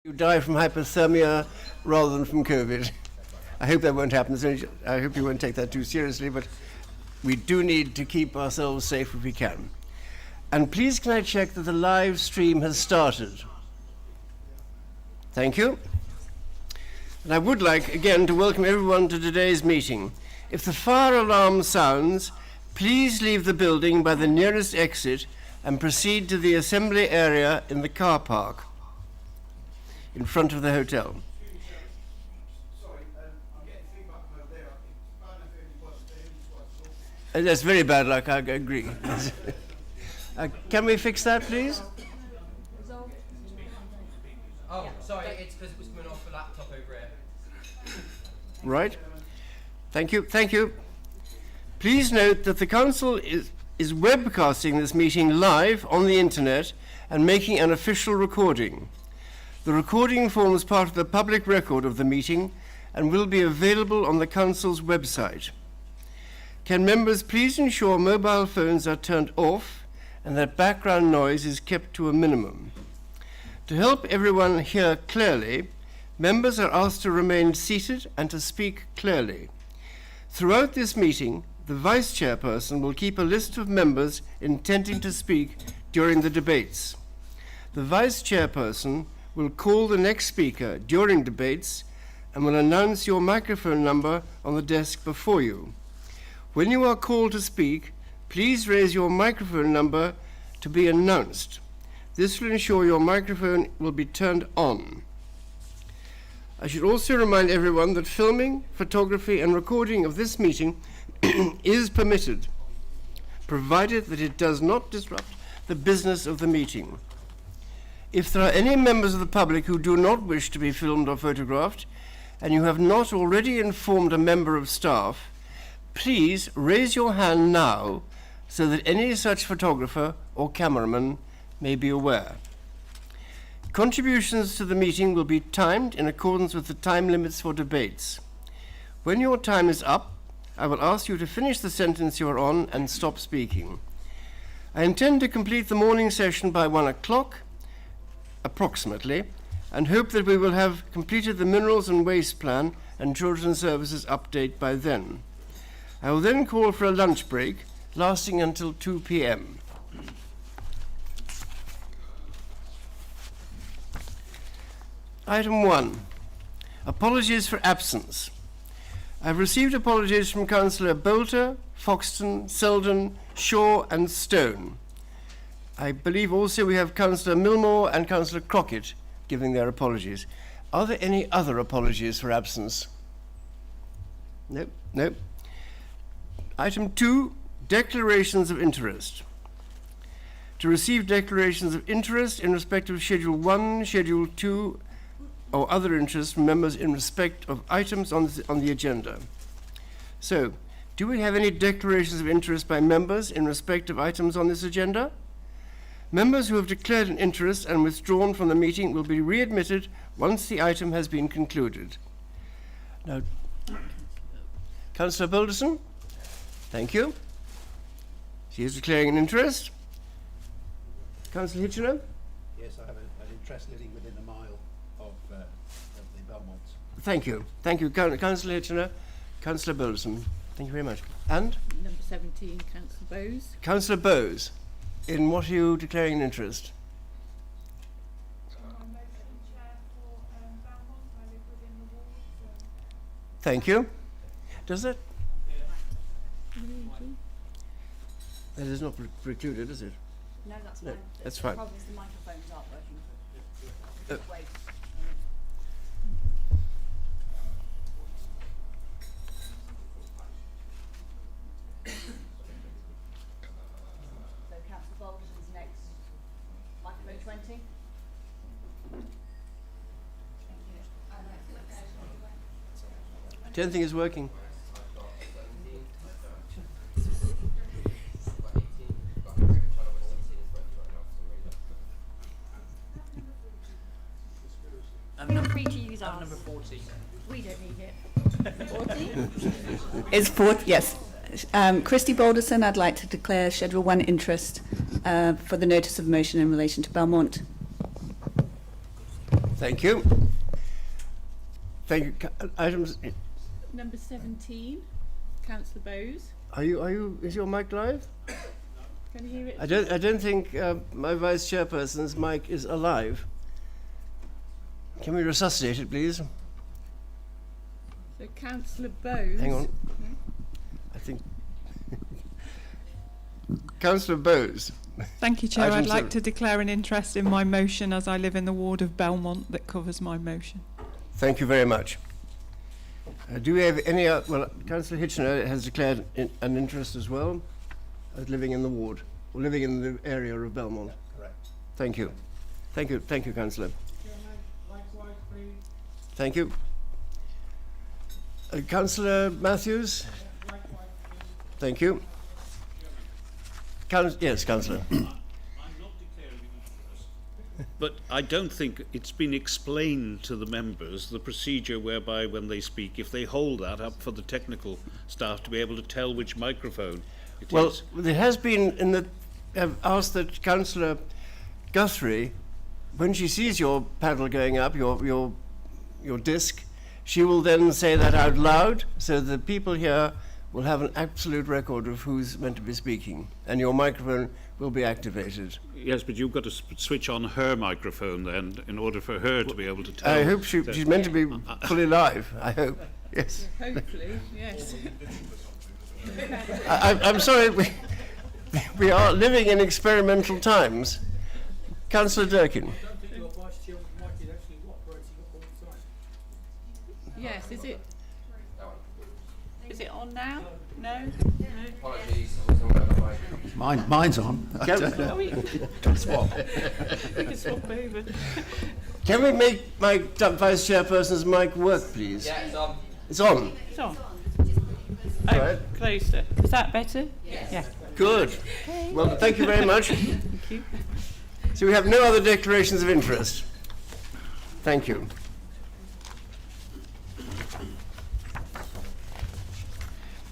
You die from hypothermia rather than from COVID. I hope that won't happen. I hope you won't take that too seriously, but we do need to keep ourselves safe if we can. And please can I check that the live stream has started? Thank you. And I would like, again, to welcome everyone to today's meeting. If the fire alarm sounds, please leave the building by the nearest exit and proceed to the assembly area in the car park in front of the hotel. Sorry, I'm getting feedback from over there. That's very bad luck, I agree. Can we fix that, please? Oh, sorry, it's because it was coming off the laptop over here. Right. Thank you. Thank you. Please note that the Council is webcasting this meeting live on the internet and making an official recording. The recording forms part of the public record of the meeting and will be available on the Council's website. Can members please ensure mobile phones are turned off and that background noise is kept to a minimum? To help everyone hear clearly, members are asked to remain seated and to speak clearly. Throughout this meeting, the Vice Chairperson will keep a list of members intending to speak during the debates. The Vice Chairperson will call the next speaker during debates and will announce your microphone number on the desk before you. When you are called to speak, please raise your microphone number to be announced. This will ensure your microphone will be turned on. I should also remind everyone that filming, photography and recording of this meeting is permitted, provided that it does not disrupt the business of the meeting. If there are any members of the public who do not wish to be filmed or photographed, and you have not already informed a member of staff, please raise your hand now so that any such photographer or cameraman may be aware. Contributions to the meeting will be timed in accordance with the time limits for debates. When your time is up, I will ask you to finish the sentence you are on and stop speaking. I intend to complete the morning session by 1 o'clock, approximately, and hope that we will have completed the Minerals and Waste Plan and Children's Services update by then. I will then call for a lunch break lasting until 2 p.m. Item 1. Apologies for absence. I've received apologies from Councillor Bolter, Foxton, Selden, Shaw and Stone. I believe also we have Councillor Milmore and Councillor Crockett giving their apologies. Are there any other apologies for absence? No, no. Item 2, declarations of interest. To receive declarations of interest in respect of Schedule 1, Schedule 2, or other interests from members in respect of items on the agenda. So, do we have any declarations of interest by members in respect of items on this agenda? Members who have declared an interest and withdrawn from the meeting will be readmitted once the item has been concluded. Now, Councillor Balderson, thank you. She is declaring an interest. Councillor Hitchener? Yes, I have an interest living within a mile of the Belmonts. Thank you. Thank you, Councillor Hitchener. Councillor Balderson, thank you very much. And? Number 17, Councillor Bowes. Councillor Bowes, in what are you declaring an interest? Thank you. Does it? That is not precluded, is it? No, that's No, fine. that's The fine. problem is the microphones aren't working. Wait. So Councillor Balderson's next. Microphone 20. I don't think it's working. Feel free to use ours. Number 14. We don't need it. 14? It's fourth, yes. Christy Balderson, I'd like to declare Schedule 1 interest for the notice of motion in relation to Belmont. Thank you. Thank you. Items. Number 17, Councillor Bowes. Is your mic live? Can you hear it? I don't think my vice chairperson's mic is alive. Can we resuscitate it, please? So Councillor Bowes. Hang on. I think. Councillor Bowes. Thank you, Chair. Item I'd like 7. to declare an interest in my motion as I live in the ward of Belmont that covers my motion. Thank you very much. Do we have any well, Councillor Hitchener has declared an interest as well as living in the ward, or living in the area of Belmont. Correct. Thank you. Thank you, Councillor. Thank you. Councillor Matthews? Thank you. Yes, Councillor. I'm not declaring an interest, but I don't think it's been explained to the members the procedure whereby when they speak, if they hold that up for the technical staff to be able to tell which microphone it Well, is. there has been in the. I've asked that Councillor Guthrie, when she sees your panel going up, your disc, she will then say that out loud, so the people here will have an absolute record of who's meant to be speaking, and your microphone will be activated. Yes, but you've got to switch on her microphone then in order for her to be able to tell. I hope she's meant to be fully live. I hope. Yes. Hopefully, yes. I'm sorry. We are living in experimental times. Councillor Durkin. Yes, is it on now? No? Apologies, I wasn't aware of the mic. Mine's on. Oh, we Swap. can swap over. Can we make my vice chairperson's mic work, please? Yeah, it's on. It's on. It's on. Right. Closer. Is that better? Yes. Yeah. Good. Well, thank you very much. Thank you. So we have no other declarations of interest. Thank you.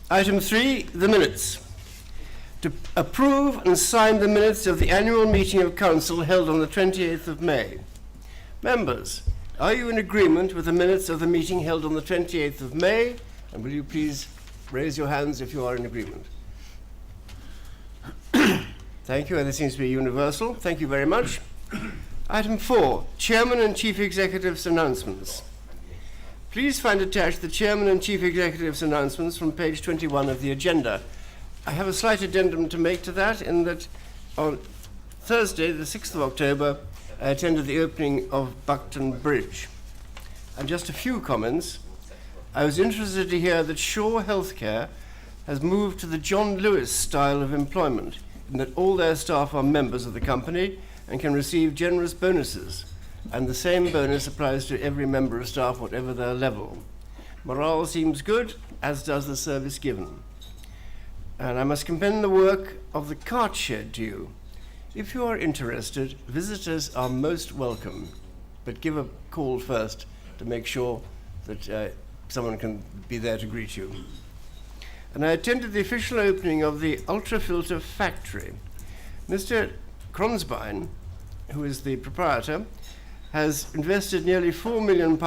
Item 3, the minutes. To approve and sign the minutes of the annual meeting of council held on the 28th of May. Members, are you in agreement with the minutes of the meeting held on the 28th of May? And will you please raise your hands if you are in agreement? Thank you, and this seems to be universal. Thank you very much. Item 4, Chairman and Chief Executive's announcements. Please find attached the Chairman and Chief Executive's announcements from page 21 of the agenda. I have a slight addendum to make to that, in that on Thursday, the 6th of October, I attended the opening of Buckton Bridge. And just a few comments. I was interested to hear that Shaw Healthcare has moved to the John Lewis style of employment, in that all their staff are members of the company and can receive generous bonuses, and the same bonus applies to every member of staff, whatever their level. Morale seems good, as does the service given. And I must commend the work of the cart shed to you. If you are interested, visitors are most welcome, but give a call first to make sure that someone can be there to greet you. And I attended the official opening of the ultrafilter factory. Mr. Kronsbein, who is the proprietor, has invested nearly £4 million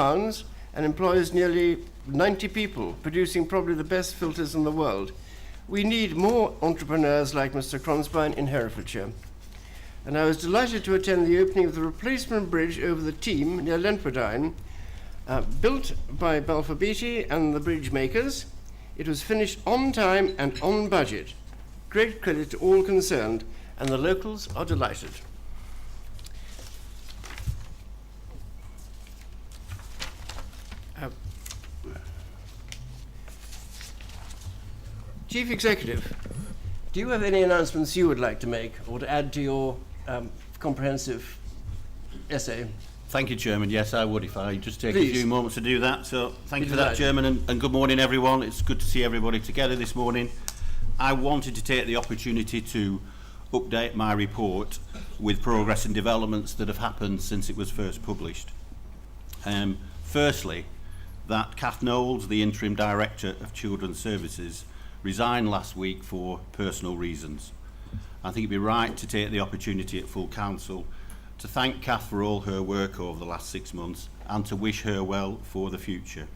and employs nearly 90 people, producing probably the best filters in the world. We need more entrepreneurs like Mr. Kronsbein in Herefordshire. And I was delighted to attend the opening of the replacement bridge over the Team near Lentwardine, built by Balfour Beatty and the bridge makers. It was finished on time and on budget. Great credit to all concerned, and the locals are delighted. Chief Executive, do you have any announcements you would like to make or to add to your comprehensive essay? Thank you, Chairman. Yes, I would if I just take Please. a few moments to do that. So thank you for delighted. that, Chairman, and good morning, everyone. It's good to see everybody together this morning. I wanted to take the opportunity to update my report with progress and developments that have happened since it was first published. Firstly, that Kath Knowles, the Interim Director of Children's Services, resigned last week for personal reasons. I think it'd be right to take the opportunity at full council to thank Kath for all her work over the last 6 months and to wish her well for the future.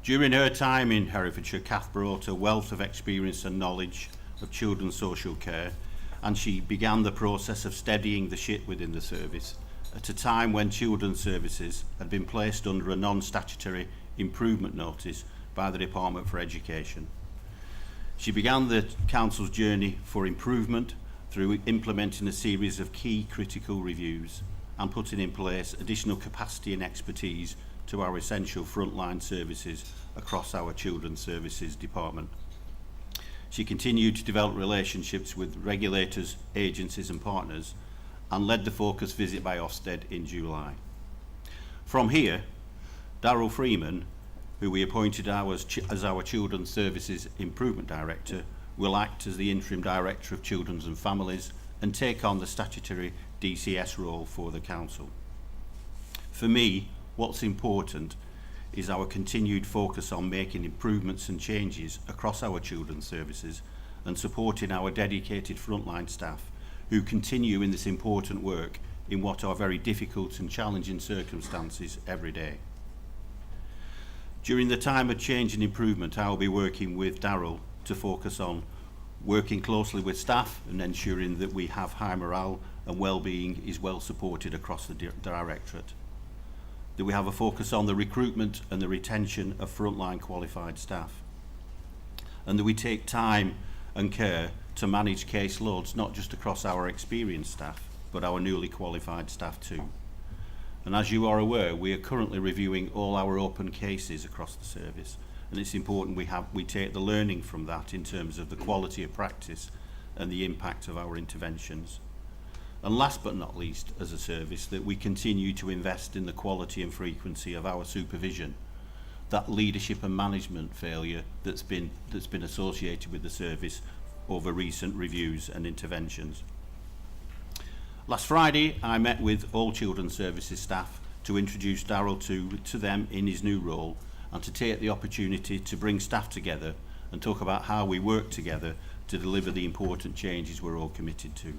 During her time in Herefordshire, Kath brought a wealth of experience and knowledge of children's social care, and she began the process of steadying the ship within the service at a time when children's services had been placed under a non-statutory improvement notice by the Department for Education. She began the Council's journey for improvement through implementing a series of key critical reviews and putting in place additional capacity and expertise to our essential frontline services across our Children's Services Department. She continued to develop relationships with regulators, agencies and partners and led the focus visit by Ofsted in July. From here, Darryl Freeman, who we appointed as our Children's Services Improvement Director, will act as the Interim Director of Children's and Families and take on the statutory DCS role for the Council. For me, what's important is our continued focus on making improvements and changes across our children's services and supporting our dedicated frontline staff who continue in this important work in what are very difficult and challenging circumstances every day. During the time of change and improvement, I will be working with Darryl to focus on working closely with staff and ensuring that we have high morale and well-being is well supported across the Directorate. That we have a focus on the recruitment and the retention of frontline qualified staff. And that we take time and care to manage caseloads not just across our experienced staff, but our newly qualified staff too. And as you are aware, we are currently reviewing all our open cases across the service, and it's important we take the learning from that in terms of the quality of practice and the impact of our interventions. And last but not least, as a service, that we continue to invest in the quality and frequency of our supervision, that leadership and management failure that's been associated with the service over recent reviews and interventions. Last Friday, I met with all Children's Services staff to introduce Darryl to them in his new role and to take the opportunity to bring staff together and talk about how we work together to deliver the important changes we're all committed to.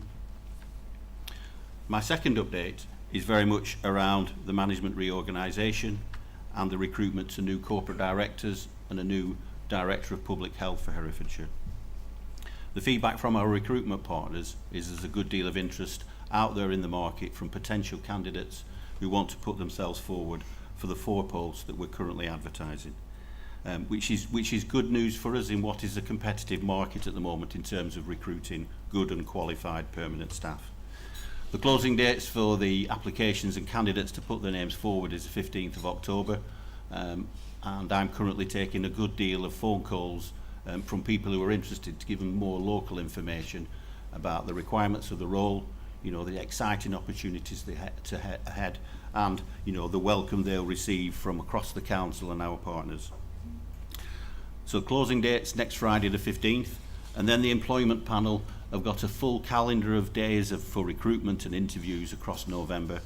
My second update is very much around the management reorganisation and the recruitment to new corporate directors and a new Director of Public Health for Herefordshire. The feedback from our recruitment partners is there's a good deal of interest out there in the market from potential candidates who want to put themselves forward for the 4 posts that we're currently advertising, which is good news for us in what is a competitive market at the moment in terms of recruiting good and qualified permanent staff. The closing dates for the applications and candidates to put their names forward is the 15th of October, and I'm currently taking a good deal of phone calls from people who are interested to give them more local information about the requirements of the role, you know, the exciting opportunities ahead, and, you know, the welcome they'll receive from across the council and our partners. So closing dates next Friday the 15th, and then the employment panel have got a full calendar of days for recruitment and interviews across November,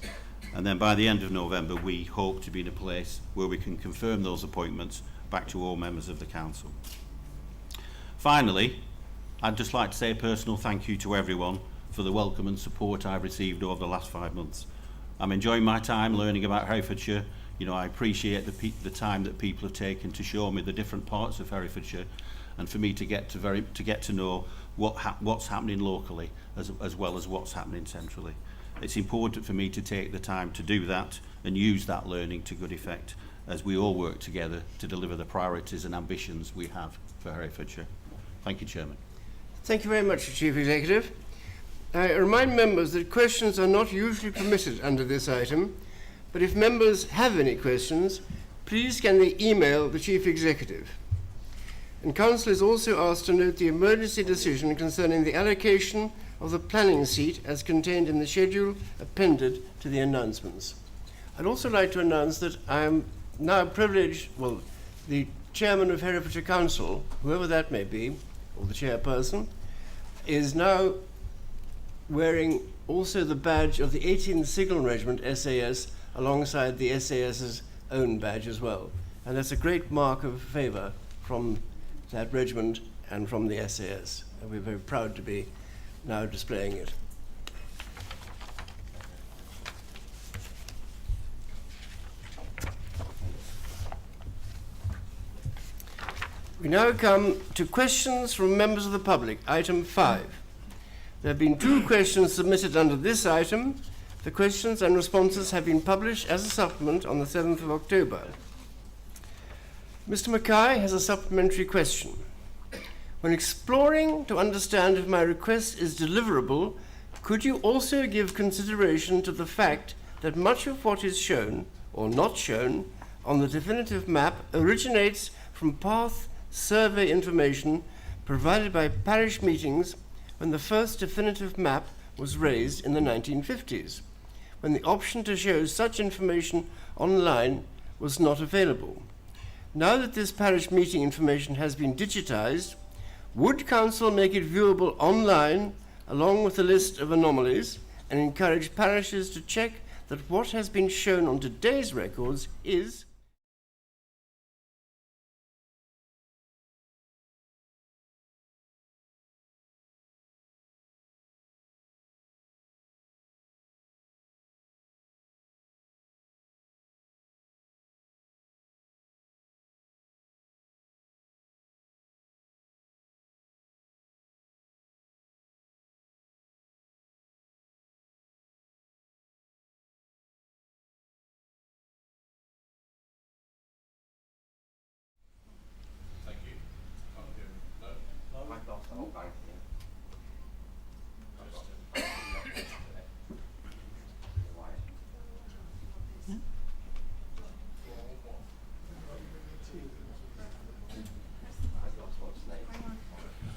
and then by the end of November we hope to be in a place where we can confirm those appointments back to all members of the council. Finally, I'd just like to say a personal thank you to everyone for the welcome and support I've received over the last 5 months. I'm enjoying my time learning about Herefordshire. You know, I appreciate the time that people have taken to show me the different parts of Herefordshire, and for me to get to know what's happening locally as well as what's happening centrally. It's important for me to take the time to do that and use that learning to good effect as we all work together to deliver the priorities and ambitions we have for Herefordshire. Thank you, Chairman. Thank you very much, Chief Executive. I remind members that questions are not usually permitted under this item, but if members have any questions, please can they email the Chief Executive. And Council is also asked to note the emergency decision concerning the allocation of the planning seat as contained in the schedule appended to the announcements. I'd also like to announce that I am now privileged, well, the Chairman of Herefordshire Council, whoever that may be, or the chairperson, is now wearing also the badge of the 18th Signal Regiment SAS alongside the SAS's own badge as well. And that's a great mark of favour from that regiment and from the SAS. And we're very proud to be now displaying it. We now come to questions from members of the public, item 5. There have been 2 questions submitted under this item. The questions and responses have been published as a supplement on the 7th of October. Mr. Mackay has a supplementary question. When exploring to understand if my request is deliverable, could you also give consideration to the fact that much of what is shown or not shown on the definitive map originates from path survey information provided by parish meetings when the first definitive map was raised in the 1950s, when the option to show such information online was not available. Now that this parish meeting information has been digitized, would Council make it viewable online along with a list of anomalies and encourage parishes to check that what has been shown on today's records is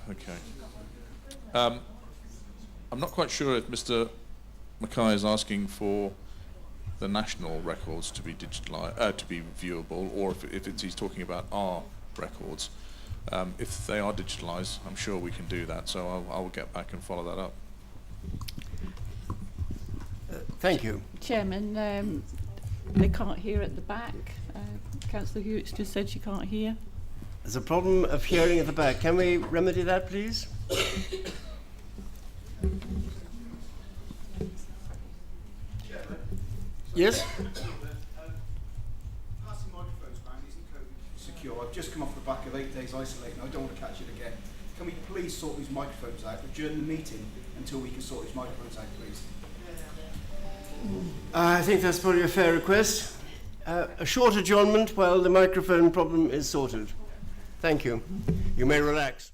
Okay. I'm not quite sure if Mr. Mackay is asking for the national records to be to be viewable, or if he's talking about our records. If they are digitalised, I'm sure we can do that. So I'll get back and follow that up. Thank you. Chairman, they can't hear at the back. Councillor Hewitt's just said she can't hear. There's a problem of hearing at the back. Can we remedy that, please? Yes? Passing microphones around isn't COVID secure. I've just come off the back of 8 days isolating. I don't want to catch it again. Can we please sort these microphones out? Adjourn the meeting until we can sort these microphones out, please. I think that's probably a fair request. A short adjournment while the microphone problem is sorted. Thank you. You may relax.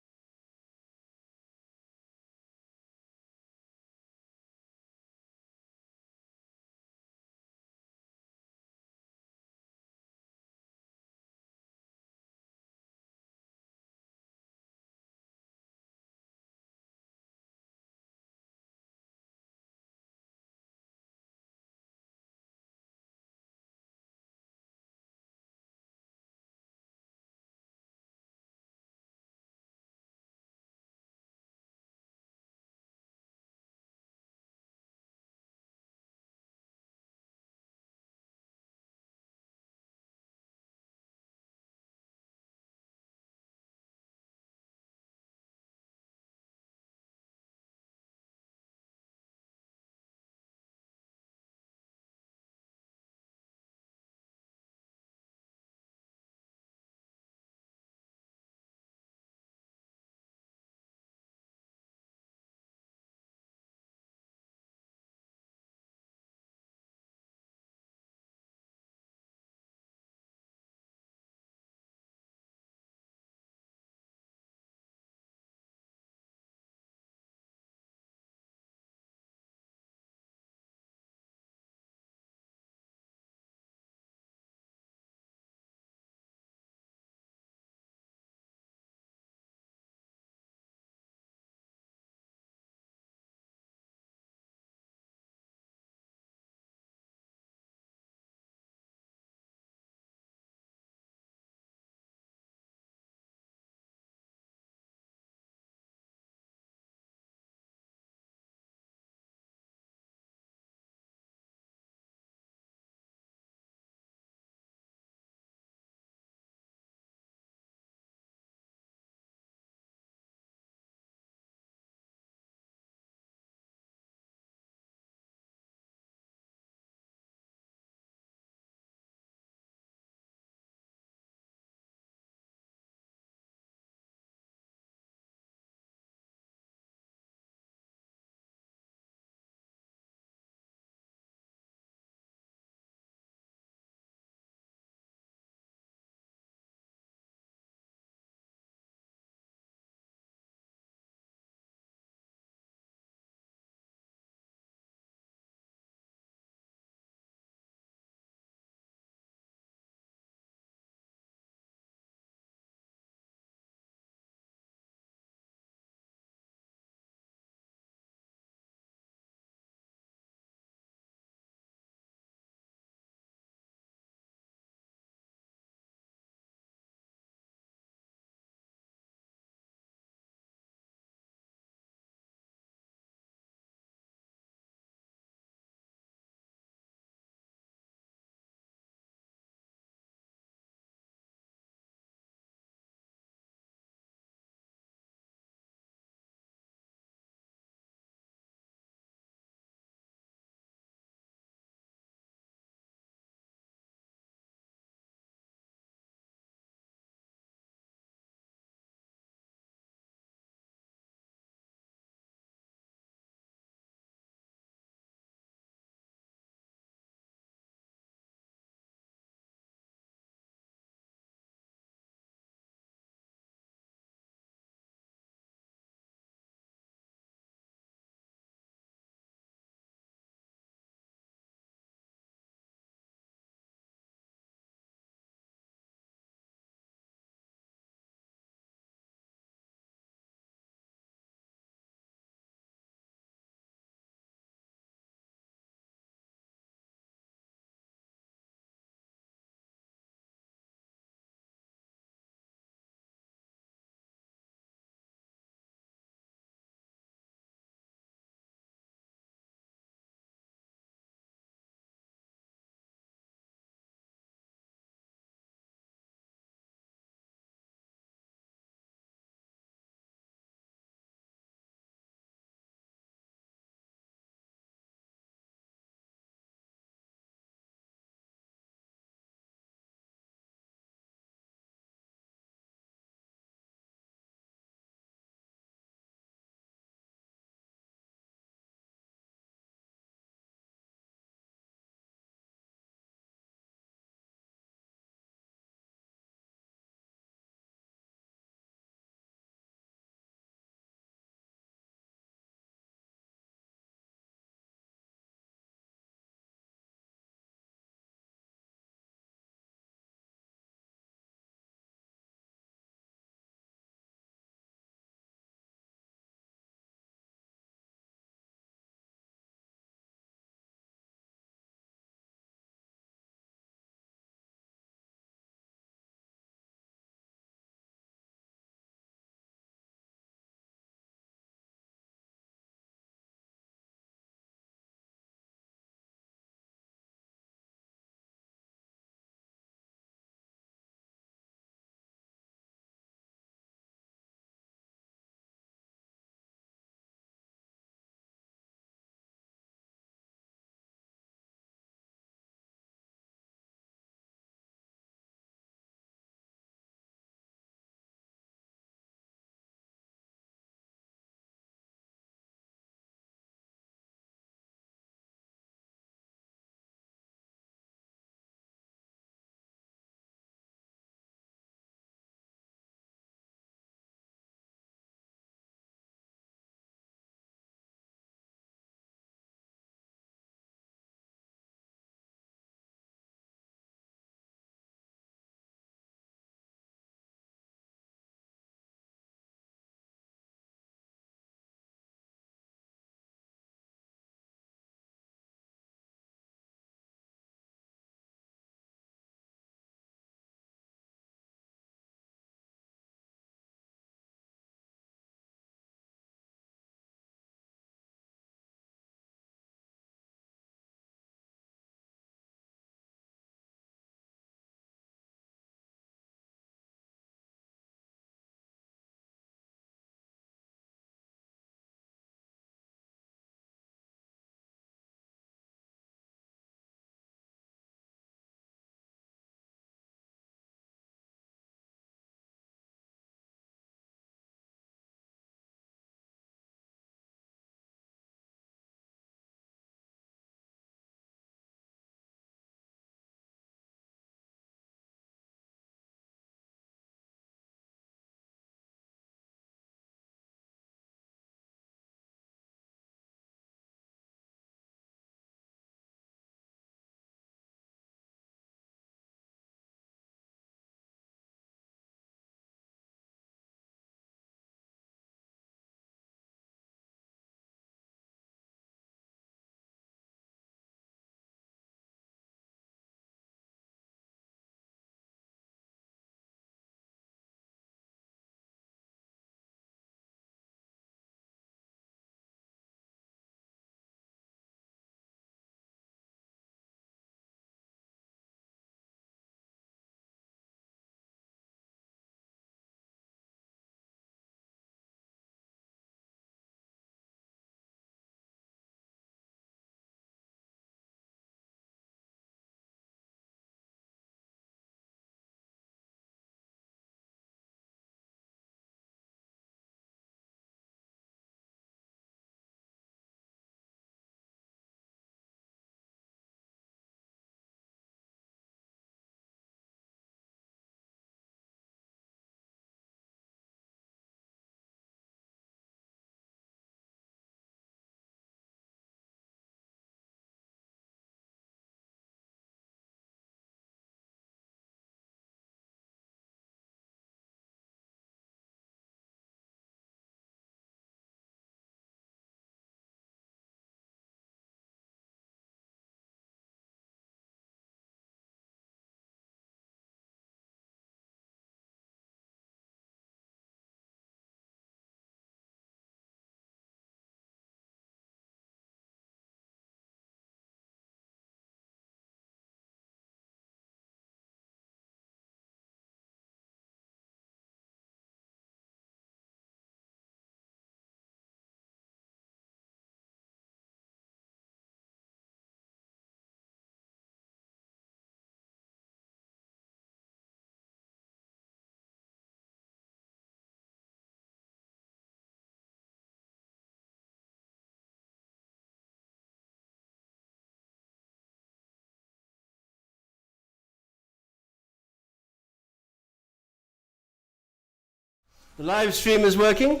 The live stream is working.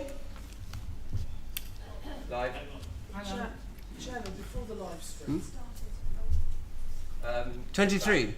Live. Chairman, before the live stream. 23.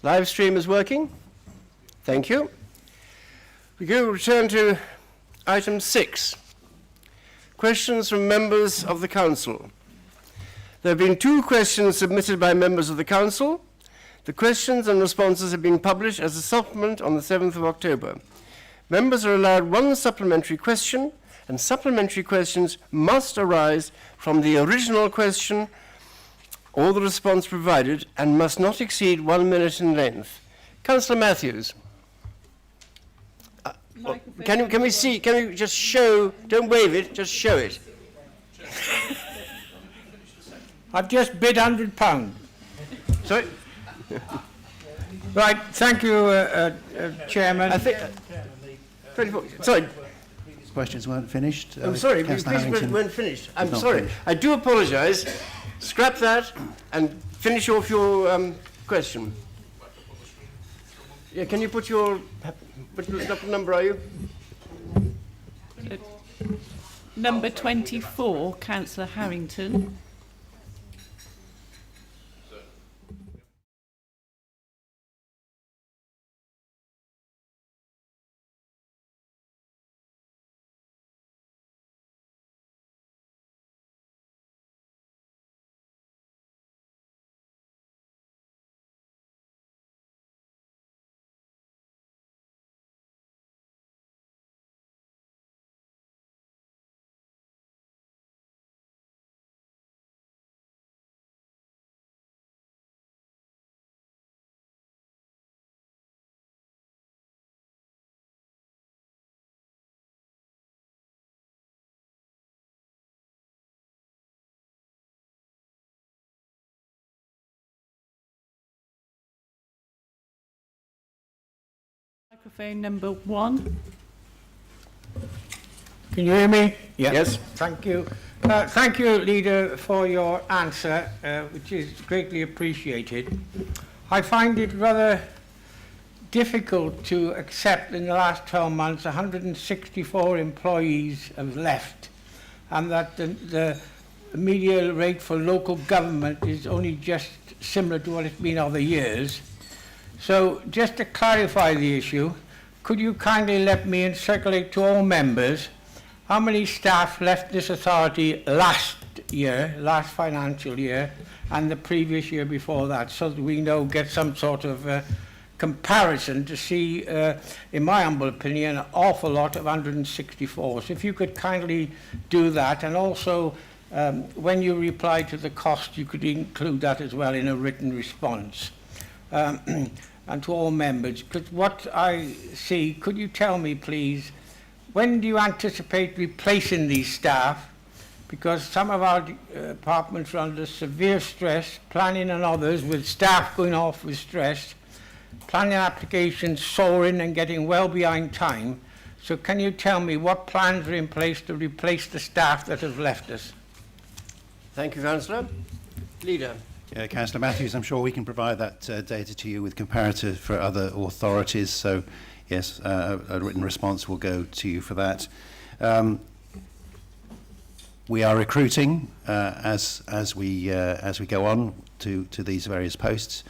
Live stream is working? Thank you. We go return to item 6. Questions from members of the Council. There have been 2 questions submitted by members of the Council. The questions and responses have been published as a supplement on the 7th of October. Members are allowed 1 supplementary question, and supplementary questions must arise from the original question or the response provided and must not exceed 1 minute in length. Councillor Matthews. Can we see, can you just show, don't wave it, just show it. I've just bid £100. Sorry? Right, thank you, Chairman. I think, 24, sorry, Questions weren't finished. I'm sorry, please weren't finished. I'm sorry. I do apologise. Scrap that and finish off your question. Yeah, can you put your, what number are you? Number 24, Councillor Harrington. Microphone number 1. Can you hear me? Yes. Thank you. Thank you, Leader, for your answer, which is greatly appreciated. I find it rather difficult to accept in the last 12 months 164 employees have left, and that the median rate for local government is only just similar to what it's been over years. So just to clarify the issue, could you kindly let me circulate to all members how many staff left this authority last year, last financial year, and the previous year before that, so that we know, get some sort of comparison to see, in my humble opinion, an awful lot of 164. So if you could kindly do that, and also when you reply to the cost, you could include that as well in a written response. And to all members, because what I see, could you tell me please, when do you anticipate replacing these staff? Because some of our departments are under severe stress, planning and others with staff going off with stress, planning applications soaring and getting well behind time. So can you tell me what plans are in place to replace the staff that have left us? Thank you, Councillor. Leader. Councillor Matthews, I'm sure we can provide that data to you with comparative for other authorities. So, yes, a written response will go to you for that. We are recruiting as we go on to these various posts.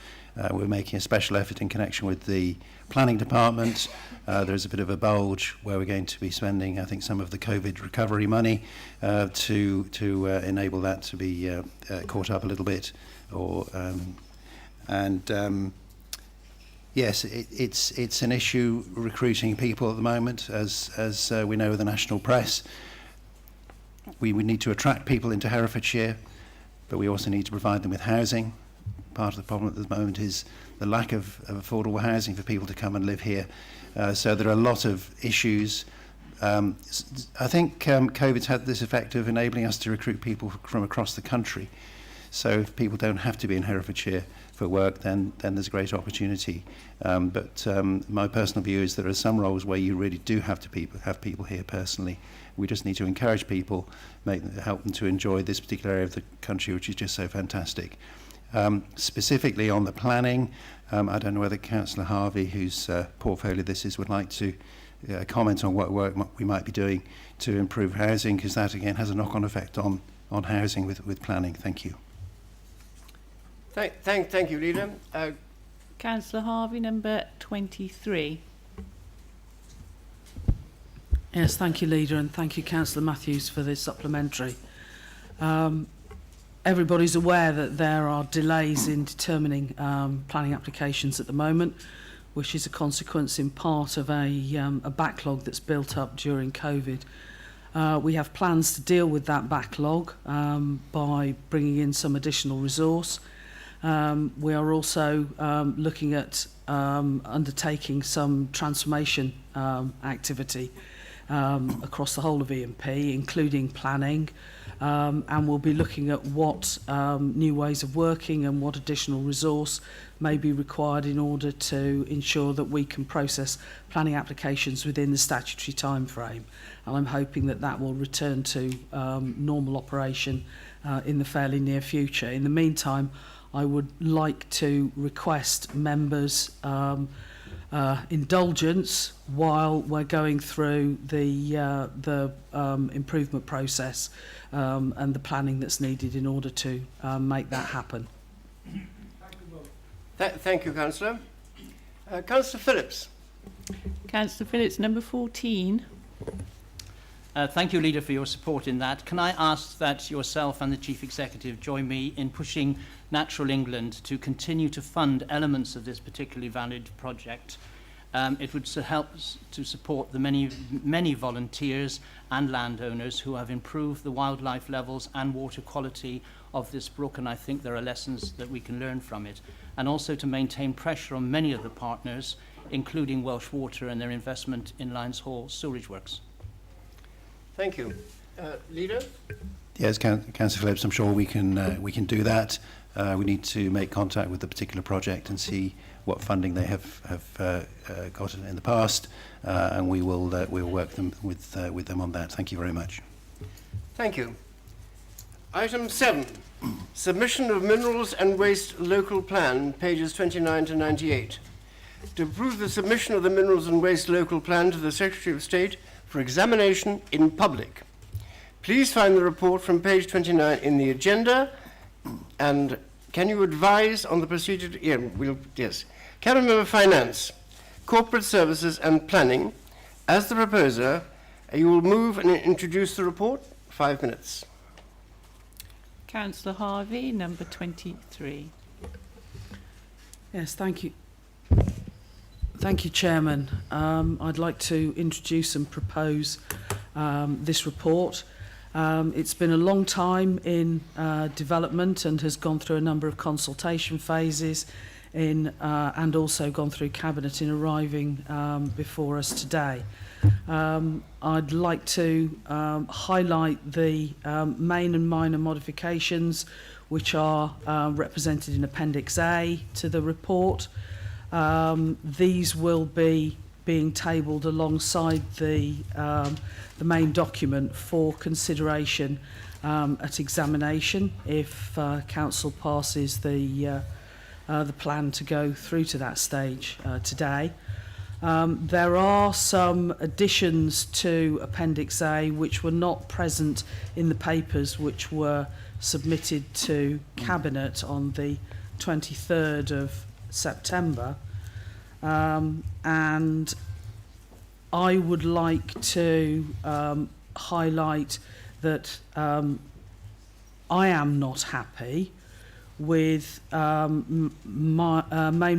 We're making a special effort in connection with the planning department. There's a bit of a bulge where we're going to be spending, I think, some of the COVID recovery money to enable that to be caught up a little bit. Yes, it's an issue recruiting people at the moment, as we know with the national press. We need to attract people into Herefordshire, but we also need to provide them with housing. Part of the problem at the moment is the lack of affordable housing for people to come and live here. So there are a lot of issues. I think COVID's had this effect of enabling us to recruit people from across the country. So if people don't have to be in Herefordshire for work, then there's a great opportunity. But my personal view is there are some roles where you really do have to have people here personally. We just need to encourage people, help them to enjoy this particular area of the country, which is just so fantastic. Specifically on the planning, I don't know whether Councillor Harvey, whose portfolio this is, would like to comment on what work we might be doing to improve housing, because that again has a knock-on effect on housing with planning. Thank you. Thank you, Leader. Councillor Harvey, number 23. Yes, thank you, Leader, and thank you, Councillor Matthews, for this supplementary. Everybody's aware that there are delays in determining planning applications at the moment, which is a consequence in part of a backlog that's built up during COVID. We have plans to deal with that backlog by bringing in some additional resource. We are also looking at undertaking some transformation activity across the whole of E&P, including planning, and we'll be looking at what new ways of working and what additional resource may be required in order to ensure that we can process planning applications within the statutory time frame. And I'm hoping that that will return to normal operation in the fairly near future. In the meantime, I would like to request members' indulgence while we're going through the improvement process and the planning that's needed in order to make that happen. Thank you, Councillor. Councillor Phillips. Councillor Phillips, number 14. Thank you, Leader, for your support in that. Can I ask that yourself and the Chief Executive join me in pushing Natural England to continue to fund elements of this particularly valid project? It would help to support the many volunteers and landowners who have improved the wildlife levels and water quality of this brook, and I think there are lessons that we can learn from it, and also to maintain pressure on many of the partners, including Welsh Water and their investment in Lyons Hall Sewerage Works. Thank you. Leader? Yes, Councillor Phillips, I'm sure we can do that. We need to make contact with the particular project and see what funding they have gotten in the past, and we'll work them with them on that. Thank you very much. Thank you. Item 7, submission of minerals and waste local plan, pages 29 to 98. To approve the submission of the minerals and waste local plan to the Secretary of State for examination in public. Please find the report from page 29 in the agenda, and can you advise on the procedure? Yes. Cabinet Member Finance, Corporate Services and Planning. As the proposer, you will move and introduce the report. 5 minutes. Councillor Harvey, number 23. Yes, thank you. Thank you, Chairman. I'd like to introduce and propose this report. It's been a long time in development and has gone through a number of consultation phases and also gone through Cabinet in arriving before us today. I'd like to highlight the main and minor modifications which are represented in Appendix A to the report. These will be being tabled alongside the main document for consideration at examination if Council passes the plan to go through to that stage today. There are some additions to Appendix A which were not present in the papers which were submitted to Cabinet on the 23rd of September, and I would like to highlight that I am not happy with main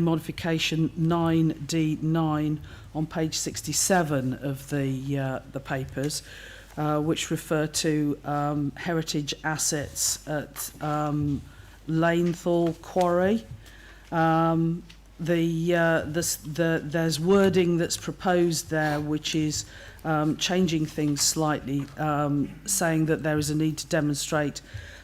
modification 9D9 on page 67 of the papers, which refer to heritage assets at Lanethall Quarry. There's wording that's proposed there which is changing things slightly, saying that there is a need to demonstrate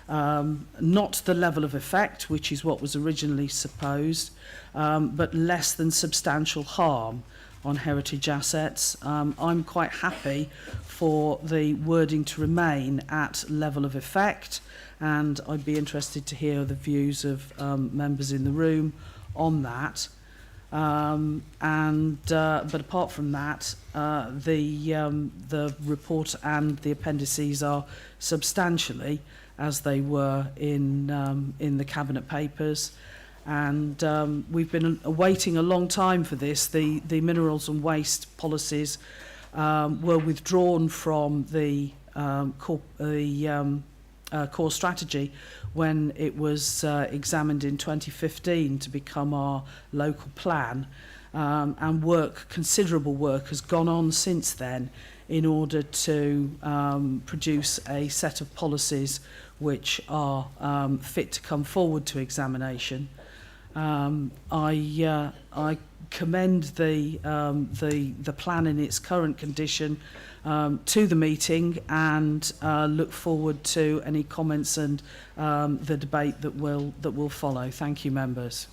not the level of effect, which is what was originally supposed, but less than substantial harm on heritage assets. I'm quite happy for the wording to remain at level of effect, and I'd be interested to hear the views of members in the room on that. But apart from that, the report and the appendices are substantially as they were in the Cabinet papers, And we've been awaiting a long time for this. The minerals and waste policies were withdrawn from the core strategy when it was examined in 2015 to become our local plan. And considerable work has gone on since then in order to produce a set of policies which are fit to come forward to examination. I commend the plan in its current condition to the meeting and look forward to any comments and the debate that will follow. Thank you, members.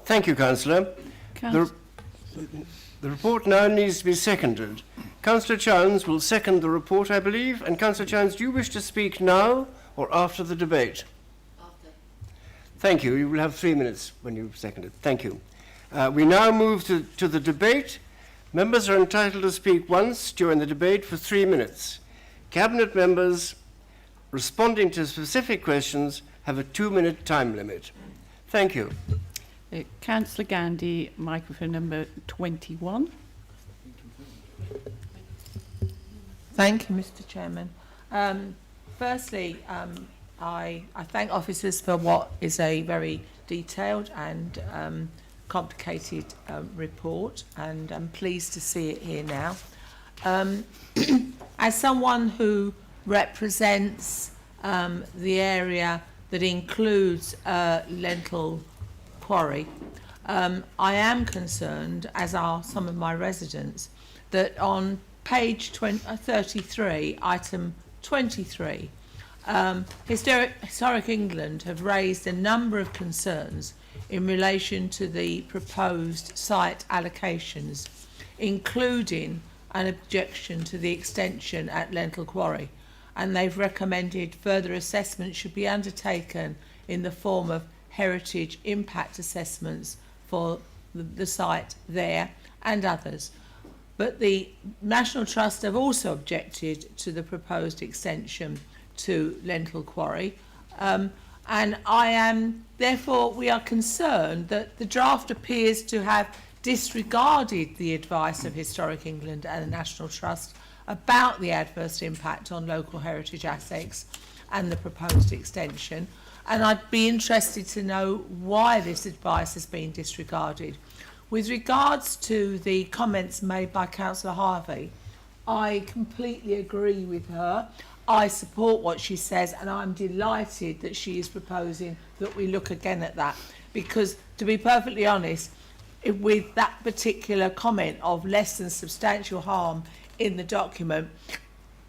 Thank you, Councillor. The report now needs to be seconded. Councillor Chowns will second the report, I believe. And Councillor Chowns, do you wish to speak now or after the debate? After. Thank you. You will have 3 minutes when you've seconded. Thank you. We now move to the debate. Members are entitled to speak once during the debate for 3 minutes. Cabinet members responding to specific questions have a 2-minute time limit. Thank you. Councillor Gandhi, microphone number 21. Thank you, Mr. Chairman. Firstly, I thank officers for what is a very detailed and complicated report, and I'm pleased to see it here now. As someone who represents the area that includes Lentil Quarry, I am concerned, as are some of my residents, that on page 33, item 23, Historic England have raised a number of concerns in relation to the proposed site allocations, including an objection to the extension at Lentil Quarry, and they've recommended further assessment should be undertaken in the form of heritage impact assessments for the site there and others. But the National Trust have also objected to the proposed extension to Lentil Quarry, and therefore we are concerned that the draft appears to have disregarded the advice of Historic England and the National Trust about the adverse impact on local heritage assets and the proposed extension. And I'd be interested to know why this advice has been disregarded. With regards to the comments made by Councillor Harvey, I completely agree with her. I support what she says, and I'm delighted that she is proposing that we look again at that, because to be perfectly honest, with that particular comment of less than substantial harm in the document,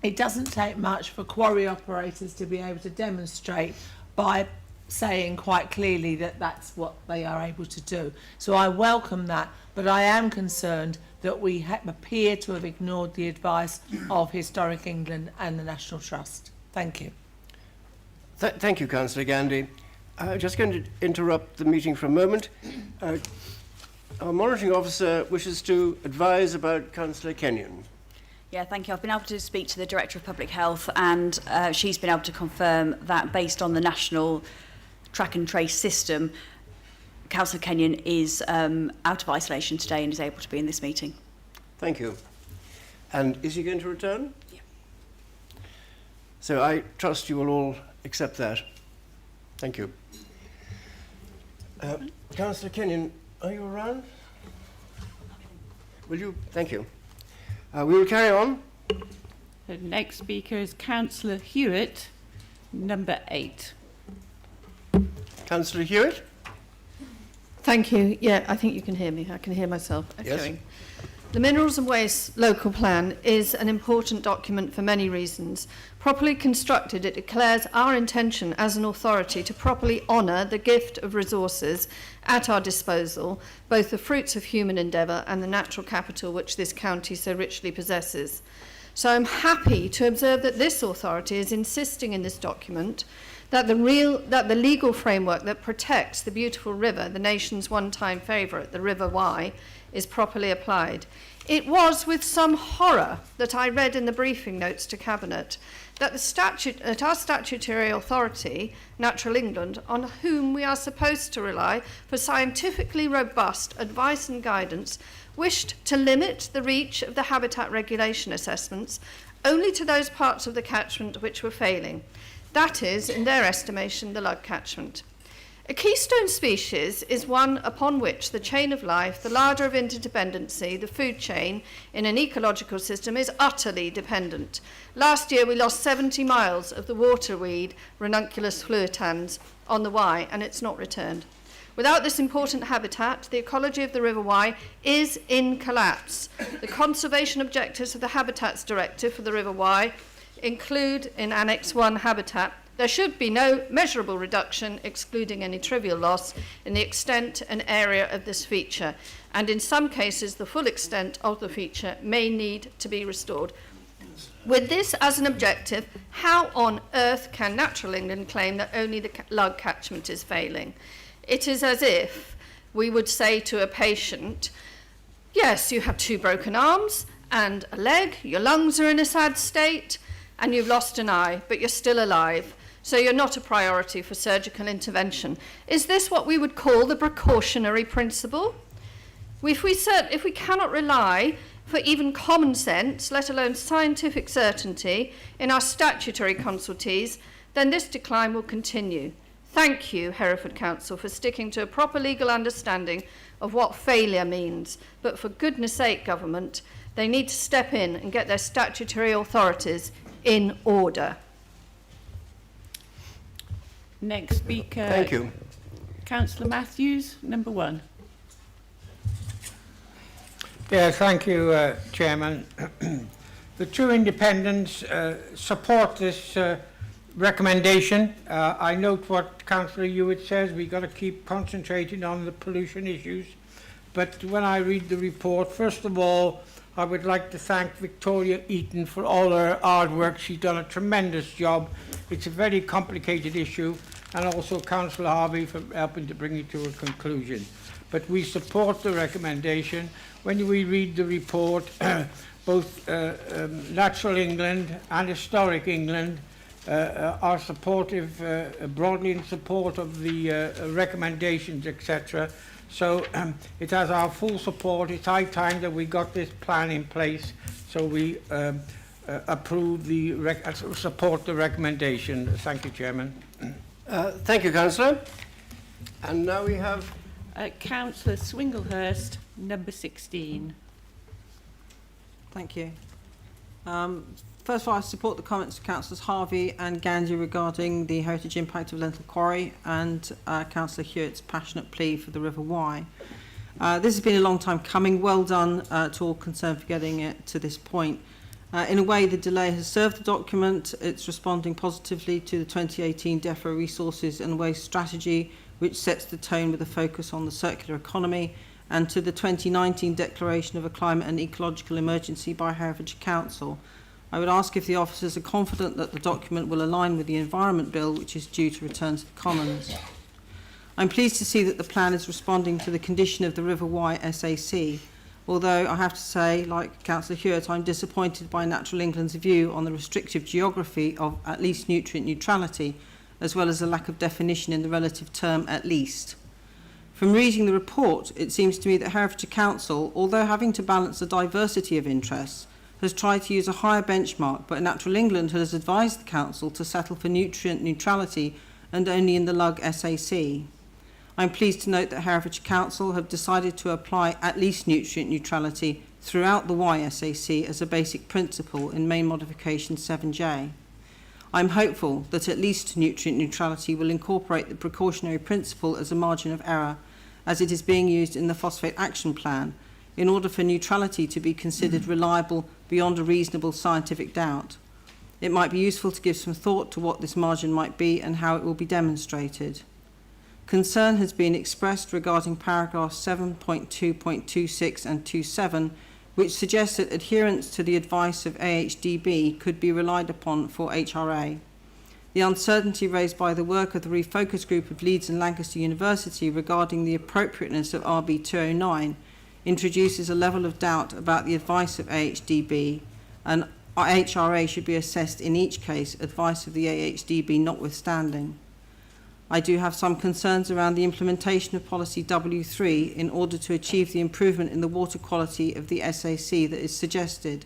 it doesn't take much for quarry operators to be able to demonstrate by saying quite clearly that that's what they are able to do. So I welcome that, but I am concerned that we appear to have ignored the advice of Historic England and the National Trust. Thank you. Thank you, Councillor Gandhi. Just going to interrupt the meeting for a moment. Our monitoring officer wishes to advise about Councillor Kenyon. Yeah, thank you. I've been able to speak to the Director of Public Health, and she's been able to confirm that based on the national track and trace system, Councillor Kenyon is out of isolation today and is able to be in this meeting. Thank you. And is he going to return? Yeah. So I trust you will all accept that. Thank you. Councillor Kenyon, are you around? Will you? Thank you. We will carry on. The next speaker is Councillor Hewitt, number 8. Councillor Hewitt? Thank you. Yeah, I think you can hear me. I can hear myself echoing. Yes. The Minerals and Waste Local Plan is an important document for many reasons. Properly constructed, it declares our intention as an authority to properly honour the gift of resources at our disposal, both the fruits of human endeavour and the natural capital which this county so richly possesses. So I'm happy to observe that this authority is insisting in this document that the legal framework that protects the beautiful river, the nation's one-time favourite, the River Wye, is properly applied. It was with some horror that I read in the briefing notes to Cabinet that our statutory authority, Natural England, on whom we are supposed to rely for scientifically robust advice and guidance, wished to limit the reach of the habitat regulation assessments only to those parts of the catchment which were failing. That is, in their estimation, the Lug catchment. A keystone species is one upon which the chain of life, the ladder of interdependency, the food chain in an ecological system is utterly dependent. Last year we lost 70 miles of the waterweed Ranunculus fluitans on the Wye, and it's not returned. Without this important habitat, the ecology of the River Wye is in collapse. The conservation objectives of the Habitats Directive for the River Wye include in Annex 1 habitat, there should be no measurable reduction, excluding any trivial loss, in the extent and area of this feature, and in some cases the full extent of the feature may need to be restored. With this as an objective, how on earth can Natural England claim that only the Lug catchment is failing? It is as if we would say to a patient, yes, you have 2 broken arms and a leg, your lungs are in a sad state, and you've lost an eye, but you're still alive. So you're not a priority for surgical intervention. Is this what we would call the precautionary principle? If we cannot rely for even common sense, let alone scientific certainty, in our statutory consultees, then this decline will continue. Thank you, Hereford Council, for sticking to a proper legal understanding of what failure means. But for goodness sake, government, they need to step in and get their statutory authorities in order. Next speaker. Thank you. Councillor Matthews, number 1. Yeah, thank you, Chairman. The True Independents support this recommendation. I note what Councillor Hewitt says. We've got to keep concentrating on the pollution issues. But when I read the report, first of all, I would like to thank Victoria Eaton for all her hard work. She's done a tremendous job. It's a very complicated issue, and also Councillor Harvey for helping to bring it to a conclusion. But we support the recommendation. When we read the report, both Natural England and Historic England are supportive, broadly in support of the recommendations, etc. So it has our full support. It's high time that we got this plan in place, so we approve support the recommendation. Thank you, Chairman. Thank you, Councillor. And now we have Councillor Swinglehurst, number 16. Thank you. First of all, I support the comments of Councillors Harvey and Gandhi regarding the heritage impact of Lentil Quarry and Councillor Hewitt's passionate plea for the River Wye. This has been a long time coming. Well done to all concerned for getting it to this point. In a way, the delay has served the document. It's responding positively to the 2018 DEFRA Resources and Waste Strategy, which sets the tone with a focus on the circular economy, and to the 2019 Declaration of a Climate and Ecological Emergency by Herefordshire Council. I would ask if the officers are confident that the document will align with the Environment Bill, which is due to return to the Commons. I'm pleased to see that the plan is responding to the condition of the River Wye SAC, although I have to say, like Councillor Hewitt, I'm disappointed by Natural England's view on the restrictive geography of at least nutrient neutrality, as well as a lack of definition in the relative term at least. From reading the report, it seems to me that Herefordshire Council, although having to balance a diversity of interests, has tried to use a higher benchmark, but Natural England has advised the Council to settle for nutrient neutrality and only in the Lug SAC. I'm pleased to note that Herefordshire Council have decided to apply at least nutrient neutrality throughout the Wye SAC as a basic principle in Main Modification 7J. I'm hopeful that at least nutrient neutrality will incorporate the precautionary principle as a margin of error, as it is being used in the Phosphate Action Plan, in order for neutrality to be considered reliable beyond a reasonable scientific doubt. It might be useful to give some thought to what this margin might be and how it will be demonstrated. Concern has been expressed regarding paragraphs 7.2.26 and 27, which suggests that adherence to the advice of AHDB could be relied upon for HRA. The uncertainty raised by the work of the refocus group of Leeds and Lancaster University regarding the appropriateness of RB 209 introduces a level of doubt about the advice of AHDB, and HRA should be assessed in each case, advice of the AHDB notwithstanding. I do have some concerns around the implementation of policy W3 in order to achieve the improvement in the water quality of the SAC that is suggested.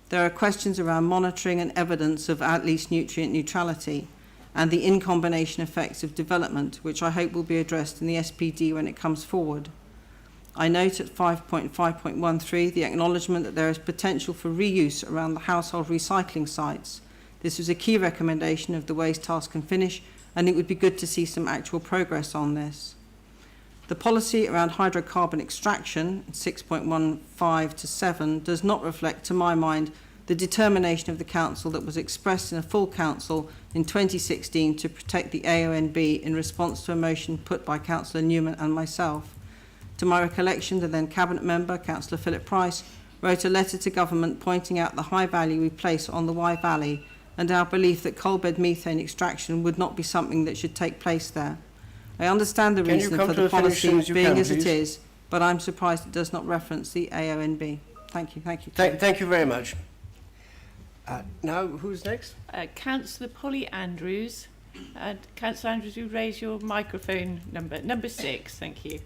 There are questions around monitoring and evidence of at least nutrient neutrality and the in-combination effects of development, which I hope will be addressed in the SPD when it comes forward. I note at 5.5.13 the acknowledgement that there is potential for reuse around the household recycling sites. This was a key recommendation of the Waste Task and Finish, and it would be good to see some actual progress on this. The policy around hydrocarbon extraction, 6.15 to 7, does not reflect, to my mind, the determination of the Council that was expressed in a full Council in 2016 to protect the AONB in response to a motion put by Councillor Newman and myself. To my recollection, the then Cabinet Member, Councillor Philip Price, wrote a letter to Government pointing out the high value we place on the Wye Valley and our belief that coalbed methane extraction would not be something that should take place there. I understand the reason for the policy being as it is, but I'm surprised it does not reference the AONB. Thank you. Thank you. Thank you very much. Now, who's next? Councillor Polly Andrews. Councillor Andrews, you raise your microphone number 6. Thank you.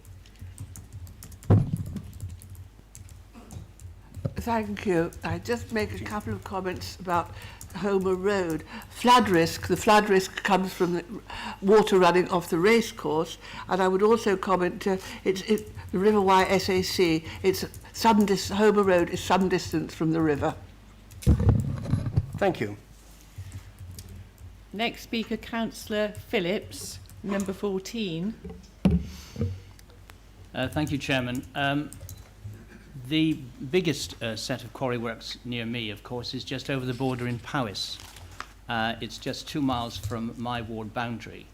Thank you. I just make a couple of comments about Homer Road. Flood risk. The flood risk comes from the water running off the racecourse, and I would also comment it's the River Wye SAC. It's Homer Road is some distance from the river. Thank you. Next speaker, Councillor Phillips, number 14. Thank you, Chairman. The biggest set of quarry works near me, of course, is just over the border in Powys. It's just 2 miles from my ward boundary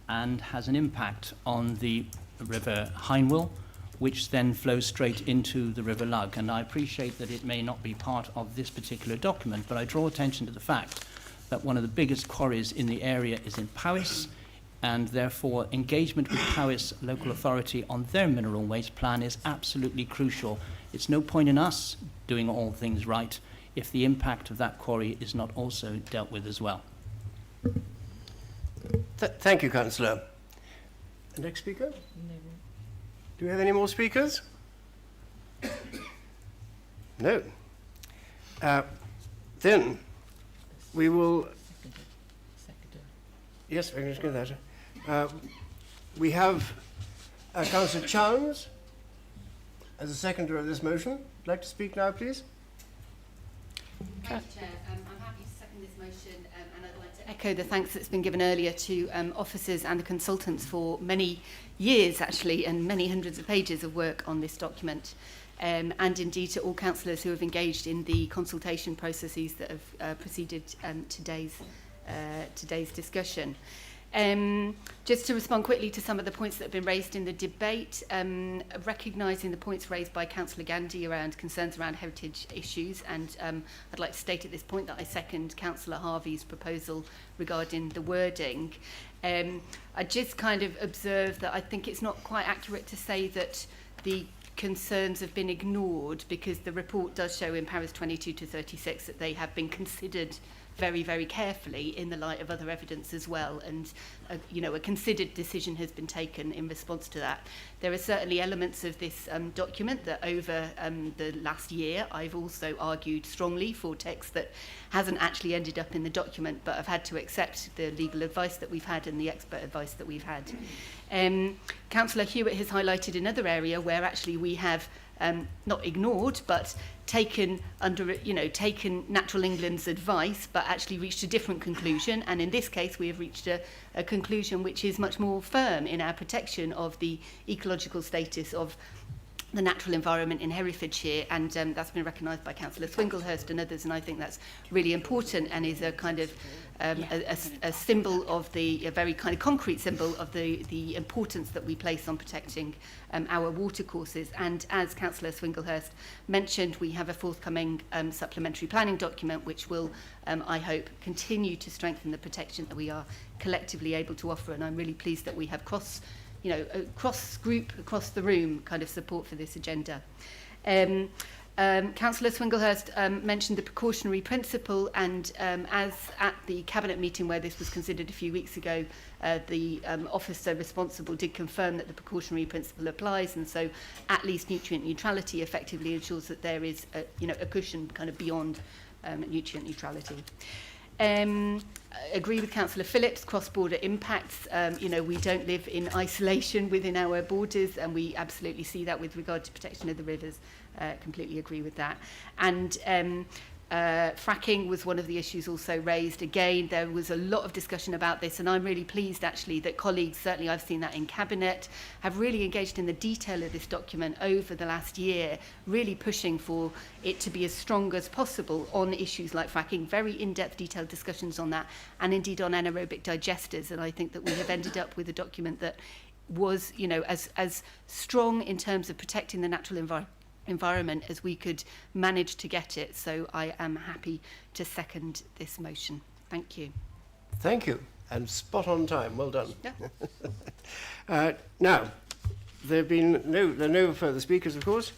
and has an impact on the River Hindwell, which then flows straight into the River Lug. And I appreciate that it may not be part of this particular document, but I draw attention to the fact that one of the biggest quarries in the area is in Powys, and therefore engagement with Powys local authority on their mineral waste plan is absolutely crucial. It's no point in us doing all things right if the impact of that quarry is not also dealt with as well. Thank you, Councillor. The next speaker? Do we have any more speakers? No. Then we will... Yes, I can just get that. We have Councillor Chowns as a seconder of this motion. Would you like to speak now, please? Thank you, Chair. I'm happy to second this motion, and I'd like to echo the thanks that's been given earlier to officers and the consultants for many years, actually, and many hundreds of pages of work on this document, and indeed to all councillors who have engaged in the consultation processes that have preceded today's discussion. Just to respond quickly to some of the points that have been raised in the debate, recognising the points raised by Councillor Gandhi around concerns around heritage issues, and I'd like to state at this point that I second Councillor Harvey's proposal regarding the wording. I just kind of observe that I think it's not quite accurate to say that the concerns have been ignored, because the report does show in paragraphs 22 to 36 that they have been considered very, very carefully in the light of other evidence as well, and a considered decision has been taken in response to that. There are certainly elements of this document that over the last year I've also argued strongly for text that hasn't actually ended up in the document, but I've had to accept the legal advice that we've had and the expert advice that we've had. Councillor Hewitt has highlighted another area where actually we have not ignored, but taken Natural England's advice, but actually reached a different conclusion. And in this case, we have reached a conclusion which is much more firm in our protection of the ecological status of the natural environment in Herefordshire, and that's been recognised by Councillor Swinglehurst and others, and I think that's really important and is a kind of a symbol of a very kind of concrete symbol of the importance that we place on protecting our watercourses. And as Councillor Swinglehurst mentioned, we have a forthcoming supplementary planning document which will, I hope, continue to strengthen the protection that we are collectively able to offer, and I'm really pleased that we have cross-group, across the room kind of support for this agenda. Councillor Swinglehurst mentioned the precautionary principle, and as at the Cabinet meeting where this was considered a few weeks ago, the officer responsible did confirm that the precautionary principle applies, and so at least nutrient neutrality effectively ensures that there is a cushion kind of beyond nutrient neutrality. Agree with Councillor Phillips, cross-border impacts. We don't live in isolation within our borders, and we absolutely see that with regard to protection of the rivers. Completely agree with that. And fracking was one of the issues also raised. Again, there was a lot of discussion about this, and I'm really pleased actually that colleagues, certainly I've seen that in Cabinet, have really engaged in the detail of this document over the last year, really pushing for it to be as strong as possible on issues like fracking, very in-depth detailed discussions on that, and indeed on anaerobic digesters. And I think that we have ended up with a document that was, as strong in terms of protecting the natural environment as we could manage to get it. So I am happy to second this motion. Thank you. Thank you, and spot on time. Well done. Yeah. Now, there are no further speakers, of course.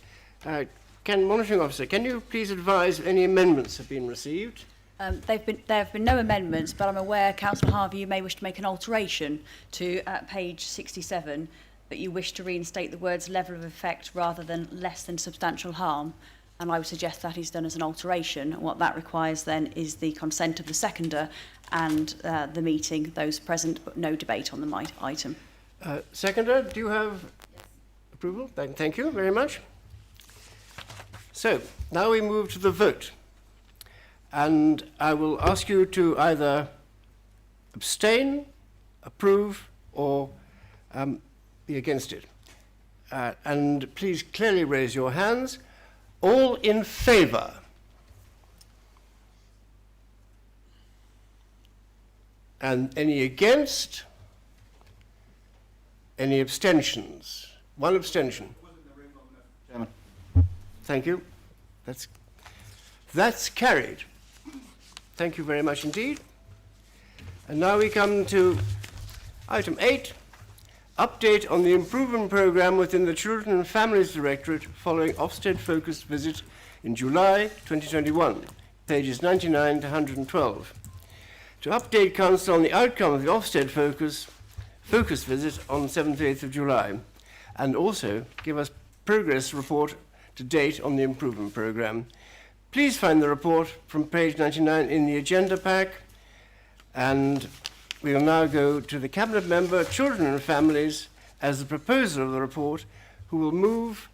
Monitoring Officer, can you please advise if any amendments have been received? There have been no amendments, but I'm aware, Councillor Harvey, you may wish to make an alteration to page 67, that you wish to reinstate the words level of effect rather than less than substantial harm, and I would suggest that is done as an alteration. What that requires then is the consent of the seconder and the meeting, those present, but no debate on the item. Seconder, do you have approval? Thank you very much. So, now we move to the vote, and I will ask you to either abstain, approve, or be against it. And please clearly raise your hands. All in favour? And any against? Any abstentions? One abstention. Chairman. Thank you. That's carried. Thank you very much indeed. And now we come to item 8. Update on the improvement programme within the Children and Families Directorate following Ofsted-focused visit in July 2021, pages 99 to 112. To update Council on the outcome of the Ofsted-focused visit on 7th to 8th of July, and also give us progress report to date on the improvement programme. Please find the report from page 99 in the agenda pack, and we will now go to the Cabinet Member, Children and Families, as the proposer of the report, who will move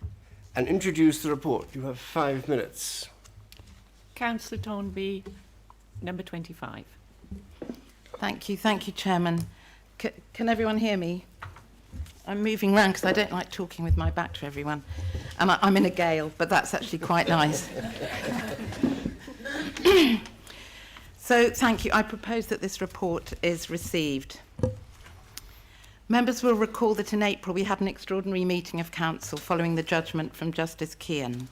and introduce the report. You have 5 minutes. Councillor Thornby, number 25. Thank you, Chairman. Can everyone hear me? I'm moving around because I don't like talking with my back to everyone. And I'm in a gale, but that's actually quite nice. So, thank you. I propose that this report is received. Members will recall that in April we had an extraordinary meeting of Council following the judgment from Justice Kean.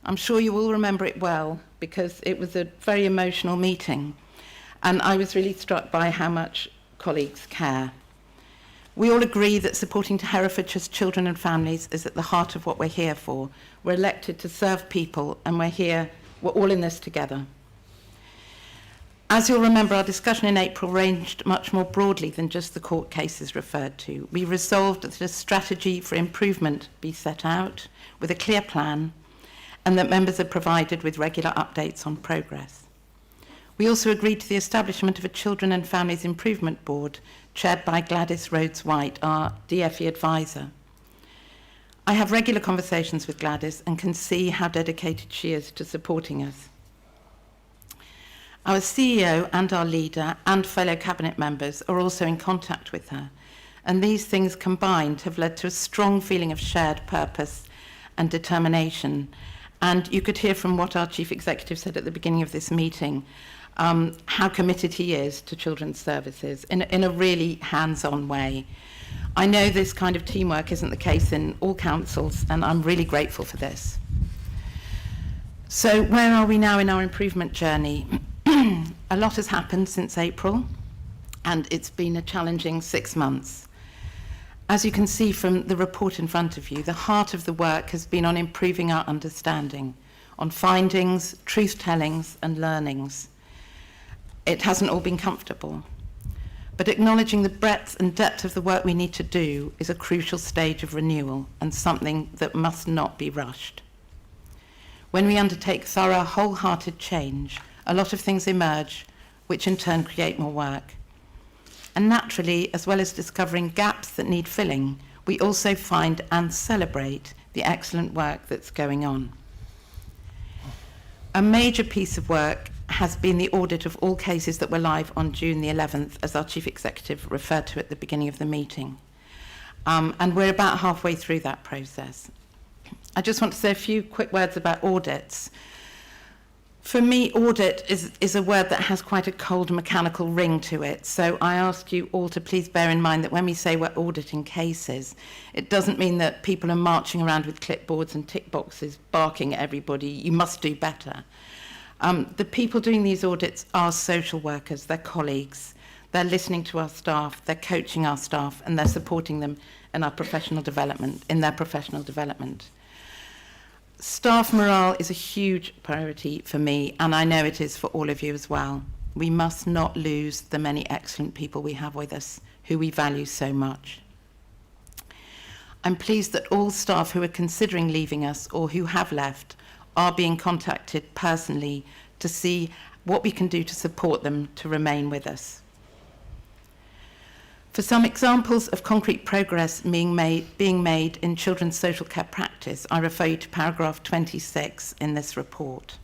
I'm sure you all remember it well because it was a very emotional meeting, and I was really struck by how much colleagues care. We all agree that supporting Herefordshire's children and families is at the heart of what we're here for. We're elected to serve people, and we're all in this together. As you'll remember, our discussion in April ranged much more broadly than just the court cases referred to. We resolved that a strategy for improvement be set out with a clear plan, and that members are provided with regular updates on progress. We also agreed to the establishment of a Children and Families Improvement Board, chaired by Gladys Rhodes-White, our DFE advisor. I have regular conversations with Gladys and can see how dedicated she is to supporting us. Our CEO and our leader and fellow cabinet members are also in contact with her, and these things combined have led to a strong feeling of shared purpose and determination. And you could hear from what our chief executive said at the beginning of this meeting, how committed he is to children's services in a really hands-on way. I know this kind of teamwork isn't the case in all councils, and I'm really grateful for this. So where are we now in our improvement journey? A lot has happened since April, and it's been a challenging 6 months. As you can see from the report in front of you, the heart of the work has been on improving our understanding, on findings, truth-tellings and learnings. It hasn't all been comfortable, but acknowledging the breadth and depth of the work we need to do is a crucial stage of renewal and something that must not be rushed. When we undertake thorough, wholehearted change, a lot of things emerge, which in turn create more work. And naturally, as well as discovering gaps that need filling, we also find and celebrate the excellent work that's going on. A major piece of work has been the audit of all cases that were live on June the 11th, as our Chief Executive referred to at the beginning of the meeting. And we're about halfway through that process. I just want to say a few quick words about audits. For me, audit is a word that has quite a cold mechanical ring to it. So I ask you all to please bear in mind that when we say we're auditing cases, it doesn't mean that people are marching around with clipboards and tick boxes barking at everybody, you must do better. The people doing these audits are social workers, they're colleagues, they're listening to our staff, they're coaching our staff, and they're supporting them in their professional development. Staff morale is a huge priority for me, and I know it is for all of you as well. We must not lose the many excellent people we have with us, who we value so much. I'm pleased that all staff who are considering leaving us or who have left are being contacted personally to see what we can do to support them to remain with us. For some examples of concrete progress being made in children's social care practice, I refer you to paragraph 26 in this report.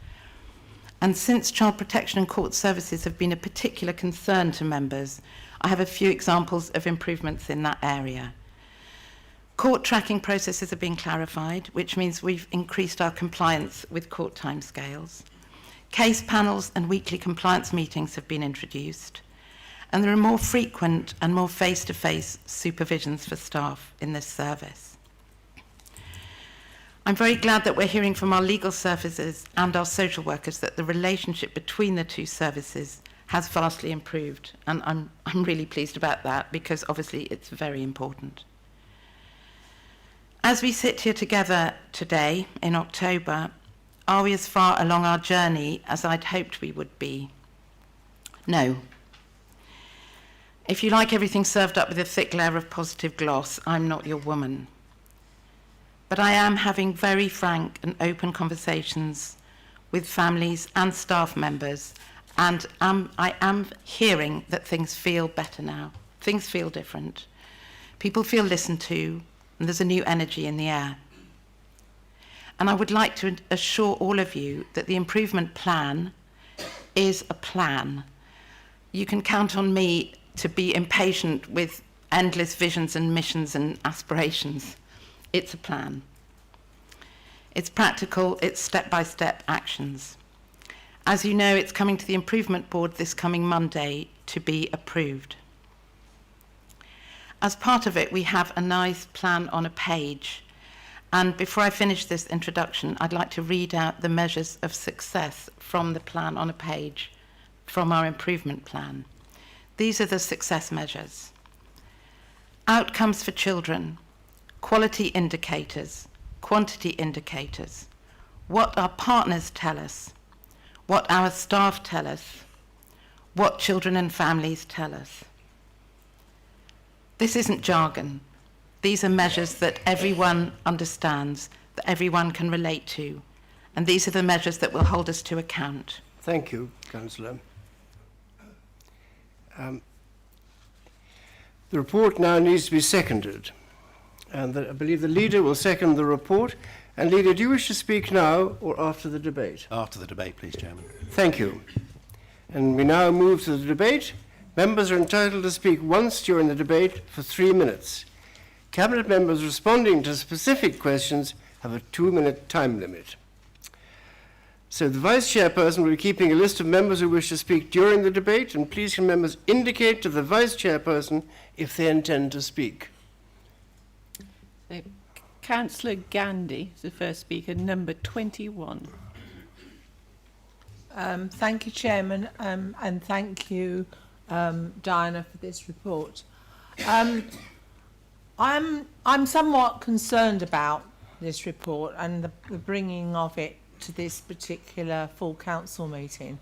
And since child protection and court services have been a particular concern to members, I have a few examples of improvements in that area. Court tracking processes are being clarified, which means we've increased our compliance with court timescales. Case panels and weekly compliance meetings have been introduced. And there are more frequent and more face-to-face supervisions for staff in this service. I'm very glad that we're hearing from our legal services and our social workers that the relationship between the two services has vastly improved. And I'm really pleased about that, because obviously it's very important. As we sit here together today in October, are we as far along our journey as I'd hoped we would be? No. If you like everything served up with a thick layer of positive gloss, I'm not your woman. But I am having very frank and open conversations with families and staff members, and I am hearing that things feel better now. Things feel different. People feel listened to, and there's a new energy in the air. And I would like to assure all of you that the improvement plan is a plan. You can count on me to be impatient with endless visions and missions and aspirations. It's a plan. It's practical, it's step-by-step actions. As you know, it's coming to the Improvement Board this coming Monday to be approved. As part of it, we have a nice plan on a page. And before I finish this introduction, I'd like to read out the measures of success from the plan on a page, from our improvement plan. These are the success measures. Outcomes for children, quality indicators, quantity indicators, what our partners tell us, what our staff tell us, what children and families tell us. This isn't jargon. These are measures that everyone understands, that everyone can relate to, and these are the measures that will hold us to account. Thank you, Councillor. The report now needs to be seconded, and I believe the leader will second the report. And leader, do you wish to speak now or after the debate? After the debate, please, Chairman. Thank you. And we now move to the debate. Members are entitled to speak once during the debate for 3 minutes. Cabinet members responding to specific questions have a 2-minute time limit. So the Vice Chairperson will be keeping a list of members who wish to speak during the debate, and please can members indicate to the Vice Chairperson if they intend to speak. Councillor Gandhi is the first speaker, number 21. Thank you, Chairman, and thank you, Diana, for this report. I'm somewhat concerned about this report and the bringing of it to this particular full council meeting,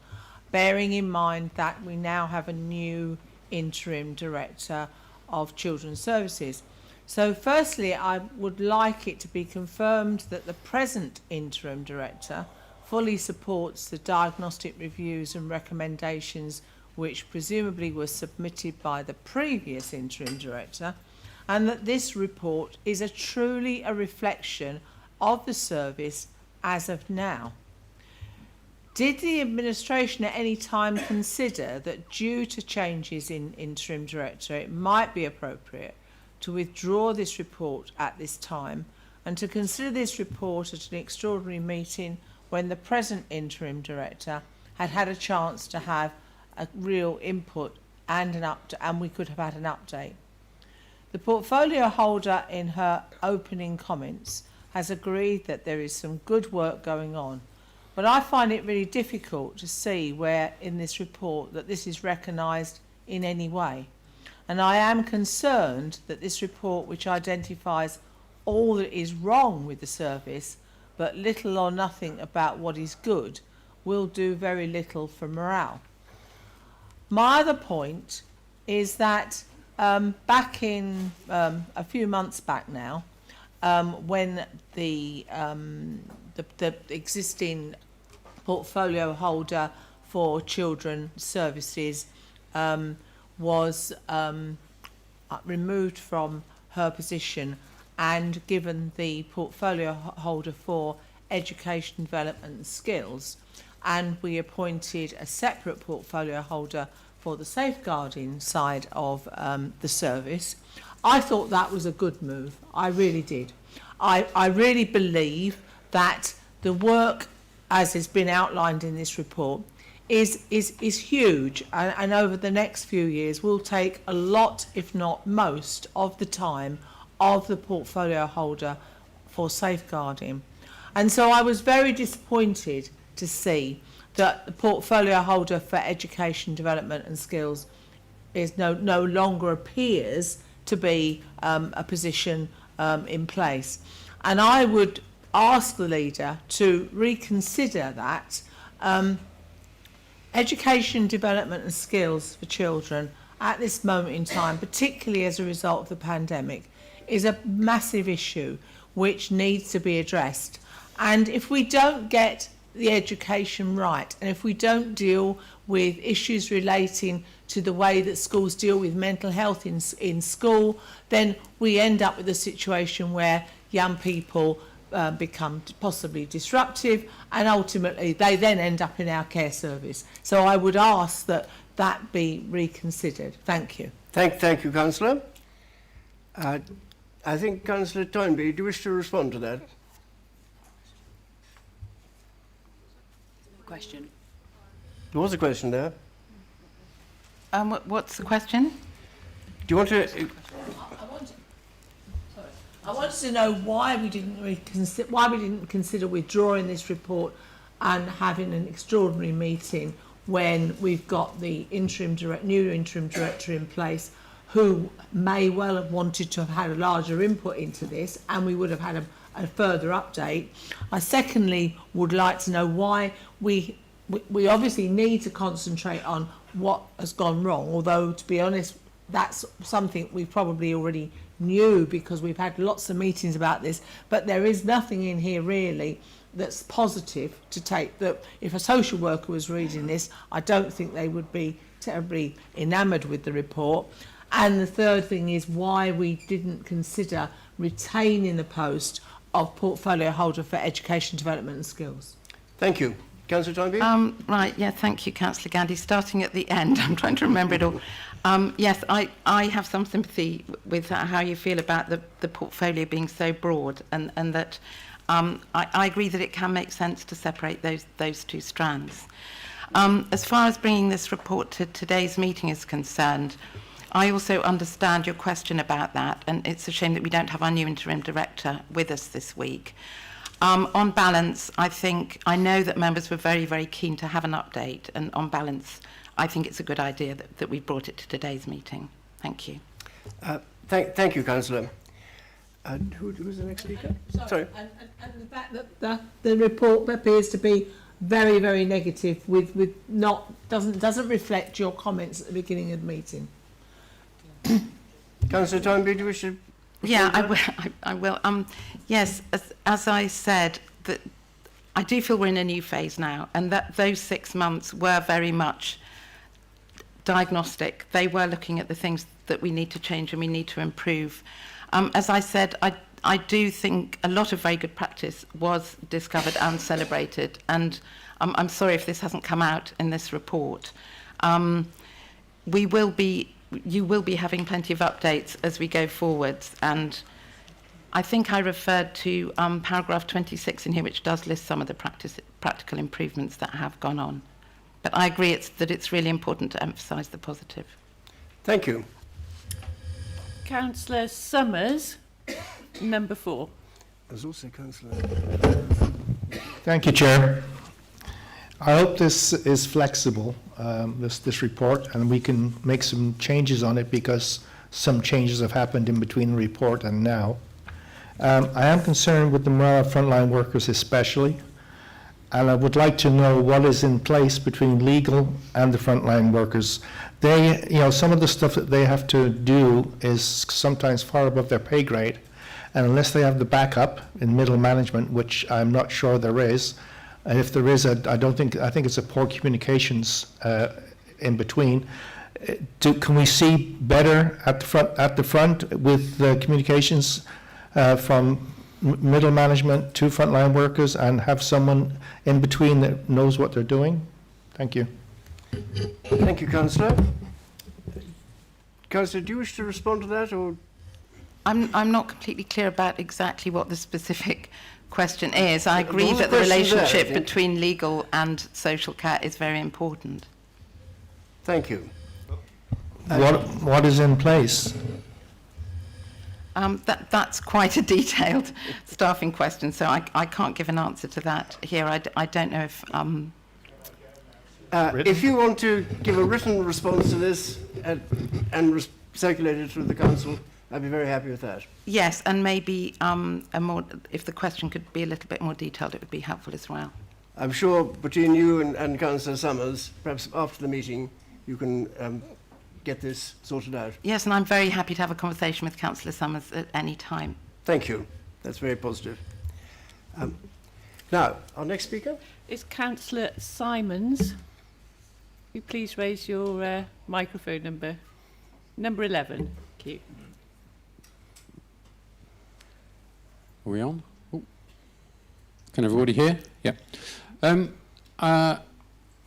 bearing in mind that we now have a new interim director of Children's Services. So firstly, I would like it to be confirmed that the present interim director fully supports the diagnostic reviews and recommendations which presumably were submitted by the previous interim director, and that this report is truly a reflection of the service as of now. Did the administration at any time consider that due to changes in interim director it might be appropriate to withdraw this report at this time and to consider this report at an extraordinary meeting when the present interim director had had a chance to have a real input and we could have had an update? The portfolio holder in her opening comments has agreed that there is some good work going on, but I find it really difficult to see where in this report that this is recognised in any way. And I am concerned that this report, which identifies all that is wrong with the service, but little or nothing about what is good, will do very little for morale. My other point is that back in a few months back now, when the existing portfolio holder for Children's Services was removed from her position and given the portfolio holder for Education, Development and Skills, and we appointed a separate portfolio holder for the safeguarding side of the service. I thought that was a good move. I really did. I really believe that the work, as has been outlined in this report, is huge, and over the next few years will take a lot, if not most, of the time of the portfolio holder for safeguarding. And so I was very disappointed to see that the portfolio holder for Education, Development and Skills is no longer appears to be a position in place. And I would ask the leader to reconsider that. Education, Development and Skills for children at this moment in time, particularly as a result of the pandemic, is a massive issue which needs to be addressed. And if we don't get the education right, and if we don't deal with issues relating to the way that schools deal with mental health in school, then we end up with a situation where young people become possibly disruptive, and ultimately they then end up in our care service. So I would ask that that be reconsidered. Thank you. Thank you, Councillor. I think Councillor Toynbee, do you wish to respond to that? Question. There was a question there. What's the question? Do you want to... I wanted to know why we didn't consider withdrawing this report and having an extraordinary meeting when we've got the new interim director in place, who may well have wanted to have had a larger input into this, and we would have had a further update. I secondly would like to know why we obviously need to concentrate on what has gone wrong, although to be honest that's something we probably already knew because we've had lots of meetings about this, but there is nothing in here really that's positive to take. That if a social worker was reading this, I don't think they would be terribly enamoured with the report. And the third thing is why we didn't consider retaining the post of portfolio holder for Education, Development and Skills. Thank you. Councillor Toynbee? Right, yeah, thank you, Councillor Gandy. Starting at the end, I'm trying to remember it all. Yes, I have some sympathy with how you feel about the portfolio being so broad, and that I agree that it can make sense to separate those two strands. As far as bringing this report to today's meeting is concerned, I also understand your question about that, and it's a shame that we don't have our new interim director with us this week. On balance, I know that members were very, very keen to have an update, and on balance, I think it's a good idea that we brought it to today's meeting. Thank you. Thank you, Councillor. And who's the next speaker? Sorry. And the fact that the report appears to be very, very negative with not doesn't reflect your comments at the beginning of the meeting. Councillor Toynbee, do you wish to? Yeah, I will. Yes, as I said, that I do feel we're in a new phase now, and that those 6 months were very much diagnostic. They were looking at the things that we need to change and we need to improve. As I said, I do think a lot of very good practice was discovered and celebrated, and I'm sorry if this hasn't come out in this report. You will be having plenty of updates as we go forwards, and I think I referred to paragraph 26 in here, which does list some of the practical improvements that have gone on. But I agree that it's really important to emphasise the positive. Thank you. Councillor Summers, number 4. There's also Councillor. Thank you, Chair. I hope this is flexible, this report, and we can make some changes on it because some changes have happened in between the report and now. I am concerned with the morale of frontline workers especially, and I would like to know what is in place between legal and the frontline workers. Some of the stuff that they have to do is sometimes far above their pay grade, and unless they have the backup in middle management, which I'm not sure there is, and if there is, I think it's a poor communications in between. Can we see better at the front with the communications from middle management to frontline workers, and have someone in between that knows what they're doing? Thank you. Thank you, Councillor. Councillor, do you wish to respond to that, or? I'm not completely clear about exactly what the specific question is. I agree that the relationship between legal and social care is very important. Thank you. What is in place? That's quite a detailed staffing question, so I can't give an answer to that here. I don't know if... if you want to give a written response to this and circulate it through the council, I'd be very happy with that. Yes, and maybe if the question could be a little bit more detailed, it would be helpful as well. I'm sure between you and Councillor Summers, perhaps after the meeting, you can get this sorted out. Yes, and I'm very happy to have a conversation with Councillor Summers at any time. Thank you. That's very positive. Now, our next speaker is Councillor Simons. Will you please raise your microphone number 11. Thank you. Are we on? Oh. Can everybody hear? Yeah.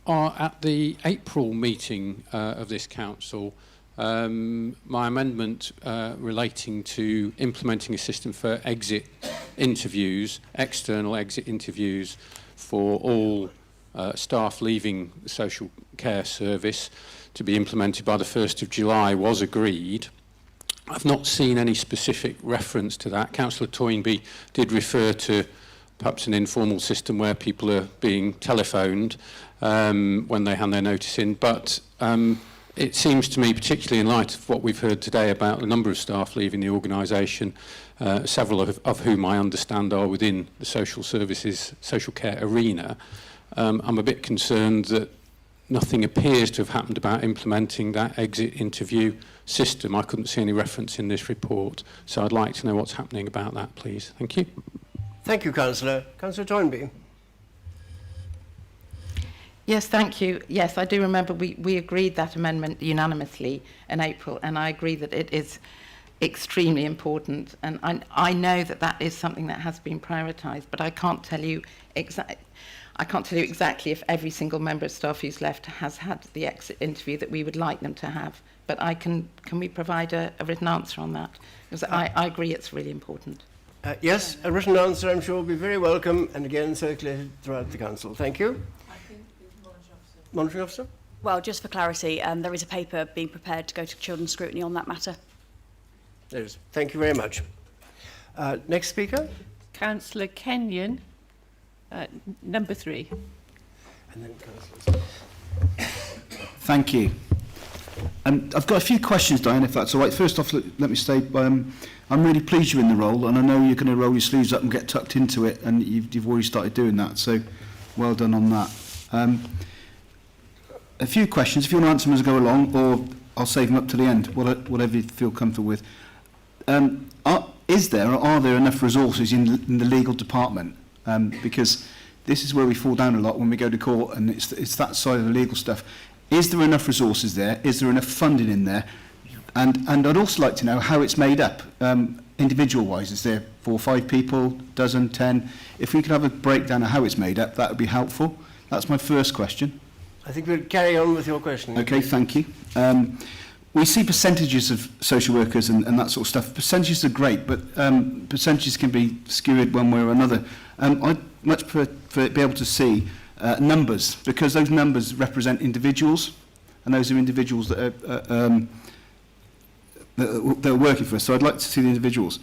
At the April meeting of this council, my amendment relating to implementing a system for exit interviews, external exit interviews for all staff leaving the social care service to be implemented by the 1st of July was agreed. I've not seen any specific reference to that. Councillor Toynbee did refer to perhaps an informal system where people are being telephoned when they hand their notice in, but it seems to me, particularly in light of what we've heard today about the number of staff leaving the organisation, several of whom I understand are within the social services, social care arena, I'm a bit concerned that nothing appears to have happened about implementing that exit interview system. I couldn't see any reference in this report, so I'd like to know what's happening about that, please. Thank you. Thank you, Councillor. Councillor Toynbee. Yes, thank you. Yes, I do remember we agreed that amendment unanimously in April, and I agree that it is extremely important. And I know that that is something that has been prioritised, but I can't tell you exactly if every single member of staff who's left has had the exit interview that we would like them to have. But can we provide a written answer on that? Because I agree it's really important. Yes, a written answer I'm sure will be very welcome and again circulated throughout the council. Thank you. Monitoring officer? Well, just for clarity, there is a paper being prepared to go to children's scrutiny on that matter. There is. Thank you very much. Next speaker? Councillor Kenyon, number 3. And then Councillor. Thank you. I've got a few questions, Diane, if that's all right. First off, let me say I'm really pleased you're in the role, and I know you're going to roll your sleeves up and get tucked into it, and you've already started doing that, so well done on that. A few questions, if you want to answer them as I go along, or I'll save them up to the end, whatever you feel comfortable with. Is there or are there enough resources in the legal department? Because this is where we fall down a lot when we go to court, and it's that side of the legal stuff. Is there enough resources there? Is there enough funding in there? And I'd also like to know how it's made up, individual-wise. Is there 4 or 5 people, dozen, 10? If we could have a breakdown of how it's made up, that would be helpful. That's my first question. I think we'll carry on with your question. Okay, thank you. We see percentages of social workers and that sort of stuff. Percentages are great, but percentages can be skewed one way or another. I'd much prefer to be able to see numbers, because those numbers represent individuals, and those are individuals that are working for us. So I'd like to see the individuals.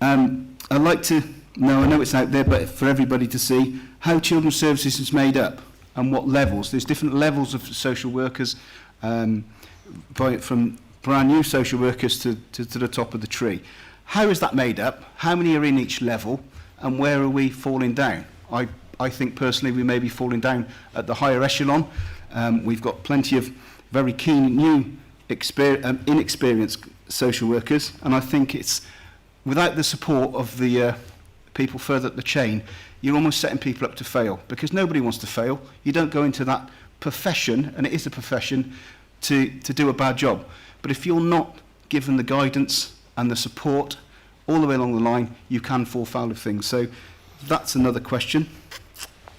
I'd like to know, I know it's out there, but for everybody to see how children's services is made up and what levels. There's different levels of social workers, from brand new social workers to the top of the tree. How is that made up? How many are in each level, and where are we falling down? I think personally we may be falling down at the higher echelon. We've got plenty of very keen, new, inexperienced social workers, and I think it's without the support of the people further up the chain, you're almost setting people up to fail, because nobody wants to fail. You don't go into that profession, and it is a profession, to do a bad job. But if you're not given the guidance and the support all the way along the line, you can fall foul of things. So that's another question.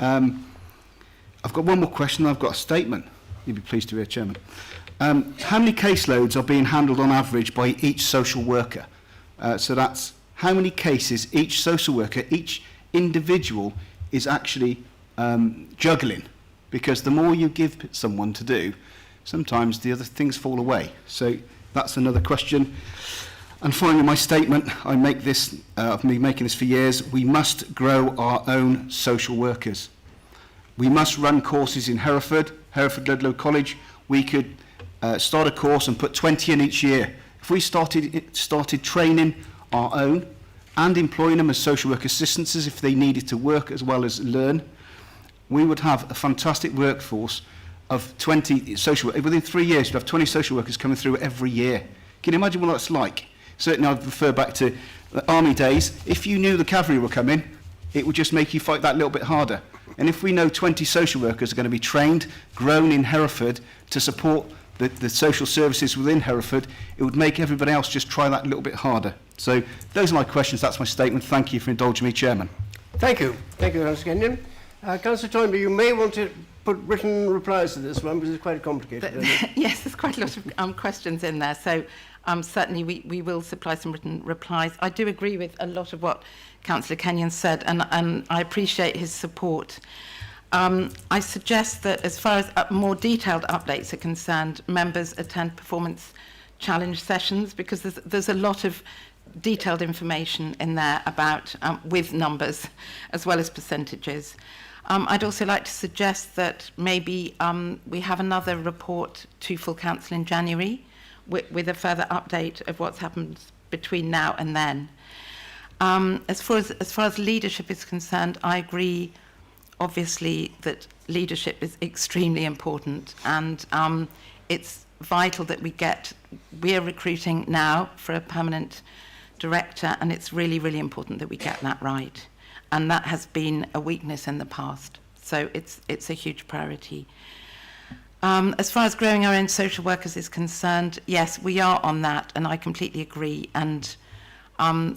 I've got one more question, I've got a statement. You'd be pleased to hear, Chairman. How many caseloads are being handled on average by each social worker? So that's how many cases each social worker, each individual is actually juggling. Because the more you give someone to do, sometimes the other things fall away. So that's another question. And finally, my statement, I make this, I've been making this for years, we must grow our own social workers. We must run courses in Hereford Ludlow College. We could start a course and put 20 in each year. If we started training our own and employing them as social work assistants if they needed to work as well as learn, we would have a fantastic workforce of 20 social workers. Within 3 years, we'd have 20 social workers coming through every year. Can you imagine what that's like? Certainly, I'd refer back to the army days. If you knew the cavalry were coming, it would just make you fight that little bit harder. And if we know 20 social workers are going to be trained, grown in Hereford to support the social services within Hereford, it would make everybody else just try that a little bit harder. So those are my questions. That's my statement. Thank you for indulging me, Chairman. Thank you. Thank you, Councillor Kenyon. Councillor Toynbee, you may want to put written replies to this one because it's quite complicated. Yes, there's quite a lot of questions in there. So certainly we will supply some written replies. I do agree with a lot of what Councillor Kenyon said, and I appreciate his support. I suggest that as far as more detailed updates are concerned, members attend performance challenge sessions, because there's a lot of detailed information in there about with numbers as well as percentages. I'd also like to suggest that maybe we have another report to full council in January with a further update of what's happened between now and then. As far as leadership is concerned, I agree obviously that leadership is extremely important, and it's vital that we are recruiting now for a permanent director, and it's really, really important that we get that right. And that has been a weakness in the past. So it's a huge priority. As far as growing our own social workers is concerned, yes, we are on that, and I completely agree. And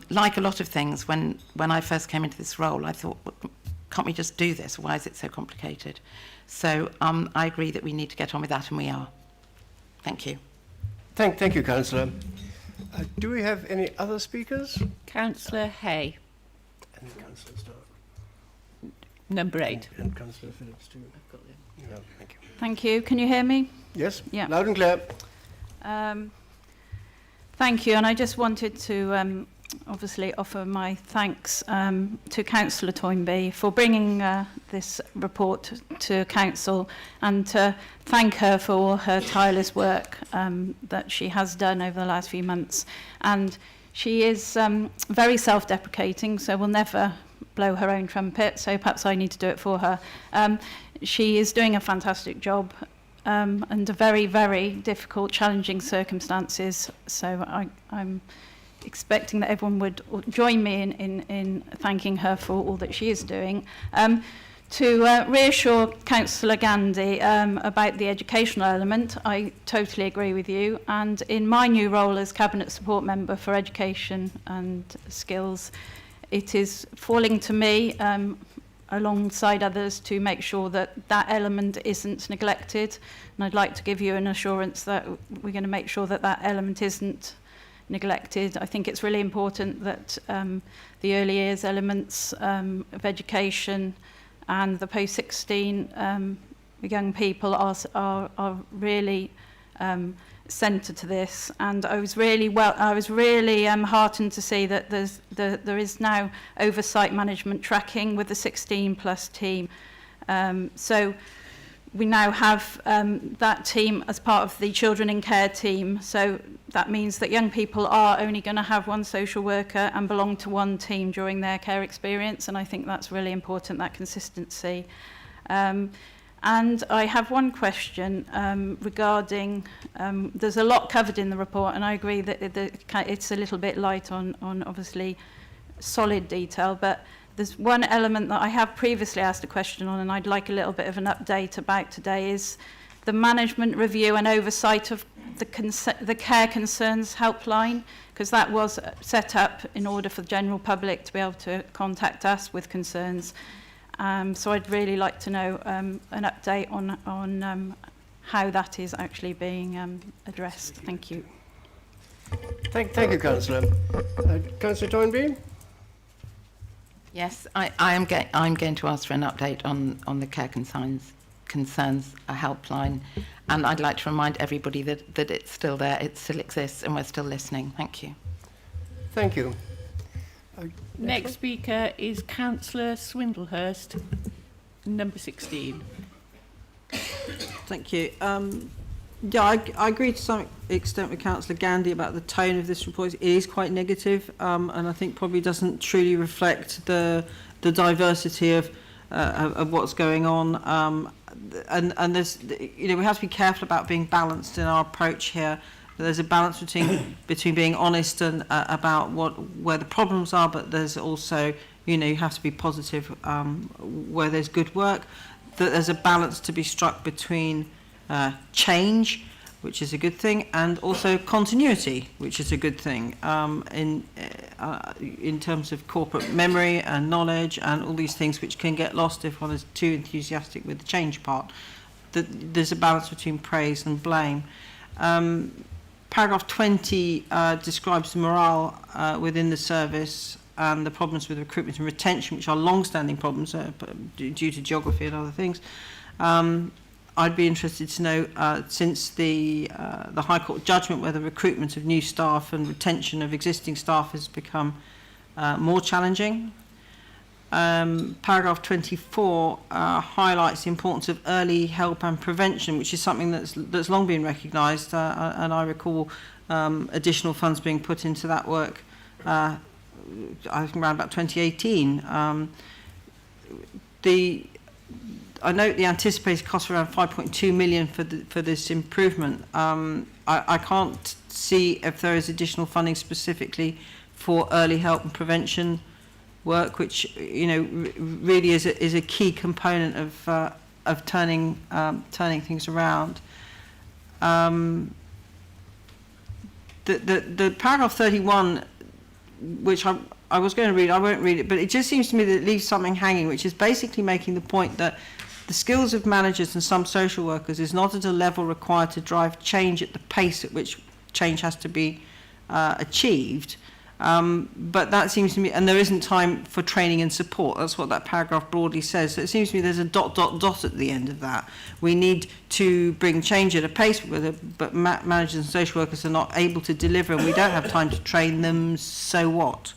like a lot of things, when I first came into this role, I thought, can't we just do this? Why is it so complicated? So I agree that we need to get on with that, and we are. Thank you. Thank you, Councillor. Do we have any other speakers? Councillor Hay. And Councillor Stark. Number 8. And Councillor Phillips too. I've got it. Yeah, thank you. Thank you. Can you hear me? Yes, yeah. Loud and clear. Thank you. And I just wanted to obviously offer my thanks to Councillor Toynbee for bringing this report to Council, and to thank her for all her tireless work that she has done over the last few months. And she is very self-deprecating, so will never blow her own trumpet, so perhaps I need to do it for her. She is doing a fantastic job under very, very difficult, challenging circumstances, so I'm expecting that everyone would join me in thanking her for all that she is doing. To reassure Councillor Gandhi about the educational element, I totally agree with you, and in my new role as Cabinet Support Member for Education and Skills, it is falling to me alongside others to make sure that that element isn't neglected, and I'd like to give you an assurance that we're going to make sure that that element isn't neglected. I think it's really important that the early years elements of education and the post-16 young people are really centre to this, and I was really heartened to see that there is now oversight management tracking with the 16+ team. So we now have that team as part of the children in care team. So that means that young people are only going to have one social worker and belong to one team during their care experience, and I think that's really important, that consistency. And I have one question regarding, there's a lot covered in the report, and I agree that it's a little bit light on obviously solid detail, but there's one element that I have previously asked a question on, and I'd like a little bit of an update about today, is the management review and oversight of the Care Concerns helpline, because that was set up in order for the general public to be able to contact us with concerns. So I'd really like to know an update on how that is actually being addressed. Thank you. Thank you, Councillor. Councillor Toynbee? Yes, I'm going to ask for an update on the Care Concerns helpline, and I'd like to remind everybody that it's still there, it still exists, and we're still listening. Thank you. Thank you. Next speaker is Councillor Swindlehurst, number 16. Thank you. Yeah, I agree to some extent with Councillor Gandhi about the tone of this report. It is quite negative, and I think probably doesn't truly reflect the diversity of what's going on. And there's, we have to be careful about being balanced in our approach here. There's a balance between being honest and about where the problems are, but there's also, you have to be positive where there's good work. That there's a balance to be struck between change, which is a good thing, and also continuity, which is a good thing in terms of corporate memory and knowledge and all these things which can get lost if one is too enthusiastic with the change part. There's a balance between praise and blame. Paragraph 20 describes the morale within the service and the problems with recruitment and retention, which are long-standing problems due to geography and other things. I'd be interested to know, since the High Court judgment, whether recruitment of new staff and retention of existing staff has become more challenging. Paragraph 24 highlights the importance of early help and prevention, which is something that's long been recognised, and I recall additional funds being put into that work, I think around about 2018. I note the anticipated cost of around 5.2 million for this improvement. I can't see if there is additional funding specifically for early help and prevention work, which really is a key component of turning things around. The paragraph 31, which I was going to read, I won't read it, but it just seems to me that it leaves something hanging, which is basically making the point that the skills of managers and some social workers is not at a level required to drive change at the pace at which change has to be achieved. But that seems to me, and there isn't time for training and support. That's what that paragraph broadly says. So it seems to me there's a ... at the end of that. We need to bring change at a pace, but managers and social workers are not able to deliver, and we don't have time to train them, so what?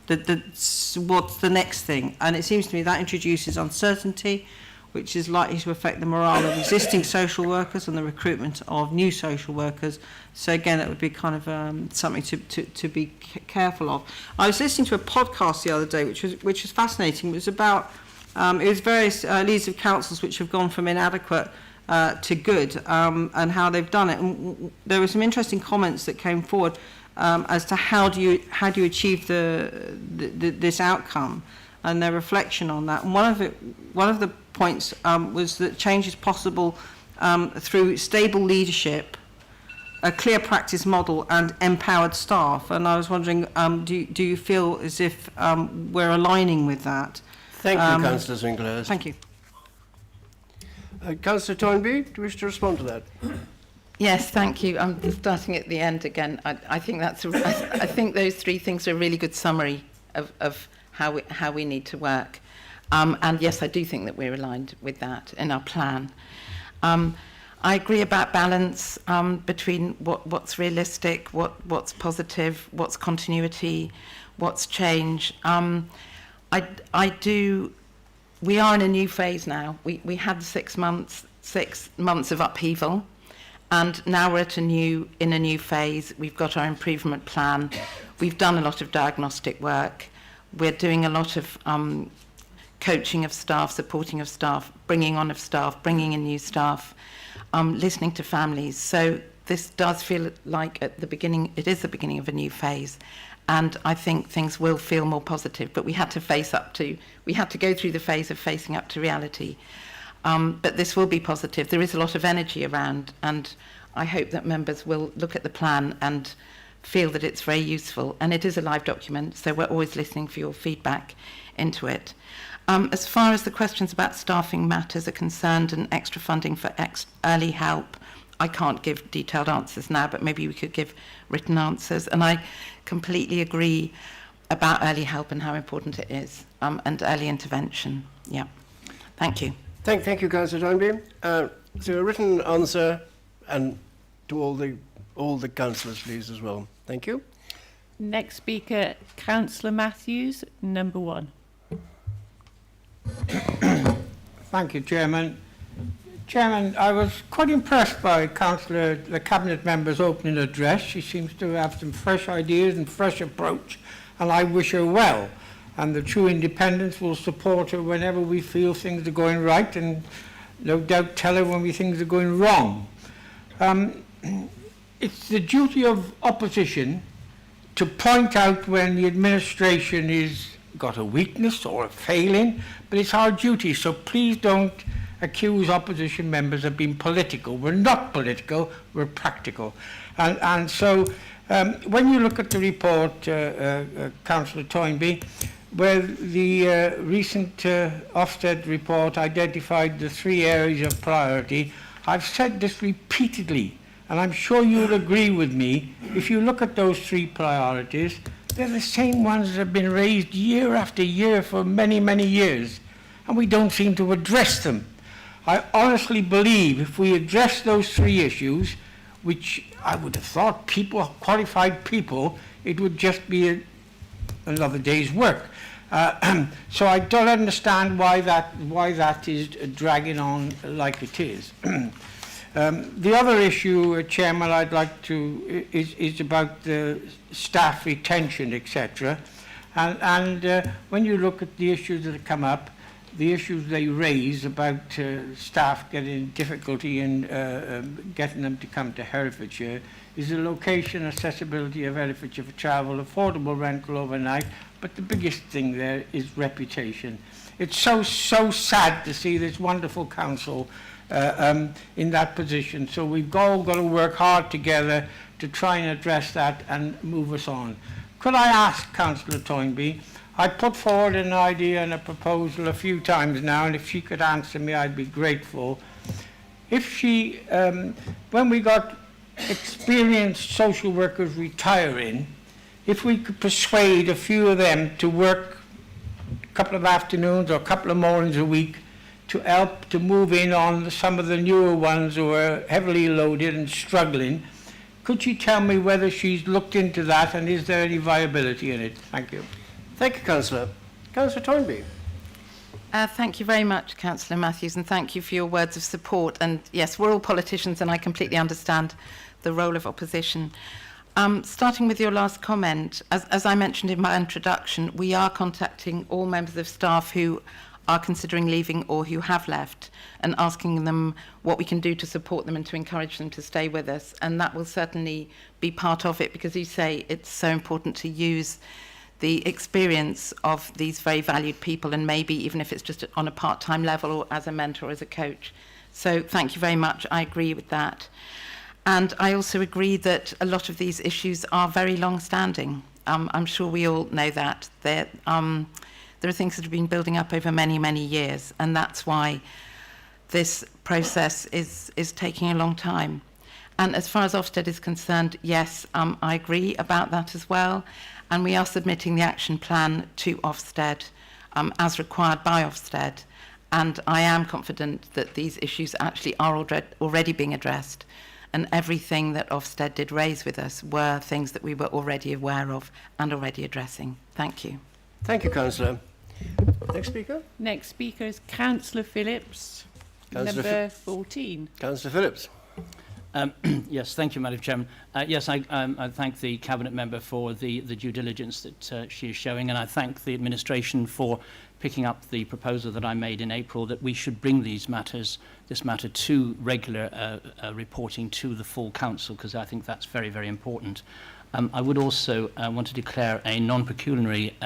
What's the next thing? And it seems to me that introduces uncertainty, which is likely to affect the morale of existing social workers and the recruitment of new social workers. So again, that would be kind of something to be careful of. I was listening to a podcast the other day, which was fascinating. It was about it was various leaders of councils which have gone from inadequate to good, and how they've done it. And there were some interesting comments that came forward as to how do you achieve this outcome, and their reflection on that. And one of the points was that change is possible through stable leadership, a clear practice model, and empowered staff. And I was wondering, do you feel as if we're aligning with that? Thank you, Councillor Zwinglehurst. Thank you. Councillor Toynbee, do you wish to respond to that? Yes, thank you. I'm starting at the end again. I think I think those three things are a really good summary of how we need to work. And yes, I do think that we're aligned with that in our plan. I agree about balance between what's realistic, what's positive, what's continuity, what's change. We are in a new phase now. We had 6 months of upheaval, and now we're in a new phase. We've got our improvement plan. We've done a lot of diagnostic work. We're doing a lot of coaching of staff, supporting of staff, bringing on of staff, bringing in new staff, listening to families. So this does feel like it is the beginning of a new phase. And I think things will feel more positive, but we had to go through the phase of facing up to reality. But this will be positive. There is a lot of energy around, and I hope that members will look at the plan and feel that it's very useful. And it is a live document, so we're always listening for your feedback into it. As far as the questions about staffing matters are concerned and extra funding for early help, I can't give detailed answers now, but maybe we could give written answers. And I completely agree about early help and how important it is, and early intervention. Yeah. Thank you. Thank you, Councillor Toynbee. So a written answer, and to all the councillors, please, as well. Thank you. Next speaker, Councillor Matthews, number 1. Thank you, Chairman. Chairman, I was quite impressed by the Cabinet member's opening address. She seems to have some fresh ideas and fresh approach, and I wish her well. And the True Independents will support her whenever we feel things are going right, and no doubt tell her when things are going wrong. It's the duty of opposition to point out when the administration has got a weakness or a failing, but it's our duty, so please don't accuse opposition members of being political. We're not political, we're practical. And so when you look at the report, Councillor Toynbee, where the recent Ofsted report identified the 3 areas of priority, I've said this repeatedly, and I'm sure you'll agree with me. If you look at those 3 priorities, they're the same ones that have been raised year after year for many, many years, and we don't seem to address them. I honestly believe if we address those 3 issues, which I would have thought qualified people, it would just be another day's work. So I don't understand why that is dragging on like it is. The other issue, Chairman, I'd like to is about the staff retention, etc. And when you look at the issues that have come up, the issues they raise about staff getting difficulty in getting them to come to Herefordshire is the location, accessibility of Herefordshire for travel, affordable rental overnight, but the biggest thing there is reputation. It's so sad to see this wonderful council in that position, so we've all got to work hard together to try and address that and move us on. Could I ask Councillor Toynbee, I put forward an idea and a proposal a few times now, and if she could answer me, I'd be grateful. If she, when we got experienced social workers retiring, if we could persuade a few of them to work a couple of afternoons or a couple of mornings a week to help to move in on some of the newer ones who are heavily loaded and struggling. Could you tell me whether she's looked into that and is there any viability in it? Thank you. Thank you, Councillor. Councillor Toynbee. Thank you very much, Councillor Matthews, and thank you for your words of support. And yes, we're all politicians, and I completely understand the role of opposition. Starting with your last comment, as I mentioned in my introduction, we are contacting all members of staff who are considering leaving or who have left and asking them what we can do to support them and to encourage them to stay with us. And that will certainly be part of it, because you say it's so important to use the experience of these very valued people, and maybe even if it's just on a part-time level or as a mentor or as a coach. So thank you very much. I agree with that. And I also agree that a lot of these issues are very long-standing. I'm sure we all know that. There are things that have been building up over many, many years, and that's why this process is taking a long time. And as far as Ofsted is concerned, yes, I agree about that as well. And we are submitting the action plan to Ofsted as required by Ofsted. And I am confident that these issues actually are already being addressed. And everything that Ofsted did raise with us were things that we were already aware of and already addressing. Thank you. Thank you, Councillor. Next speaker? Next speaker is Councillor Phillips, number 14. Councillor Phillips. Yes, thank you, Madam Chairman. Yes, I thank the Cabinet Member for the due diligence that she is showing, and I thank the administration for picking up the proposal that I made in April that we should bring this matter to regular reporting to the full Council, because I think that's very, very important. I would also want to declare a non-pecuniary,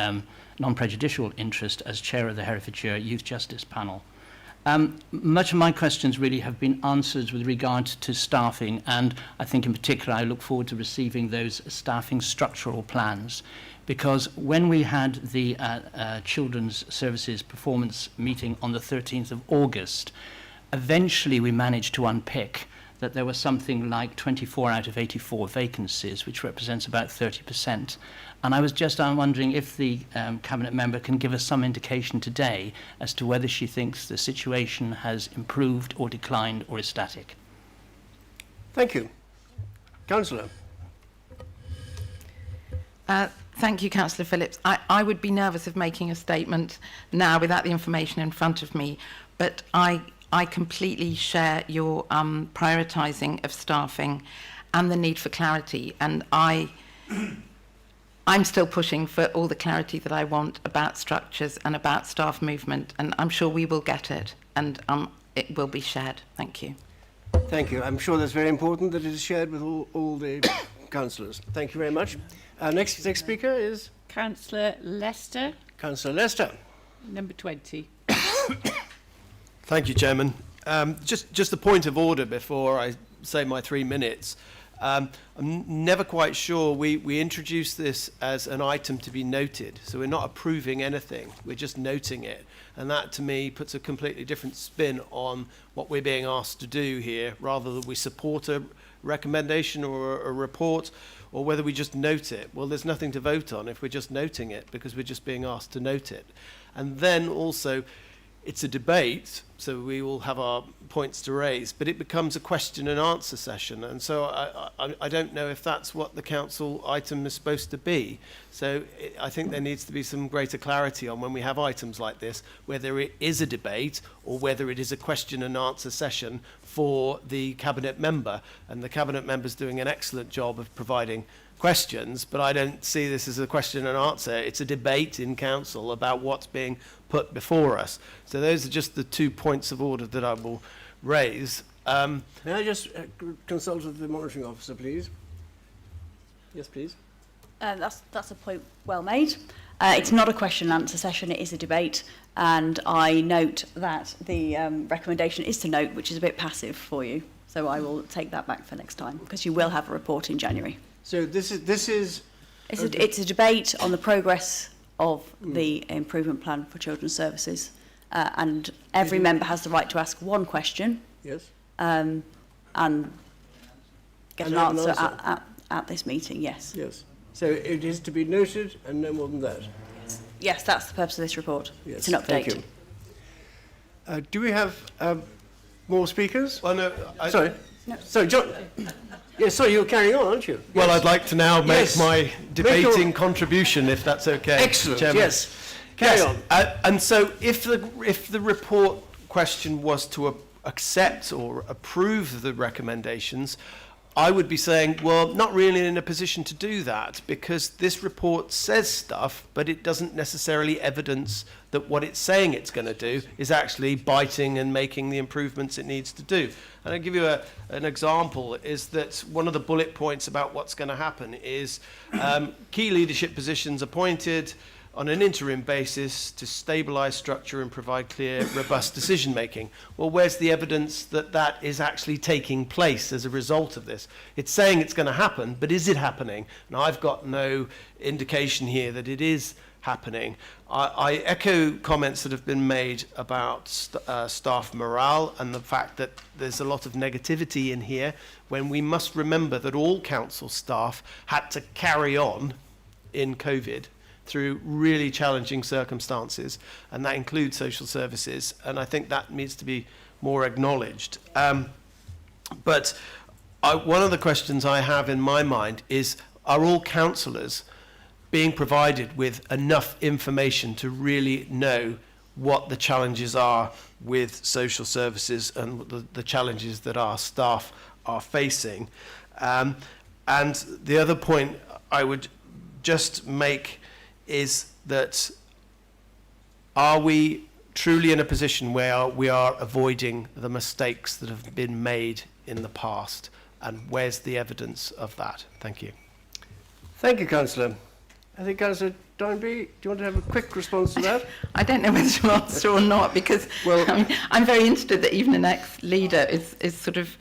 non-prejudicial interest as Chair of the Herefordshire Youth Justice Panel. Much of my questions really have been answered with regard to staffing, and I think in particular I look forward to receiving those staffing structural plans, because when we had the Children's Services Performance meeting on the 13th of August, eventually we managed to unpick that there was something like 24 out of 84 vacancies, which represents about 30%. And I was just wondering if the Cabinet Member can give us some indication today as to whether she thinks the situation has improved or declined or is static. Thank you. Councillor. Thank you, Councillor Phillips. I would be nervous of making a statement now without the information in front of me, but I completely share your prioritising of staffing and the need for clarity, and I'm still pushing for all the clarity that I want about structures and about staff movement, and I'm sure we will get it, and it will be shared. Thank you. Thank you. I'm sure that's very important that it is shared with all the councillors. Thank you very much. Next speaker is? Councillor Lester. Councillor Lester. Number 20. Thank you, Chairman. Just a point of order before I say my 3 minutes. I'm never quite sure. We introduced this as an item to be noted, so we're not approving anything. We're just noting it. And that, to me, puts a completely different spin on what we're being asked to do here, rather than we support a recommendation or a report, or whether we just note it. Well, there's nothing to vote on if we're just noting it, because we're just being asked to note it. And then also, it's a debate, so we will have our points to raise, but it becomes a question and answer session. And so I don't know if that's what the council item is supposed to be. So I think there needs to be some greater clarity on when we have items like this, whether it is a debate or whether it is a question and answer session for the Cabinet Member. And the Cabinet Member's doing an excellent job of providing questions, but I don't see this as a question and answer. It's a debate in council about what's being put before us. So those are just the 2 points of order that I will raise. May I just consult with the monitoring officer, please? Yes, please. That's a point well made. It's not a question and answer session, it is a debate, and I note that the recommendation is to note, which is a bit passive for you. So I will take that back for next time, because you will have a report in January. So this is it's a debate on the progress of the improvement plan for children's services, and every member has the right to ask one question. Yes. And get an answer at this meeting. Yes. Yes. So it is to be noted and no more than that. Yes, that's the purpose of this report. Yes, It's an update. thank you. Do we have more speakers? Well, no, sorry. No. Sorry, John. Yes, sorry, you're carrying on, aren't you? Well, Yes. I'd like to now make Yes. my Make debating your- contribution, if that's okay. Excellent, Chairman. yes. Carry Yes, on. and so if the report question was to accept or approve the recommendations, I would be saying, well, not really in a position to do that, because this report says stuff, but it doesn't necessarily evidence that what it's saying it's going to do is actually biting and making the improvements it needs to do. And I'll give you an example, is that one of the bullet points about what's going to happen is key leadership positions appointed on an interim basis to stabilise structure and provide clear, robust decision-making. Well, where's the evidence that that is actually taking place as a result of this? It's saying it's going to happen, but is it happening? And I've got no indication here that it is happening. I echo comments that have been made about staff morale and the fact that there's a lot of negativity in here, when we must remember that all council staff had to carry on in COVID through really challenging circumstances, and that includes social services, and I think that needs to be more acknowledged. But one of the questions I have in my mind is, are all councillors being provided with enough information to really know what the challenges are with social services and the challenges that our staff are facing? And the other point I would just make is that, are we truly in a position where we are avoiding the mistakes that have been made in the past? And where's the evidence of that? Thank you. Thank you, Councillor. I think Councillor Downby, do you want to have a quick response to that? I don't know whether to answer or not, because I'm very interested that even an ex-leader is sort of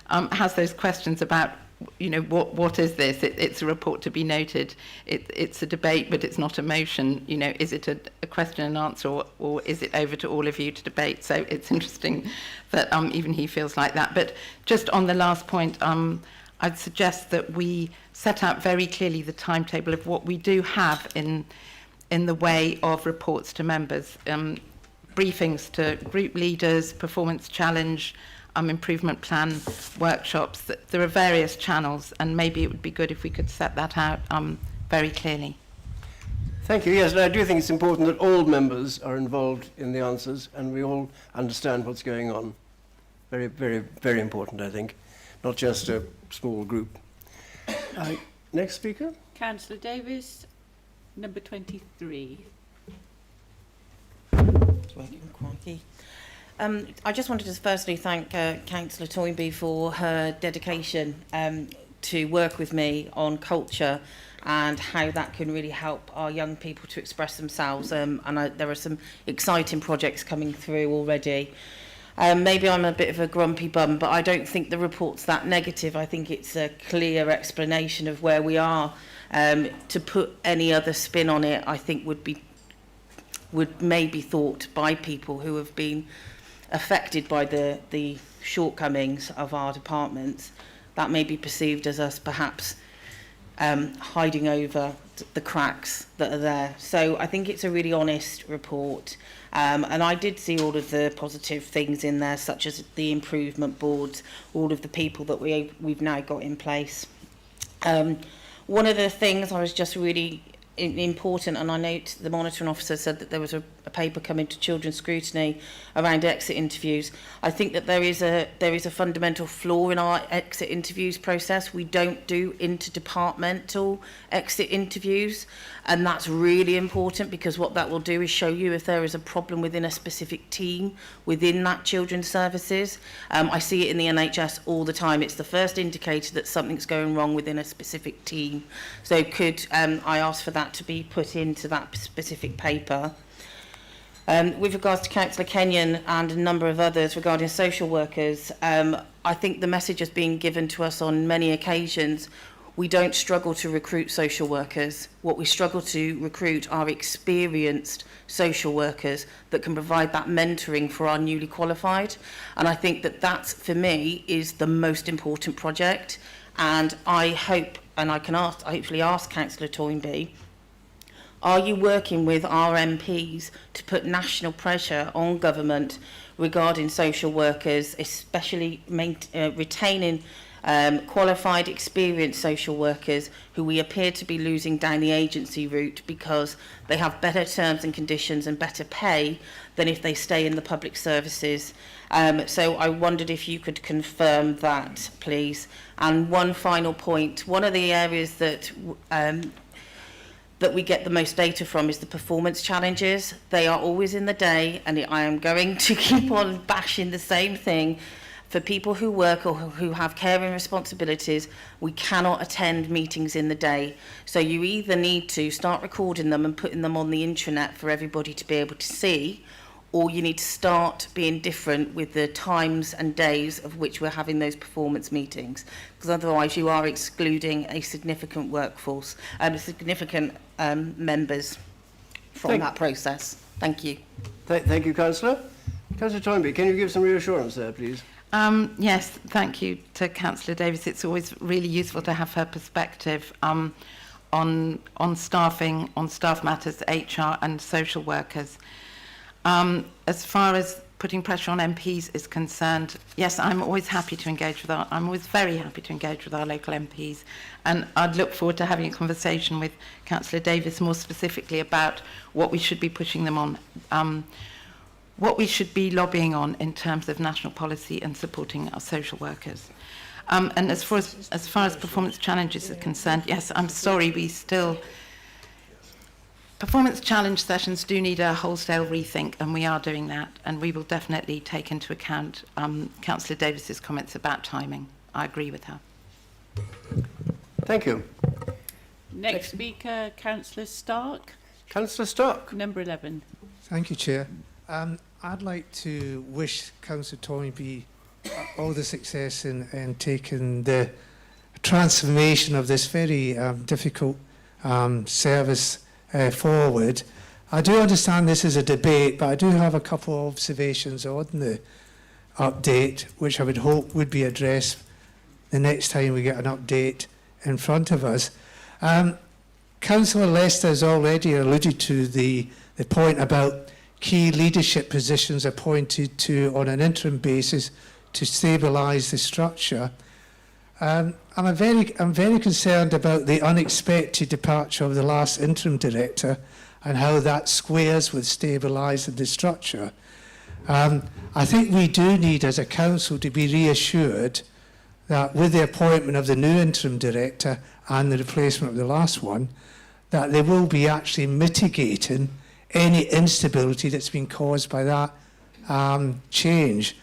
has those questions about, you know, what is this? It's a report to be noted. It's a debate, but it's not a motion. You know, is it a question and answer, or is it over to all of you to debate? So it's interesting that even he feels like that. But just on the last point, I'd suggest that we set out very clearly the timetable of what we do have in the way of reports to members, briefings to group leaders, performance challenge, improvement plan, workshops. There are various channels, and maybe it would be good if we could set that out very clearly. Thank you. Yes, and I do think it's important that all members are involved in the answers and we all understand what's going on. Very, very, very important, I think. Not just a small group. Next speaker. Councillor Davis, number 23. It's working, crikey. I just wanted to firstly thank Councillor Toynbee for her dedication to work with me on culture and how that can really help our young people to express themselves. And there are some exciting projects coming through already. Maybe I'm a bit of a grumpy bum, but I don't think the report's that negative. I think it's a clear explanation of where we are. To put any other spin on it, I think would maybe thought by people who have been affected by the shortcomings of our departments, that may be perceived as us perhaps hiding over the cracks that are there. So I think it's a really honest report. And I did see all of the positive things in there, such as the improvement boards, all of the people that we've now got in place. One of the things I was just really important, and I note the monitoring officer said that there was a paper coming to children's scrutiny around exit interviews. I think that there is a fundamental flaw in our exit interviews process. We don't do interdepartmental exit interviews, and that's really important, because what that will do is show you if there is a problem within a specific team within that children's services. I see it in the NHS all the time. It's the first indicator that something's going wrong within a specific team. So could I ask for that to be put into that specific paper? With regards to Councillor Kenyon and a number of others regarding social workers, I think the message has been given to us on many occasions. we don't struggle to recruit social workers. What we struggle to recruit are experienced social workers that can provide that mentoring for our newly qualified. And I think that that, for me, is the most important project. And I hope, and I can hopefully ask Councillor Toynbee, are you working with our MPs to put national pressure on government regarding social workers, especially retaining qualified, experienced social workers who we appear to be losing down the agency route because they have better terms and conditions and better pay than if they stay in the public services? So I wondered if you could confirm that, please. And one final point, one of the areas that that we get the most data from is the performance challenges. They are always in the day, and I am going to keep on bashing the same thing. For people who work or who have caring responsibilities, we cannot attend meetings in the day. So you either need to start recording them and putting them on the intranet for everybody to be able to see, or you need to start being different with the times and days of which we're having those performance meetings, because otherwise you are excluding a significant workforce, significant members from that process. Thank you. Thank you, Councillor. Councillor Toynbee, can you give some reassurance there, please? Yes, thank you to Councillor Davis. It's always really useful to have her perspective on staffing, on staff matters, HR and social workers. As far as putting pressure on MPs is concerned, yes, I'm always happy to engage with I'm always very happy to engage with our local MPs, and I'd look forward to having a conversation with Councillor Davis more specifically about what we should be pushing them on, what we should be lobbying on in terms of national policy and supporting our social workers. And as far as performance challenges are concerned, yes, I'm sorry, performance challenge sessions do need a wholesale rethink, and we are doing that, and we will definitely take into account Councillor Davis's comments about timing. I agree with her. Thank you. Next speaker, Councillor Stark. Councillor Stark. Number 11. Thank you, Chair. I'd like to wish Councillor Toynbee all the success in taking the transformation of this very difficult service forward. I do understand this is a debate, but I do have a couple of observations on the update, which I would hope would be addressed the next time we get an update in front of us. Councillor Lester has already alluded to the point about key leadership positions appointed to on an interim basis to stabilise the structure. I'm very concerned about the unexpected departure of the last interim director and how that squares with stabilising the structure. I think we do need, as a council, to be reassured that with the appointment of the new interim director and the replacement of the last one, that they will be actually mitigating any instability that's been caused by that change.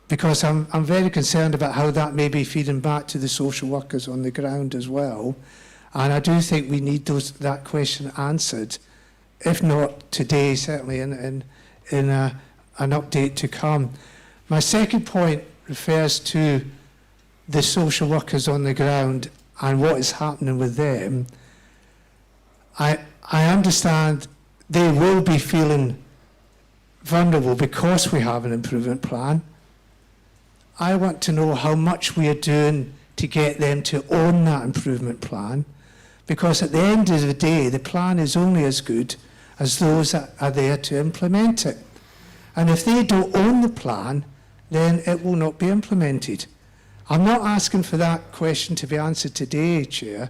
Because I'm very concerned about how that may be feeding back to the social workers on the ground as well. And I do think we need that question answered, if not today, certainly in an update to come. My second point refers to the social workers on the ground and what is happening with them. I understand they will be feeling vulnerable because we have an improvement plan. I want to know how much we are doing to get them to own that improvement plan, because at the end of the day, the plan is only as good as those that are there to implement it. And if they don't own the plan, then it will not be implemented. I'm not asking for that question to be answered today, Chair,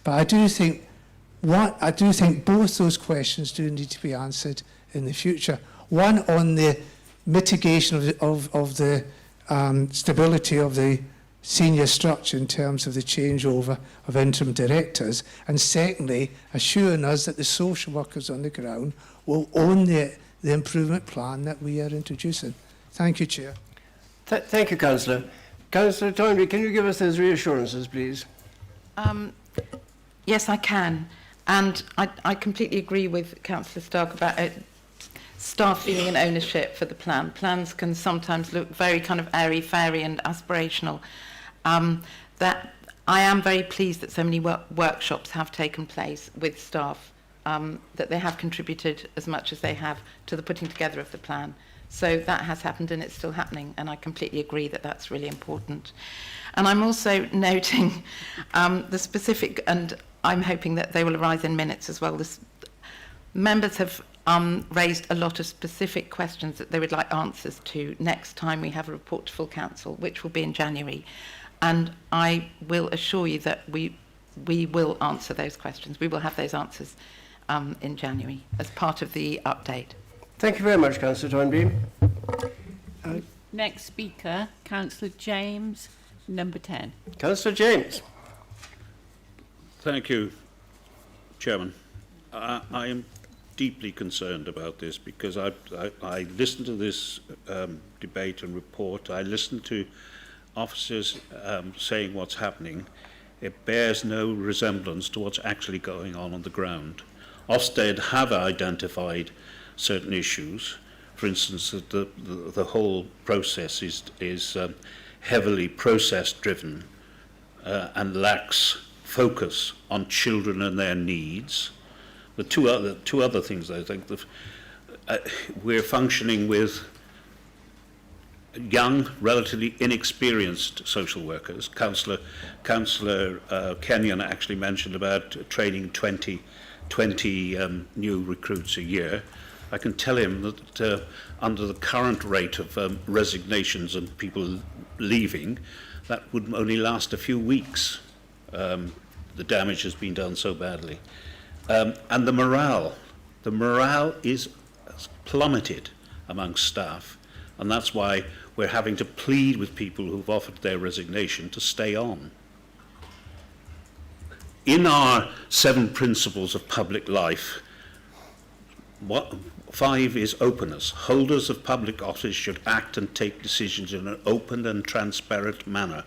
but I do think both those questions do need to be answered in the future. One on the mitigation of the stability of the senior structure in terms of the changeover of interim directors, and secondly, assuring us that the social workers on the ground will own the improvement plan that we are introducing. Thank you, Chair. Thank you, Councillor. Councillor Toynbee, can you give us those reassurances, please? Yes, I can. And I completely agree with Councillor Stark about staff feeling an ownership for the plan. Plans can sometimes look very kind of airy-fairy and aspirational. That I am very pleased that so many workshops have taken place with staff, that they have contributed as much as they have to the putting together of the plan. So that has happened and it's still happening, and I completely agree that that's really important. And I'm also noting the specific, and I'm hoping that they will arise in minutes as well. Members have raised a lot of specific questions that they would like answers to next time we have a report to full council, which will be in January. And I will assure you that we will answer those questions. We will have those answers in January as part of the update. Thank you very much, Councillor Toynbee. Next speaker, Councillor James, number 10. Councillor James. Thank you, Chairman. I am deeply concerned about this because I listened to this debate and report. I listened to officers saying what's happening. It bears no resemblance to what's actually going on the ground. Ofsted have identified certain issues. For instance, that the whole process is heavily process-driven and lacks focus on children and their needs. The two other things, I think, we're functioning with young, relatively inexperienced social workers. Councillor Kenyon actually mentioned about training 20 new recruits a year. I can tell him that under the current rate of resignations and people leaving, that would only last a few weeks. The damage has been done so badly. And the morale is plummeted amongst staff, and that's why we're having to plead with people who've offered their resignation to stay on. In our 7 principles of public life, 5 is openness. Holders of public office should act and take decisions in an open and transparent manner.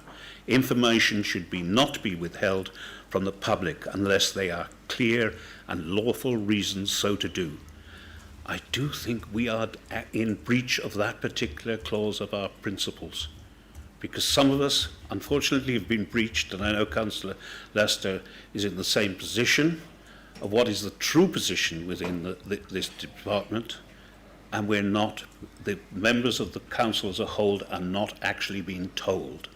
Information should not be withheld from the public unless they are clear and lawful reasons so to do. I do think we are in breach of that particular clause of our principles, because some of us, unfortunately, have been breached, and I know Councillor Lester is in the same position of what is the true position within this department, and we're not, the members of the council as a whole are not actually being told.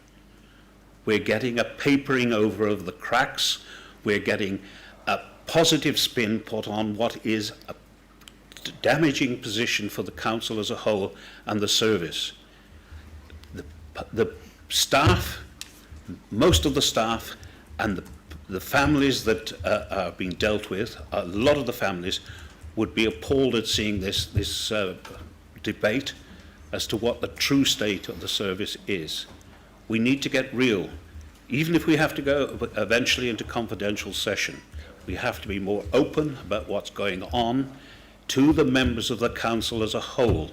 We're getting a papering over of the cracks. We're getting a positive spin put on what is a damaging position for the council as a whole and the service. The staff, most of the staff and the families that are being dealt with, a lot of the families would be appalled at seeing this debate as to what the true state of the service is. We need to get real. Even if we have to go eventually into confidential session, we have to be more open about what's going on to the members of the council as a whole.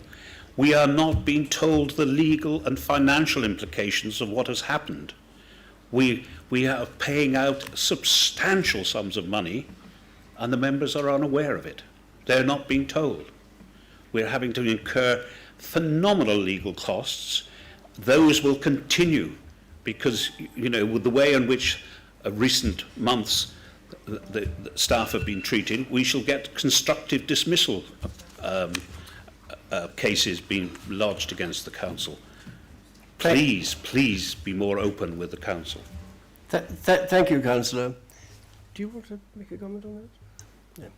We are not being told the legal and financial implications of what has happened. We are paying out substantial sums of money, and the members are unaware of it. They're not being told. We're having to incur phenomenal legal costs. Those will continue because, you know, with the way in which recent months the staff have been treated, we shall get constructive dismissal cases being lodged against the council. Please be more open with the council. Thank you, Councillor. Do you want to make a comment on that? Yeah.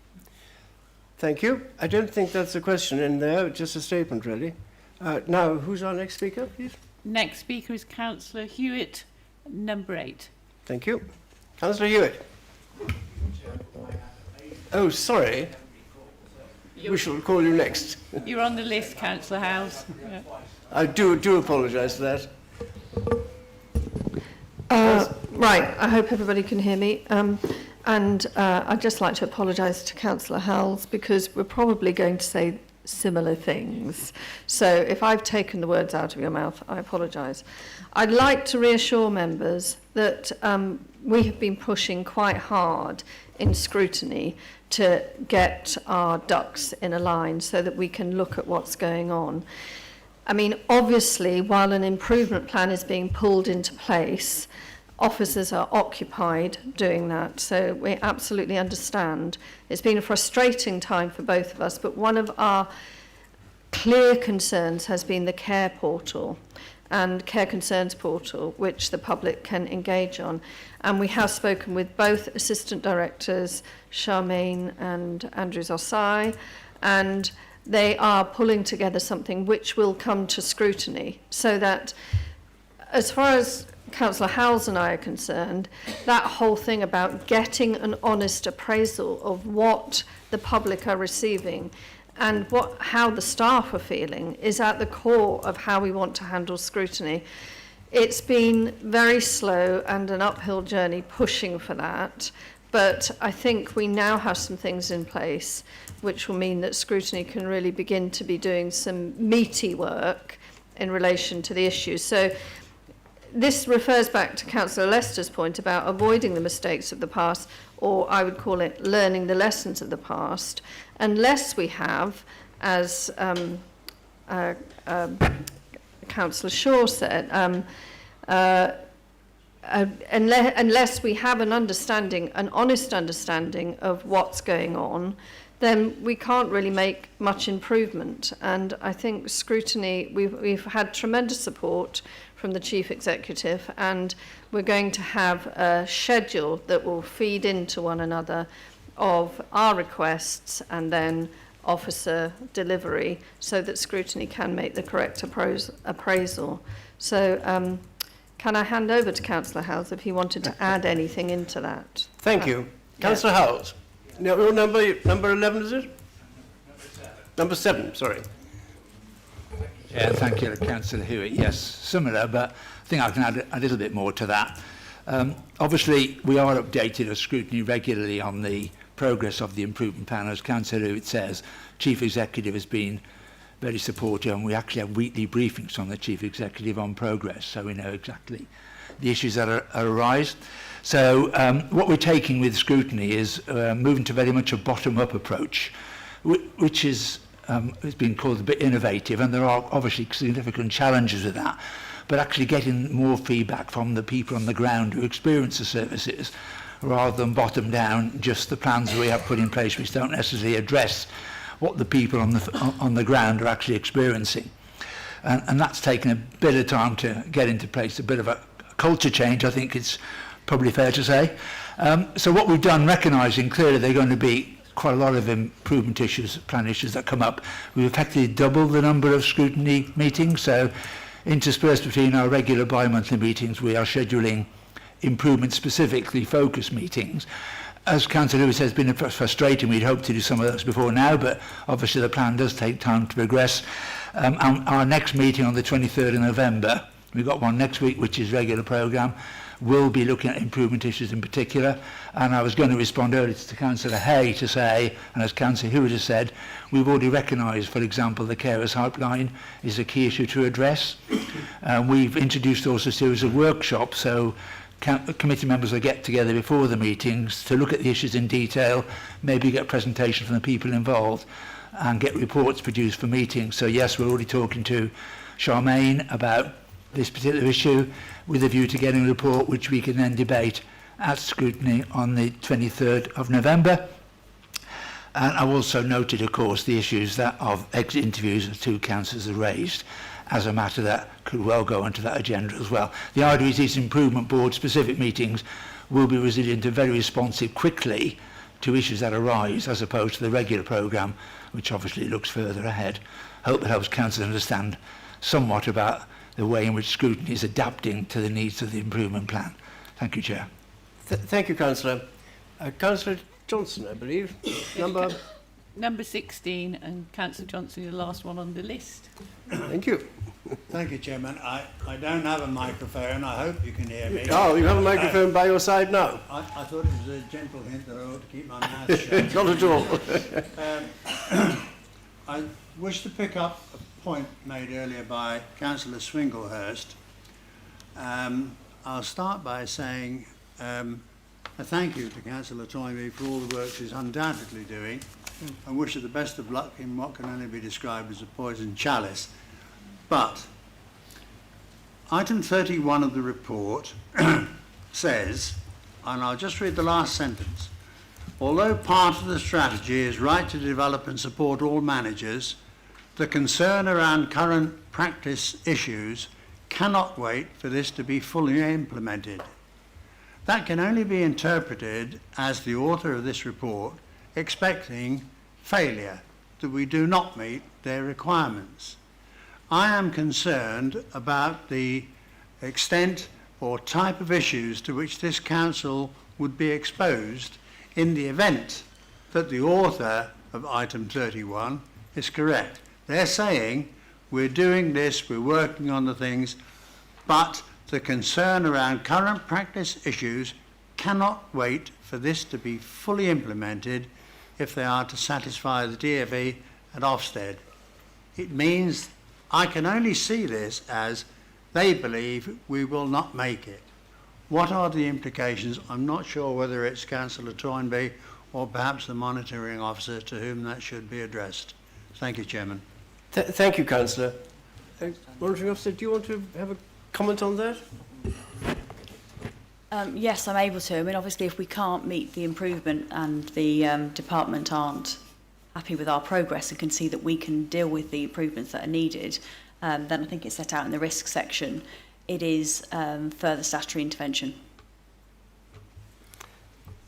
Thank you. I don't think that's a question in there, just a statement, really. Now, who's our next speaker, please? Next speaker is Councillor Hewitt, number 8. Thank you. Councillor Hewitt. Oh, sorry. We shall call you next. You're on the list, Councillor Howes. Yeah. I do apologise for that. Right, I hope everybody can hear me. I'd just like to apologise to Councillor Howells because we're probably going to say similar things. So if I've taken the words out of your mouth, I apologise. I'd like to reassure members that we have been pushing quite hard in scrutiny to get our ducks in a line so that we can look at what's going on. I mean, obviously, while an improvement plan is being pulled into place, officers are occupied doing that. So we absolutely understand. It's been a frustrating time for both of us, but one of our clear concerns has been the care portal and care concerns portal, which the public can engage on. And we have spoken with both assistant directors, Charmaine and Andrew Osai, and they are pulling together something which will come to scrutiny, so that as far as Councillor Howells and I are concerned, that whole thing about getting an honest appraisal of what the public are receiving and how the staff are feeling is at the core of how we want to handle scrutiny. It's been very slow and an uphill journey pushing for that, but I think we now have some things in place which will mean that scrutiny can really begin to be doing some meaty work in relation to the issues. So this refers back to Councillor Leicester's point about avoiding the mistakes of the past, or I would call it learning the lessons of the past, unless we have, as Councillor Shaw said, unless we have an understanding, an honest understanding of what's going on, then we can't really make much improvement. And I think scrutiny, we've had tremendous support from the Chief Executive, and we're going to have a schedule that will feed into one another of our requests and then officer delivery, so that scrutiny can make the correct appraisal. So can I hand over to Councillor Howells if he wanted to add anything into that? Thank you. Councillor Howells. No, number 11, is it? Number 7, sorry. Yeah, thank you, Councillor Hewitt. Yes, similar, but I think I can add a little bit more to that. Obviously, we are updated as scrutiny regularly on the progress of the improvement plan. As Councillor Hewitt says, Chief Executive has been very supportive, and we actually have weekly briefings from the Chief Executive on progress, so we know exactly the issues that arise. So what we're taking with scrutiny is moving to very much a bottom-up approach, which is it's been called a bit innovative, and there are obviously significant challenges with that, but actually getting more feedback from the people on the ground who experience the services, rather than bottom down just the plans we have put in place which don't necessarily address what the people on the ground are actually experiencing. And that's taken a bit of time to get into place, a bit of a culture change, I think it's probably fair to say. So what we've done, recognising clearly there are going to be quite a lot of improvement issues, plan issues that come up, we've effectively doubled the number of scrutiny meetings. So interspersed between our regular bi-monthly meetings, we are scheduling improvement specifically focused meetings. As Councillor Lewis says, it's been frustrating. We'd hoped to do some of those before now, but obviously the plan does take time to progress. Our next meeting on the 23rd of November, we've got one next week, which is regular programme. We'll be looking at improvement issues in particular. And I was going to respond earlier to Councillor Hay to say, and as Councillor Hewitt has said, we've already recognised, for example, the carers helpline is a key issue to address. We've introduced also a series of workshops, so committee members will get together before the meetings to look at the issues in detail, maybe get a presentation from the people involved, and get reports produced for meetings. So yes, we're already talking to Charmaine about this particular issue with a view to getting a report which we can then debate at scrutiny on the 23rd of November. And I've also noted, of course, the issues that of exit interviews that two councillors have raised as a matter that could well go onto that agenda as well. The idea is these improvement board specific meetings will be resilient and very responsive quickly to issues that arise, as opposed to the regular programme, which obviously looks further ahead. Hope it helps councillors understand somewhat about the way in which scrutiny is adapting to the needs of the improvement plan. Thank you, Chair. Thank you, Councillor. Councillor Johnson, I believe, Number 16, and Councillor Johnson, you're the last one on the list. Thank you. Thank you, Chairman. I don't have a microphone. I hope you can hear me. Oh, you have a microphone by your side now. I thought it was a gentle hint that I ought to keep my mouth shut. Not at all. I wish to pick up a point made earlier by Councillor Swinglehurst. I'll start by saying a thank you to Councillor Toynbee for all the work she's undoubtedly doing, and wish her the best of luck in what can only be described as a poisoned chalice. But item 31 of the report says, and I'll just read the last sentence, although part of the strategy is right to develop and support all managers, the concern around current practice issues cannot wait for this to be fully implemented. That can only be interpreted as the author of this report expecting failure, that we do not meet their requirements. I am concerned about the extent or type of issues to which this council would be exposed in the event that the author of item 31 is correct. They're saying we're doing this, we're working on the things, but the concern around current practice issues cannot wait for this to be fully implemented if they are to satisfy the DfE at Ofsted. It means I can only see this as they believe we will not make it. What are the implications? I'm not sure whether it's Councillor Toynbee or perhaps the monitoring officer to whom that should be addressed. Thank you, Chairman. Thank you, Councillor. Monitoring officer, do you want to have a comment on that? Yes, I'm able to. I mean, obviously, if we can't meet the improvement and the department aren't happy with our progress and can see that we can deal with the improvements that are needed, then I think it's set out in the risk section. It is further statutory intervention.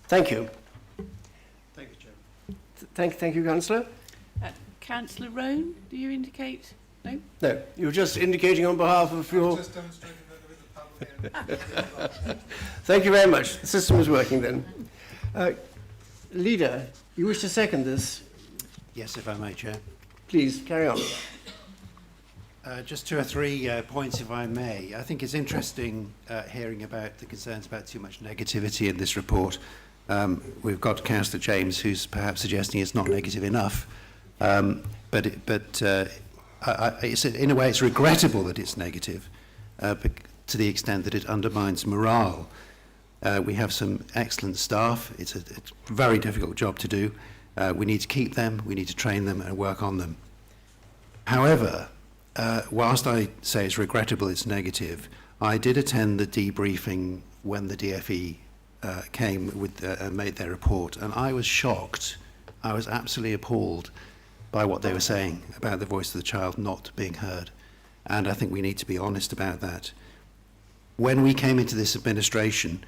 Thank you. Thank you, Thank Chairman. you, Councillor. Councillor Roan, do you indicate? No? No, you're just indicating on behalf of your... Thank you very much. The system is working then. Leader, you wish to second this? Yes, if I may, Chair. Please, carry on. Just two or three points, if I may. I think it's interesting hearing about the concerns about too much negativity in this report. We've got Councillor James, who's perhaps suggesting it's not negative enough. But it's, in a way, it's regrettable that it's negative to the extent that it undermines morale. We have some excellent staff. It's a very difficult job to do. We need to keep them, we need to train them and work on them. However, whilst I say it's regrettable it's negative, I did attend the debriefing when the DfE came with and made their report, and I was shocked. I was absolutely appalled by what they were saying about the voice of the child not being heard. And I think we need to be honest about that. When we came into this administration,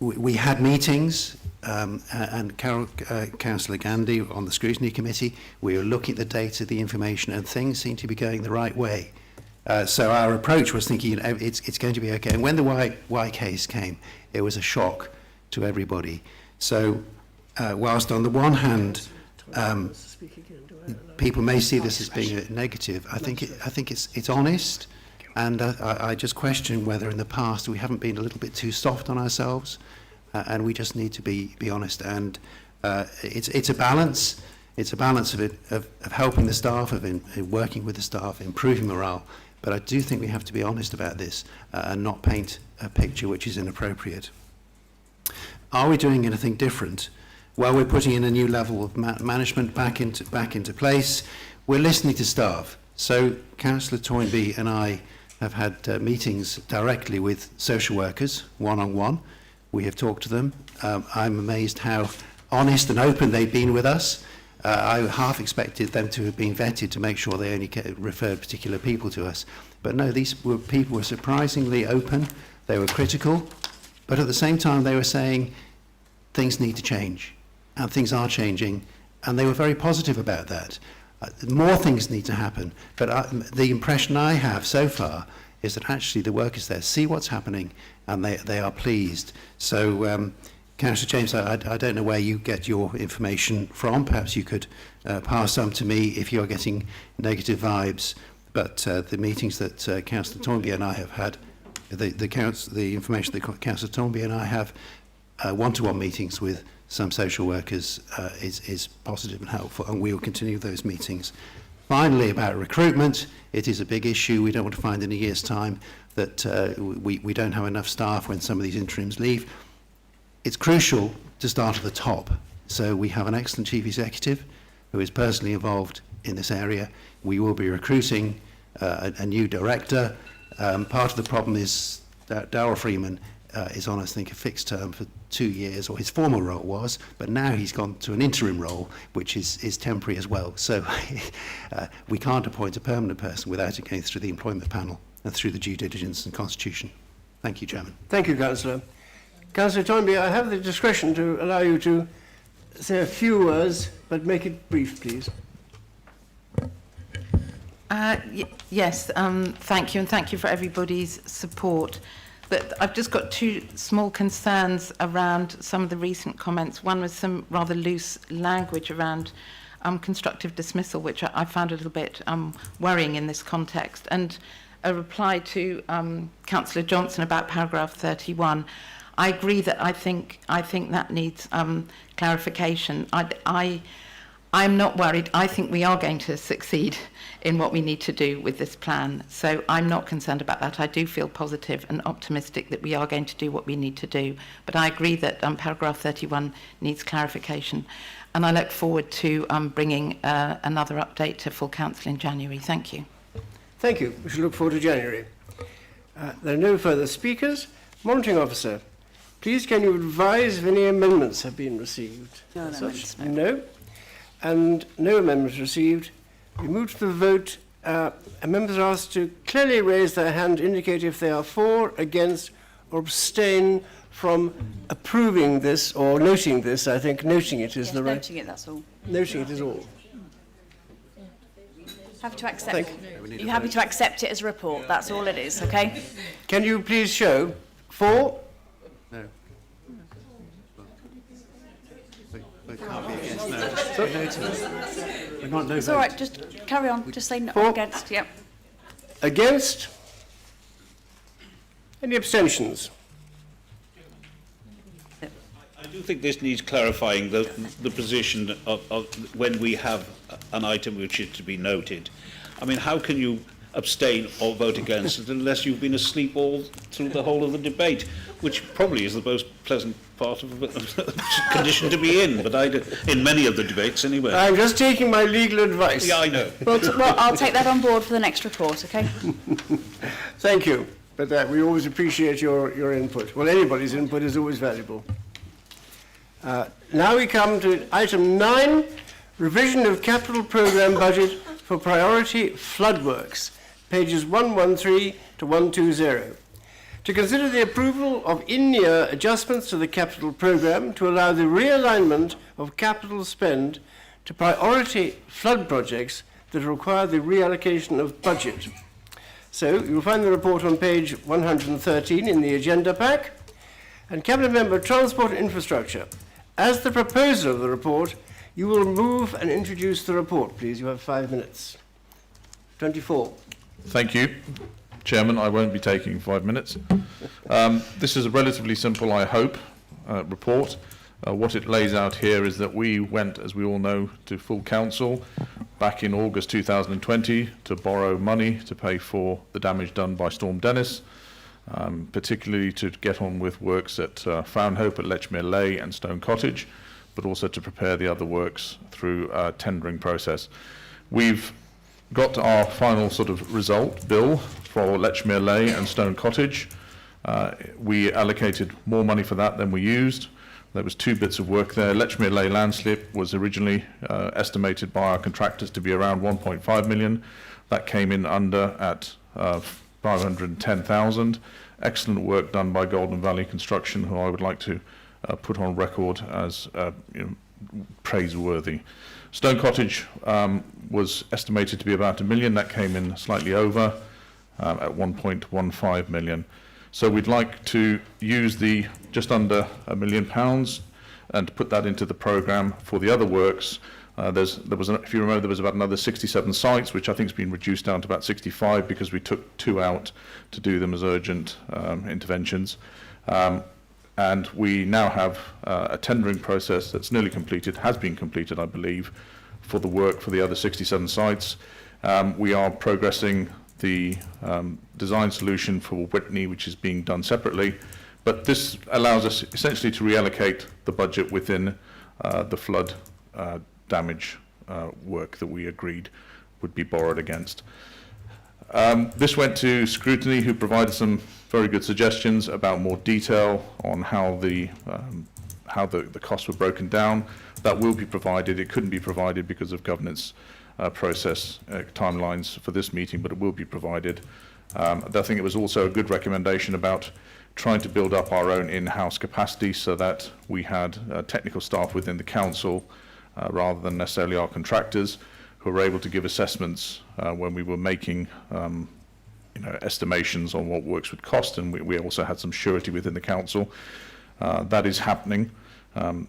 we had meetings, and Councillor Gandhi on the Scrutiny Committee, we were looking at the data, the information, and things seemed to be going the right way. So our approach was thinking, it's going to be okay. And when the Y case came, it was a shock to everybody. So whilst on the one hand, people may see this as being a negative, I think it's honest, and I just question whether in the past we haven't been a little bit too soft on ourselves, and we just need to be honest. And it's a balance. It's a balance of helping the staff, of working with the staff, improving morale. But I do think we have to be honest about this and not paint a picture which is inappropriate. Are we doing anything different? Well, we're putting in a new level of management back into place. We're listening to staff. So Councillor Toynbee and I have had meetings directly with social workers, one-on-one. We have talked to them. I'm amazed how honest and open they've been with us. I half expected them to have been vetted to make sure they only referred particular people to us. But no, these people were surprisingly open. They were critical. But at the same time, they were saying things need to change. And things are changing. And they were very positive about that. More things need to happen. But the impression I have so far is that actually the workers there see what's happening and they are pleased. So, Councillor James, I don't know where you get your information from. Perhaps you could pass some to me if you're getting negative vibes. But the meetings that Councillor Toynbee and I have had, the information that Councillor Toynbee and I have, one-to-one meetings with some social workers is positive and helpful, and we will continue those meetings. Finally, about recruitment, it is a big issue. We don't want to find in a year's time that we don't have enough staff when some of these interims leave. It's crucial to start at the top. So we have an excellent chief executive who is personally involved in this area. We will be recruiting a new director. Part of the problem is Darryl Freeman is on, I think, a fixed term for 2 years, or his former role was, but now he's gone to an interim role, which is temporary as well. So we can't appoint a permanent person without it going through the employment panel and through the due diligence and constitution. Thank you, Chairman. Thank you, Councillor. Councillor Toynbee, I have the discretion to allow you to say a few words, but make it brief, please. Yes, thank you, and thank you for everybody's support. But I've just got two small concerns around some of the recent comments. One was some rather loose language around constructive dismissal, which I found a little bit worrying in this context. And a reply to Councillor Johnson about paragraph 31. I agree that I think that needs clarification. I'm not worried. I think we are going to succeed in what we need to do with this plan. So I'm not concerned about that. I do feel positive and optimistic that we are going to do what we need to do. But I agree that paragraph 31 needs clarification. And I look forward to bringing another update to full council in January. Thank you. Thank you. We shall look forward to January. There are no further speakers. Monitoring Officer, please can you advise if any amendments have been received? No amendments, no. No. And no amendments received. We move to the vote. Members are asked to clearly raise their hand to indicate if they are for, against, or abstain from approving this or noting this. I think noting it is the right. Noting it, that's all. Noting it is all. Happy to accept. You're happy to accept it as a report. That's all it is, okay? Can you please show for? No. We can't be against no. We're not no It's vote. all right, just carry on. Just say no For? Against, yep. Against? Any abstentions? I do think this needs clarifying the position of when we have an item which is to be noted. I mean, how can you abstain or vote against it unless you've been asleep all through the whole of the debate, which probably is the most pleasant part of the condition to be in, but in many of the debates anyway. I'm just taking my legal advice. Yeah, I know. Well, I'll take that on board for the next report, okay? Thank you. But we always appreciate your input. Well, anybody's input is always valuable. Now we come to item 9, revision of capital programme budget for priority flood works, pages 113 to 120. To consider the approval of in-year adjustments to the capital programme to allow the realignment of capital spend to priority flood projects that require the reallocation of budget. So you'll find the report on page 113 in the agenda pack. And Cabinet Member Transport and Infrastructure, as the proposer of the report, you will move and introduce the report, please. You have 5 minutes. 24. Thank you, Chairman. I won't be taking 5 minutes. This is a relatively simple, I hope, report. What it lays out here is that we went, as we all know, to full council back in August 2020 to borrow money to pay for the damage done by Storm Dennis, particularly to get on with works at Foundhope at Lechmere Leigh and Stone Cottage, but also to prepare the other works through a tendering process. We've got our final sort of result bill for Lechmere Leigh and Stone Cottage. We allocated more money for that than we used. There was 2 bits of work there. Lechmere Leigh landslip was originally estimated by our contractors to be around 1.5 million. That came in under at 510,000. Excellent work done by Golden Valley Construction, who I would like to put on record as praiseworthy. Stone Cottage was estimated to be about 1 million. That came in slightly over at 1.15 million. So we'd like to use the just under £1 million and put that into the programme for the other works. If you remember, there was about another 67 sites, which I think has been reduced down to about 65 because we took 2 out to do them as urgent interventions. And we now have a tendering process that's nearly completed, has been completed, I believe, for the work for the other 67 sites. We are progressing the design solution for Whitney, which is being done separately. But this allows us essentially to reallocate the budget within the flood damage work that we agreed would be borrowed against. This went to scrutiny, who provided some very good suggestions about more detail on how the costs were broken down. That will be provided. It couldn't be provided because of governance process timelines for this meeting, but it will be provided. I think it was also a good recommendation about trying to build up our own in-house capacity so that we had technical staff within the council rather than necessarily our contractors who were able to give assessments when we were making estimations on what works would cost, and we also had some surety within the council. That is happening.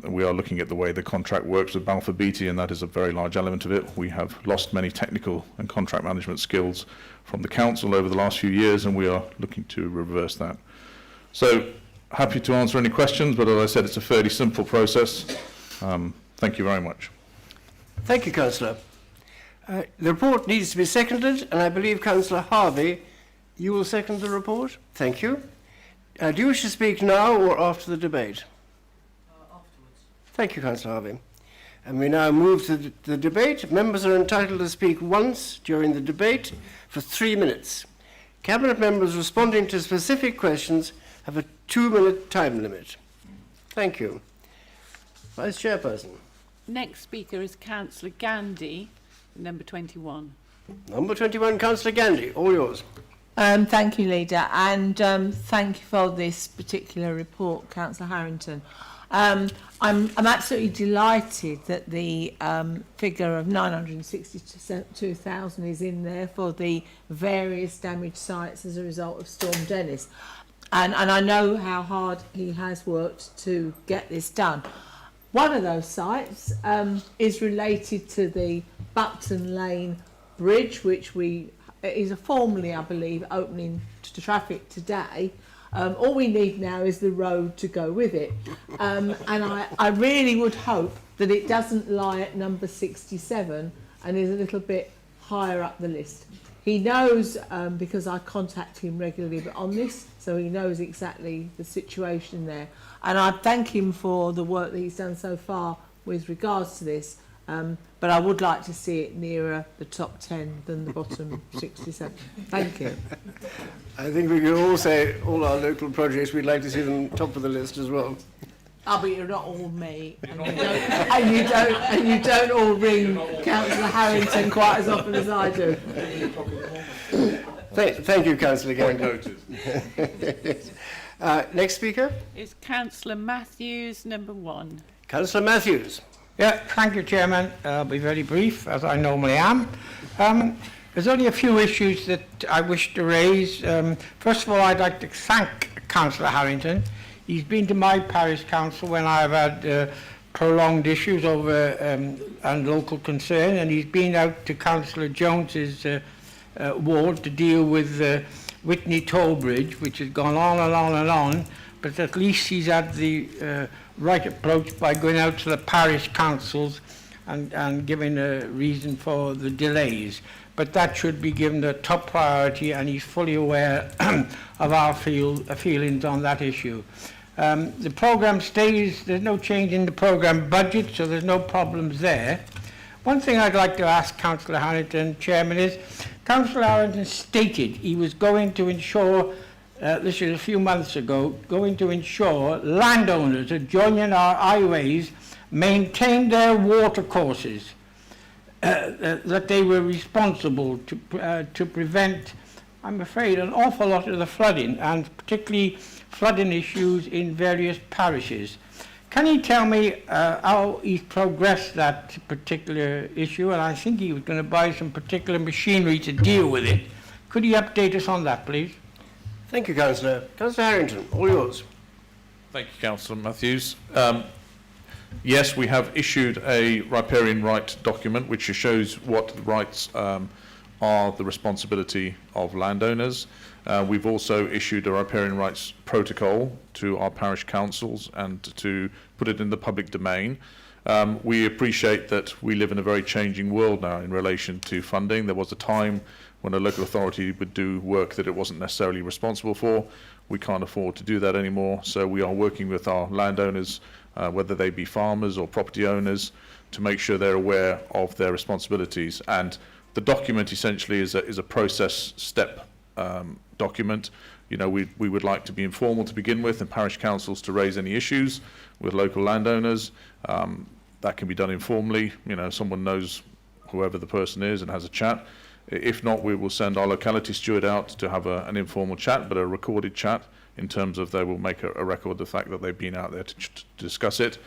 We are looking at the way the contract works with Balfour Beatty, and that is a very large element of it. We have lost many technical and contract management skills from the council over the last few years, and we are looking to reverse that. So, happy to answer any questions, but as I said, it's a fairly simple process. Thank you very much. Thank you, Councillor. The report needs to be seconded, and I believe Councillor Harvey, you will second the report? Thank you. Do you wish to speak now or after the debate? Afterwards. Thank you, Councillor Harvey. And we now move to the debate. Members are entitled to speak once during the debate for 3 minutes. Cabinet members responding to specific questions have a 2-minute time limit. Thank you. Vice Chairperson. Next speaker is Councillor Gandhi, number 21. Number 21, Councillor Gandhi, all yours. Thank you, Leader, and thank you for this particular report, Councillor Harrington. I'm absolutely delighted that the figure of 962,000 is in there for the various damaged sites as a result of Storm Dennis. And I know how hard he has worked to get this done. One of those sites is related to the Buckton Lane Bridge, which is formally, I believe, opening to traffic today. All we need now is the road to go with it. And I really would hope that it doesn't lie at number 67 and is a little bit higher up the list. He knows, because I contact him regularly on this, so he knows exactly the situation there. And I thank him for the work that he's done so far with regards to this. But I would like to see it nearer the top 10 than the bottom 67. Thank you. I think we can all say all our local projects, we'd like to see them top of the list as well. Oh, but you're not all me, and you don't all ring Councillor Harrington quite as often as I do. Thank you, Councillor Gandhi. Next speaker is Councillor Matthews, number 1. Councillor Matthews. Yeah, thank you, Chairman. I'll be very brief, as I normally am. There's only a few issues that I wish to raise. First of all, I'd like to thank Councillor Harrington. He's been to my parish council when I've had prolonged issues over and local concern, and he's been out to Councillor Jones's ward to deal with Whitney Toll Bridge, which has gone on and on and on, but at least he's had the right approach by going out to the parish councils and giving a reason for the delays. But that should be given the top priority, and he's fully aware of our feelings on that issue. The programme stays, there's no change in the programme budget, so there's no problems there. One thing I'd like to ask Councillor Harrington, Chairman, is Councillor Harrington stated he was going to ensure, this is a few months ago, going to ensure landowners adjoining our highways maintain their watercourses, that they were responsible to prevent, I'm afraid, an awful lot of the flooding, and particularly flooding issues in various parishes. Can you tell me how he's progressed that particular issue? And I think he was going to buy some particular machinery to deal with it. Could you update us on that, please? Thank you, Councillor. Councillor Harrington, all yours. Thank you, Councillor Matthews. Yes, we have issued a riparian right document which shows what the rights are the responsibility of landowners. We've also issued a riparian rights protocol to our parish councils and to put it in the public domain. We appreciate that we live in a very changing world now in relation to funding. There was a time when a local authority would do work that it wasn't necessarily responsible for. We can't afford to do that anymore, so we are working with our landowners, whether they be farmers or property owners, to make sure they're aware of their responsibilities. And the document essentially is a process step document. you know, we would like to be informal to begin with, and parish councils to raise any issues with local landowners. That can be done informally. You know, someone knows whoever the person is and has a chat. If not, we will send our locality steward out to have an informal chat, but a recorded chat, in terms of they will make a record of the fact that they've been out there to discuss it.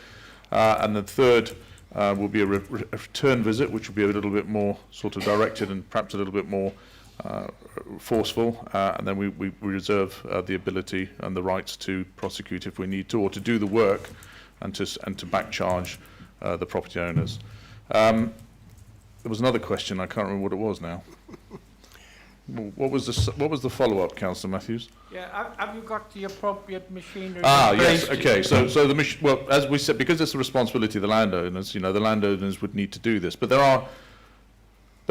And the third will be a return visit, which will be a little bit more sort of directed and perhaps a little bit more forceful, and then we reserve the ability and the rights to prosecute if we need to, or to do the work and to back charge the property owners. There was another question. I can't remember what it was now. What was the follow-up, Councillor Matthews? Yeah, have you got the appropriate machinery? Yes. Okay. So the well, as we said, because it's the responsibility of the landowners, you know, the landowners would need to do this. But there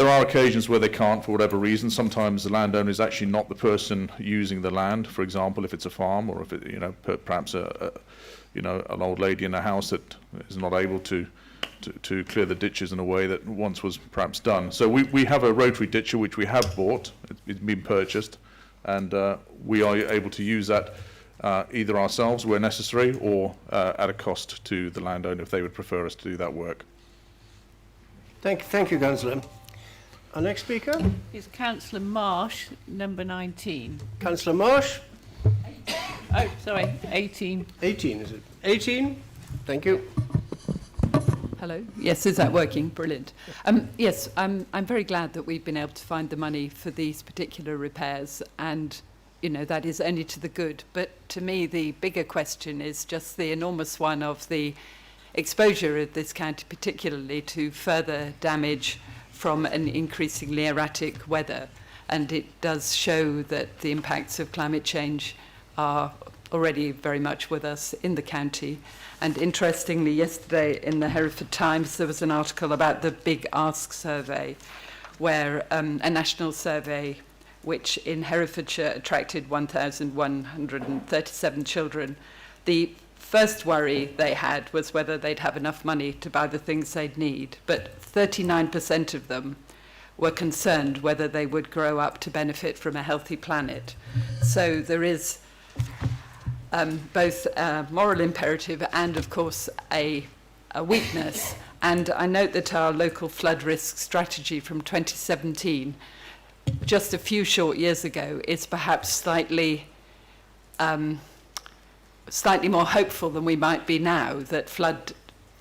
are occasions where they can't for whatever reason. Sometimes the landowner is actually not the person using the land. For example, if it's a farm, or if it, you know, perhaps an old lady in a house that is not able to clear the ditches in a way that once was perhaps done. So we have a rotary ditcher which we have bought. It's been purchased, and we are able to use that either ourselves where necessary, or at a cost to the landowner if they would prefer us to do that work. Thank you, Councillor. Our next speaker is Councillor Marsh, number 19. Councillor Marsh. Oh, sorry, 18. 18, is it? 18. Thank you. Hello. Yes, is that working? Brilliant. Yes, I'm very glad that we've been able to find the money for these particular repairs, and you know, that is only to the good. But to me, the bigger question is just the enormous one of the exposure of this county, particularly to further damage from an increasingly erratic weather. And it does show that the impacts of climate change are already very much with us in the county. And interestingly, yesterday in the Hereford Times, there was an article about the Big Ask survey, where a national survey which in Herefordshire attracted 1,137 children. The first worry they had was whether they'd have enough money to buy the things they'd need, but 39% of them were concerned whether they would grow up to benefit from a healthy planet. So there is both a moral imperative and, of course, a weakness. And I note that our local flood risk strategy from 2017, just a few short years ago, is perhaps slightly more hopeful than we might be now, that flood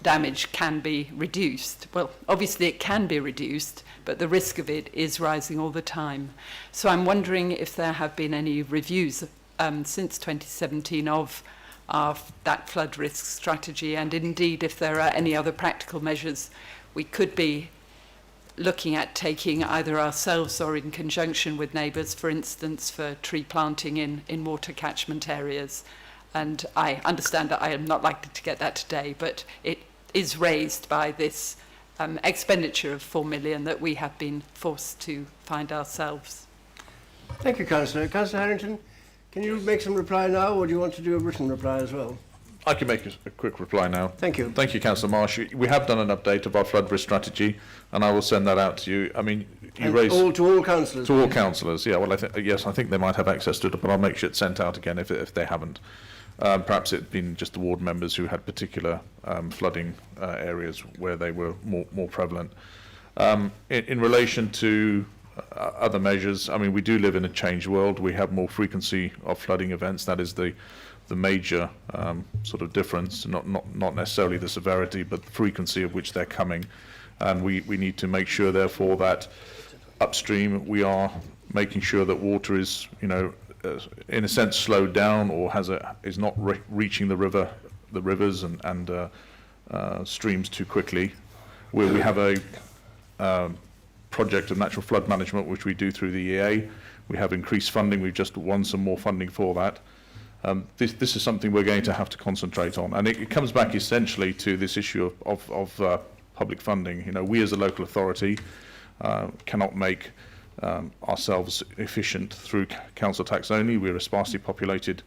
damage can be reduced. Well, obviously it can be reduced, but the risk of it is rising all the time. So I'm wondering if there have been any reviews since 2017 of that flood risk strategy, and indeed if there are any other practical measures we could be looking at taking either ourselves or in conjunction with neighbours, for instance, for tree planting in water catchment areas. And I understand that I am not likely to get that today, but it is raised by this expenditure of 4 million that we have been forced to find ourselves. Thank you, Councillor. Councillor Harrington, can you make some reply now, or do you want to do a written reply as well? I can make a quick reply now. Thank you. Thank you, Councillor Marsh. We have done an update of our flood risk strategy, and I will send that out to you. I mean, you raised... To all councillors? To all councillors, yeah. Well, yes, I think they might have access to it, but I'll make sure it's sent out again if they haven't. Perhaps it's been just the ward members who had particular flooding areas where they were more prevalent. In relation to other measures, I mean, we do live in a changed world. We have more frequency of flooding events. That is the major sort of difference, not necessarily the severity, but the frequency of which they're coming. And we need to make sure, therefore, that upstream we are making sure that water is, you know, in a sense slowed down, or is not reaching the rivers and streams too quickly. Where we have a project of natural flood management which we do through the EA. We have increased funding. We've just won some more funding for that. This is something we're going to have to concentrate on, and it comes back essentially to this issue of public funding. You know, we as a local authority cannot make ourselves efficient through council tax only. We're a sparsely populated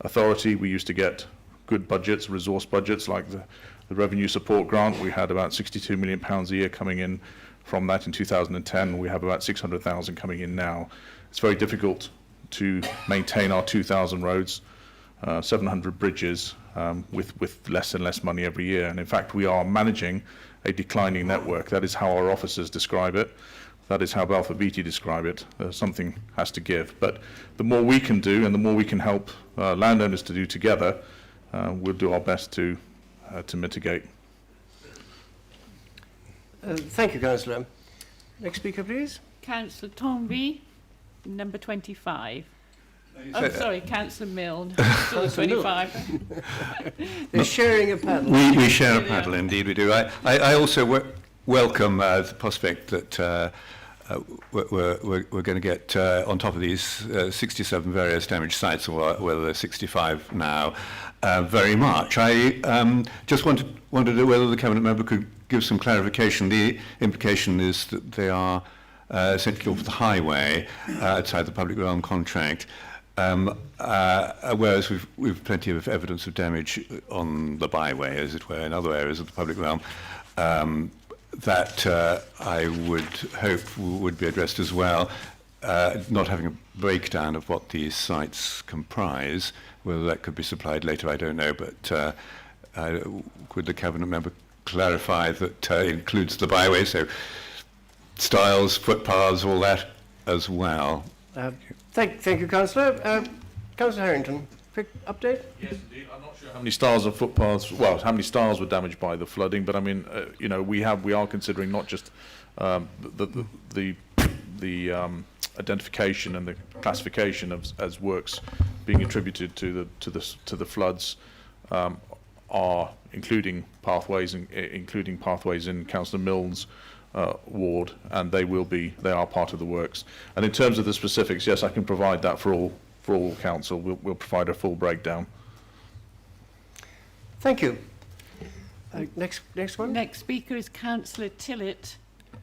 authority. We used to get good budgets, resource budgets, like the revenue support grant. We had about £62 million a year coming in from that in 2010. We have about 600,000 coming in now. It's very difficult to maintain our 2,000 roads, 700 bridges, with less and less money every year. And in fact, we are managing a declining network. That is how our officers describe it. That is how Balfour Beatty describe it. Something has to give. But the more we can do and the more we can help landowners to do together, we'll do our best to mitigate. Thank you, Councillor. Next speaker, please. Councillor Tomby, number 25. Oh, sorry, Councillor Milne, still 25. They're sharing a paddle. We share a paddle, indeed we do. I also welcome the prospect that we're going to get on top of these 67 various damaged sites, or whether they're 65 now, very much. I just wanted to know whether the Cabinet member could give some clarification. The implication is that they are essentially off the highway outside the public realm contract. Whereas we've plenty of evidence of damage on the byway, as it were, in other areas of the public realm, that I would hope would be addressed as well. Not having a breakdown of what these sites comprise, whether that could be supplied later, I don't know, but could the Cabinet member clarify that includes the byway, so stiles, footpaths, all that as well? Thank you, Councillor. Councillor Harrington, quick update? Yes, indeed. I'm not sure how many stiles of footpaths, well, how many stiles were damaged by the flooding, but I mean, you know, we are considering not just the identification and the classification as works being attributed to the floods, are including pathways in Councillor Milne's ward, and they are part of the works. And in terms of the specifics, yes, I can provide that for all council. We'll provide a full breakdown. Thank you. Next one. Next speaker is Councillor Tillett,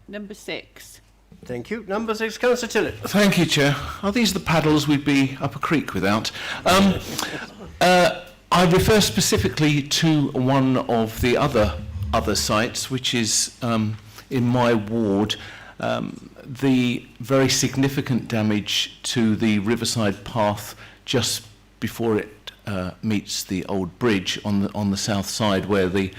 number 6. Thank you. Number 6, Councillor Tillett. Thank you, Chair. Are these the paddles we'd be up a creek without? I refer specifically to one of the other sites, which is in my ward, the very significant damage to the riverside path just before it meets the old bridge on the south side, where the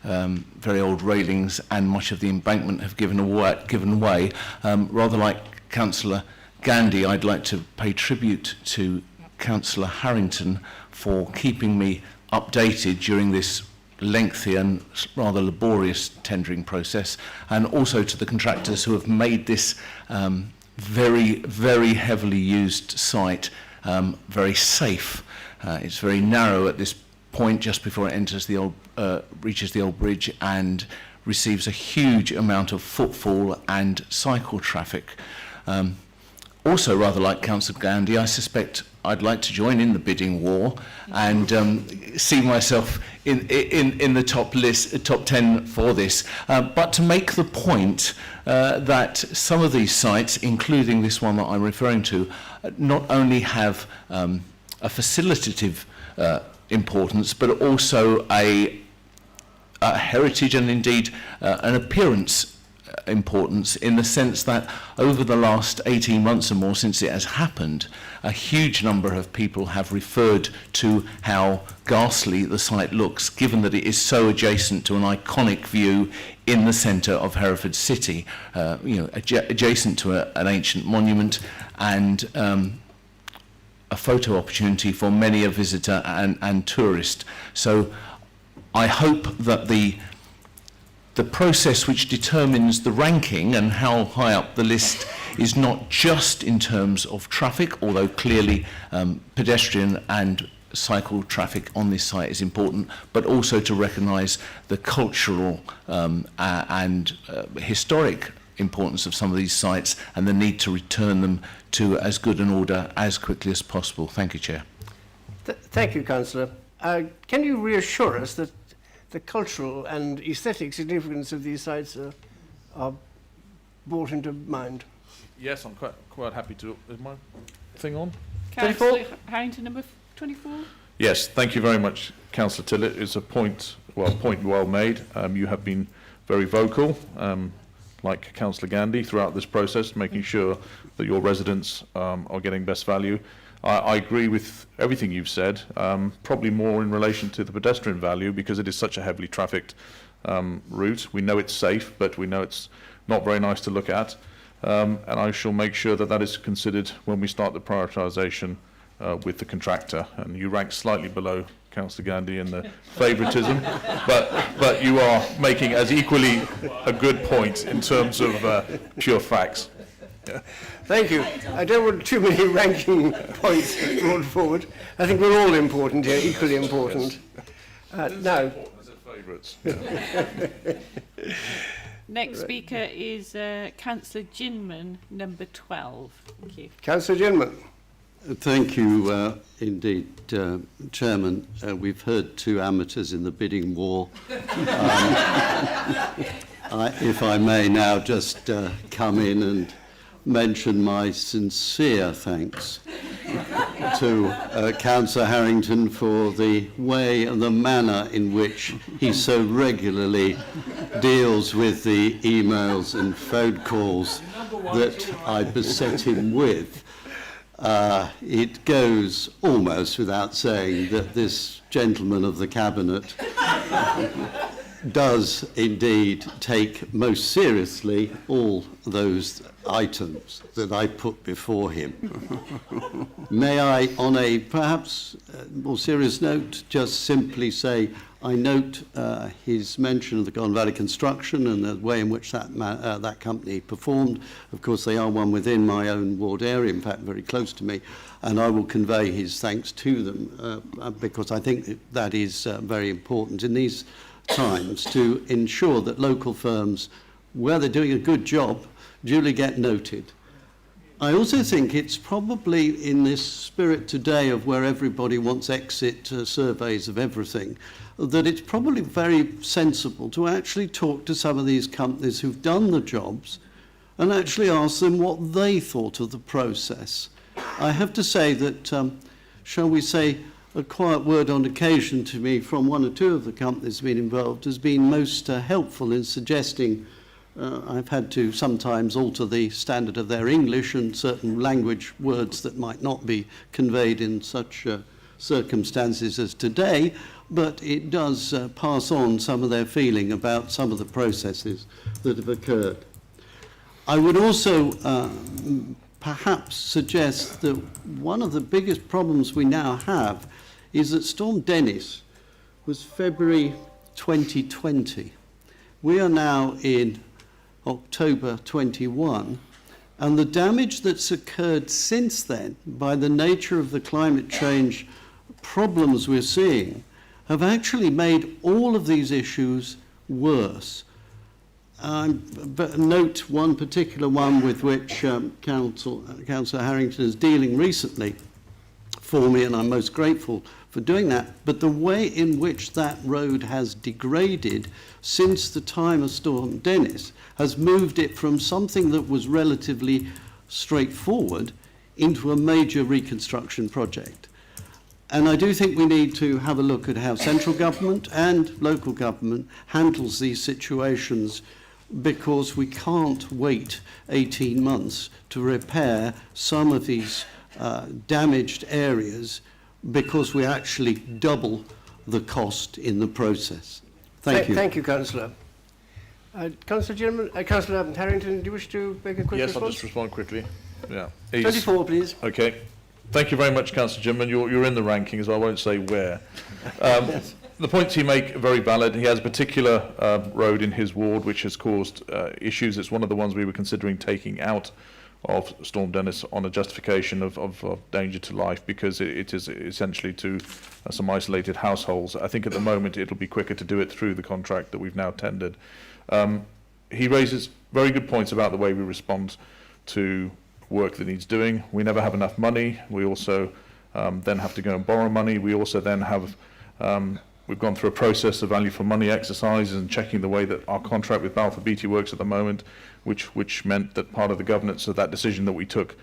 very old railings and much of the embankment have given way. Rather like Councillor Gandhi, I'd like to pay tribute to Councillor Harrington for keeping me updated during this lengthy and rather laborious tendering process, and also to the contractors who have made this very, very heavily used site very safe. It's very narrow at this point just before it enters the old, reaches the old bridge, and receives a huge amount of footfall and cycle traffic. Also, rather like Councillor Gandhi, I suspect I'd like to join in the bidding war and see myself in the top 10 for this. But to make the point that some of these sites, including this one that I'm referring to, not only have a facilitative importance, but also a heritage and indeed an appearance importance, in the sense that over the last 18 months or more since it has happened, a huge number of people have referred to how ghastly the site looks, given that it is so adjacent to an iconic view in the centre of Hereford City, adjacent to an ancient monument, and a photo opportunity for many a visitor and tourist. So I hope that the process which determines the ranking and how high up the list is not just in terms of traffic, although clearly pedestrian and cycle traffic on this site is important, but also to recognise the cultural and historic importance of some of these sites and the need to return them to as good an order as quickly as possible. Thank you, Chair. Thank you, Councillor. Can you reassure us that the cultural and aesthetic significance of these sites are brought into mind? Yes, I'm quite happy to. Is my thing on? Councillor Harrington, number 24. Yes, thank you very much, Councillor Tillett. It's a point well made. You have been very vocal like Councillor Gandy, throughout this process, making sure that your residents are getting best value. I agree with everything you've said, probably more in relation to the pedestrian value, because it is such a heavily trafficked route. We know it's safe, but we know it's not very nice to look at. And I shall make sure that that is considered when we start the prioritisation with the contractor. And you rank slightly below Councillor Gandy in the favouritism, but you are making as equally a good point in terms of pure facts. Yeah. Thank you. I don't want too many ranking points brought forward. I think we're all important here, equally important. Now. Favourites. Next speaker is Councillor Ginman, number 12. Thank you. Councillor Ginman. Thank you indeed, Chairman. We've heard two amateurs in the bidding war. If I may now just come in and mention my sincere thanks to Councillor Harrington for the way and the manner in which he so regularly deals with the emails and phone calls that I beset him with. It goes almost without saying that this gentleman of the Cabinet does indeed take most seriously all those items that I put before him. May I, on a perhaps more serious note, just simply say I note his mention of the Garden Valley Construction and the way in which that company performed. Of course, they are one within my own ward area, in fact, very close to me, and I will convey his thanks to them because I think that is very important in these times to ensure that local firms, where they're doing a good job, duly get noted. I also think it's probably in this spirit today of where everybody wants exit surveys of everything, that it's probably very sensible to actually talk to some of these companies who've done the jobs and actually ask them what they thought of the process. I have to say that, shall we say, a quiet word on occasion to me from one or two of the companies been involved has been most helpful in suggesting I've had to sometimes alter the standard of their English and certain language words that might not be conveyed in such circumstances as today, but it does pass on some of their feeling about some of the processes that have occurred. I would also perhaps suggest that one of the biggest problems we now have is that Storm Dennis was February 2020. We are now in October 21, and the damage that's occurred since then by the nature of the climate change problems we're seeing have actually made all of these issues worse. But note one particular one with which Councillor Harrington is dealing recently for me, and I'm most grateful for doing that, but the way in which that road has degraded since the time of Storm Dennis has moved it from something that was relatively straightforward into a major reconstruction project. And I do think we need to have a look at how central government and local government handles these situations, because we can't wait 18 months to repair some of these damaged areas, because we actually double the cost in the process. Thank you. Thank you, Councillor. Councillor Harrington, do you wish to make a quick response? Yes, I'll just respond quickly. Yeah. 24, please. Okay. Thank you very much, Councillor Ginman. You're in the rankings, so I won't say where. The points you make are very valid. He has a particular road in his ward which has caused issues. It's one of the ones we were considering taking out of Storm Dennis on a justification of danger to life, because it is essentially to some isolated households. I think at the moment it'll be quicker to do it through the contract that we've now tendered. He raises very good points about the way we respond to work that needs doing. We never have enough money. We also then have to go and borrow money. We also then have we've gone through a process of value for money exercises and checking the way that our contract with Balfour Beatty works at the moment, which meant that part of the governance of that decision that we took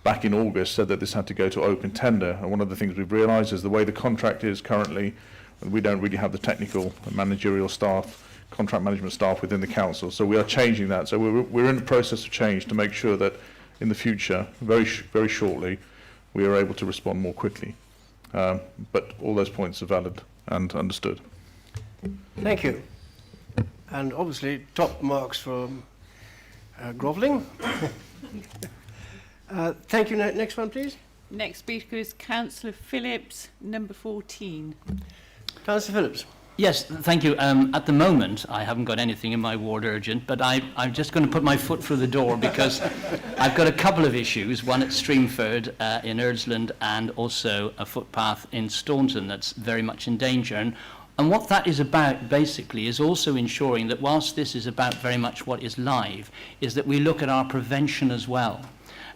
back in August said that this had to go to open tender. And one of the things we've realised is the way the contract is currently, we don't really have the technical and managerial staff contract management staff within the council. So we are changing that. So we're in the process of change to make sure that in the future, very shortly, we are able to respond more quickly. But all those points are valid and understood. Thank you. And obviously, top marks for grovelling. Thank you. Next one, please. Next speaker is Councillor Phillips, number 14. Councillor Phillips. Yes, thank you. At the moment, I haven't got anything in my ward urgent, but I'm just going to put my foot through the door because I've got a couple of issues, one at Streamford in Erdsland and also a footpath in Staunton that's very much in danger. And what that is about, basically, is also ensuring that whilst this is about very much what is live, is that we look at our prevention as well.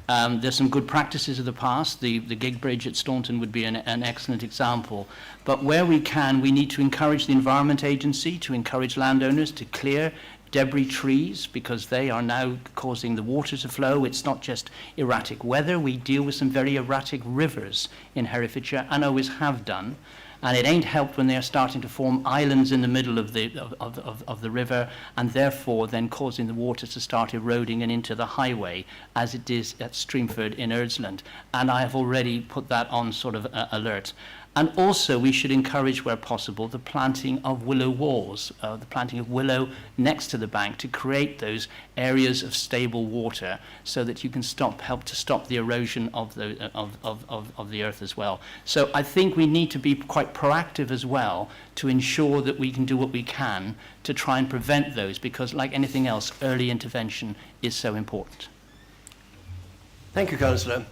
There's some good practices of the past. The gig bridge at Staunton would be an excellent example. But where we can, we need to encourage the Environment Agency, to encourage landowners to clear debris trees, because they are now causing the water to flow. It's not just erratic weather. We deal with some very erratic rivers in Herefordshire and always have done. And it ain't helped when they are starting to form islands in the middle of the river, and therefore then causing the water to start eroding and into the highway, as it is at Streamford in Erdsland. And I have already put that on sort of alert. And also we should encourage, where possible, the planting of willow walls, the planting of willow next to the bank to create those areas of stable water so that you can help to stop the erosion of the earth as well. So I think we need to be quite proactive as well to ensure that we can do what we can to try and prevent those, because like anything else, early intervention is so important. Thank you, Councillor.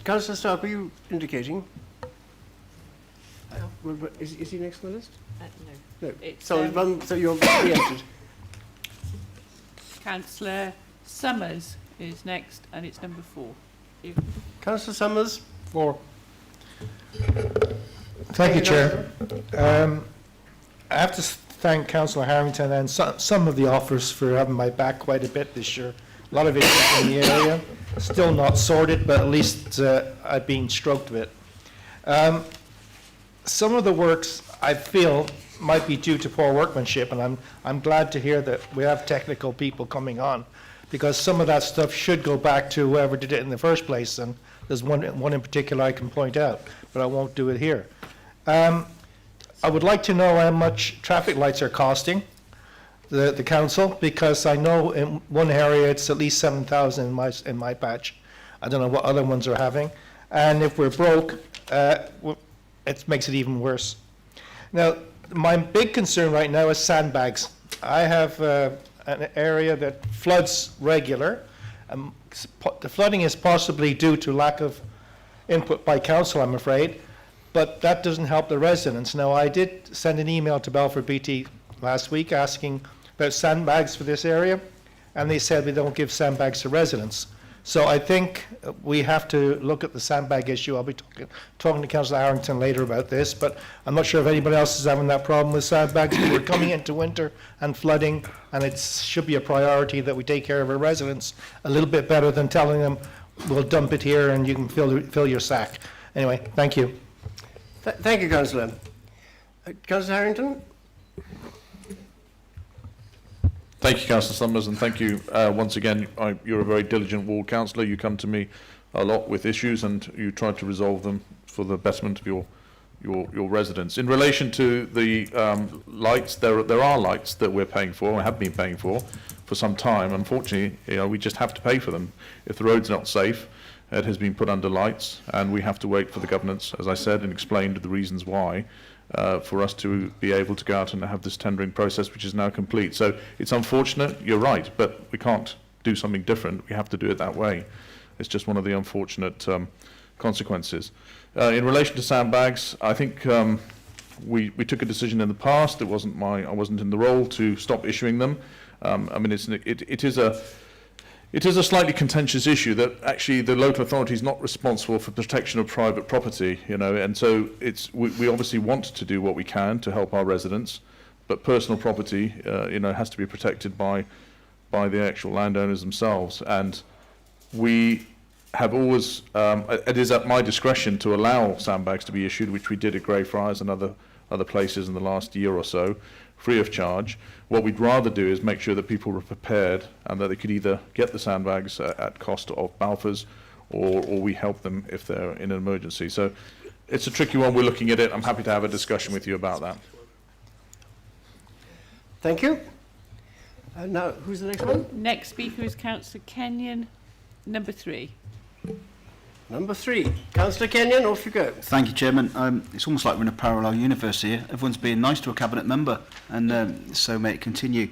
Councillor Stark, were you indicating? Is he next on the list? No. No. It's, So you're preempted. Councillor Summers is next, and it's number 4. Councillor Summers. 4. Thank you, Chair. I have to thank Councillor Harrington and some of the officers for having my back quite a bit this year. A lot of issues in the area. Still not sorted, but at least I've been stroked with it. Some of the works I feel might be due to poor workmanship, and I'm glad to hear that we have technical people coming on, because some of that stuff should go back to whoever did it in the first place, and there's one in particular I can point out, but I won't do it here. I would like to know how much traffic lights are costing the council, because I know in one area it's at least 7,000 in my patch. I don't know what other ones are having, and if we're broke, it makes it even worse. Now, my big concern right now is sandbags. I have an area that floods regular. The flooding is possibly due to lack of input by council, I'm afraid, but that doesn't help the residents. Now, I did send an email to Belford BT last week asking about sandbags for this area, and they said we don't give sandbags to residents. So I think we have to look at the sandbag issue. I'll be talking to Councillor Harrington later about this, but I'm not sure if anybody else is having that problem with sandbags. We're coming into winter and flooding, and it should be a priority that we take care of our residents a little bit better than telling them, we'll dump it here and you can fill your sack. Anyway, thank you. Thank you, Councillor. Councillor Harrington? Thank you, Councillor Summers, and thank you once again. You're a very diligent ward councillor. You come to me a lot with issues, and you try to resolve them for the betterment of your residents. In relation to the lights, there are lights that we're paying for, and have been paying for some time. Unfortunately, we just have to pay for them. If the road's not safe, it has been put under lights, and we have to wait for the governance, as I said, and explained the reasons why. For us to be able to go out and have this tendering process, which is now complete. So it's unfortunate, you're right, but we can't do something different. We have to do it that way. It's just one of the unfortunate consequences. In relation to sandbags, I think we took a decision in the past. I wasn't in the role to stop issuing them. I mean, it is a slightly contentious issue that actually the local authority is not responsible for protection of private property, and so we obviously want to do what we can to help our residents, but personal property, has to be protected by the actual landowners themselves. And we have always, it is at my discretion to allow sandbags to be issued, which we did at Greyfriars and other places in the last year or so, free of charge. What we'd rather do is make sure that people were prepared and that they could either get the sandbags at cost of Balfours, or we help them if they're in an emergency. So it's a tricky one. We're looking at it. I'm happy to have a discussion with you about that. Thank you. Now, who's the next one? Next speaker is Councillor Kenyon, number 3. Number 3. Councillor Kenyon, off you go. Thank you, Chairman. It's almost like we're in a parallel universe here. Everyone's being nice to a cabinet member, and so may it continue.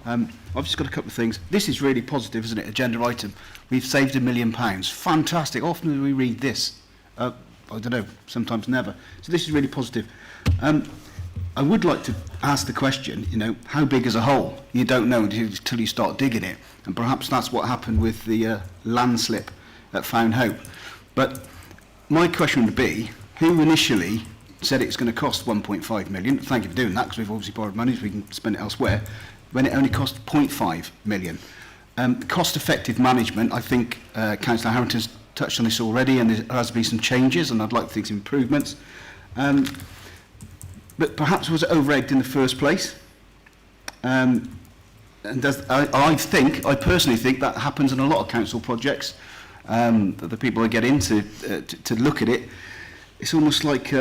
I've just got a couple of things. This is really positive, isn't it? Agenda item. We've saved £1 million. Fantastic. Often do we read this? I don't know. Sometimes never. So this is really positive. I would like to ask the question, you know, how big is a hole? You don't know until you start digging it. And perhaps that's what happened with the landslip at Found Hope. But my question would be, who initially said it's going to cost 1.5 million? Thank you for doing that, because we've obviously borrowed money so we can spend it elsewhere, when it only cost 0.5 million. Cost-effective management, I think Councillor Harrington's touched on this already, and there has been some changes, and I'd like to think some improvements. But perhaps was it over-egged in the first place? And I personally think that happens in a lot of council projects. That the people that get into to look at it, it's almost like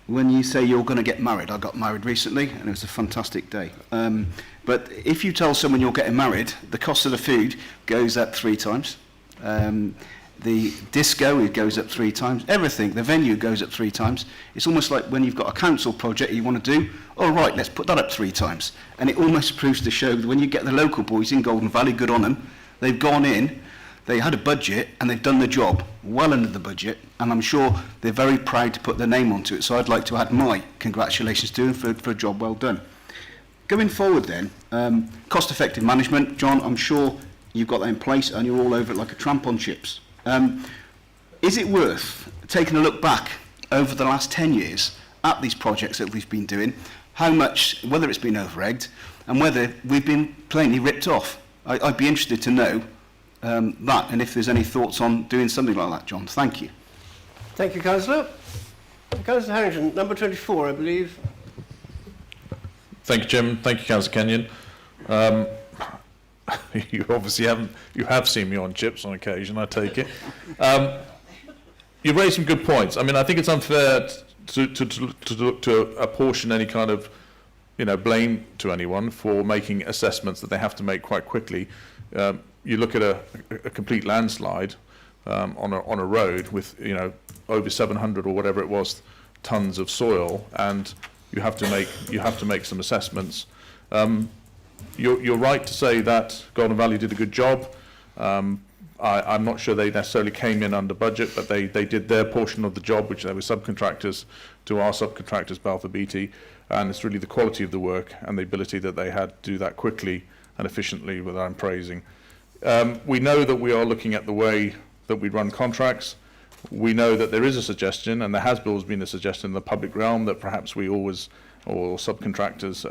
when you say you're going to get married. I got married recently, and it was a fantastic day. But if you tell someone you're getting married, the cost of the food goes up 3 times. The disco, it goes up 3 times. Everything, the venue goes up 3 times. It's almost like when you've got a council project you want to do, all right, let's put that up 3 times. And it almost proves to show that when you get the local boys in Golden Valley, good on them, they've gone in, they had a budget, and they've done the job well under the budget, and I'm sure they're very proud to put their name onto it. So I'd like to add my congratulations to them for a job well done. Going forward then, cost-effective management. John, I'm sure you've got that in place, and you're all over it like a tramp on chips. Is it worth taking a look back over the last 10 years at these projects that we've been doing, how much, whether it's been over-egged, and whether we've been plainly ripped off? I'd be interested to know that, and if there's any thoughts on doing something like that, John. Thank you. Thank you, Councillor. Councillor Harrington, number 24, I believe. Thank you, Jim. Thank you, Councillor Kenyon. You obviously have seen me on chips on occasion, I take it. You've raised some good points. I mean, I think it's unfair to apportion any kind of, blame to anyone for making assessments that they have to make quite quickly. You look at a complete landslide on a road with, over 700 or whatever it was tons of soil, and you have to make some assessments. You're right to say that Golden Valley did a good job. I'm not sure they necessarily came in under budget, but they did their portion of the job, which they were subcontractors to our subcontractors, Balfour Beatty, and it's really the quality of the work and the ability that they had to do that quickly and efficiently that I'm praising. We know that we are looking at the way that we run contracts. We know that there is a suggestion, and there has always been a suggestion in the public realm, that perhaps we always, or subcontractors,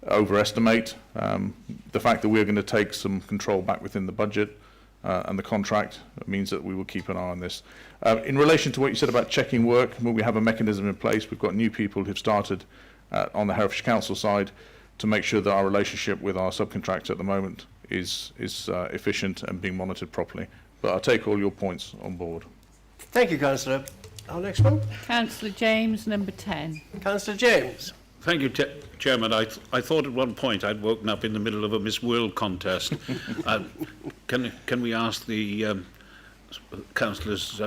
overestimate. The fact that we're going to take some control back within the budget and the contract means that we will keep an eye on this. In relation to what you said about checking work, we have a mechanism in place. We've got new people who've started on the Herefordshire Council side to make sure that our relationship with our subcontractor at the moment is efficient and being monitored properly. But I'll take all your points on board. Thank you, Councillor. Our next one. Councillor James, number 10. Councillor James. Thank you, Chairman. I thought at one point I'd woken up in the middle of a Miss World contest. Can we ask the councillors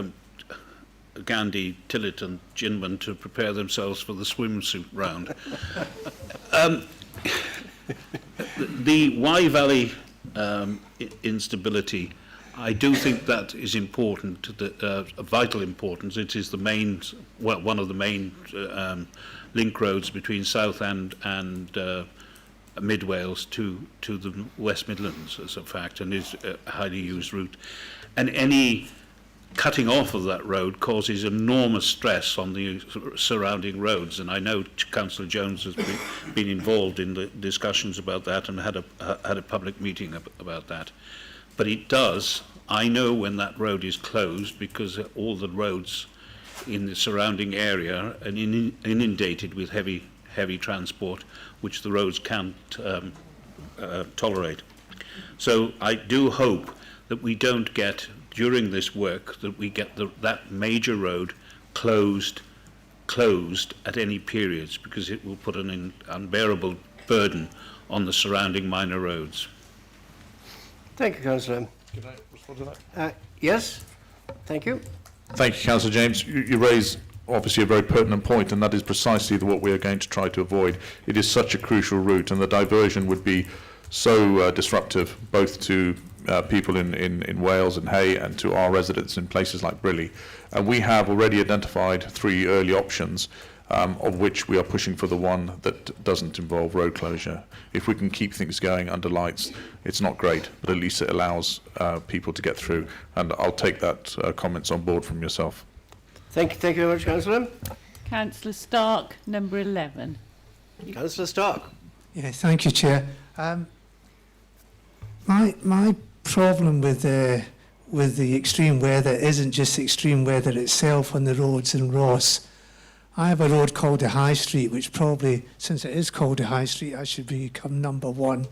Gandhi, Tillett and Ginman to prepare themselves for the swimsuit round? The Wye Valley instability, I do think that is important, of vital importance. It is the main, one of the main link roads between South and Mid Wales to the West Midlands, as a fact, and is a highly used route. And any cutting off of that road causes enormous stress on the surrounding roads. And I know Councillor Jones has been involved in the discussions about that and had a public meeting about that. But it does. I know when that road is closed because all the roads in the surrounding area are inundated with heavy transport, which the roads can't tolerate. So I do hope that we don't get, during this work, that we get that major road closed at any periods, because it will put an unbearable burden on the surrounding minor roads. Thank you, Councillor. Can I respond to that? Yes, thank you. Thank you, Councillor James. You raise obviously a very pertinent point, and that is precisely what we are going to try to avoid. It is such a crucial route, and the diversion would be so disruptive, both to people in Wales and Hay and to our residents in places like Briley. And we have already identified 3 early options, of which we are pushing for the one that doesn't involve road closure. If we can keep things going under lights, it's not great, but at least it allows people to get through. And I'll take that comments on board from yourself. Thank you very much, Councillor. Councillor Stark, number 11. Councillor Stark. Yeah, thank you, Chair. My problem with the extreme weather isn't just extreme weather itself on the roads in Ross. I have a road called the High Street, which probably, since it is called the High Street, I should become number 1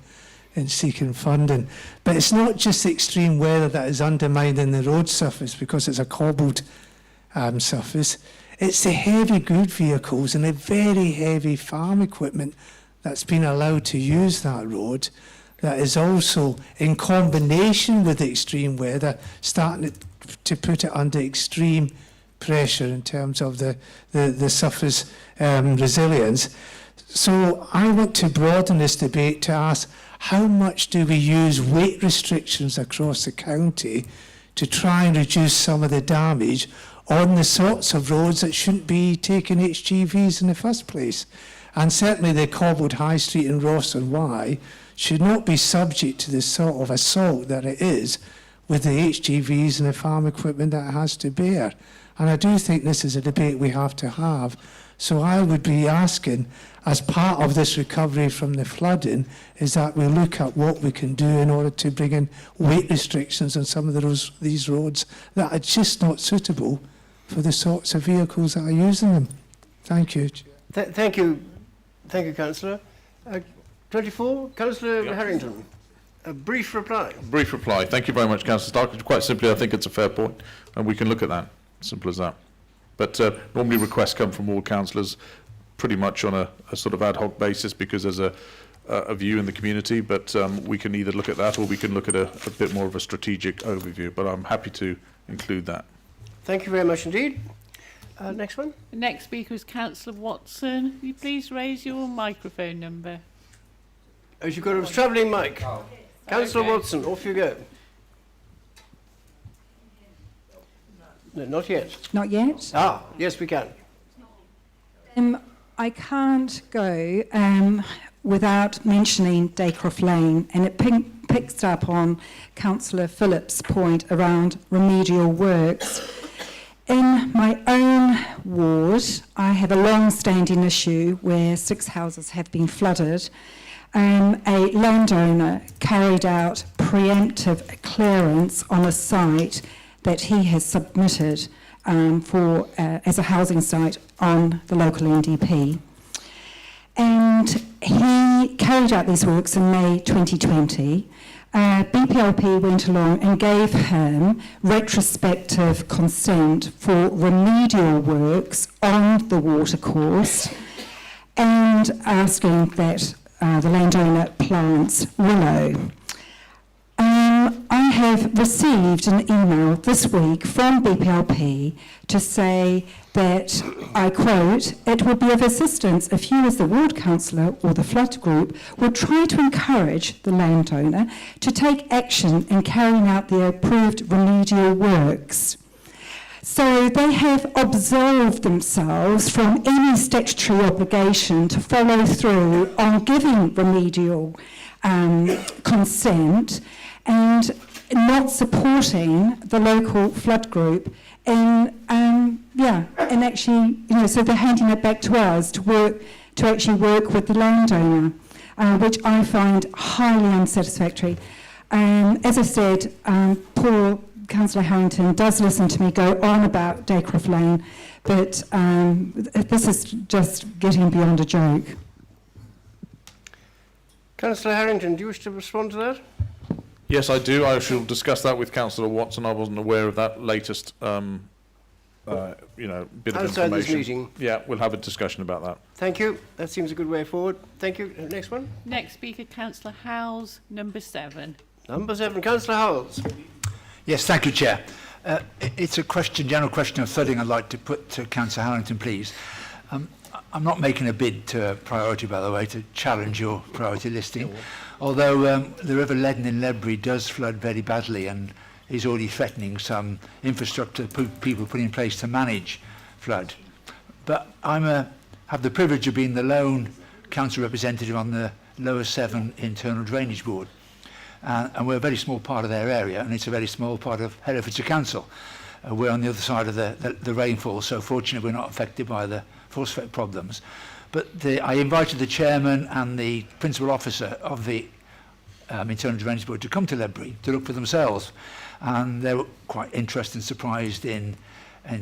in seeking funding. But it's not just the extreme weather that is undermining the road surface because it's a cobbled surface. It's the heavy good vehicles and the very heavy farm equipment that's been allowed to use that road that is also, in combination with the extreme weather, starting to put it under extreme pressure in terms of the surface resilience. So I want to broaden this debate to ask, how much do we use weight restrictions across the county to try and reduce some of the damage on the sorts of roads that shouldn't be taking HGVs in the first place? And certainly the cobbled High Street in Ross and Wye should not be subject to the sort of assault that it is with the HGVs and the farm equipment that it has to bear. And I do think this is a debate we have to have. So I would be asking, as part of this recovery from the flooding, is that we look at what we can do in order to bring in weight restrictions on some of these roads that are just not suitable for the sorts of vehicles that are using them. Thank you. Thank you, Councillor. 24, Councillor Harrington. A brief reply. Brief reply. Thank you very much, Councillor Stark. Quite simply, I think it's a fair point, and we can look at that. Simple as that. But normally requests come from all councillors pretty much on a sort of ad hoc basis because there's a view in the community, but we can either look at that or we can look at a bit more of a strategic overview, but I'm happy to include that. Thank you very much indeed. Next one. The next speaker is Councillor Watson. Will you please raise your microphone number? Oh, you've got a travelling mic. Oh. Councillor Okay. Watson, off you go. No, not yet. Not yet? Ah, yes, we can. I can't go without mentioning Daycroft Lane, and it picks up on Councillor Phillips' point around remedial works. In my own ward, I have a long-standing issue where 6 houses have been flooded. A landowner carried out preemptive clearance on a site that he has submitted as a housing site on the local NDP. And he carried out these works in May 2020. BPLP went along and gave him retrospective consent for remedial works on the watercourse and asking that the landowner plants willow. I have received an email this week from BPLP to say that, I quote, "It would be of assistance if you as the ward councillor or the flood group would try to encourage the landowner to take action in carrying out the approved remedial works." So they have absolved themselves from any statutory obligation to follow through on giving remedial consent and not supporting the local flood group in actually, so they're handing it back to us to actually work with the landowner, which I find highly unsatisfactory. As I said, poor Councillor Harrington does listen to me go on about Daycroft Lane, but this is just getting beyond a joke. Councillor Harrington, do you wish to respond to that? Yes, I do. I shall discuss that with Councillor Watson. I wasn't aware of that latest, bit of Outside this information. meeting. Yeah, we'll have a discussion about that. Thank you. That seems a good way forward. Thank you. Next one. Next speaker, Councillor Howells, number 7. Number 7, Councillor Howells. Yes, thank you, Chair. It's a general question of flooding I'd like to put to Councillor Harrington, please. I'm not making a bid to priority, by the way, to challenge your priority listing, although the River Leaden in Ledbury does flood very badly and is already threatening some infrastructure people put in place to manage flood. But I have the privilege of being the lone council representative on the Lower Severn Internal Drainage Board. And we're a very small part of their area, and it's a very small part of Herefordshire Council. We're on the other side of the rainfall, so fortunately we're not affected by the phosphate problems. But I invited the chairman and the principal officer of the Internal Drainage Board to come to Ledbury to look for themselves. And they were quite interested and surprised in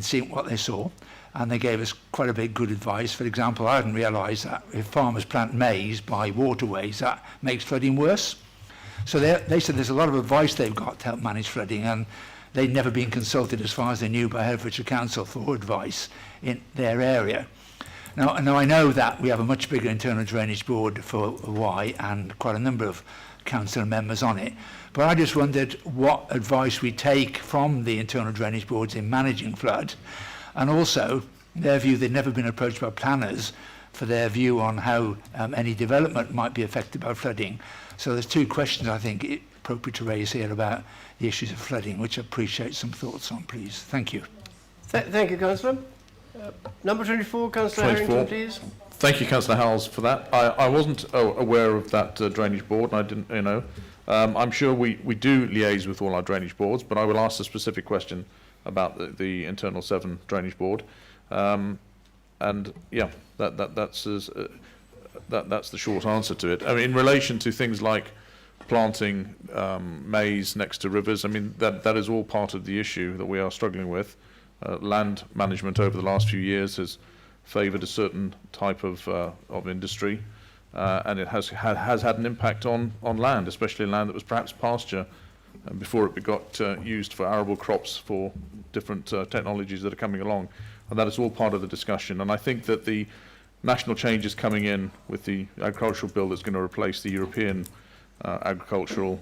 seeing what they saw. And they gave us quite a bit good advice. For example, I hadn't realised that if farmers plant maize by waterways, that makes flooding worse. So they said there's a lot of advice they've got to help manage flooding, and they'd never been consulted, as far as they knew, by Herefordshire Council for advice in their area. Now I know that we have a much bigger internal drainage board for Y and quite a number of council members on it, but I just wondered what advice we take from the internal drainage boards in managing flood, and also their view. They'd never been approached by planners for their view on how any development might be affected by flooding. So there's two questions I think appropriate to raise here about the issues of flooding, which I appreciate some thoughts on, please. Thank you. Thank you, Councillor. Number 24, Councillor Harrington, please. Thank you, Councillor Howells, for that. I wasn't aware of that drainage board, and I didn't, I'm sure we do liaise with all our drainage boards, but I will ask a specific question about the internal Severn drainage board. And yeah, that's the short answer to it. I mean, in relation to things like planting maize next to rivers, I mean, that is all part of the issue that we are struggling with. Land management over the last few years has favoured a certain type of industry, and it has had an impact on land, especially land that was perhaps pasture before it got used for arable crops for different technologies that are coming along. And that is all part of the discussion. And I think that the national changes coming in with the agricultural bill that's going to replace the European agricultural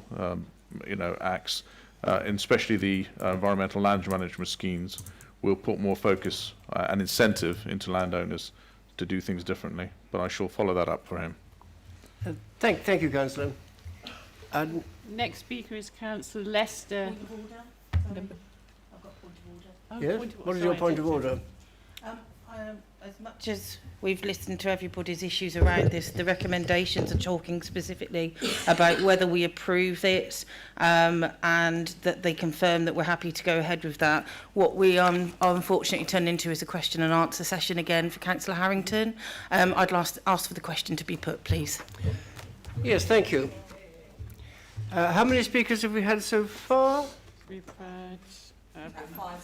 acts, and especially the environmental land management schemes, will put more focus and incentive into landowners to do things differently. But I shall follow that up for him. Thank you, Councillor. Next speaker is Councillor Lester. Point of order? I've got point of order. Yes? What is your point of order? As much as we've listened to everybody's issues around this, the recommendations are talking specifically about whether we approve it, and that they confirm that we're happy to go ahead with that. What we are unfortunately turned into is a question and answer session again for Councillor Harrington. I'd ask for the question to be put, please. Yes, thank you. How many speakers have we had so far? We've had... About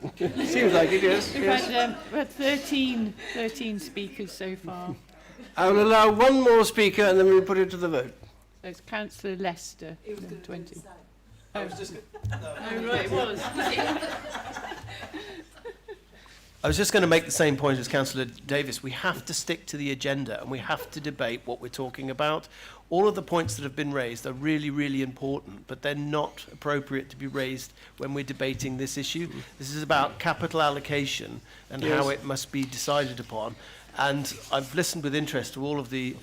5,000. Seems like it, yes. We've had 13 speakers so far. I will allow one more speaker and then we'll put it to the vote. So it's Councillor Lester, number 20. I was just right, it was. I was just going to make the same point as Councillor Davis. We have to stick to the agenda and we have to debate what we're talking about. All of the points that have been raised are really, really important, but they're not appropriate to be raised when we're debating this issue. This is about capital allocation and how it must be decided upon. And I've listened with interest to all of the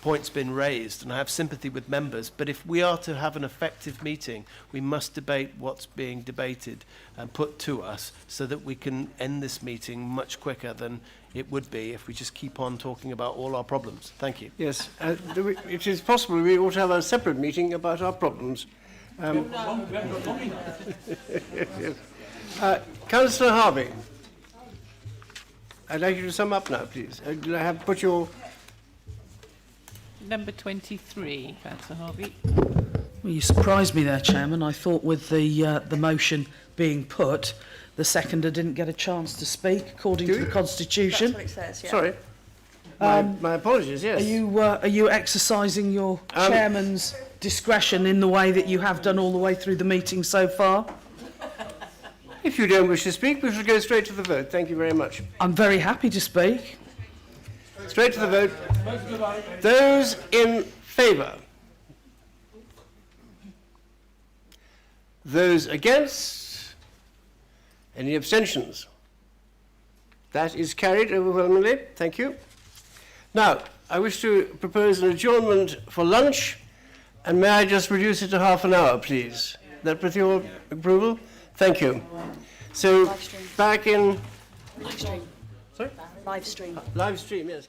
points been raised, and I have sympathy with members, but if we are to have an effective meeting, we must debate what's being debated and put to us so that we can end this meeting much quicker than it would be if we just keep on talking about all our problems. Thank you. Yes, it is possible we ought to have a separate meeting about our problems. Councillor Harvey, I'd like you to sum up now, please. Put your... Number 23, Councillor Harvey. Well, you surprised me there, Chairman. I thought with the motion being put, the seconder didn't get a chance to speak according to the Constitution. That's what it says, yeah. Sorry. My apologies, yes. Are you exercising your chairman's discretion in the way that you have done all the way through the meeting so far? If you don't wish to speak, we shall go straight to the vote. Thank you very much. I'm very happy to speak. Straight to the vote. Those in favour? Those against? Any abstentions? That is carried overwhelmingly. Thank you. Now, I wish to propose an adjournment for lunch, and may I just reduce it to half an hour, please? That with your approval? Thank you. So, back in... Live stream. Sorry? Live stream. Live stream, yes.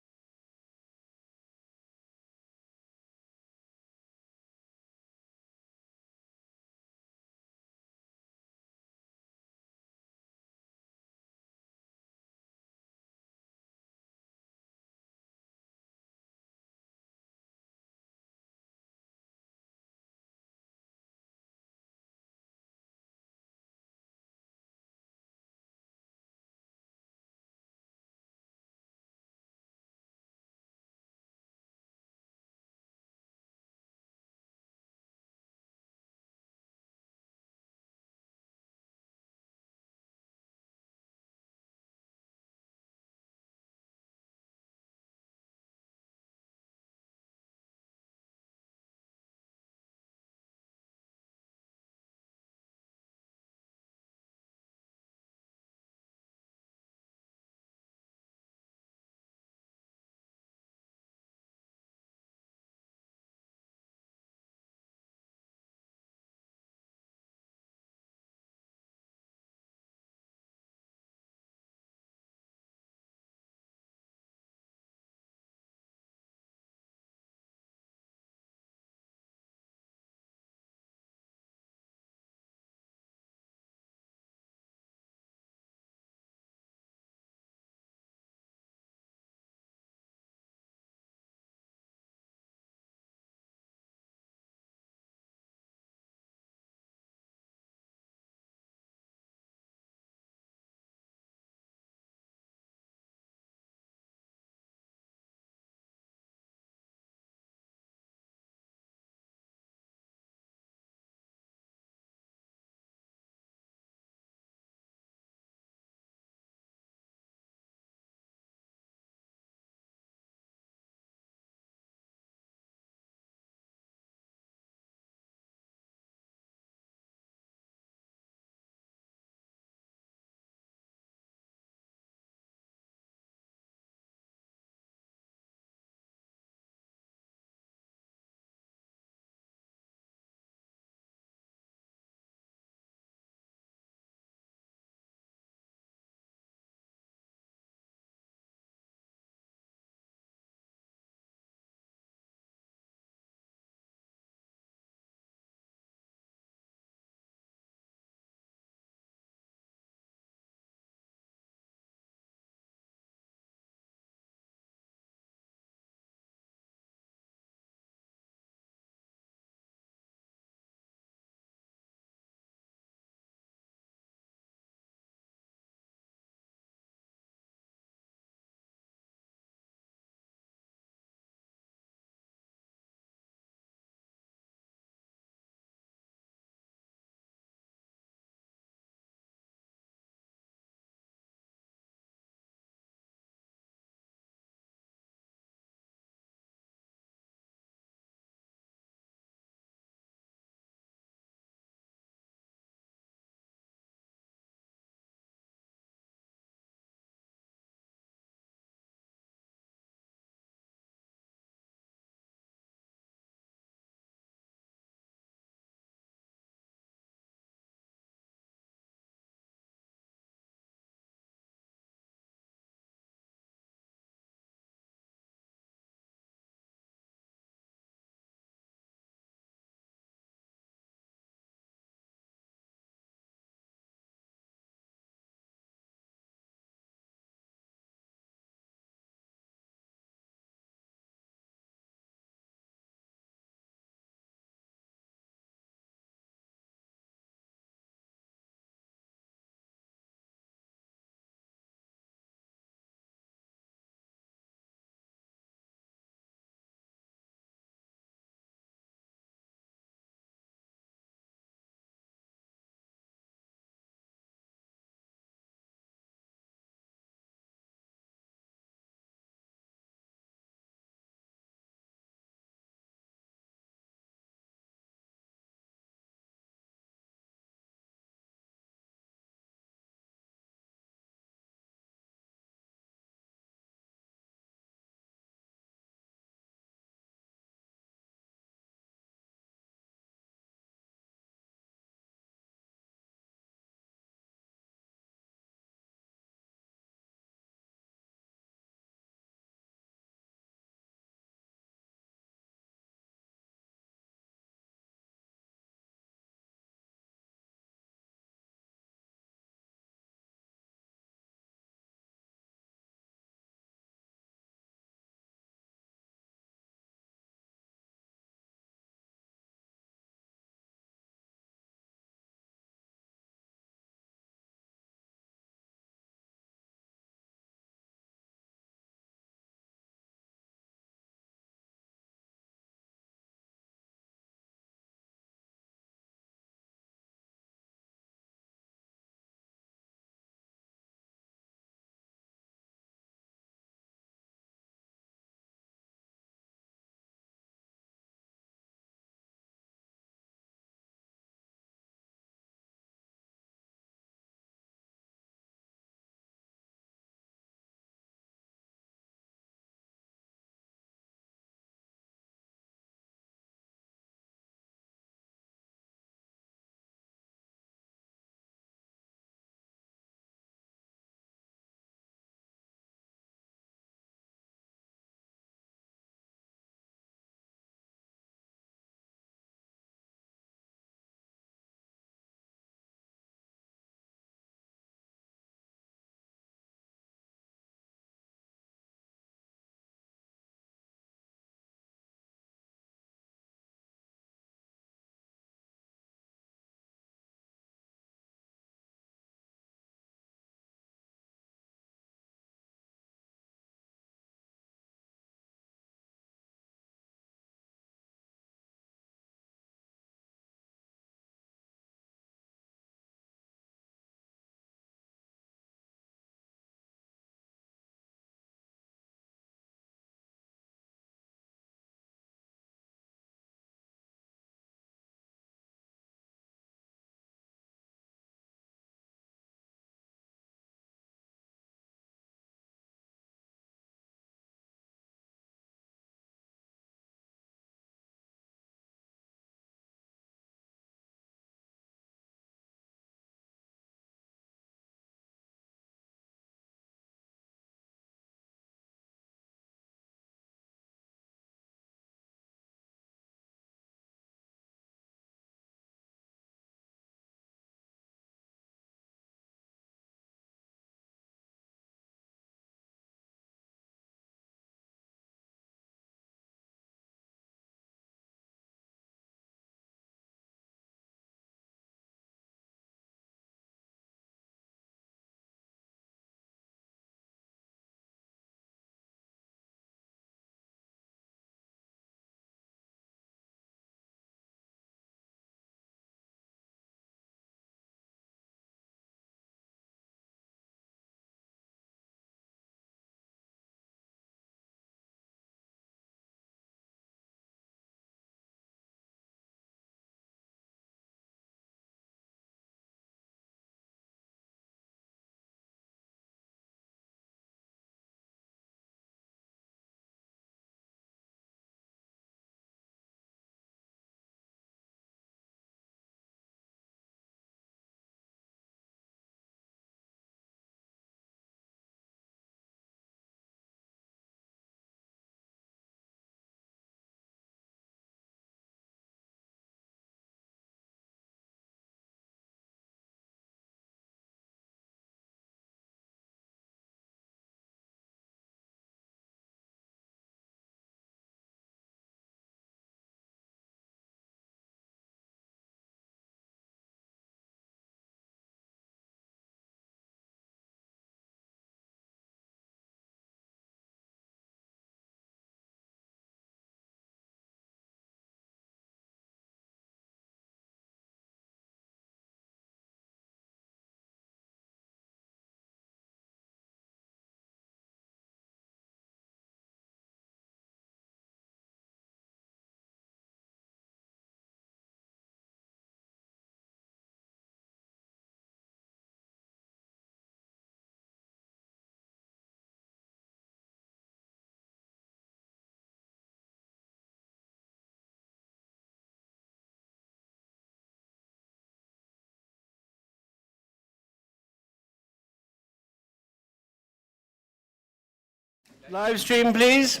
Live stream, please.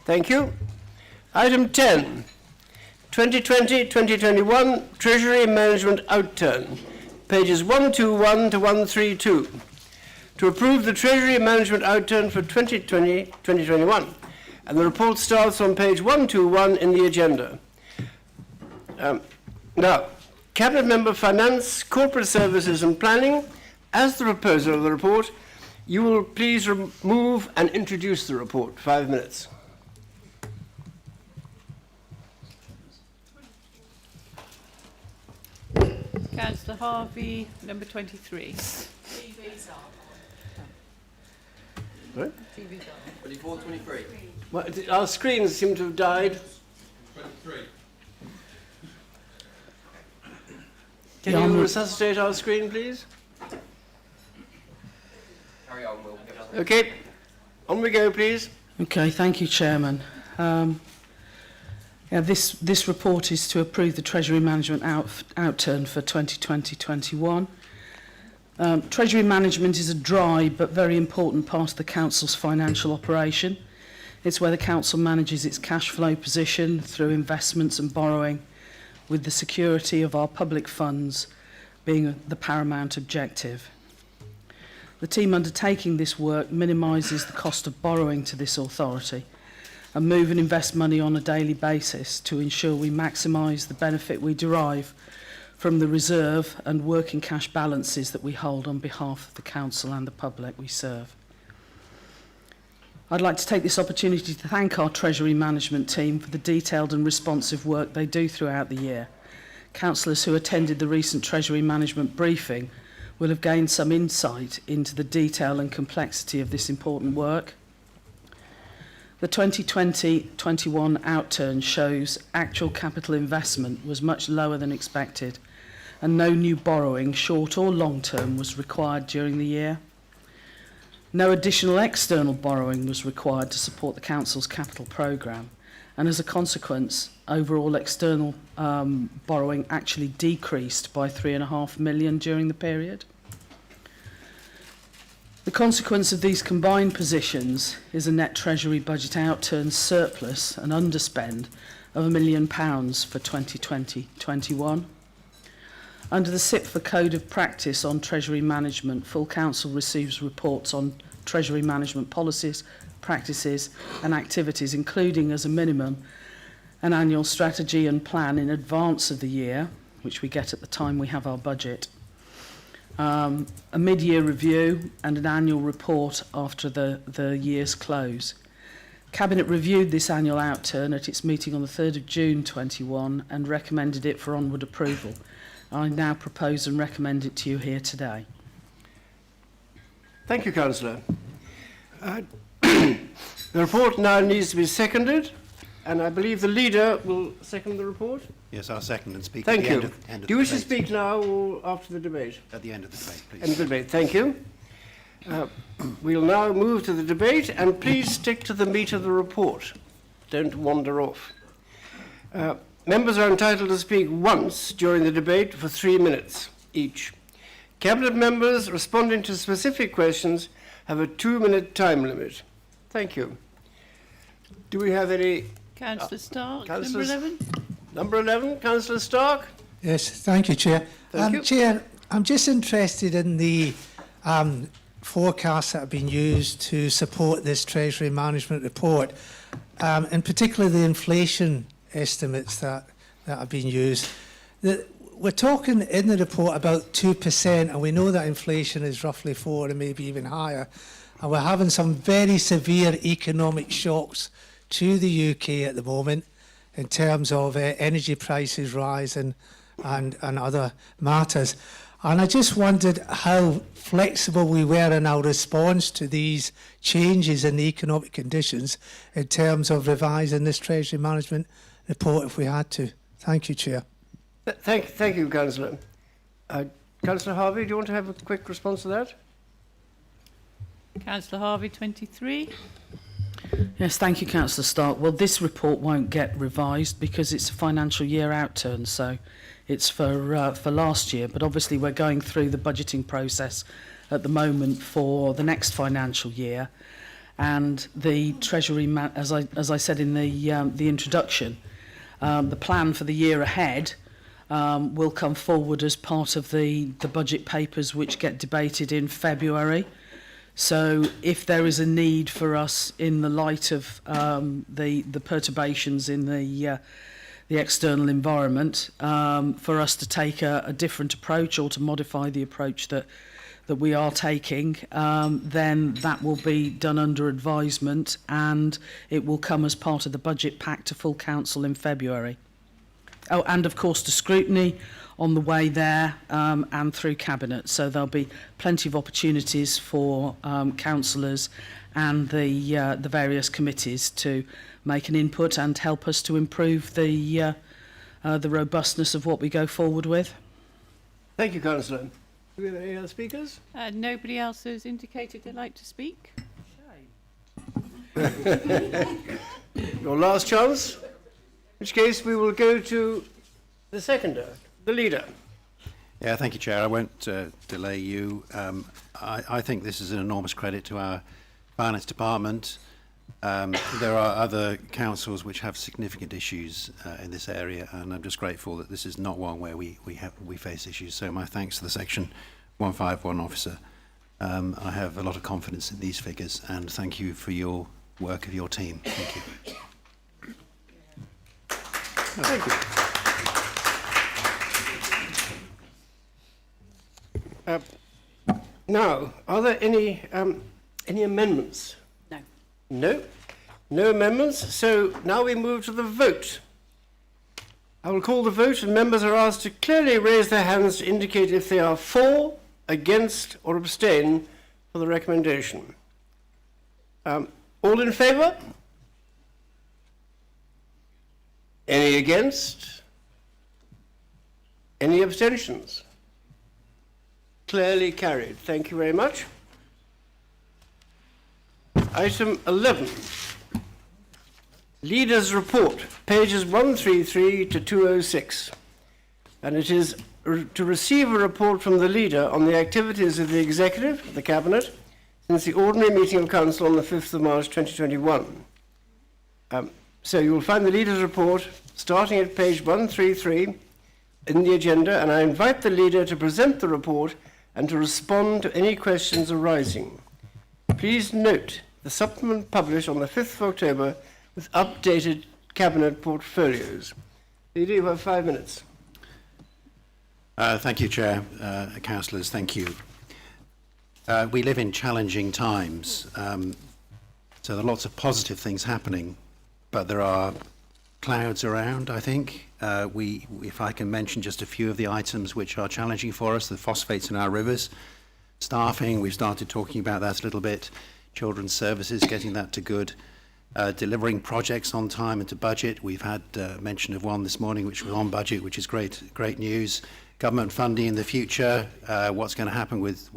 Thank you. Item 10, 2020-2021 Treasury Management Outturn, pages 121 to 132. To approve the Treasury Management Outturn for 2020-2021. And the report starts on page 121 in the agenda. Now, Cabinet Member Finance, Corporate Services and Planning, as the proposer of the report, you will please move and introduce the report. 5 minutes. Councillor Harvey, number 23. TV's on. Right? TV's on. 24, 23. Well, our screens seem to have died. 23. Can Yeah, you resuscitate our screen, please? Carry on, Will. Okay, on we go, please. Okay, thank you, Chairman. This report is to approve the Treasury Management outturn for 2020-21. Treasury Management is a dry but very important part of the Council's financial operation. It's where the Council manages its cash flow position through investments and borrowing, with the security of our public funds being the paramount objective. The team undertaking this work minimises the cost of borrowing to this authority and move and invest money on a daily basis to ensure we maximise the benefit we derive from the reserve and working cash balances that we hold on behalf of the Council and the public we serve. I'd like to take this opportunity to thank our Treasury Management team for the detailed and responsive work they do throughout the year. Councillors who attended the recent Treasury Management briefing will have gained some insight into the detail and complexity of this important work. The 2020-21 outturn shows actual capital investment was much lower than expected, and no new borrowing, short or long term, was required during the year. No additional external borrowing was required to support the Council's capital programme, and as a consequence, overall external borrowing actually decreased by £3.5 million during the period. The consequence of these combined positions is a net Treasury budget outturn surplus and underspend of £1 million for 2020-21. Under the SIPFA Code of Practice on Treasury Management, full Council receives reports on Treasury Management policies, practices and activities, including as a minimum an annual strategy and plan in advance of the year, which we get at the time we have our budget. A mid-year review and an annual report after the year's close. Cabinet reviewed this annual outturn at its meeting on the 3rd of June 21 and recommended it for onward approval. I now propose and recommend it to you here today. Thank you, Councillor. The report now needs to be seconded, and I believe the leader will second the report. Yes, I'll second and speak Thank at the you. end of the Do you wish to debate. speak now or after the debate? At the end of the debate, please. End of the debate. Thank you. We'll now move to the debate, and please stick to the meat of the report. Don't wander off. Members are entitled to speak once during the debate for 3 minutes each. Cabinet members responding to specific questions have a 2-minute time limit. Thank you. Do we have any... Councillor Stark, number Councillors- 11. Number 11, Councillor Stark. Yes, thank you, Chair. Thank you. Chair, I'm just interested in the forecasts that have been used to support this Treasury Management report, in particular the inflation estimates that have been used. We're talking in the report about 2%, and we know that inflation is roughly 4% and maybe even higher. And we're having some very severe economic shocks to the UK at the moment in terms of energy prices rising and other matters. And I just wondered how flexible we were in our response to these changes in the economic conditions in terms of revising this Treasury Management report if we had to. Thank you, Chair. Thank you, Councillor. Councillor Harvey, do you want to have a quick response to that? Councillor Harvey, 23. Yes, thank you, Councillor Stark. Well, this report won't get revised because it's a financial year outturn, so it's for last year. But obviously, we're going through the budgeting process at the moment for the next financial year, and the Treasury, as I said in the introduction, the plan for the year ahead will come forward as part of the budget papers which get debated in February. So if there is a need for us, in the light of the perturbations in the external environment, for us to take a different approach or to modify the approach that we are taking, then that will be done under advisement, and it will come as part of the budget pack to full council in February. Oh, and of course to scrutiny on the way there, and through Cabinet. So there'll be plenty of opportunities for councillors and the various committees to make an input and help us to improve the robustness of what we go forward with. Thank you, Councillor. Do we have any other speakers? Nobody else has indicated they'd like to speak. Your last chance, in which case we will go to the seconder, the leader. Yeah, thank you, Chair. I won't delay you. I think this is an enormous credit to our Finance Department. There are other councils which have significant issues in this area, and I'm just grateful that this is not one where we face issues. So my thanks to the Section 151 officer. I have a lot of confidence in these figures, and thank you for your work of your team. Thank you. Thank you. Now, are there any amendments? No. No? No amendments. So now we move to the vote. I will call the vote, and members are asked to clearly raise their hands to indicate if they are for, against, or abstain for the recommendation. All in favour? Any against? Any abstentions? Clearly carried. Thank you very much. Item 11. Leaders' Report, pages 133 to 206. And it is to receive a report from the leader on the activities of the Executive, the Cabinet, since the ordinary meeting of Council on the 5th of March 2021. So you will find the Leader's Report starting at page 133 in the agenda, and I invite the leader to present the report and to respond to any questions arising. Please note the supplement published on the 5th of October with updated Cabinet portfolios. Leader, you have 5 minutes. Thank you, Chair. Councillors, thank you. We live in challenging times, so there are lots of positive things happening, but there are clouds around, I think. If I can mention just a few of the items which are challenging for us, the phosphates in our rivers, staffing, we've started talking about that a little bit, children's services, getting that to good, delivering projects on time and to budget. We've had mention of one this morning which was on budget, which is great news. Government funding in the future, what's going to happen with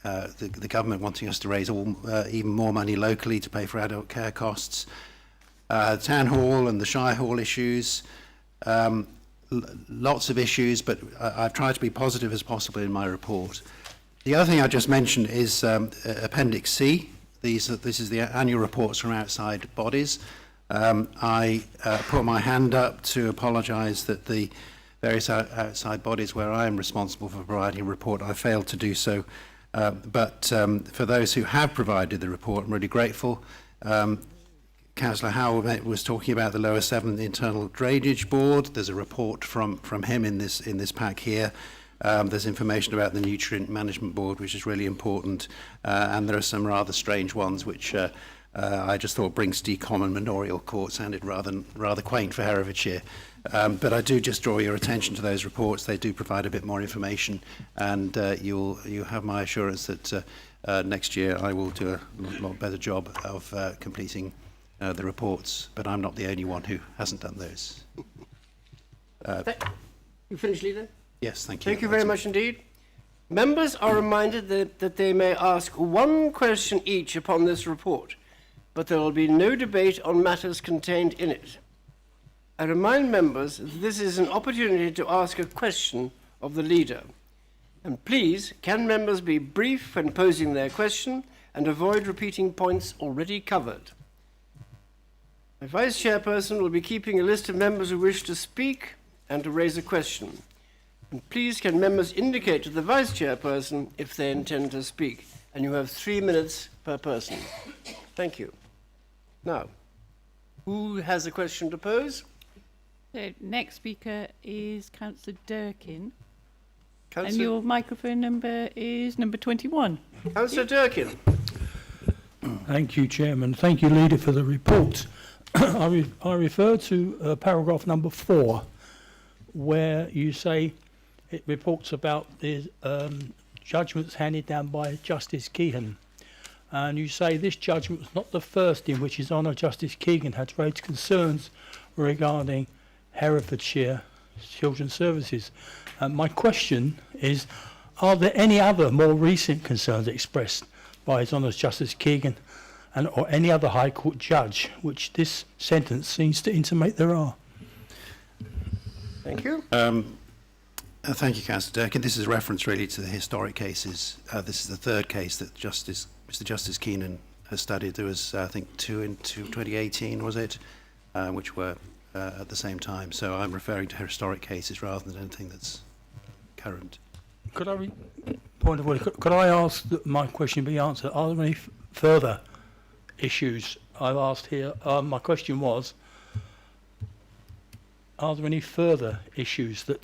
the government wanting us to raise even more money locally to pay for adult care costs. Town Hall and the Shire Hall issues, lots of issues, but I've tried to be positive as possible in my report. The other thing I just mentioned is Appendix C. This is the annual reports from outside bodies. I put my hand up to apologise that the various outside bodies where I am responsible for providing a report, I failed to do so. But for those who have provided the report, I'm really grateful. Councillor Howell was talking about the Lower Severn Internal Drainage Board. There's a report from him in this pack here. There's information about the Nutrient Management Board, which is really important, and there are some rather strange ones which I just thought Bringsty Common Manorial Court sounded rather quaint for Herefordshire. But I do just draw your attention to those reports. They do provide a bit more information, and you have my assurance that next year I will do a lot better job of completing the reports, but I'm not the only one who hasn't done those. You finished, Leader? Yes, thank you. Thank you very much indeed. Members are reminded that they may ask one question each upon this report, but there will be no debate on matters contained in it. I remind members that this is an opportunity to ask a question of the leader. And please, can members be brief when posing their question and avoid repeating points already covered? The Vice Chairperson will be keeping a list of members who wish to speak and to raise a question. And please, can members indicate to the Vice Chairperson if they intend to speak? And you have 3 minutes per person. Thank you. Now, who has a question to pose? So next speaker is Councillor Durkin. And Councillor- your microphone number is number 21. Councillor Durkin. Thank you, Chairman. Thank you, Leader, for the report. I refer to paragraph number 4, where you say it reports about the judgments handed down by Justice Keehan. And you say this judgment was not the first in which His Honour Justice Keegan had raised concerns regarding Herefordshire Children's Services. My question is, are there any other more recent concerns expressed by His Honour Justice Keegan or any other High Court judge, which this sentence seems to intimate there are? Thank you. Thank you, Councillor Durkin. This is a reference really to the historic cases. This is the third case that Mr. Justice Keenan has studied. There was, I think, two in 2018, was it, which were at the same time. So I'm referring to historic cases rather than anything that's current. Could I point of order? Could I ask that my question be answered? Are there any further issues I've asked here? My question was, are there any further issues that?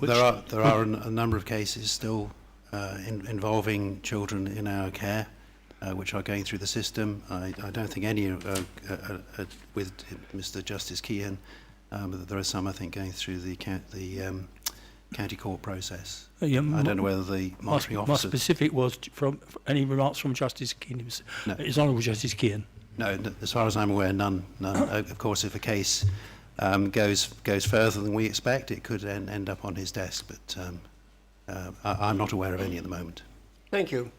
There are a number of cases still involving children in our care, which are going through the system. I don't think any with Mr. Justice Keehan, but there are some, I think, going through the county court process. I don't know whether the monitoring officer... My specific was from any remarks from Justice Keehan, No. His Honourable Justice Keehan. No, as far as I'm aware, none. Of course, if a case goes further than we expect, it could end up on his desk, but I'm not aware of any at the moment. Thank you.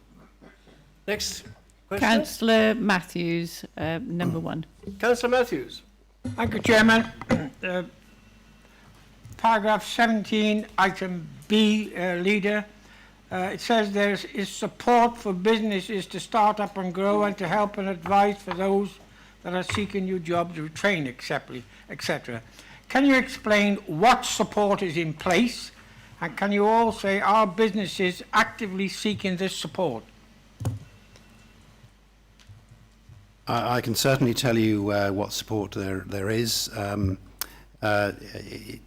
Next question. Councillor Matthews, number 1. Councillor Matthews. Thank you, Chairman. Paragraph 17, item B, Leader. It says there is support for businesses to start up and grow and to help and advise for those that are seeking new jobs, retrain, etc. Can you explain what support is in place? And can you all say, are businesses actively seeking this support? I can certainly tell you what support there is.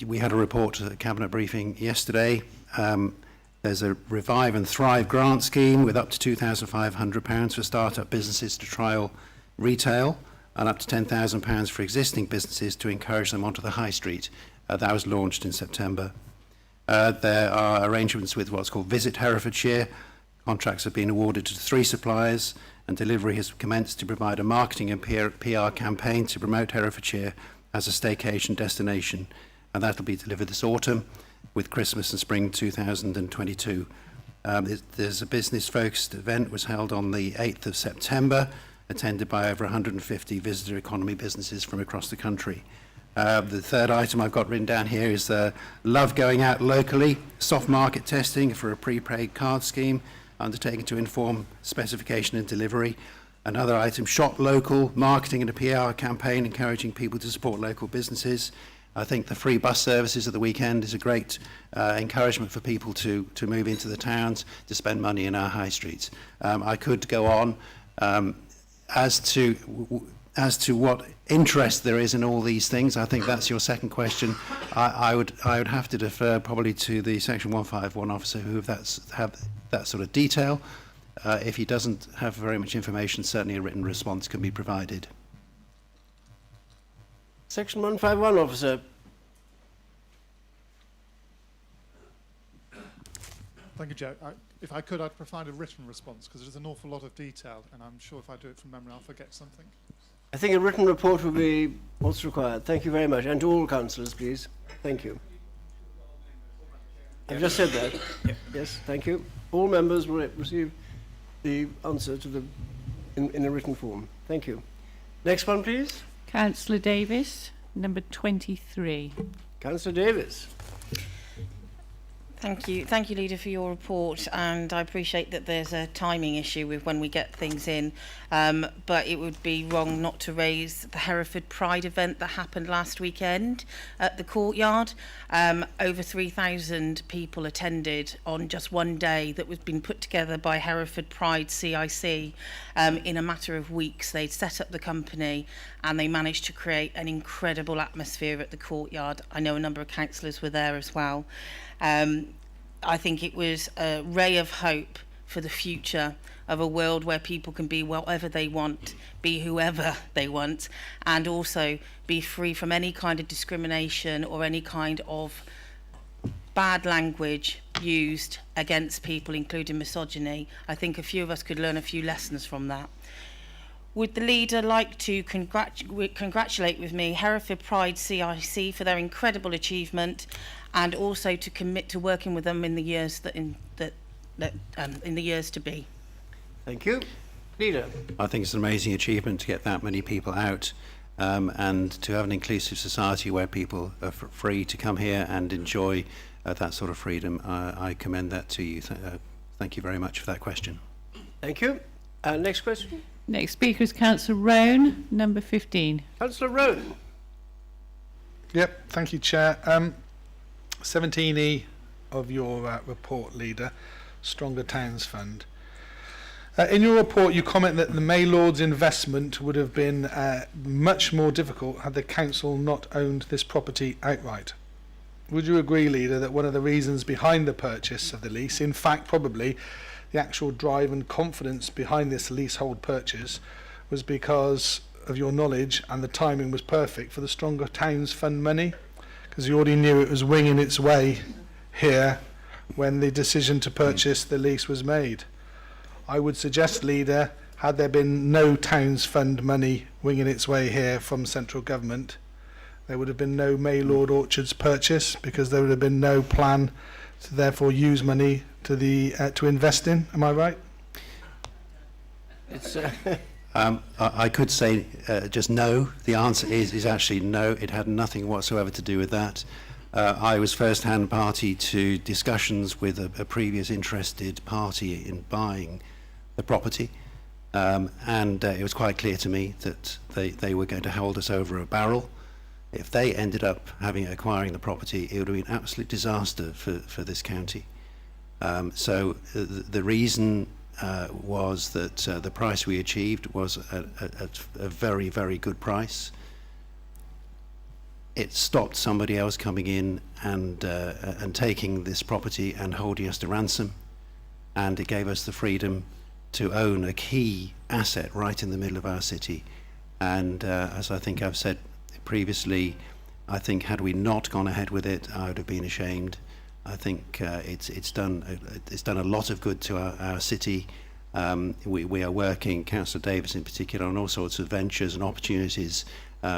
We had a report at the Cabinet briefing yesterday. There's a Revive and Thrive grant scheme with up to £2,500 for start-up businesses to trial retail, and up to £10,000 for existing businesses to encourage them onto the high street. That was launched in September. There are arrangements with what's called Visit Herefordshire. Contracts have been awarded to 3 suppliers, and delivery has commenced to provide a marketing and PR campaign to promote Herefordshire as a staycation destination, and that will be delivered this autumn with Christmas and spring 2022. There's a business-focused event was held on the 8th of September, attended by over 150 visitor economy businesses from across the country. The third item I've got written down here is Love Going Out Locally, soft market testing for a prepaid card scheme undertaken to inform specification and delivery. Another item, Shop Local, marketing and a PR campaign encouraging people to support local businesses. I think the free bus services at the weekend is a great encouragement for people to move into the towns, to spend money in our high streets. I could go on. As to what interest there is in all these things, I think that's your second question. I would have to defer probably to the Section 151 officer who have that sort of detail. If he doesn't have very much information, certainly a written response can be provided. Section 151 officer. Thank you, Joe. If I could, I'd provide a written response because there's an awful lot of detail, and I'm sure if I do it from memory, I'll forget something. I think a written report will be what's required. Thank you very much. And to all councillors, please. Thank you. I've just said that. Yes, thank you. All members will receive the answer to in a written form. Thank you. Next one, please. Councillor Davis, number 23. Councillor Davis. Thank you, Leader, for your report, and I appreciate that there's a timing issue with when we get things in, but it would be wrong not to raise the Hereford Pride event that happened last weekend at the courtyard. Over 3,000 people attended on just one day that was been put together by Hereford Pride CIC. In a matter of weeks, they'd set up the company and they managed to create an incredible atmosphere at the courtyard. I know a number of councillors were there as well. I think it was a ray of hope for the future of a world where people can be whatever they want, be whoever they want, and also be free from any kind of discrimination or any kind of bad language used against people, including misogyny. I think a few of us could learn a few lessons from that. Would the leader like to congratulate with me Hereford Pride CIC for their incredible achievement, and also to commit to working with them in the years in the years to be? Thank you. Leader. I think it's an amazing achievement to get that many people out, and to have an inclusive society where people are free to come here and enjoy that sort of freedom. I commend that to you. Thank you very much for that question. Thank you. Next question. Next speaker is Councillor Roan, number 15. Councillor Roan. Yep, thank you, Chair. 17E of your report, Leader, Stronger Towns Fund. In your report, you comment that the Maylord's investment would have been much more difficult had the council not owned this property outright. Would you agree, Leader, that one of the reasons behind the purchase of the lease, in fact probably the actual drive and confidence behind this leasehold purchase, was because of your knowledge and the timing was perfect for the Stronger Towns Fund money? Because you already knew it was winging its way here when the decision to purchase the lease was made. I would suggest, Leader, had there been no Towns Fund money winging its way here from central government, there would have been no Maylord Orchards purchase, because there would have been no plan to therefore use money to invest in. Am I right? It's, I could say just no. The answer is actually no. It had nothing whatsoever to do with that. I was first-hand party to discussions with a previous interested party in buying the property, and it was quite clear to me that they were going to hold us over a barrel. If they ended up acquiring the property, it would have been an absolute disaster for this county. So the reason was that the price we achieved was a very, very good price. It stopped somebody else coming in and taking this property and holding us to ransom, and it gave us the freedom to own a key asset right in the middle of our city. And as I think I've said previously, I think had we not gone ahead with it, I would have been ashamed. I think it's done a lot of good to our city. We are working, Councillor Davis in particular, on all sorts of ventures and opportunities.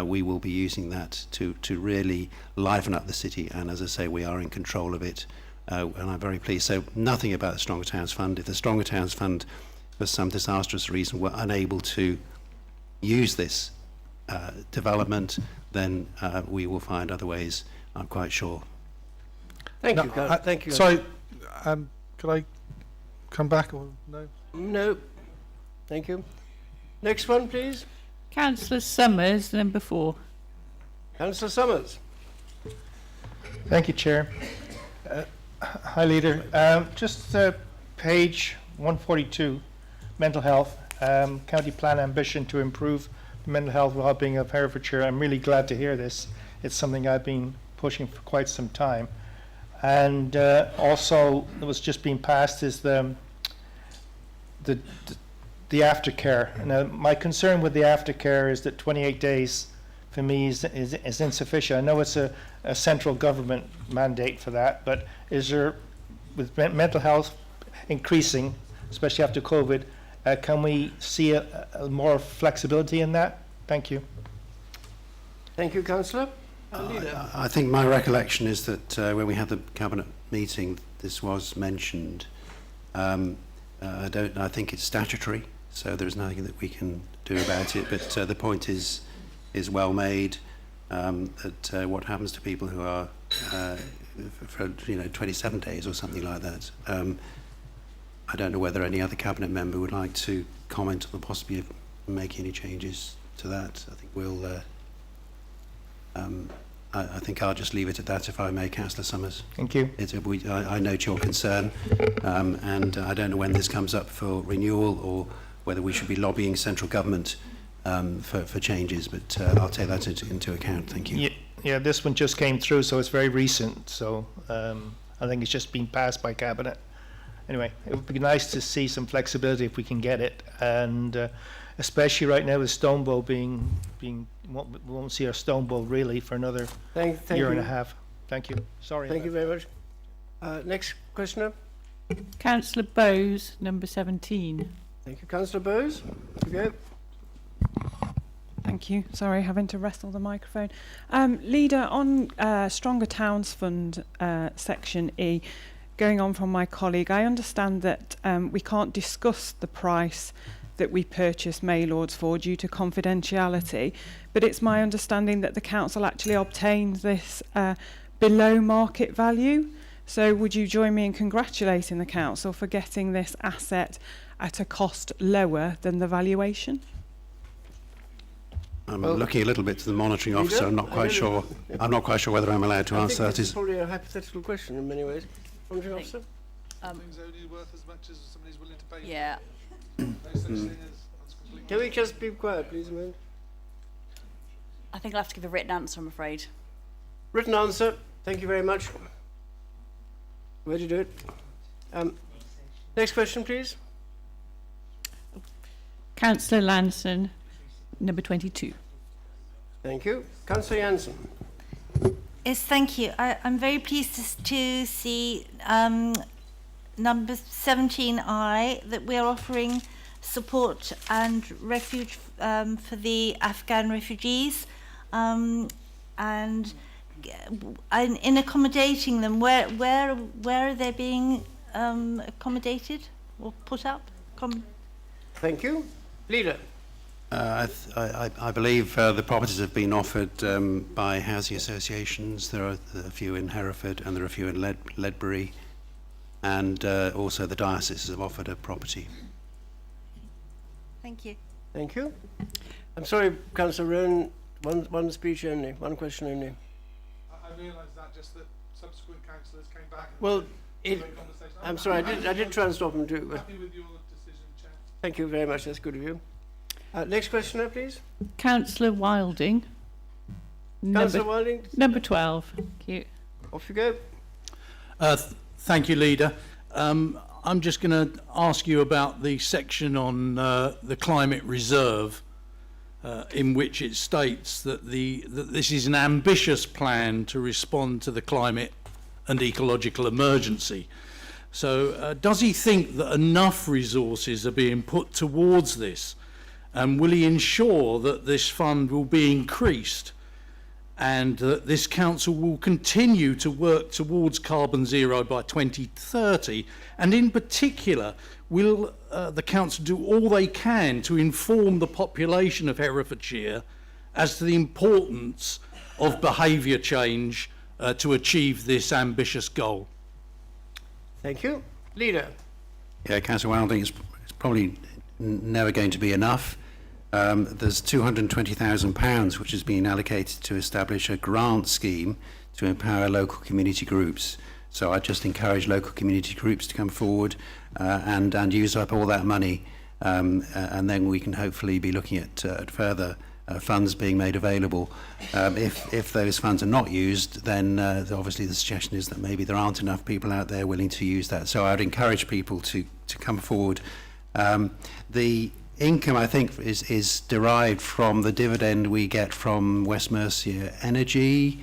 We will be using that to really liven up the city, and as I say, we are in control of it, and I'm very pleased. So nothing about the Stronger Towns Fund. If the Stronger Towns Fund, for some disastrous reason, were unable to use this development, then we will find other ways, I'm quite sure. Thank you. Thank you. Sorry, could I come back or no? No. Thank you. Next one, please. Councillor Summers, number 4. Councillor Summers. Thank you, Chair. Hi, Leader. Just page 142, mental health, county plan ambition to improve the mental health well-being of Herefordshire. I'm really glad to hear this. It's something I've been pushing for quite some time. And also, it was just being passed is the aftercare. Now, my concern with the aftercare is that 28 days for me is insufficient. I know it's a central government mandate for that, but is there, with mental health increasing, especially after COVID, can we see a more flexibility in that? Thank you. Thank you, Councillor. I think my recollection is that when we had the cabinet meeting, this was mentioned. I think it's statutory, so there's nothing that we can do about it. But the point is well made. That what happens to people who are for 27 days or something like that. I don't know whether any other cabinet member would like to comment on the possibility of making any changes to that. I think we'll. I think I'll just leave it at that, if I may, Councillor Summers. Thank you. I note your concern, and I don't know when this comes up for renewal or whether we should be lobbying central government for changes, but I'll take that into account. Thank you. Yeah, this one just came through, so it's very recent. So I think it's just been passed by Cabinet. Anyway, it would be nice to see some flexibility if we can get it, and especially right now with Stonebow being we won't see our Stonebow really for another year and a half. Thank you. Sorry. Thank you very much. Next questioner. Councillor Bowes, number 17. Thank you, Councillor Bowes. Okay. Thank you. Sorry, having to wrestle the microphone. Leader, on Stronger Towns Fund, section E, going on from my colleague, I understand that we can't discuss the price that we purchase Maylords for due to confidentiality, but it's my understanding that the council actually obtained this below market value. So would you join me in congratulating the council for getting this asset at a cost lower than the valuation? I'm looking a little bit to the monitoring officer. I'm not quite sure. I'm not quite sure whether I'm allowed to answer that. It's probably a hypothetical question in many ways. Monitoring officer. Things only worth as much as somebody's willing to pay. Yeah. No such thing as Can we just be quiet, please, a moment? I think I'll have to give a written answer, I'm afraid. Written answer. Thank you very much. Where'd you do it? Next question, please. Councillor Lanson, number 22. Thank you. Councillor Jansen. Yes, thank you. I'm very pleased to see number 17I, that we are offering support and refuge for the Afghan refugees, and in accommodating them, where are they being accommodated or put up? Thank you. Leader. I believe the properties have been offered by housing associations. There are a few in Hereford and there are a few in Ledbury, and also the diocese have offered a property. Thank you. Thank you. I'm sorry, Councillor Rowan, one speech only, one question only. I realised that just that subsequent councillors came back. Well, I'm sorry, I did try and stop him too. But Happy with your decision, Chair. thank you very much. That's good of you. Next questioner, please. Councillor Wilding. Councillor Wilding. Number 12. Thank you. Off you go. Thank you, Leader. I'm just going to ask you about the section on the climate reserve, in which it states that this is an ambitious plan to respond to the climate and ecological emergency. So does he think that enough resources are being put towards this? And will he ensure that this fund will be increased and that this council will continue to work towards carbon zero by 2030? And in particular, will the council do all they can to inform the population of Herefordshire as to the importance of behaviour change to achieve this ambitious goal? Thank you. Leader. Yeah, Councillor Wilding, it's probably never going to be enough. There's £220,000 which has been allocated to establish a grant scheme to empower local community groups. So I just encourage local community groups to come forward and use up all that money, and then we can hopefully be looking at further funds being made available. If those funds are not used, then obviously the suggestion is that maybe there aren't enough people out there willing to use that. So I would encourage people to come forward. The income, I think, is derived from the dividend we get from West Mercia Energy.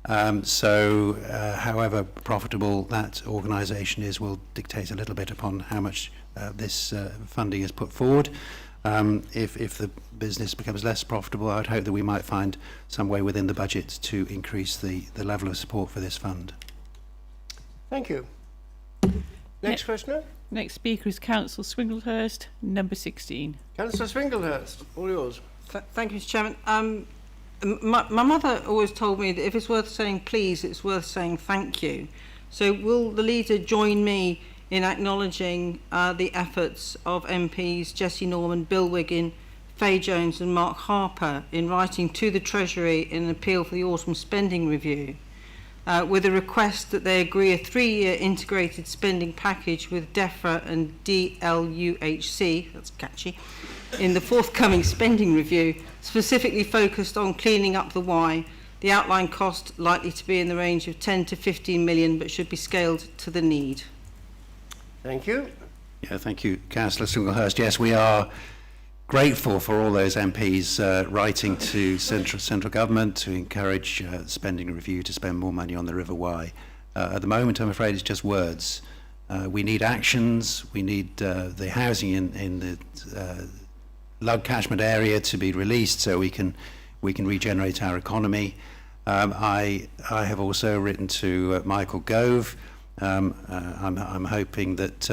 However profitable that organisation is will dictate a little bit upon how much this funding is put forward. If the business becomes less profitable, I would hope that we might find some way within the budget to increase the level of support for this fund. Thank you. Next questioner. Next speaker is Councillor Swinglehurst, number 16. Councillor Swinglehurst, all yours. Thank you, Mr. Chairman. My mother always told me that if it's worth saying please, it's worth saying thank you. So will the leader join me in acknowledging the efforts of MPs Jessie Norman, Bill Wiggin, Faye Jones and Mark Harper in writing to the Treasury in an appeal for the autumn spending review, with a request that they agree a 3-year integrated spending package with DEFRA and DLUHC, that's catchy, in the forthcoming spending review, specifically focused on cleaning up the why. The outline cost likely to be in the range of 10 to 15 million, but should be scaled to the need. Thank you. Yeah, thank you, Councillor Singlehurst. Yes, we are grateful for all those MPs writing to central government to encourage spending review to spend more money on the River Wye. At the moment, I'm afraid it's just words. We need actions. We need the housing in the Lug catchment area to be released so we can regenerate our economy. I have also written to Michael Gove. I'm hoping that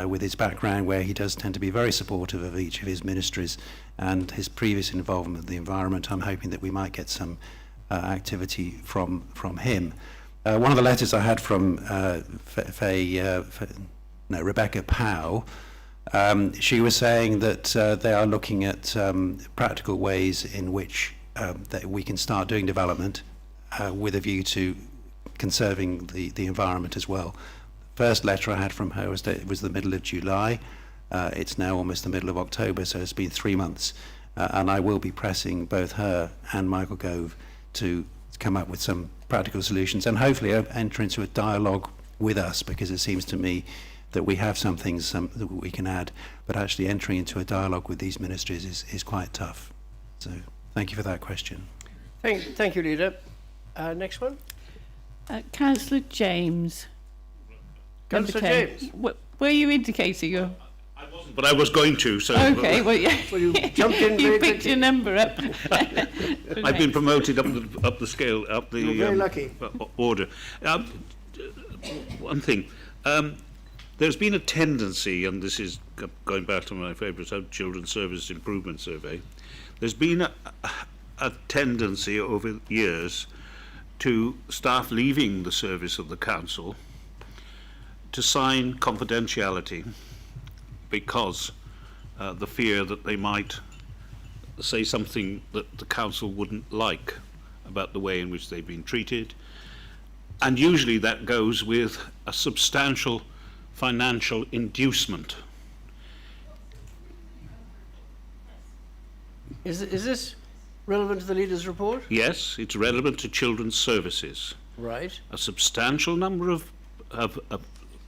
with his background, where he does tend to be very supportive of each of his ministries and his previous involvement with the environment, I'm hoping that we might get some activity from him. One of the letters I had from Rebecca Powell, she was saying that they are looking at practical ways in which that we can start doing development with a view to conserving the environment as well. First letter I had from her was the middle of July. It's now almost the middle of October, so it's been 3 months. And I will be pressing both her and Michael Gove to come up with some practical solutions and hopefully enter into a dialogue with us, because it seems to me that we have some things that we can add, but actually entering into a dialogue with these ministries is quite tough. So thank you for that question. Thank you, Leader. Next one. Councillor James. Councillor Number 10. James. Were you indicating your... But I was going to, so... Okay, well, yeah. Well, you jumped in You very picked quickly. your number up. I've been promoted up the scale, up the You're very lucky. order. One thing, there's been a tendency, and this is going back to my favourite Children's Service Improvement Survey, there's been a tendency over years to staff leaving the service of the council to sign confidentiality because the fear that they might say something that the council wouldn't like about the way in which they've been treated. And usually that goes with a substantial financial inducement. Is this relevant to the Leader's report? Yes, it's relevant to children's services. Right. A substantial number of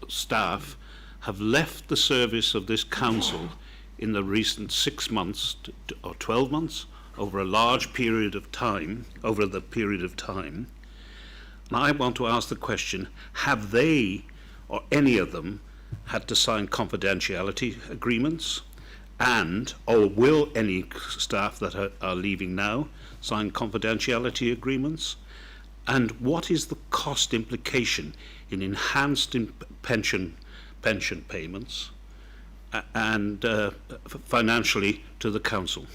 staff have left the service of this council in the recent 6 months or 12 months, over a large period of time, over the period of time. And I want to ask the question, have they, or any of them, had to sign confidentiality agreements? And, or will any staff that are leaving now sign confidentiality agreements? And what is the cost implication in enhanced pension payments and financially to the council?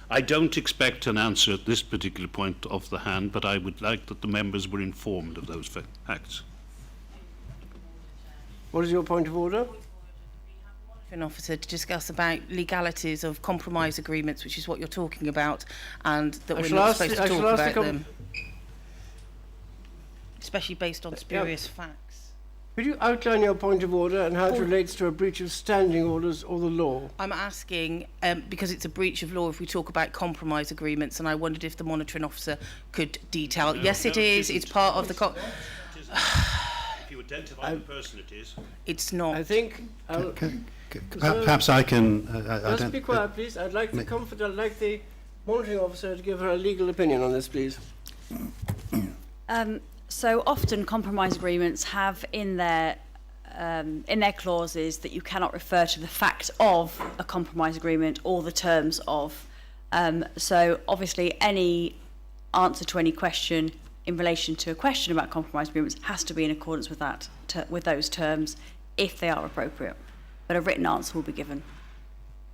I don't expect an answer at this particular point off the hand, but I would like that the members were informed of those facts. What is your point of order? An officer to discuss about legalities of compromise agreements, which is what you're talking about, and that we're not supposed to talk about them, especially based on spurious facts. Could you outline your point of order and how it relates to a breach of standing orders or the law? I'm asking, because it's a breach of law if we talk about compromise agreements, and I wondered if the monitoring officer could detail. Yes, it is. It's part of the... If you identify the person it is. It's not. I think... Perhaps I can... Just be quiet, please. I'd like the monitoring officer to give her a legal opinion on this, please. So often compromise agreements have in their clauses that you cannot refer to the fact of a compromise agreement or the terms of. So obviously any answer to any question in relation to a question about compromise agreements has to be in accordance with that, with those terms, if they are appropriate. But a written answer will be given.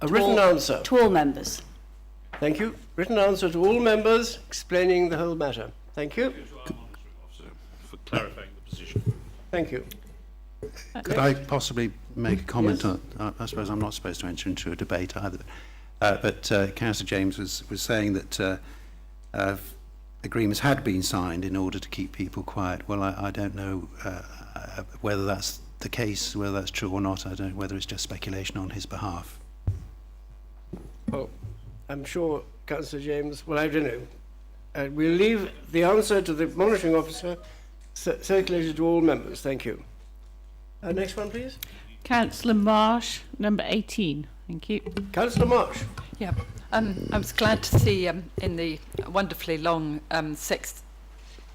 A written answer? To all members. Thank you. Written answer to all members explaining the whole matter. Thank you. For clarifying the position. Thank you. Could I possibly make a comment on, I suppose I'm not supposed to enter into a debate either, but Councillor James was saying that agreements had been signed in order to keep people quiet. Well, I don't know whether that's the case, whether that's true or not. I don't know whether it's just speculation on his behalf. Well, I'm sure Councillor James, well, I don't know. We'll leave the answer to the monitoring officer circulated to all members. Thank you. Next one, please. Councillor Marsh, number 18. Thank you. Councillor Marsh. Yeah, I was glad to see in the wonderfully long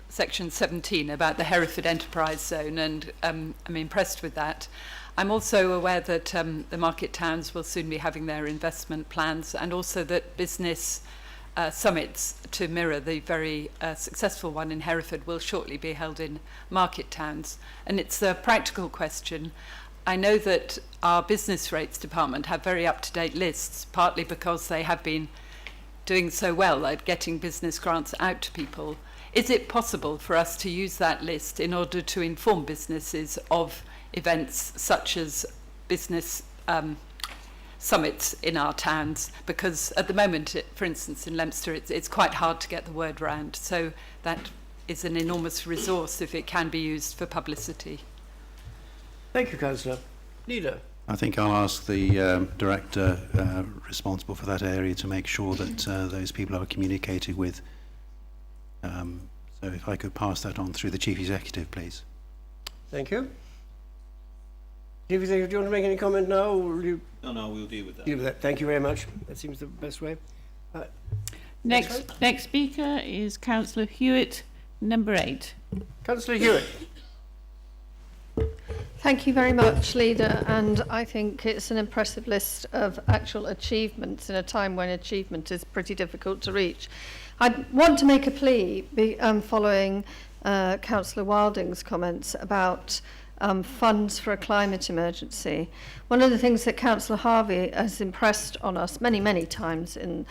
section 17 about the Hereford Enterprise Zone, and I'm impressed with that. I'm also aware that the market towns will soon be having their investment plans, and also that business summits to mirror the very successful one in Hereford will shortly be held in market towns. And it's a practical question. I know that our business rates department have very up-to-date lists, partly because they have been doing so well at getting business grants out to people. Is it possible for us to use that list in order to inform businesses of events such as business summits in our towns? Because at the moment, for instance, in Leominster, it's quite hard to get the word round. So that is an enormous resource if it can be used for publicity. Thank you, Councillor. Leader. I think I'll ask the director responsible for that area to make sure that those people are communicated with. So if I could pass that on through the Chief Executive, please. Thank you. Chief Executive, do you want to make any comment now? Or will you No, we'll deal with that. deal with that? Thank you very much. That seems the best way. Next speaker is Councillor Hewitt, number 8. Councillor Hewitt. Thank you very much, Leader, and I think it's an impressive list of actual achievements in a time when achievement is pretty difficult to reach. I want to make a plea following Councillor Wilding's comments about funds for a climate emergency. One of the things that Councillor Harvey has impressed on us many, many times in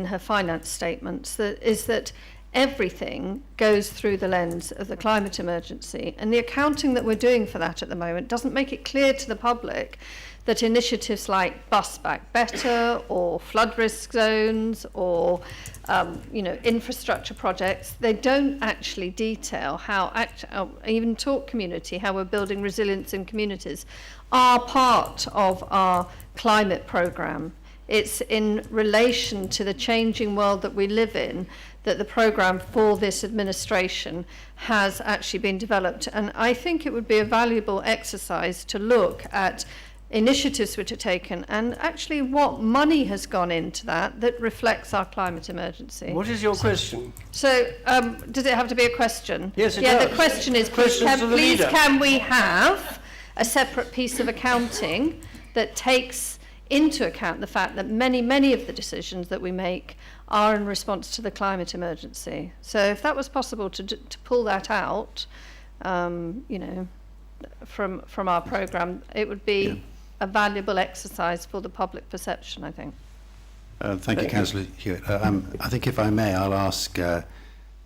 her finance statements is that everything goes through the lens of the climate emergency, and the accounting that we're doing for that at the moment doesn't make it clear to the public that initiatives like Bus Back Better or flood risk zones or infrastructure projects, they don't actually detail how even talk community, how we're building resilience in communities, are part of our climate programme. It's in relation to the changing world that we live in that the programme for this administration has actually been developed. And I think it would be a valuable exercise to look at initiatives which are taken and actually what money has gone into that reflects our climate emergency. What is your question? So, does it have to be a question? Yes, it does. The question is, can we have a separate piece of accounting that takes into account the fact that many of the decisions that we make are in response to the climate emergency. So if that was possible to pull that out, from our programme, it would be a valuable exercise for the public perception, I think. Thank you, Councillor Hewitt. I think if I may, I'll ask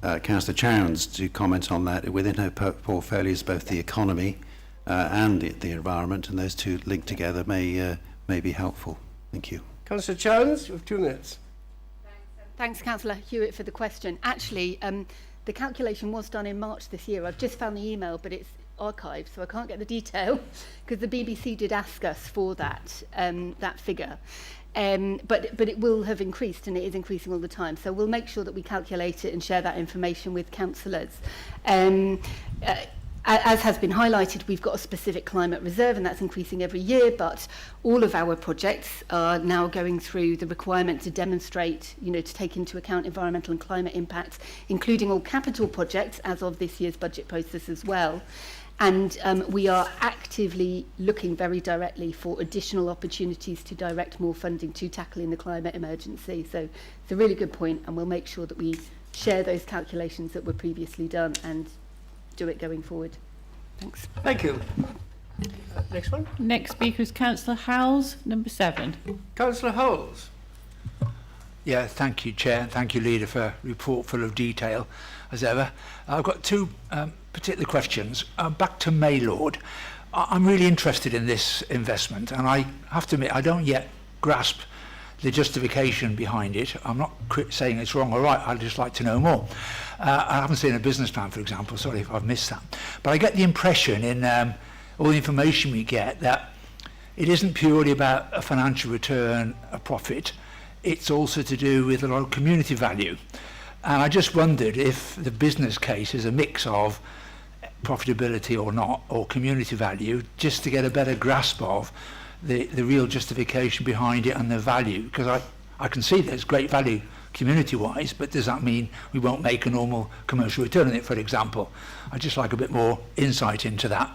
Councillor Chowns to comment on that. Within her portfolio is both the economy and the environment, and those two linked together may be helpful. Thank you. Councillor Chowns, you have 2 minutes. Thanks, Councillor Hewitt, for the question. Actually, the calculation was done in March this year. I've just found the email, but it's archived, so I can't get the detail, because the BBC did ask us for that figure. But it will have increased, and it is increasing all the time. So we'll make sure that we calculate it and share that information with councillors. As has been highlighted, we've got a specific climate reserve, and that's increasing every year, but all of our projects are now going through the requirement to demonstrate, to take into account environmental and climate impacts, including all capital projects as of this year's budget process as well. And we are actively looking very directly for additional opportunities to direct more funding to tackling the climate emergency. So it's a really good point, and we'll make sure that we share those calculations that were previously done and do it going forward. Thanks. Thank you. Next one. Next speaker is Councillor Howells, number 7. Councillor Howells. Yeah, thank you, Chair, and thank you, Leader, for a report full of detail, as ever. I've got two particular questions. Back to Maylord. I'm really interested in this investment, and I have to admit, I don't yet grasp the justification behind it. I'm not saying it's wrong or right, I'd just like to know more. I haven't seen a business plan, for example, sorry if I've missed that. But I get the impression in all the information we get that it isn't purely about a financial return, a profit, it's also to do with a lot of community value. And I just wondered if the business case is a mix of profitability or not, or community value, just to get a better grasp of the real justification behind it and the value. Because I can see there's great value community-wise, but does that mean we won't make a normal commercial return on it, for example? I'd just like a bit more insight into that.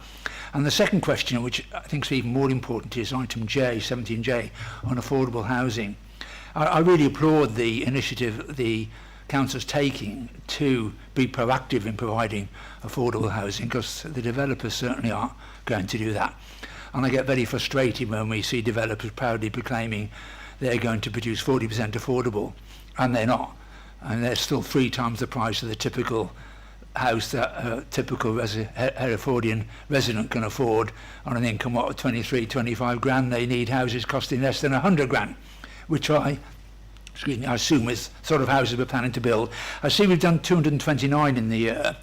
And the second question, which I think is even more important, is item J, 17J, on affordable housing. I really applaud the initiative the council's taking to be proactive in providing affordable housing, because the developers certainly are going to do that. And I get very frustrated when we see developers proudly proclaiming they're going to produce 40% affordable, and they're not. And they're still 3 times the price of the typical house that a typical Herefordian resident can afford on an income of 23, 25 grand. They need houses costing less than 100 grand, which I assume is sort of houses we're planning to build. I see we've done 229 in the year.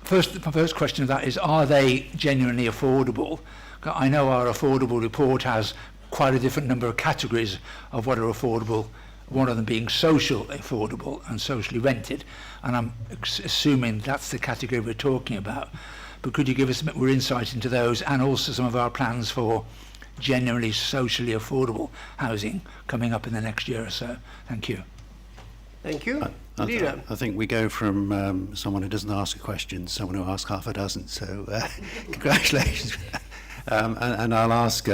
The first question of that is, are they genuinely affordable? I know our affordable report has quite a different number of categories of what are affordable, one of them being social affordable and socially rented, and I'm assuming that's the category we're talking about. But could you give us a bit more insight into those, and also some of our plans for genuinely socially affordable housing coming up in the next year or so? Thank you. Thank you. I think we go from someone who doesn't ask a question to someone who asks half a dozen, so congratulations. And I'll ask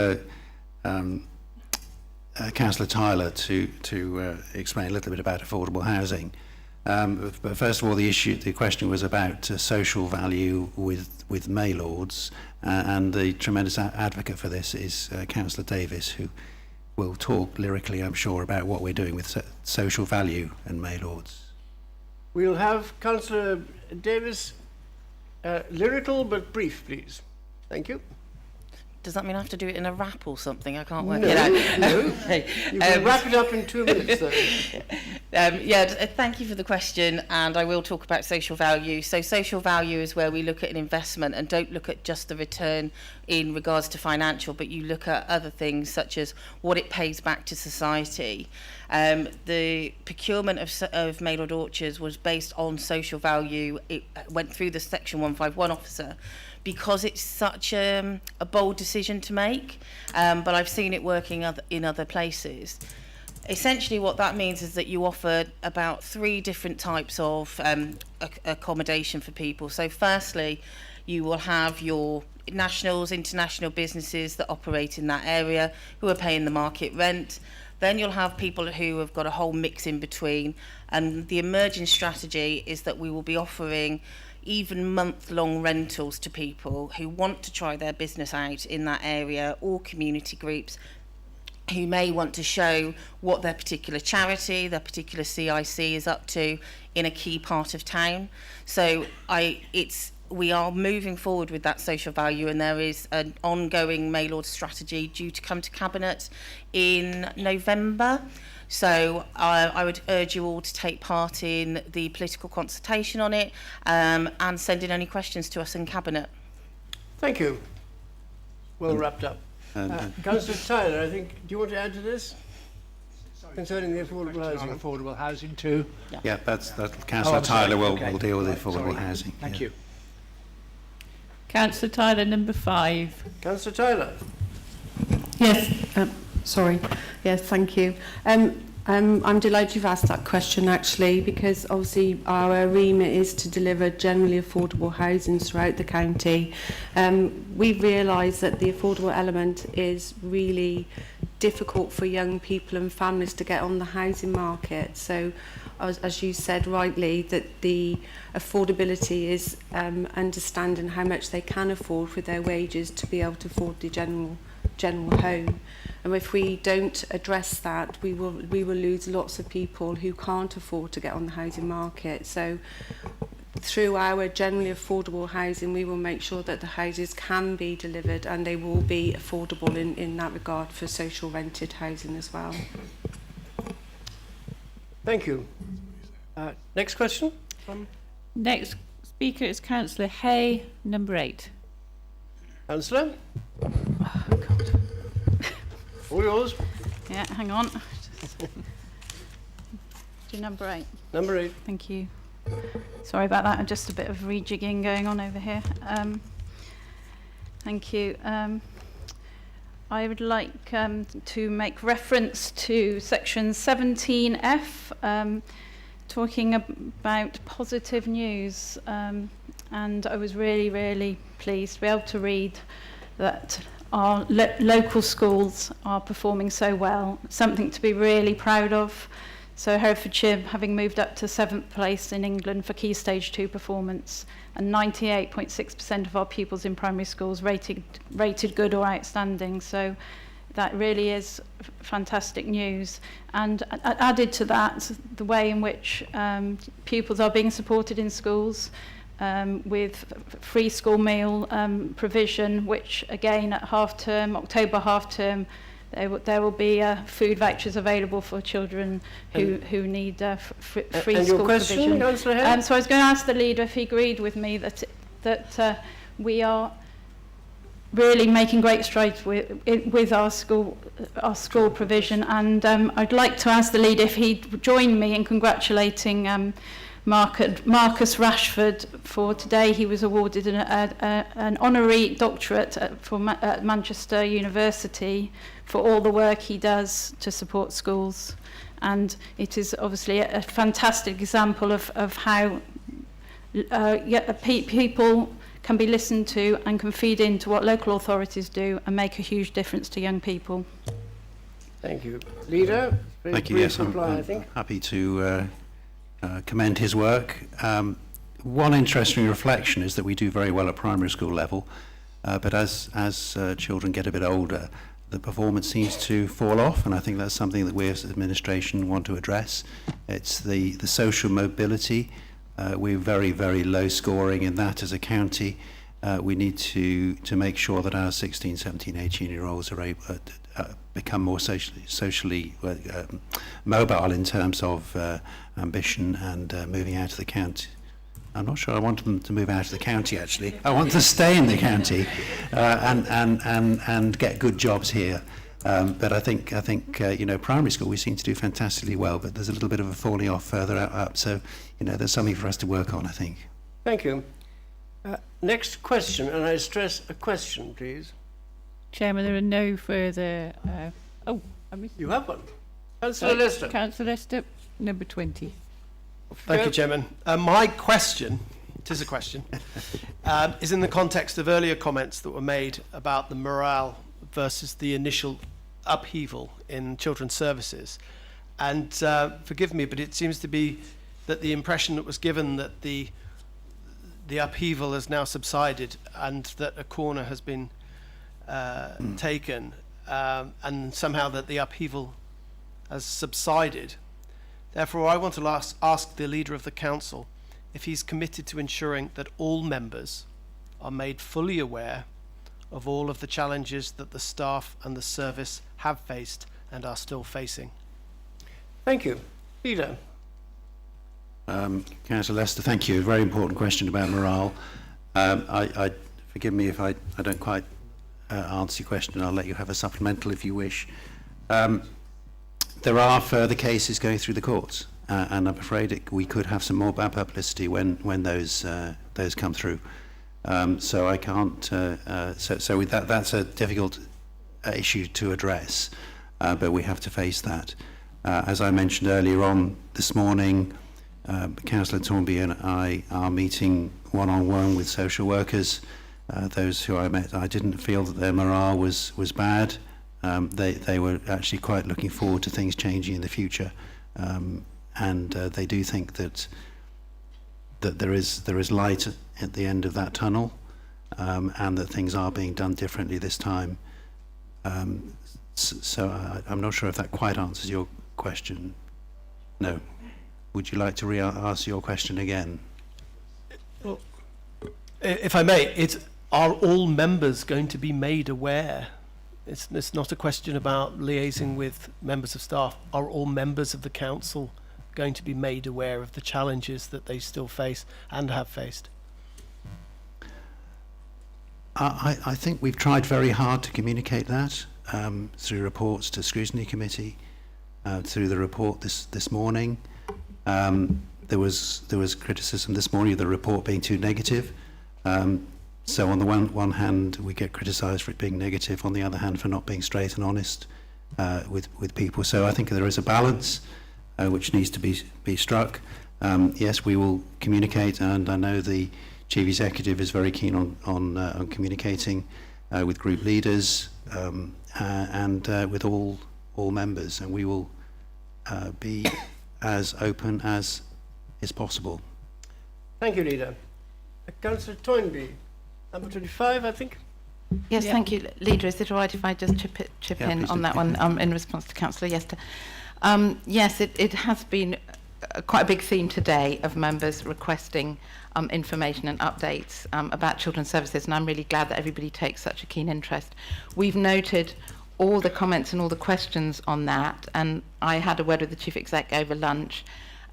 Councillor Tyler to explain a little bit about affordable housing. But first of all, the question was about social value with Maylords, and the tremendous advocate for this is Councillor Davis, who will talk lyrically, I'm sure, about what we're doing with social value and Maylords. We'll have Councillor Davis, lyrical but brief, please. Thank you. Does that mean I have to do it in a rap or something? I can't work No, it out. no. Okay. You can wrap it up in 2 minutes, though. Thank you for the question, and I will talk about social value. So social value is where we look at an investment and don't look at just the return in regards to financial, but you look at other things such as what it pays back to society. The procurement of Maylord Orchards was based on social value. It went through the Section 151 officer, because it's such a bold decision to make, but I've seen it working in other places. Essentially what that means is that you offer about 3 different types of accommodation for people. So firstly, you will have your nationals, international businesses that operate in that area who are paying the market rent. Then you'll have people who have got a whole mix in between, and the emerging strategy is that we will be offering even month-long rentals to people who want to try their business out in that area, or community groups who may want to show what their particular charity, their particular CIC is up to in a key part of town. So we are moving forward with that social value, and there is an ongoing Maylord strategy due to come to Cabinet in November. So I would urge you all to take part in the political consultation on it, and send in any questions to us in Cabinet. Thank you. Well wrapped up. Councillor Tyler, I think, do you want to add to this? Concerning the affordable housing. On affordable housing too? Yeah, that's Councillor Tyler will deal with the affordable housing. Thank you. Councillor Tyler, number 5. Councillor Tyler. Yes, sorry. Yes, thank you. I'm delighted you've asked that question, actually, because obviously our remit is to deliver generally affordable housing throughout the county. We've realised that the affordable element is really difficult for young people and families to get on the housing market. So, as you said rightly, that the affordability is understanding how much they can afford with their wages to be able to afford the general general home. And if we don't address that, we will lose lots of people who can't afford to get on the housing market. So through our generally affordable housing, we will make sure that the houses can be delivered and they will be affordable in that regard for social rented housing as well. Thank you. Next question. Next speaker is Councillor Hay, number 8. Councillor? Oh, God. All yours. Yeah, hang on. Do number 8. Number 8. Thank you. Sorry about that. Just a bit of rejigging going on over here. Thank you. I would like to make reference to section 17F, talking about positive news. And I was really, really pleased to be able to read that our local schools are performing so well. Something to be really proud of. So Herefordshire having moved up to 7th place in England for Key Stage 2 performance, and 98.6% of our pupils in primary schools rated good or outstanding. So that really is fantastic news. And added to that, the way in which pupils are being supported in schools, with free school meal provision, which again at half term, October half term, there will be food vouchers available for children who need free and school your question, provision. Councillor Hale? So I was going to ask the leader if he agreed with me that we are really making great strides with our school provision, and I'd like to ask the leader if he'd join me in congratulating Marcus Rashford for today. He was awarded an honorary doctorate at Manchester University for all the work he does to support schools. And it is obviously a fantastic example of how people can be listened to and can feed into what local authorities do and make a huge difference to young people. Thank you. Leader? Thank you. Yes, I'm happy to commend his work. One interesting reflection is that we do very well at primary school level, but as children get a bit older, the performance seems to fall off, and I think that's something that we as administration want to address. It's the social mobility. We're very, very low scoring in that as a county. We need to make sure that our 16, 17, 18-year-olds are able to become more socially mobile in terms of ambition and moving out of the county. I'm not sure I want them to move out of the county, actually. I want to stay in the county and get good jobs here. But I think primary school we seem to do fantastically well, but there's a little bit of a falling off further up. So, there's something for us to work on, I think. Thank you. Next question, and I stress a question, please. Chairman, there are no further... You have one. Councillor Lester. Councillor Lester, number 20. Thank you, Chairman. My question, it is a question, is in the context of earlier comments that were made about the morale versus the initial upheaval in children's services. And forgive me, but it seems to be that the impression that was given that the upheaval has now subsided and that a corner has been taken, and somehow that the upheaval has subsided. Therefore, I want to ask the Leader of the Council if he's committed to ensuring that all members are made fully aware of all of the challenges that the staff and the service have faced and are still facing. Thank you. Leader. Councillor Lester, thank you. A very important question about morale. Forgive me if I don't quite answer your question. I'll let you have a supplemental if you wish. There are further cases going through the courts, and I'm afraid we could have some more bad publicity when those come through. So I can't. So with that's a difficult issue to address, but we have to face that. As I mentioned earlier on this morning, Councillor Tornby and I are meeting one-on-one with social workers. Those who I met, I didn't feel that their morale was bad. They were actually quite looking forward to things changing in the future, and they do think that there is light at the end of that tunnel, and that things are being done differently this time. So I'm not sure if that quite answers your question. No. Would you like to ask your question again? Well, if I may, are all members going to be made aware? It's not a question about liaising with members of staff. Are all members of the council going to be made aware of the challenges that they still face and have faced? I think we've tried very hard to communicate that through reports to Scrutiny Committee, through the report this morning. There was criticism this morning of the report being too negative. So on the one hand, we get criticised for it being negative. On the other hand, for not being straight and honest with people. So I think there is a balance which needs to be struck. Yes, we will communicate, and I know the Chief Executive is very keen on communicating with group leaders and with all members, and we will be as open as is possible. Thank you, Leader. Councillor Toynbee, number 25, I think. Yes, thank you, Leader. Is it all right if I just chip in on that one in response to Councillor Yester? Yes, it has been quite a big theme today of members requesting information and updates about children's services, and I'm really glad that everybody takes such a keen interest. We've noted all the comments and all the questions on that, and I had a word with the Chief Exec over lunch,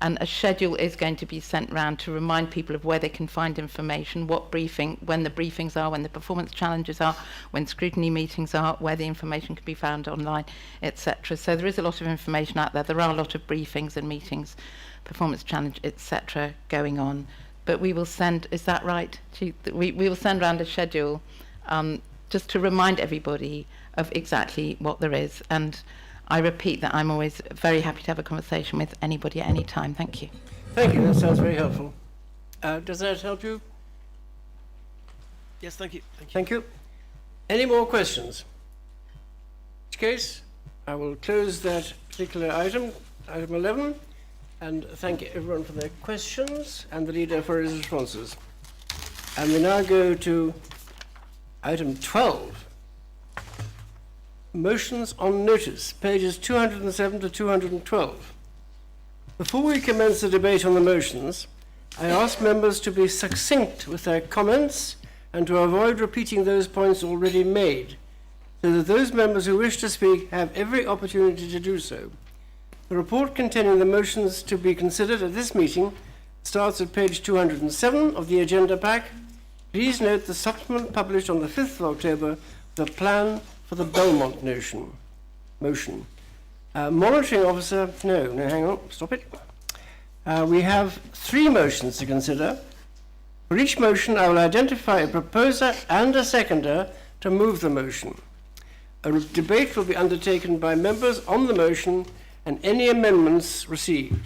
and a schedule is going to be sent round to remind people of where they can find information, when the briefings are, when the performance challenges are, when scrutiny meetings are, where the information can be found online, etc. So there is a lot of information out there. There are a lot of briefings and meetings, performance challenge, etc. going on. But we will send, is that right? We will send round a schedule just to remind everybody of exactly what there is. And I repeat that I'm always very happy to have a conversation with anybody at any time. Thank you. Thank you. That sounds very helpful. Does that help you? Yes, thank you. Thank you. Any more questions? In which case, I will close that particular item 11, and thank everyone for their questions and the Leader for his responses. And we now go to item 12. Motions on notice, pages 207 to 212. Before we commence the debate on the motions, I ask members to be succinct with their comments and to avoid repeating those points already made, so that those members who wish to speak have every opportunity to do so. The report containing the motions to be considered at this meeting starts at page 207 of the agenda pack. Please note the supplement published on the 5th of October, the plan for the Belmont motion. Monitoring officer, no, hang on, stop it. We have 3 motions to consider. For each motion, I will identify a proposer and a seconder to move the motion. A debate will be undertaken by members on the motion and any amendments received.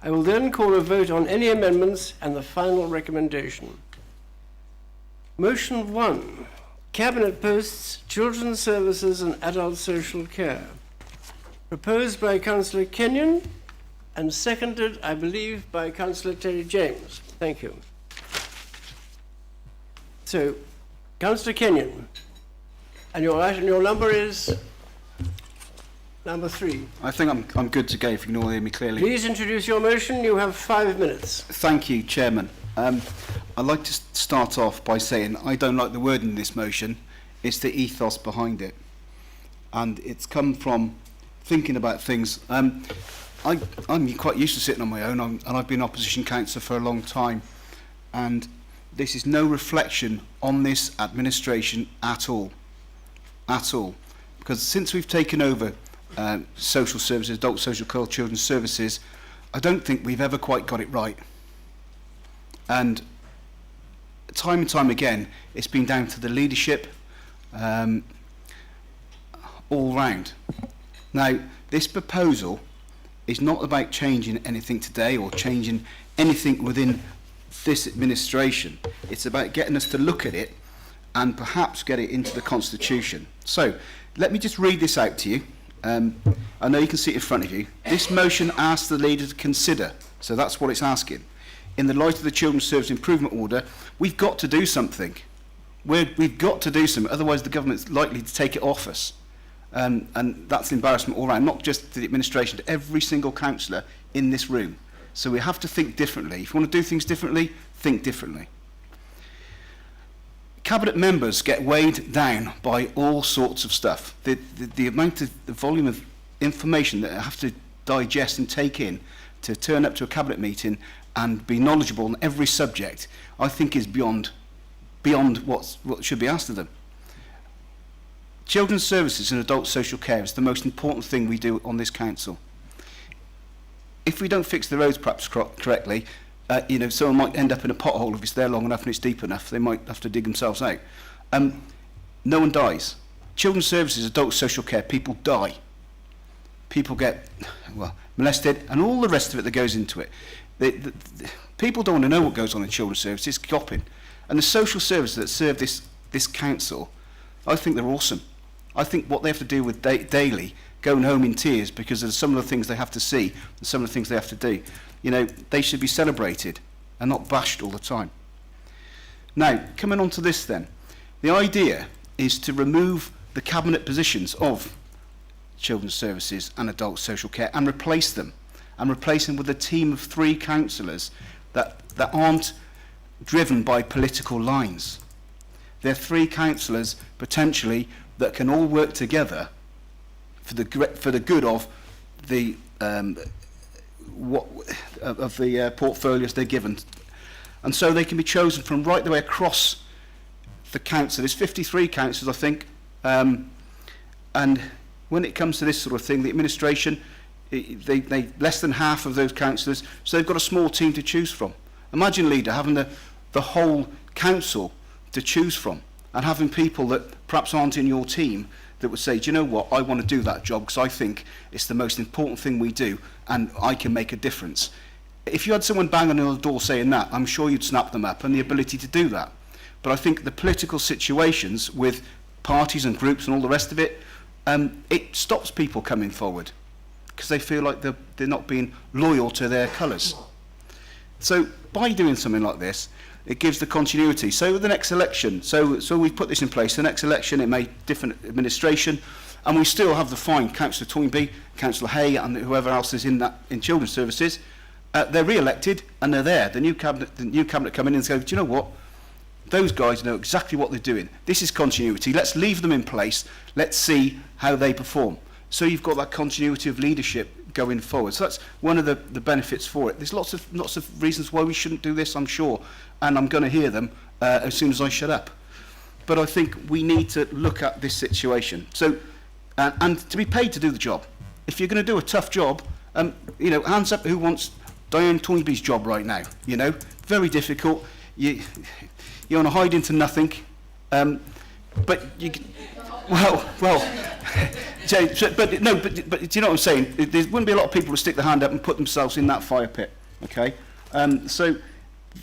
I will then call a vote on any amendments and the final recommendation. Motion 1. Cabinet posts, children's services and adult social care. Proposed by Councillor Kenyon and seconded, I believe, by Councillor Terry James. Thank you. So, Councillor Kenyon, and your number is number 3. I think I'm good to go if you can all hear me clearly. Please introduce your motion. You have 5 minutes. Thank you, Chairman. I'd like to start off by saying I don't like the word in this motion. It's the ethos behind it. And it's come from thinking about things. I'm quite used to sitting on my own, and I've been opposition councillor for a long time. And this is no reflection on this administration at all. At all. Because since we've taken over social services, adult social care, children's services, I don't think we've ever quite got it right. And time again, it's been down to the leadership all round. Now, this proposal is not about changing anything today or changing anything within this administration. It's about getting us to look at it and perhaps get it into the Constitution. So, let me just read this out to you. I know you can see it in front of you. This motion asks the leader to consider, so that's what it's asking. In the light of the Children's Service Improvement Order, we've got to do something. We've got to do something, otherwise the government's likely to take it off us. And that's embarrassment all round, not just to the administration, to every single councillor in this room. So we have to think differently. If you want to do things differently, think differently. Cabinet members get weighed down by all sorts of stuff. The amount of, the volume of information that they have to digest and take in to turn up to a cabinet meeting and be knowledgeable on every subject, I think is beyond what should be asked of them. Children's services and adult social care is the most important thing we do on this council. If we don't fix the roads perhaps correctly, you know, someone might end up in a pothole if it's there long enough and it's deep enough. They might have to dig themselves out. No one dies. Children's services, adult social care, people die. People get, well, molested and all the rest of it that goes into it. People don't want to know what goes on in children's services. It's gopping. And the social services that serve this council, I think they're awesome. I think what they have to do with daily, going home in tears because of some of the things they have to see and some of the things they have to do, you know, they should be celebrated and not bashed all the time. Now, coming on to this then, the idea is to remove the cabinet positions of children's services and adult social care and replace them with a team of 3 councillors that aren't driven by political lines. They're 3 councillors potentially that can all work together for the good of the portfolios they're given, and so they can be chosen from right the way across the council. There's 53 councillors, I think, and when it comes to this sort of thing, the administration, they less than half of those councillors, so they've got a small team to choose from. Imagine, leader, having the whole council to choose from, and having people that perhaps aren't in your team that would say, do you know what, I want to do that job because I think it's the most important thing we do and I can make a difference. If you had someone banging on the door saying that, I'm sure you'd snap them up and the ability to do that. But I think the political situations with parties and groups and all the rest of it, it stops people coming forward because they feel like they're not being loyal to their colours. So by doing something like this, it gives the continuity. So the next election, so we've put this in place. The next election, it may different administration, and we still have the fine Councillor Toynbee, Councillor Hay, and whoever else is in children's services. They're re-elected and they're there. The new cabinet come in and go, do you know what? Those guys know exactly what they're doing. This is continuity. Let's leave them in place. Let's see how they perform. So you've got that continuity of leadership going forward. So that's one of the benefits for it. There's lots of reasons why we shouldn't do this, I'm sure, and I'm going to hear them as soon as I shut up. But I think we need to look at this situation. So, and to be paid to do the job. If you're going to do a tough job, you know, hands up who wants Diane Toynbee's job right now. You know, very difficult. You're on a hide into nothing. But you, well. But do you know what I'm saying? There wouldn't be a lot of people who stick their hand up and put themselves in that fire pit. Okay, so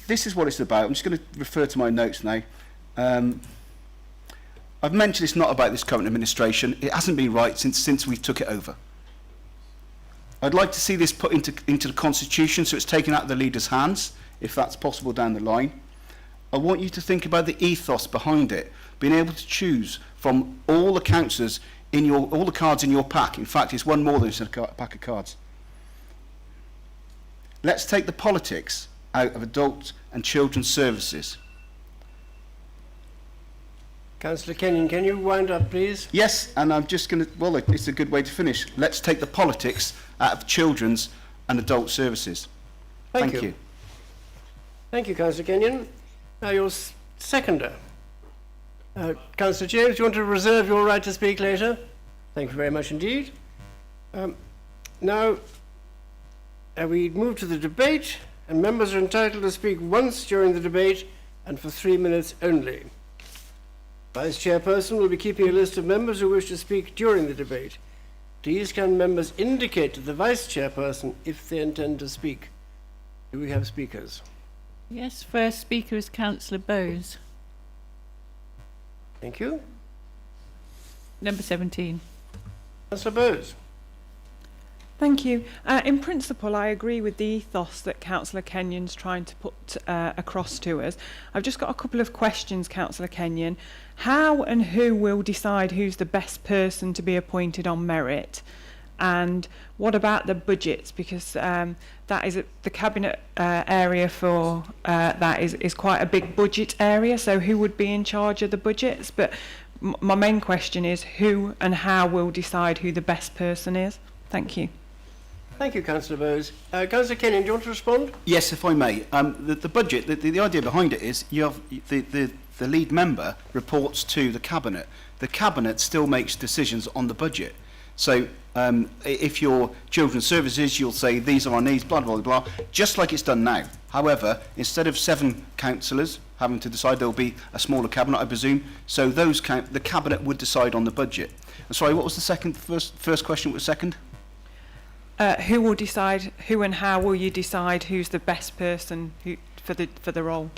this is what it's about. I'm just going to refer to my notes now. I've mentioned it's not about this current administration. It hasn't been right since we took it over. I'd like to see this put into the Constitution so it's taken out of the leader's hands, if that's possible down the line. I want you to think about the ethos behind it, being able to choose from all the councillors in all the cards in your pack. In fact, it's one more than just a pack of cards. Let's take the politics out of adult and children's services. Councillor Kenyon, can you wind up, please? Yes, and I'm just going to, well, it's a good way to finish. Let's take the politics out of children's and adult services. Thank you. Thank you, Councillor Kenyon. Now your seconder. Councillor James, do you want to reserve your right to speak later? Thank you very much indeed. Now, we move to the debate, and members are entitled to speak once during the debate and for 3 minutes only. Vice Chairperson will be keeping a list of members who wish to speak during the debate. Please can members indicate to the Vice Chairperson if they intend to speak. Do we have speakers? Yes, first speaker is Councillor Bowes. Thank you. Number 17. Councillor Bowes. Thank you. In principle, I agree with the ethos that Councillor Kenyon's trying to put across to us. I've just got a couple of questions, Councillor Kenyon. How and who will decide who's the best person to be appointed on merit? And what about the budgets? Because that is the cabinet area for that is quite a big budget area. So who would be in charge of the budgets? But my main question is who and how will decide who the best person is? Thank you. Thank you, Councillor Bowes. Councillor Kenyon, do you want to respond? Yes, if I may. The budget, the idea behind it is you have the lead member reports to the Cabinet. The Cabinet still makes decisions on the budget. So if you're Children's Services, you'll say these are our needs, blah, blah, blah, just like it's done now. However, instead of 7 councillors having to decide, there'll be a smaller Cabinet, I presume. So the Cabinet would decide on the budget. Sorry, what was the first question? What was second? Who will decide? Who and how will you decide who's the best person for the role?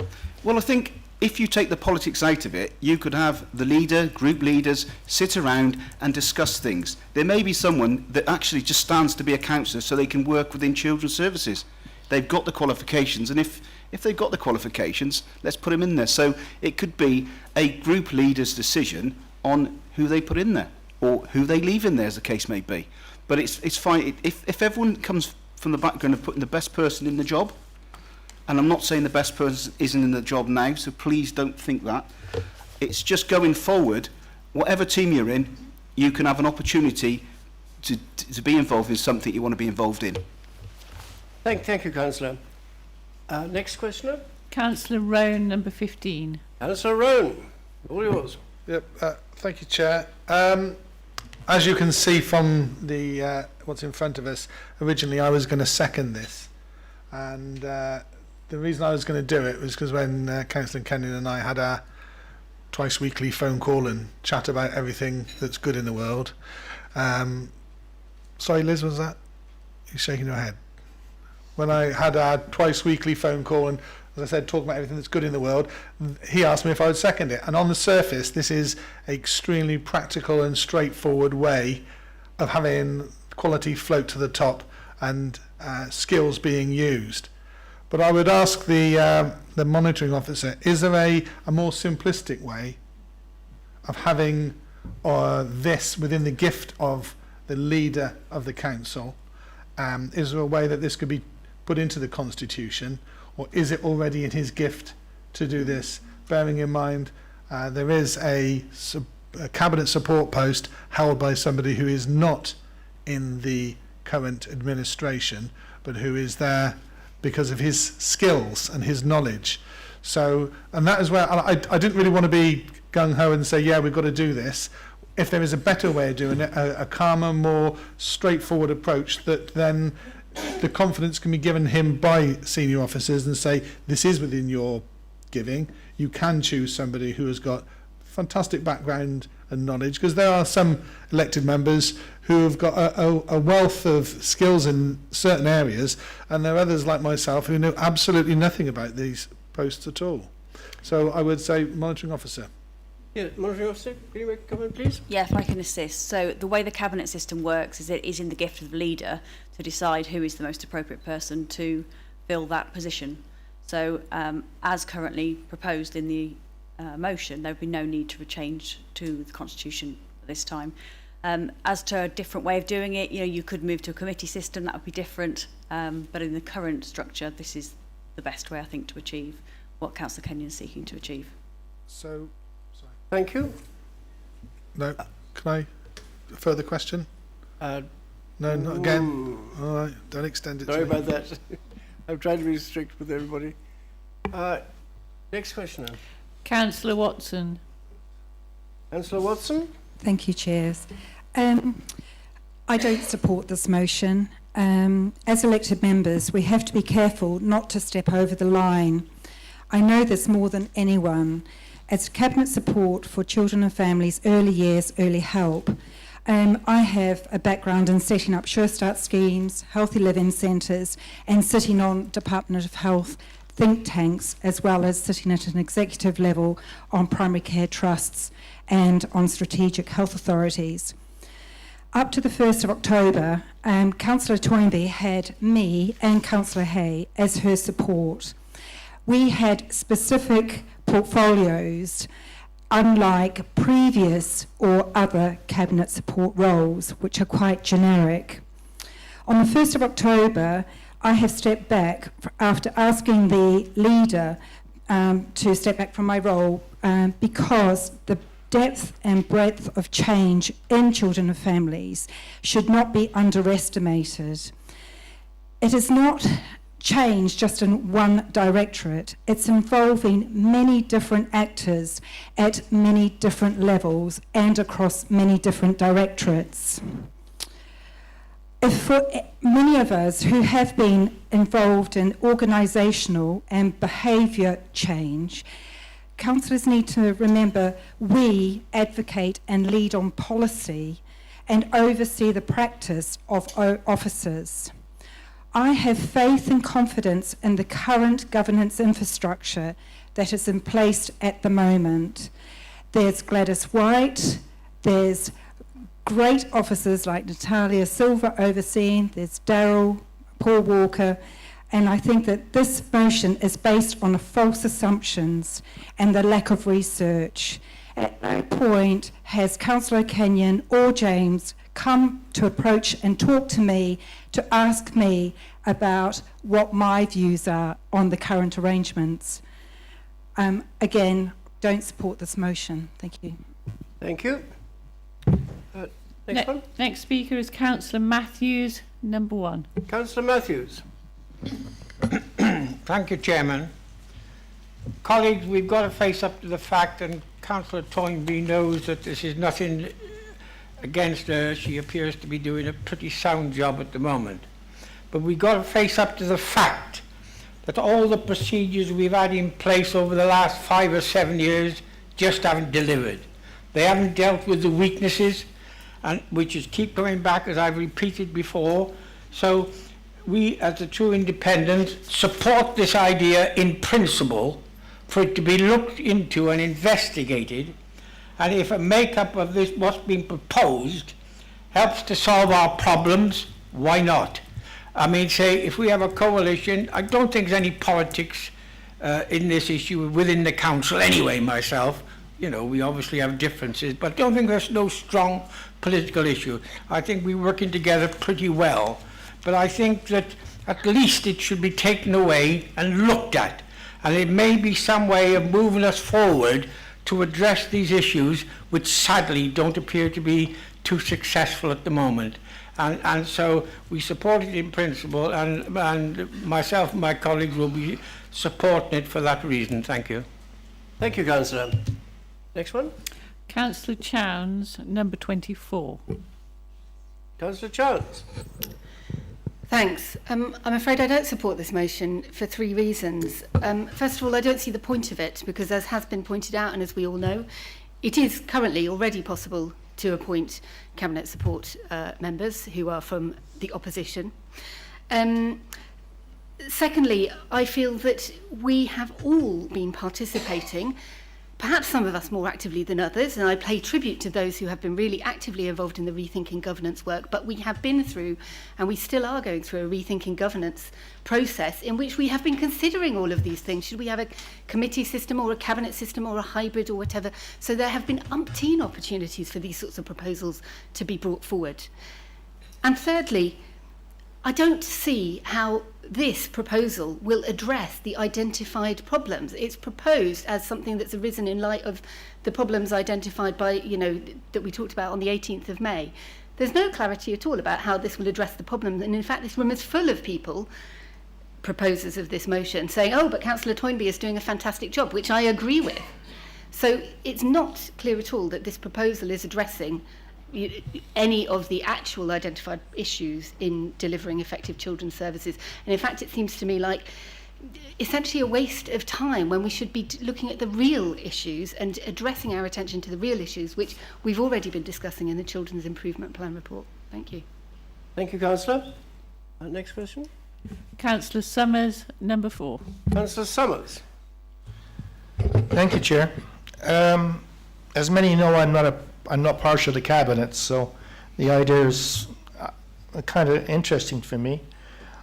Well, I think if you take the politics out of it, you could have the leader, group leaders, sit around and discuss things. There may be someone that actually just stands to be a councillor so they can work within Children's Services. They've got the qualifications, and if they've got the qualifications, let's put them in there. So it could be a group leader's decision on who they put in there, or who they leave in there, as the case may be. But it's fine if everyone comes from the background of putting the best person in the job, and I'm not saying the best person isn't in the job now, so please don't think that. It's just going forward, whatever team you're in, you can have an opportunity to be involved in something you want to be involved in. Thank you, Councillor. Next questioner? Councillor Rowan, number 15. Councillor Rowan, all yours. Yep, thank you, Chair. As you can see from the what's in front of us, originally I was going to second this, and the reason I was going to do it was because when Councillor Kenyon and I had our twice weekly phone call and chat about everything that's good in the world. Sorry, Liz, was that? You're shaking your head. When I had our twice weekly phone call and, as I said, talking about everything that's good in the world, he asked me if I would second it. And on the surface, this is an extremely practical and straightforward way of having quality float to the top and skills being used. But I would ask the monitoring officer, is there a more simplistic way of having this within the gift of the leader of the council? Is there a way that this could be put into the Constitution, or is it already in his gift to do this, bearing in mind there is a cabinet support post held by somebody who is not in the current administration, but who is there because of his skills and his knowledge. So, and that is where I didn't really want to be gung-ho and say, yeah, we've got to do this. If there is a better way of doing it, a calmer, more straightforward approach, that then the confidence can be given him by senior officers and say, this is within your giving. You can choose somebody who has got fantastic background and knowledge, because there are some elected members who have got a wealth of skills in certain areas, and there are others like myself who know absolutely nothing about these posts at all. So I would say monitoring officer. Yeah, monitoring officer, can you make a comment, please? Yeah, if I can assist. So the way the cabinet system works is it is in the gift of the leader to decide who is the most appropriate person to fill that position. So as currently proposed in the motion, there would be no need to change to the Constitution at this time. As to a different way of doing it, you could move to a committee system, that would be different. But in the current structure, this is the best way, I think, to achieve what Councillor Kenyon is seeking to achieve. So, thank you. No, can I further question? No, not again. All right, don't extend it. Sorry to me. about that. I'm trying to be strict with everybody. Next question. Councillor Watson. Councillor Watson. Thank you, Chairs. I don't support this motion. As elected members, we have to be careful not to step over the line. I know this more than anyone. As Cabinet support for children and families, early years, early help, I have a background in setting up Sure Start schemes, healthy living centres, and sitting on Department of Health think tanks, as well as sitting at an executive level on primary care trusts and on strategic health authorities. Up to the 1st of October, Councillor Toynbee had me and Councillor Hay as her support. We had specific portfolios, unlike previous or other cabinet support roles, which are quite generic. On the 1st of October, I have stepped back after asking the leader to step back from my role because the depth and breadth of change in children and families should not be underestimated. It is not change just in one directorate. It's involving many different actors at many different levels and across many different directorates. If for many of us who have been involved in organisational and behaviour change, councillors need to remember we advocate and lead on policy and oversee the practice of officers. I have faith and confidence in the current governance infrastructure that is in place at the moment. There's Gladys White, there's great officers like Natalia Silva overseeing, there's Daryl, Paul Walker, and I think that this motion is based on false assumptions and the lack of research. At no point has Councillor Kenyon or James come to approach and talk to me to ask me about what my views are on the current arrangements. Again, don't support this motion. Thank you. Thank you. Next one. Next speaker is Councillor Matthews, number 1. Councillor Matthews. Thank you, Chairman. Colleagues, we've got to face up to the fact, and Councillor Toynbee knows that this is nothing against her. She appears to be doing a pretty sound job at the moment. But we've got to face up to the fact that all the procedures we've had in place over the last 5 or 7 years just haven't delivered. They haven't dealt with the weaknesses, and which is keep coming back, as I've repeated before. So we, as the true independents, support this idea in principle for it to be looked into and investigated, and if a make-up of this, what's been proposed, helps to solve our problems, why not? I mean, say, if we have a coalition, I don't think there's any politics in this issue within the council anyway, myself. You know, we obviously have differences, but I don't think there's no strong political issue. I think we're working together pretty well. But I think that at least it should be taken away and looked at. And it may be some way of moving us forward to address these issues, which sadly don't appear to be too successful at the moment. And so we support it in principle, and myself and my colleagues will be supporting it for that reason. Thank you. Thank you, Councillor. Next one. Councillor Chowns, number 24. Councillor Chowns. Thanks. I'm afraid I don't support this motion for 3 reasons. First of all, I don't see the point of it because, as has been pointed out and as we all know, it is currently already possible to appoint cabinet support members who are from the opposition. Secondly, I feel that we have all been participating, perhaps some of us more actively than others, and I pay tribute to those who have been really actively involved in the Rethinking Governance work, but we have been through, and we still are going through, a Rethinking Governance process in which we have been considering all of these things. Should we have a committee system or a cabinet system or a hybrid or whatever? So there have been umpteen opportunities for these sorts of proposals to be brought forward. And thirdly, I don't see how this proposal will address the identified problems. It's proposed as something that's arisen in light of the problems identified by, that we talked about on the 18th of May. There's no clarity at all about how this will address the problems. And in fact, this room is full of people, proposers of this motion, saying, oh, but Councillor Toynbee is doing a fantastic job, which I agree with. So it's not clear at all that this proposal is addressing any of the actual identified issues in delivering effective children's services. And in fact, it seems to me like essentially a waste of time when we should be looking at the real issues and addressing our attention to the real issues, which we've already been discussing in the Children's Improvement Plan report. Thank you. Thank you, Councillor. Next question. Councillor Summers, number 4. Councillor Summers. Thank you, Chair. As many know, I'm not partial to cabinet, so the idea is kind of interesting for me.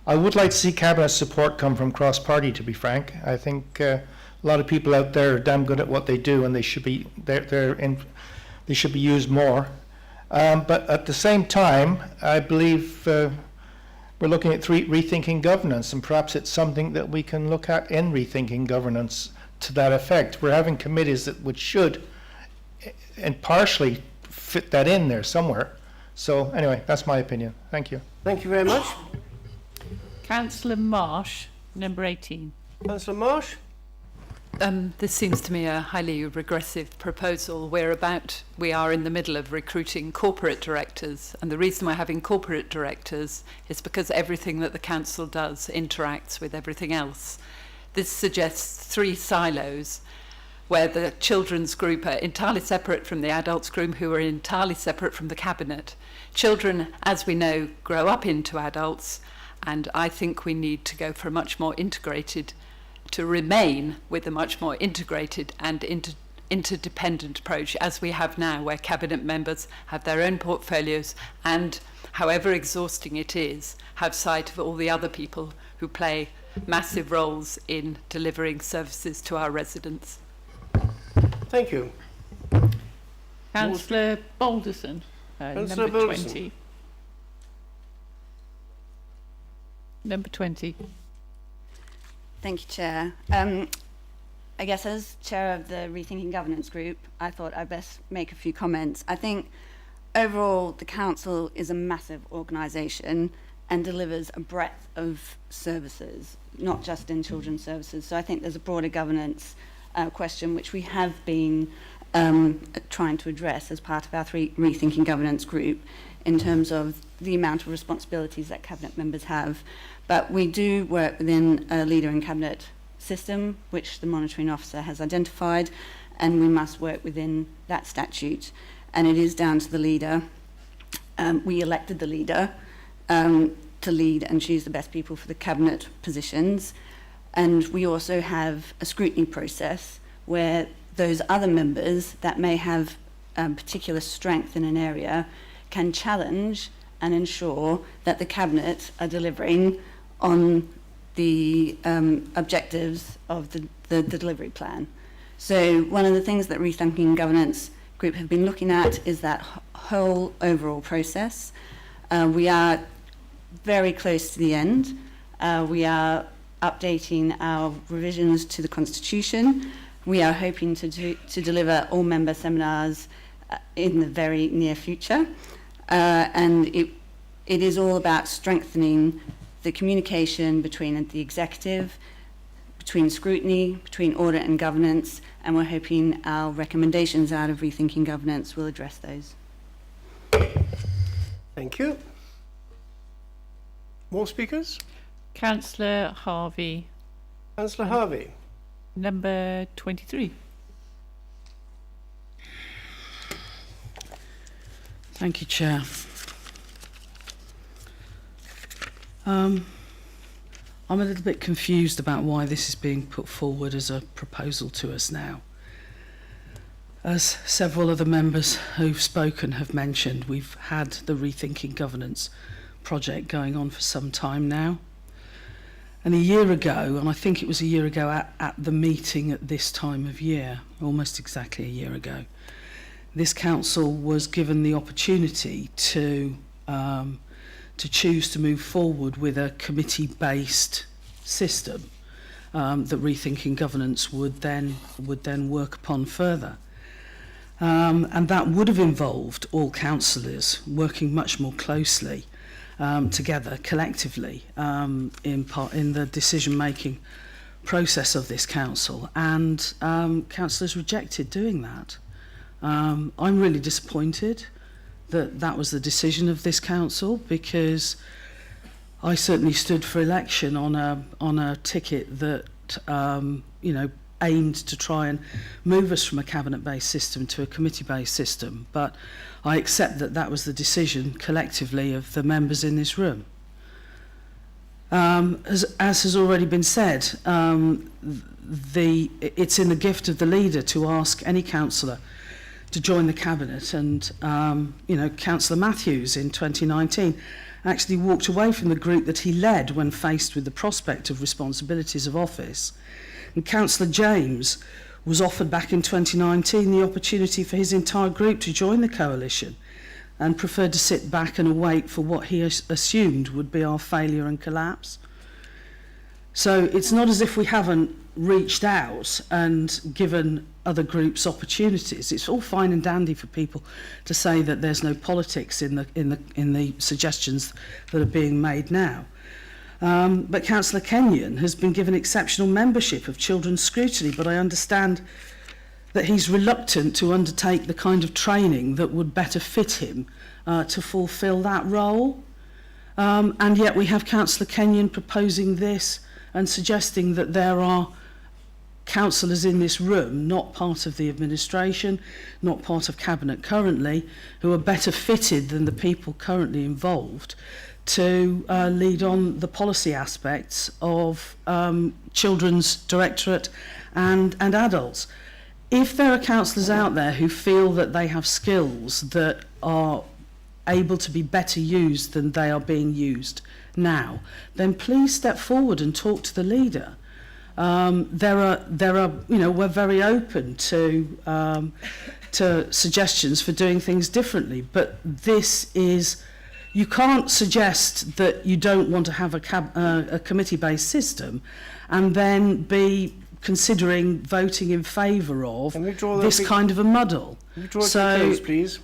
I would like to see cabinet support come from cross-party, to be frank. I think a lot of people out there are damn good at what they do, and they should be they should be used more. But at the same time, I believe we're looking at rethinking governance, and perhaps it's something that we can look at in rethinking governance to that effect. We're having committees that which should and partially fit that in there somewhere. So anyway, that's my opinion. Thank you. Thank you very much. Councillor Marsh, number 18. Councillor Marsh? This seems to me a highly regressive proposal. We are in the middle of recruiting corporate directors, and the reason we're having corporate directors is because everything that the council does interacts with everything else. This suggests 3 silos, where the children's group are entirely separate from the adults group, who are entirely separate from the cabinet. Children, as we know, grow up into adults, and I think we need to go for a much more integrated, to remain with a much more integrated and interdependent approach, as we have now, where cabinet members have their own portfolios and, however exhausting it is, have sight of all the other people who play massive roles in delivering services to our residents. Thank you. Councillor Balderson, number 20. Number 20. Thank you, Chair. I guess as Chair of the Rethinking Governance Group, I thought I'd best make a few comments. I think overall the Council is a massive organisation and delivers a breadth of services, not just in children's services. So I think there's a broader governance question which we have been trying to address as part of our Rethinking Governance Group in terms of the amount of responsibilities that Cabinet members have. But we do work within a leader in Cabinet system, which the monitoring officer has identified, and we must work within that statute. And it is down to the leader. We elected the leader to lead and choose the best people for the Cabinet positions. And we also have a scrutiny process where those other members that may have particular strength in an area can challenge and ensure that the Cabinet are delivering on the objectives of the delivery plan. So one of the things that Rethinking Governance Group have been looking at is that whole overall process. We are very close to the end. We are updating our revisions to the Constitution. We are hoping to deliver all member seminars in the very near future. And it is all about strengthening the communication between the executive, between scrutiny, between audit and governance, and we're hoping our recommendations out of Rethinking Governance will address those. Thank you. More speakers? Councillor Harvey. Councillor Harvey. Number 23. Thank you, Chair. I'm a little bit confused about why this is being put forward as a proposal to us now. As several other members who've spoken have mentioned, we've had the Rethinking Governance project going on for some time now. And a year ago, and I think it was a year ago at the meeting at this time of year, almost exactly a year ago, this council was given the opportunity to choose to move forward with a committee-based system that Rethinking Governance would then work upon further. And that would have involved all councillors working much more closely together, collectively, in the decision-making process of this council. And councillors rejected doing that. I'm really disappointed that that was the decision of this council, because I certainly stood for election on a ticket that aimed to try and move us from a cabinet-based system to a committee-based system. But I accept that that was the decision collectively of the members in this room. As has already been said, it's in the gift of the leader to ask any councillor to join the cabinet, and Councillor Matthews in 2019 actually walked away from the group that he led when faced with the prospect of responsibilities of office. And Councillor James was offered back in 2019 the opportunity for his entire group to join the coalition, and preferred to sit back and await for what he assumed would be our failure and collapse. So it's not as if we haven't reached out and given other groups opportunities. It's all fine and dandy for people to say that there's no politics in the suggestions that are being made now. But Councillor Kenyon has been given exceptional membership of Children's Scrutiny, but I understand that he's reluctant to undertake the kind of training that would better fit him to fulfil that role. And yet we have Councillor Kenyon proposing this and suggesting that there are councillors in this room, not part of the administration, not part of Cabinet currently, who are better fitted than the people currently involved to lead on the policy aspects of Children's Directorate and adults. If there are councillors out there who feel that they have skills that are able to be better used than they are being used now, then please step forward and talk to the leader. There are, we're very open to suggestions for doing things differently, but this is, you can't suggest that you don't want to have a committee-based system and then be considering voting in favour of this kind of a muddle. Can we draw it to a close, please?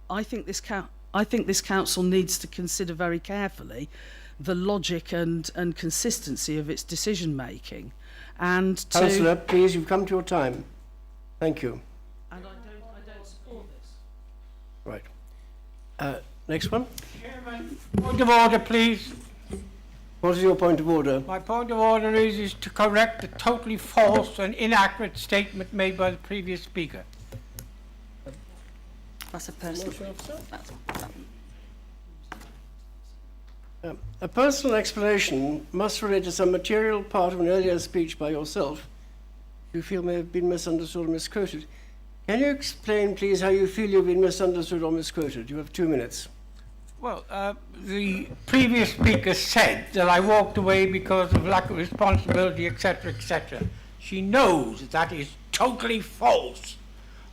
I think this council needs to consider very carefully the logic and consistency of its decision making. And Councillor, please, you've come to your time. Thank you. And I don't support this. Right. Next one. Chairman, point of order, please. What is your point of order? My point of order is to correct the totally false and inaccurate statement made by the previous speaker. That's a personal. A personal explanation must relate to some material part of an earlier speech by yourself you feel may have been misunderstood or misquoted. Can you explain, please, how you feel you've been misunderstood or misquoted? You have 2 minutes. Well, the previous speaker said that I walked away because of lack of responsibility, etc., etc. She knows that is totally false.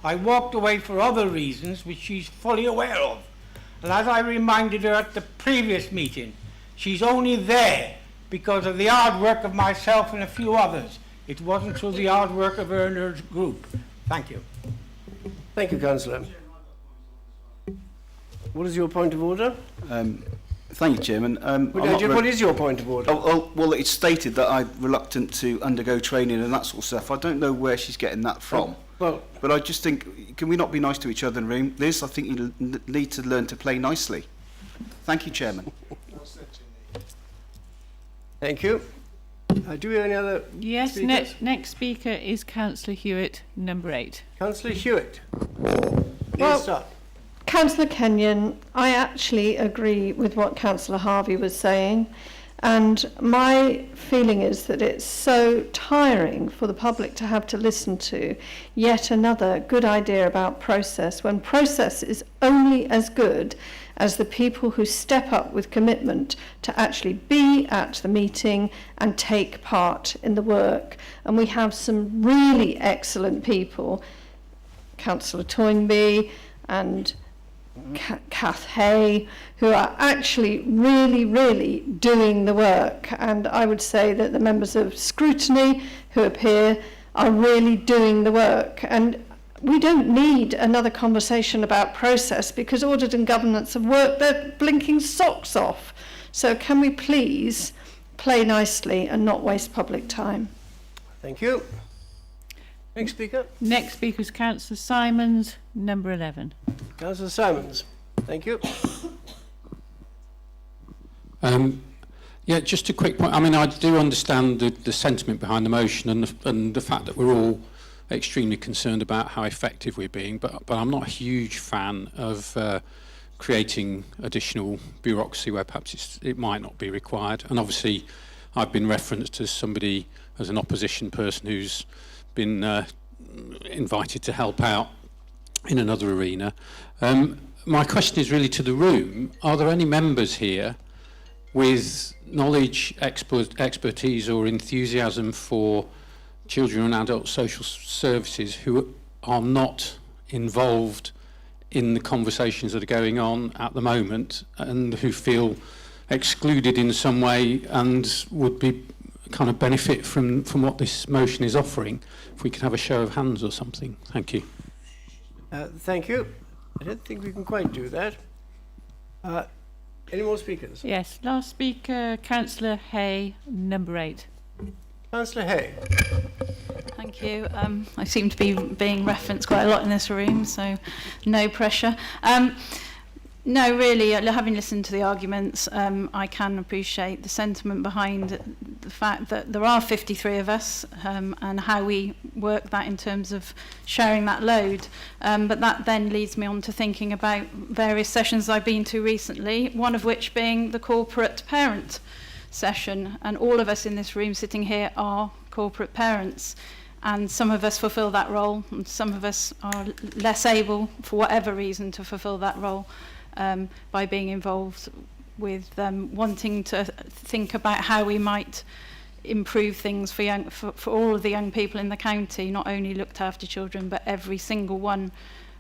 I walked away for other reasons which she's fully aware of. And as I reminded her at the previous meeting, she's only there because of the hard work of myself and a few others. It wasn't through the hard work of her and her group. Thank you. Thank you, Councillor. What is your point of order? Thank you, Chairman. What is your point of order? Well, it's stated that I'm reluctant to undergo training and that sort of stuff. I don't know where she's getting that from. But I just think, can we not be nice to each other in the room? Liz, I think you need to learn to play nicely. Thank you, Chairman. Thank you. Do we have any other Yes, speakers? next speaker is Councillor Hewitt, number 8. Councillor Hewitt. Well, start. Councillor Kenyon, I actually agree with what Councillor Harvey was saying, and my feeling is that it's so tiring for the public to have to listen to yet another good idea about process, when process is only as good as the people who step up with commitment to actually be at the meeting and take part in the work. And we have some really excellent people, Councillor Toynbee and Kath Hay, who are actually really doing the work. And I would say that the members of scrutiny who appear are really doing the work. And we don't need another conversation about process because audit and governance have worked their blinking socks off. So can we please play nicely and not waste public time? Thank you. Next speaker. Next speaker is Councillor Simons, number 11. Councillor Simons. Thank you. Yeah, just a quick point. I mean, I do understand the sentiment behind the motion and the fact that we're all extremely concerned about how effective we're being, but I'm not a huge fan of creating additional bureaucracy where perhaps it might not be required. And obviously, I've been referenced as somebody, as an opposition person who's been invited to help out in another arena. My question is really to the room. Are there any members here with knowledge, expertise or enthusiasm for children and adult social services who are not involved in the conversations that are going on at the moment and who feel excluded in some way and would be kind of benefit from what this motion is offering? If we could have a show of hands or something. Thank you. Thank you. I don't think we can quite do that. Any more speakers? Yes, last speaker, Councillor Hay, number 8. Councillor Hay. Thank you. I seem to be being referenced quite a lot in this room, so no pressure. No, really, having listened to the arguments, I can appreciate the sentiment behind the fact that there are 53 of us and how we work that in terms of sharing that load. But that then leads me on to thinking about various sessions I've been to recently, one of which being the corporate parent session. And all of us in this room sitting here are corporate parents. And some of us fulfill that role, and some of us are less able, for whatever reason, to fulfill that role. By being involved with wanting to think about how we might improve things for all of the young people in the county, not only looked after children, but every single one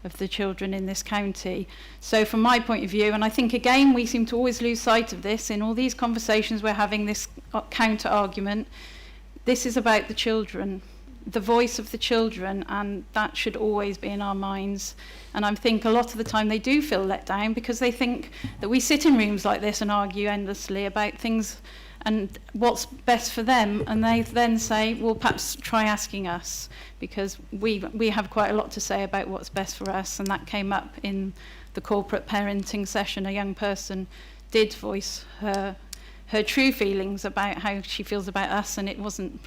of the children in this county. So from my point of view, and I think again we seem to always lose sight of this in all these conversations we're having, this counter argument, this is about the children, the voice of the children, and that should always be in our minds. And I think a lot of the time they do feel let down because they think that we sit in rooms like this and argue endlessly about things and what's best for them, and they then say, well, perhaps try asking us, because we have quite a lot to say about what's best for us. And that came up in the corporate parenting session. A young person did voice her true feelings about how she feels about us, and it wasn't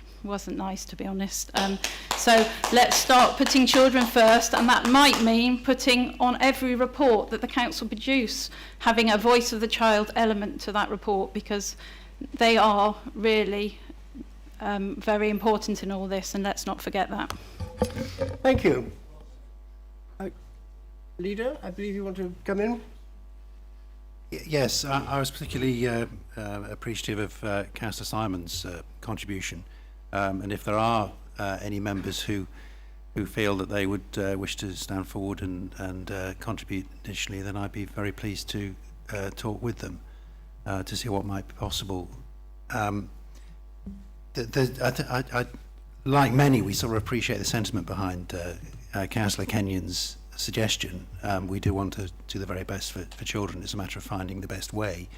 nice, to be honest. So let's start putting children first, and that might mean putting on every report that the council produce, having a voice of the child element to that report, because they are really very important in all this, and let's not forget that. Thank you. Leader, I believe you want to come in? Yes, I was particularly appreciative of Councillor Simon's contribution. And if there are any members who feel that they would wish to stand forward and contribute additionally, then I'd be very pleased to talk with them to see what might be possible. Like many, we sort of appreciate the sentiment behind Councillor Kenyon's suggestion. We do want to do the very best for children. It's a matter of finding the best way.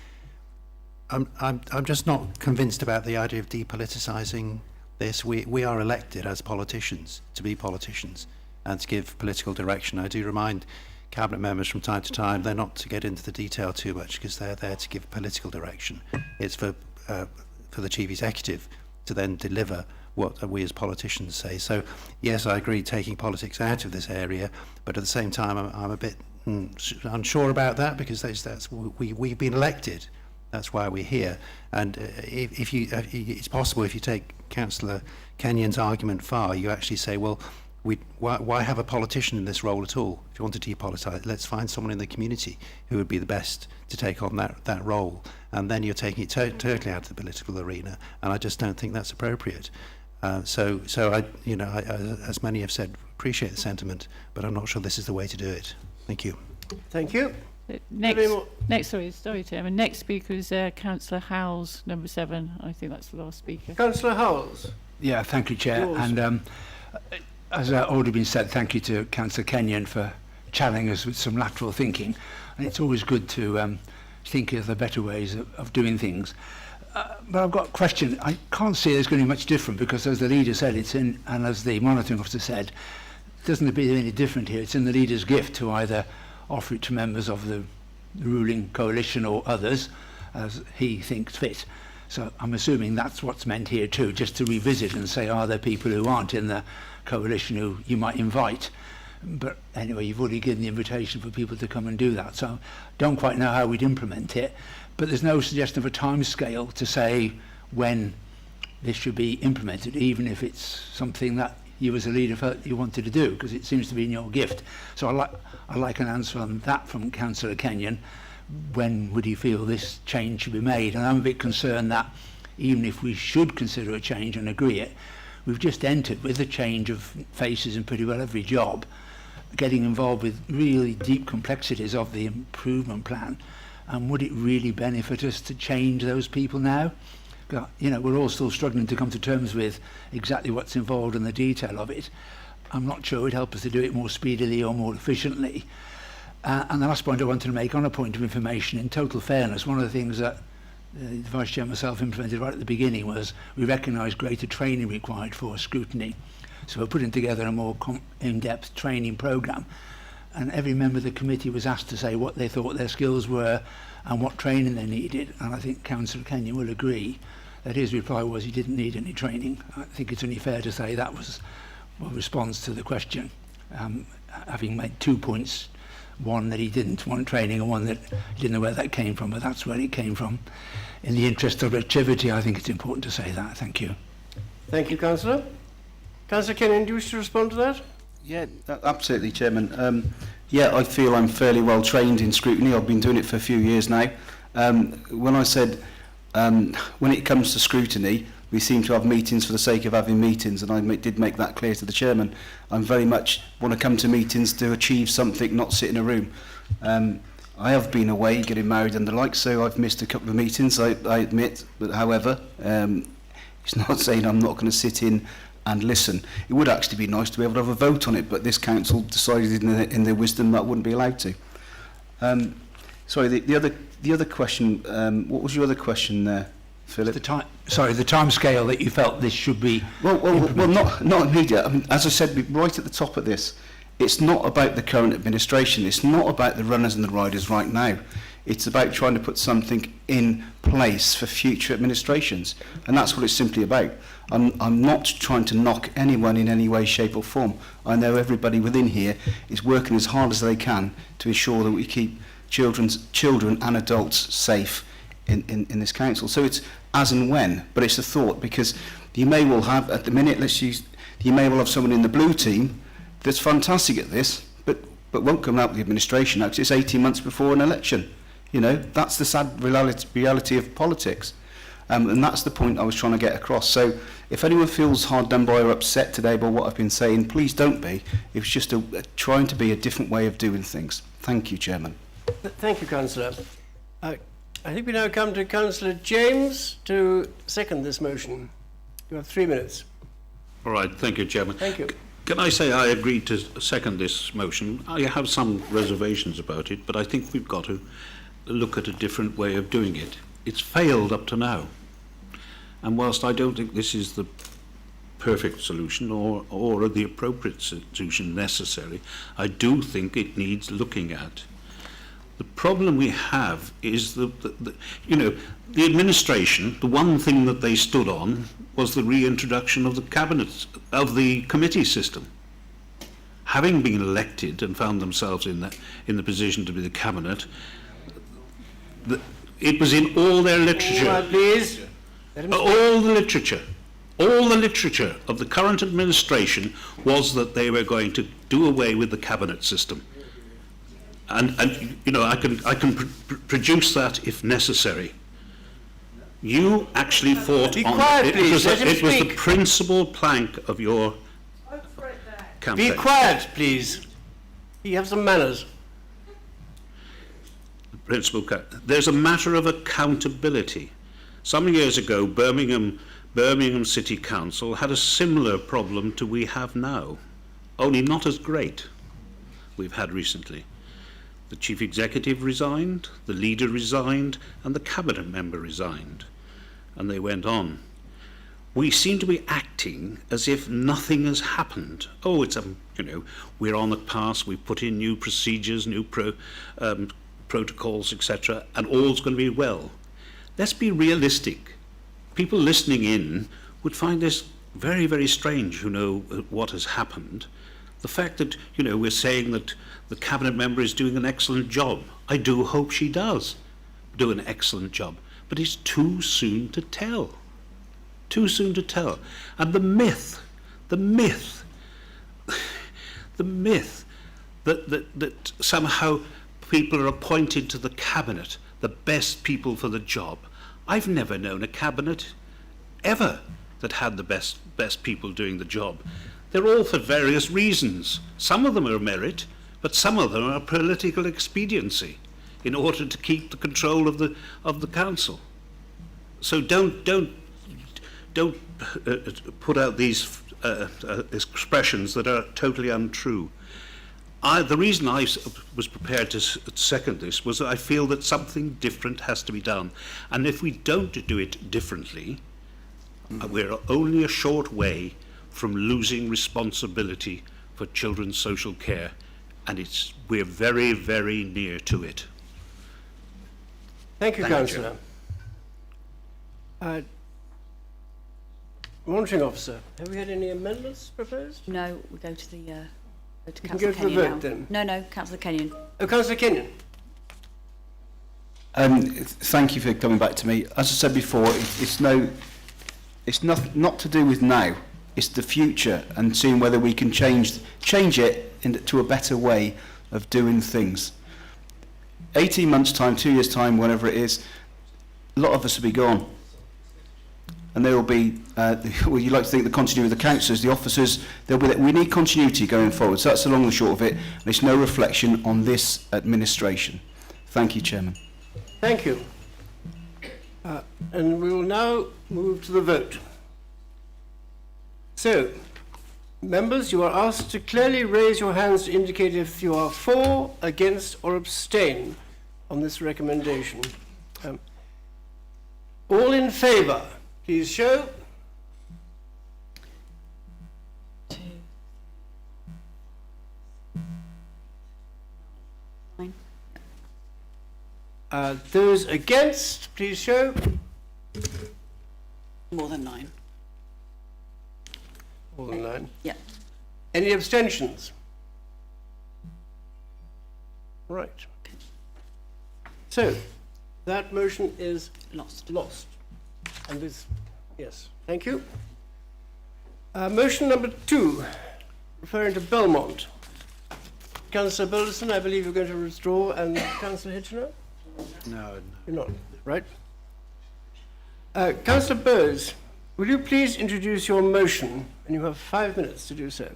I'm just not convinced about the idea of depoliticising this. We are elected as politicians to be politicians and to give political direction. I do remind cabinet members from time to time they're not to get into the detail too much, because they're there to give political direction. It's for the chief executive to then deliver what we as politicians say. So yes, I agree taking politics out of this area, but at the same time I'm a bit unsure about that, because we've been elected. That's why we're here. And it's possible, if you take Councillor Kenyon's argument far, you actually say, well, why have a politician in this role at all? If you want to depolitise, let's find someone in the community who would be the best to take on that role. And then you're taking it totally out of the political arena, and I just don't think that's appropriate. So I, as many have said, appreciate the sentiment, but I'm not sure this is the way to do it. Thank you. Thank you. Next, sorry, Chairman. Next speaker is Councillor Howells, number 7. I think that's the last speaker. Councillor Howells. Yeah, thank you, Chair. Yours. And as already been said, thank you to Councillor Kenyon for challenging us with some lateral thinking. And it's always good to think of the better ways of doing things. But I've got a question. I can't see there's going to be much different, because as the leader said, it's in, and as the monitoring officer said, it doesn't appear any different here. It's in the leader's gift to either offer it to members of the ruling coalition or others as he thinks fit. So I'm assuming that's what's meant here too, just to revisit and say, are there people who aren't in the coalition who you might invite? But anyway, you've already given the invitation for people to come and do that, so don't quite know how we'd implement it. But there's no suggestion of a time scale to say when this should be implemented, even if it's something that you as a leader felt you wanted to do, because it seems to be in your gift. So I'd like an answer on that from Councillor Kenyon. When would you feel this change should be made? And I'm a bit concerned that even if we should consider a change and agree it, we've just entered with a change of faces in pretty well every job, getting involved with really deep complexities of the improvement plan. And would it really benefit us to change those people now? You know, we're all still struggling to come to terms with exactly what's involved in the detail of it. I'm not sure it would help us to do it more speedily or more efficiently. And the last point I wanted to make, on a point of information, in total fairness, one of the things that the Vice Chair and myself implemented right at the beginning was we recognised greater training required for scrutiny. So we're putting together a more in-depth training programme, and every member of the committee was asked to say what they thought their skills were and what training they needed. And I think Councillor Kenyon will agree that his reply was he didn't need any training. I think it's only fair to say that was a response to the question, having made 2 points. One that he didn't want training, and one that he didn't know where that came from, but that's where it came from. In the interest of activity, I think it's important to say that. Thank you. Thank you, Councillor. Councillor Kenyon, do you wish to respond to that? Yeah, absolutely, Chairman. Yeah, I feel I'm fairly well trained in scrutiny. I've been doing it for a few years now. When I said when it comes to scrutiny, we seem to have meetings for the sake of having meetings, and I did make that clear to the Chairman. I very much want to come to meetings to achieve something, not sit in a room. I have been away, getting married and the like, so I've missed a couple of meetings, I admit. But however, it's not saying I'm not going to sit in and listen. It would actually be nice to be able to have a vote on it, but this council decided in their wisdom that wouldn't be allowed to. Sorry, the other question. What was your other question there, Philip? The time scale that you felt this should be. Well, not immediate. I mean, as I said right at the top of this, it's not about the current administration. It's not about the runners and the riders right now. It's about trying to put something in place for future administrations, and that's what it's simply about. I'm not trying to knock anyone in any way, shape or form. I know everybody within here is working as hard as they can to ensure that we keep children and adults safe in this council. So it's as and when, but it's a thought, because you may well have, at the minute, you may well have someone in the blue team that's fantastic at this, but won't come out with the administration now because it's 18 months before an election. You know, that's the sad reality of politics. And that's the point I was trying to get across. So if anyone feels hard done by or upset today by what I've been saying, please don't be. It's just trying to be a different way of doing things. Thank you, Chairman. Thank you, Councillor. I think we now come to Councillor James to second this motion. You have 3 minutes. All right, thank you, Chairman. Thank you. Can I say I agree to second this motion? I have some reservations about it, but I think we've got to look at a different way of doing it. It's failed up to now. And whilst I don't think this is the perfect solution or the appropriate solution necessary, I do think it needs looking at. The problem we have is the administration, the one thing that they stood on was the reintroduction of the cabinet, of the committee system. Having been elected and found themselves in the position to be the cabinet, it was in all their literature. All right, please. All the literature of the current administration was that they were going to do away with the cabinet system. And you know, I can produce that if necessary. You actually fought on it. It was the principal plank of your campaign. Be quiet, please. You have some manners. There's a matter of accountability. Some years ago, Birmingham City Council had a similar problem to we have now, only not as great. We've had recently. The chief executive resigned, the leader resigned, and the cabinet member resigned, and they went on. We seem to be acting as if nothing has happened. Oh, it's we're on the path. We've put in new procedures, new protocols, etc., and all's going to be well. Let's be realistic. People listening in would find this very, very strange, who know what has happened. The fact that, we're saying that the cabinet member is doing an excellent job. I do hope she does do an excellent job. But it's too soon to tell. Too soon to tell. And the myth The myth that somehow people are appointed to the cabinet, the best people for the job. I've never known a cabinet ever that had the best people doing the job. They're all for various reasons. Some of them are merit, but some of them are political expediency in order to keep the control of the council. So don't put out these expressions that are totally untrue. The reason I was prepared to second this was that I feel that something different has to be done. And if we don't do it differently, we're only a short way from losing responsibility for children's social care. And we're very, very near to it. Thank you, Councillor. Monitoring Officer, have we had any amendments proposed? No, we go to the We can Councillor go to the Kenyon vote then. No, Councillor Kenyon. Oh, Councillor Kenyon. Thank you for coming back to me. As I said before, it's not to do with now. It's the future and seeing whether we can change it to a better way of doing things. 18 months' time, 2 years' time, whenever it is, a lot of us will be gone. And there will be, well, you like to think the continuity of the councillors, the officers, we need continuity going forward. So that's the long and the short of it. And it's no reflection on this administration. Thank you, Chairman. Thank you. And we will now move to the vote. So, members, you are asked to clearly raise your hands to indicate if you are for, against, or abstain on this recommendation. All in favour, please show. Those against, please show. More than 9. More than 9. Yeah. Any abstentions? Right. So, that motion is Lost. And this, yes, thank you. Motion number 2, referring to Belmont. Councillor Bilderson, I believe you're going to withdraw, and Councillor Hitchener? No. You're not, right? Councillor Bowes, will you please introduce your motion? And you have 5 minutes to do so.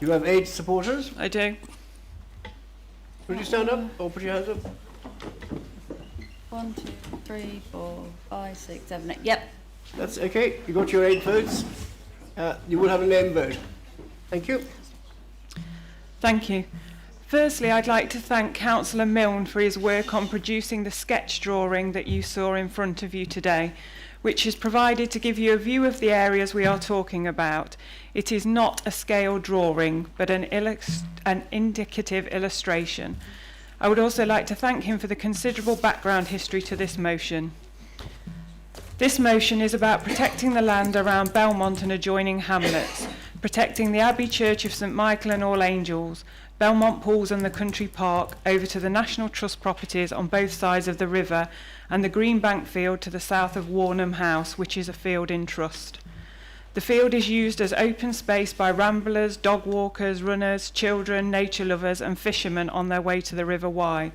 You have 8 supporters? I do. Would you stand up or put your hands up? 1, 2, 3, 4, 5, 6, 7, 8. Yep. That's okay. You got your 8 votes. You will have a name vote. Thank you. Thank you. Firstly, I'd like to thank Councillor Milne for his work on producing the sketch drawing that you saw in front of you today, which is provided to give you a view of the areas we are talking about. It is not a scale drawing, but an indicative illustration. I would also like to thank him for the considerable background history to this motion. This motion is about protecting the land around Belmont and adjoining hamlets, protecting the Abbey Church of St Michael and All Angels, Belmont Pools and the Country Park over to the National Trust properties on both sides of the river, and the Green Bank field to the south of Warnham House, which is a field in trust. The field is used as open space by ramblers, dog walkers, runners, children, nature lovers and fishermen on their way to the River Wye.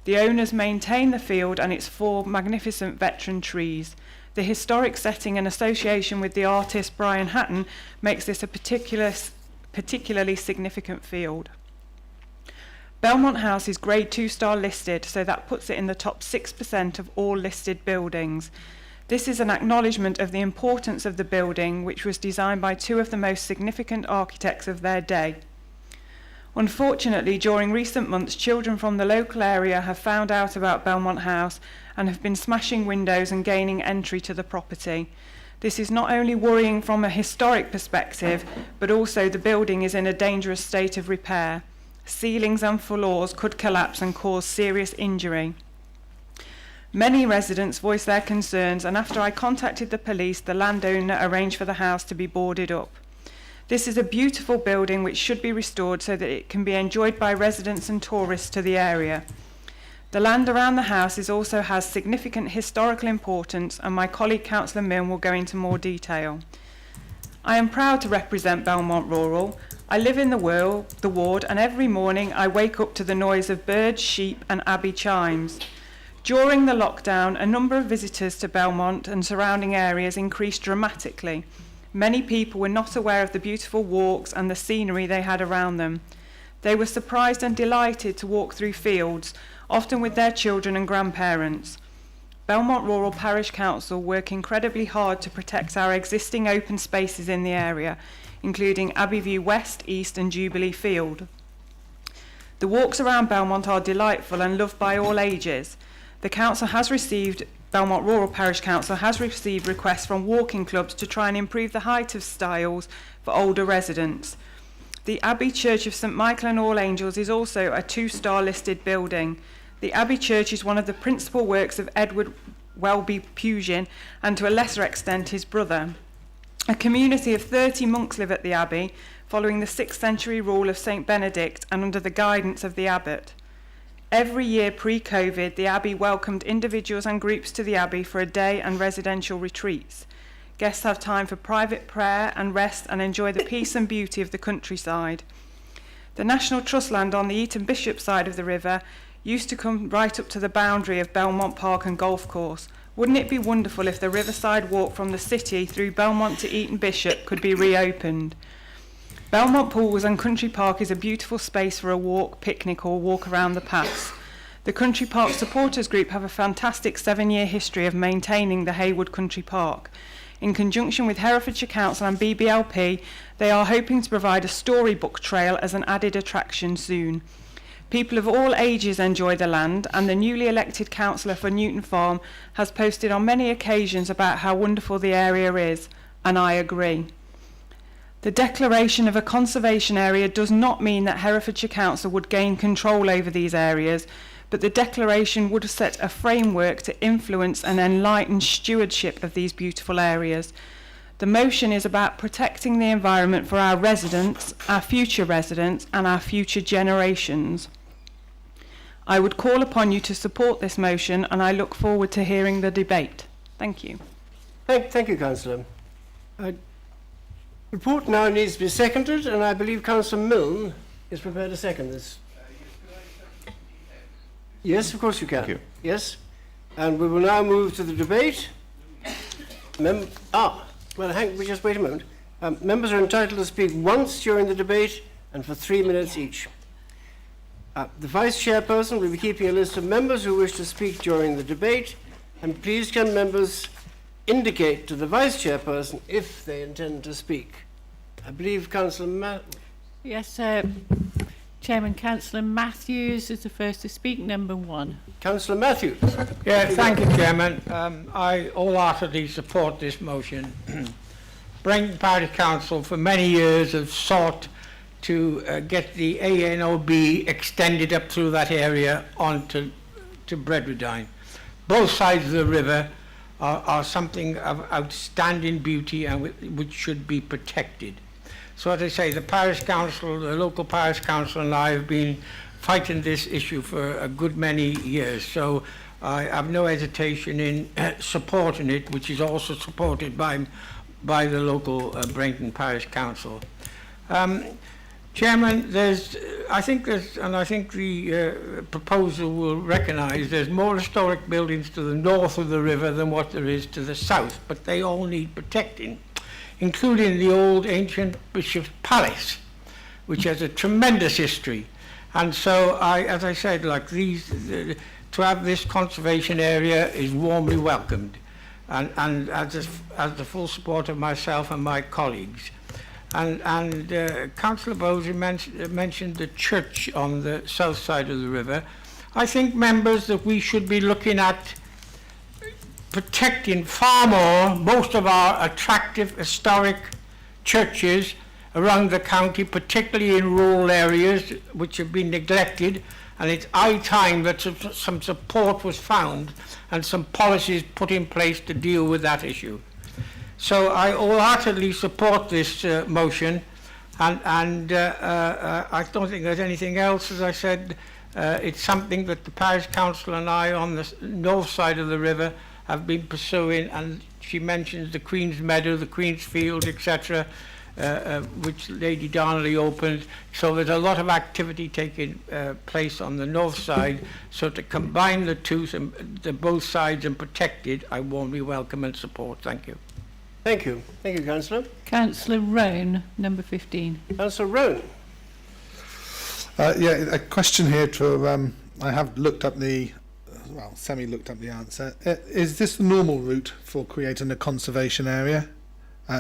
The owners maintain the field and its 4 magnificent veteran trees. The historic setting and association with the artist Brian Hatton makes this a particularly significant field. Belmont House is Grade 2-star listed, so that puts it in the top 6% of all listed buildings. This is an acknowledgement of the importance of the building, which was designed by 2 of the most significant architects of their day. Unfortunately, during recent months, children from the local area have found out about Belmont House and have been smashing windows and gaining entry to the property. This is not only worrying from a historic perspective, but also the building is in a dangerous state of repair. Ceilings and floors could collapse and cause serious injury. Many residents voiced their concerns, and after I contacted the police, the landowner arranged for the house to be boarded up. This is a beautiful building which should be restored so that it can be enjoyed by residents and tourists to the area. The land around the house also has significant historical importance, and my colleague Councillor Milne will go into more detail. I am proud to represent Belmont Rural. I live in the ward, and every morning I wake up to the noise of birds, sheep and abbey chimes. During the lockdown, a number of visitors to Belmont and surrounding areas increased dramatically. Many people were not aware of the beautiful walks and the scenery they had around them. They were surprised and delighted to walk through fields, often with their children and grandparents. Belmont Rural Parish Council work incredibly hard to protect our existing open spaces in the area, including Abbeyview West, East and Jubilee Field. The walks around Belmont are delightful and loved by all ages. Belmont Rural Parish Council has received requests from walking clubs to try and improve the height of stiles for older residents. The Abbey Church of St Michael and All Angels is also a 2-star listed building. The Abbey Church is one of the principal works of Edward Welby Pugin and to a lesser extent his brother. A community of 30 monks live at the Abbey, following the 6th century rule of St Benedict and under the guidance of the abbot. Every year pre-COVID, the Abbey welcomed individuals and groups to the Abbey for a day and residential retreats. Guests have time for private prayer and rest and enjoy the peace and beauty of the countryside. The National Trust land on the Eton Bishop side of the river used to come right up to the boundary of Belmont Park and Golf Course. Wouldn't it be wonderful if the riverside walk from the city through Belmont to Eton Bishop could be reopened? Belmont Pools and Country Park is a beautiful space for a walk, picnic or walk around the paths. The Country Park Supporters Group have a fantastic 7-year history of maintaining the Haywood Country Park. In conjunction with Herefordshire Council and BBLP, they are hoping to provide a storybook trail as an added attraction soon. People of all ages enjoy the land, and the newly elected councillor for Newton Farm has posted on many occasions about how wonderful the area is, and I agree. The declaration of a conservation area does not mean that Herefordshire Council would gain control over these areas, but the declaration would set a framework to influence and enlighten stewardship of these beautiful areas. The motion is about protecting the environment for our residents, our future residents, and our future generations. I would call upon you to support this motion, and I look forward to hearing the debate. Thank you. Thank you, Councillor. Report now needs to be seconded, and I believe Councillor Milne is prepared to second this. Yes, of course you can. Thank you. Yes. And we will now move to the debate. Just wait a moment. Members are entitled to speak once during the debate and for 3 minutes each. The Vice Chairperson will be keeping a list of members who wish to speak during the debate, and please can members indicate to the Vice Chairperson if they intend to speak. I believe Councillor Yes, Chairman, Councillor Matthews is the first to speak, number 1. Councillor Matthews. Yeah, thank you, Chairman. I wholeheartedly support this motion. Brenton Parish Council for many years have sought to get the ANOB extended up through that area onto Bredwardine. Both sides of the river are something of outstanding beauty and which should be protected. So as I say, the parish council, the local parish council and I have been fighting this issue for a good many years. So I have no hesitation in supporting it, which is also supported by the local Brenton Parish Council. Chairman, I think the proposal will recognise there's more historic buildings to the north of the river than what there is to the south, but they all need protecting, including the old ancient Bishop's Palace, which has a tremendous history. And so, as I said, to have this conservation area is warmly welcomed, and as the full support of myself and my colleagues. And Councillor Bowes mentioned the church on the south side of the river. I think, members, that we should be looking at protecting far more most of our attractive historic churches around the county, particularly in rural areas which have been neglected, and it's high time that some support was found and some policies put in place to deal with that issue. So I wholeheartedly support this motion, and I don't think there's anything else. As I said, It's something that the parish council and I on the north side of the river have been pursuing, and she mentions the Queen's Meadow, the Queen's Field, etc., which Lady Darnley opened. So there's a lot of activity taking place on the north side. So to combine the two, the both sides, and protect it, I warmly welcome and support. Thank you. Thank you. Thank you, Councillor. Councillor Roan, number 15. Councillor Roan. Yeah, a question here to, I have looked up the, well, semi-looked up the answer. Is this the normal route for creating a conservation area?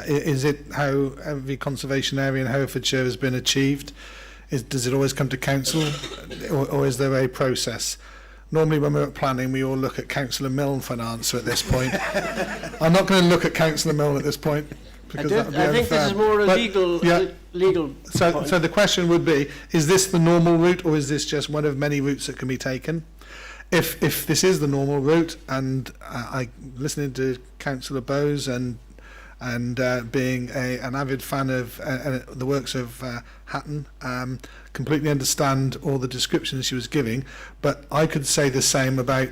Is it how every conservation area in Herefordshire has been achieved? Does it always come to council, or is there a process? Normally when we're at planning, we all look at Councillor Milne for an answer at this point. I'm not going to look at Councillor Milne at this point, because that would be I think unfair. this is more a But, legal, yeah, legal so point. the question would be, is this the normal route, or is this just one of many routes that can be taken? If this is the normal route, and I listening to Councillor Bowes and being an avid fan of the works of Hatton, completely understand all the descriptions she was giving, but I could say the same about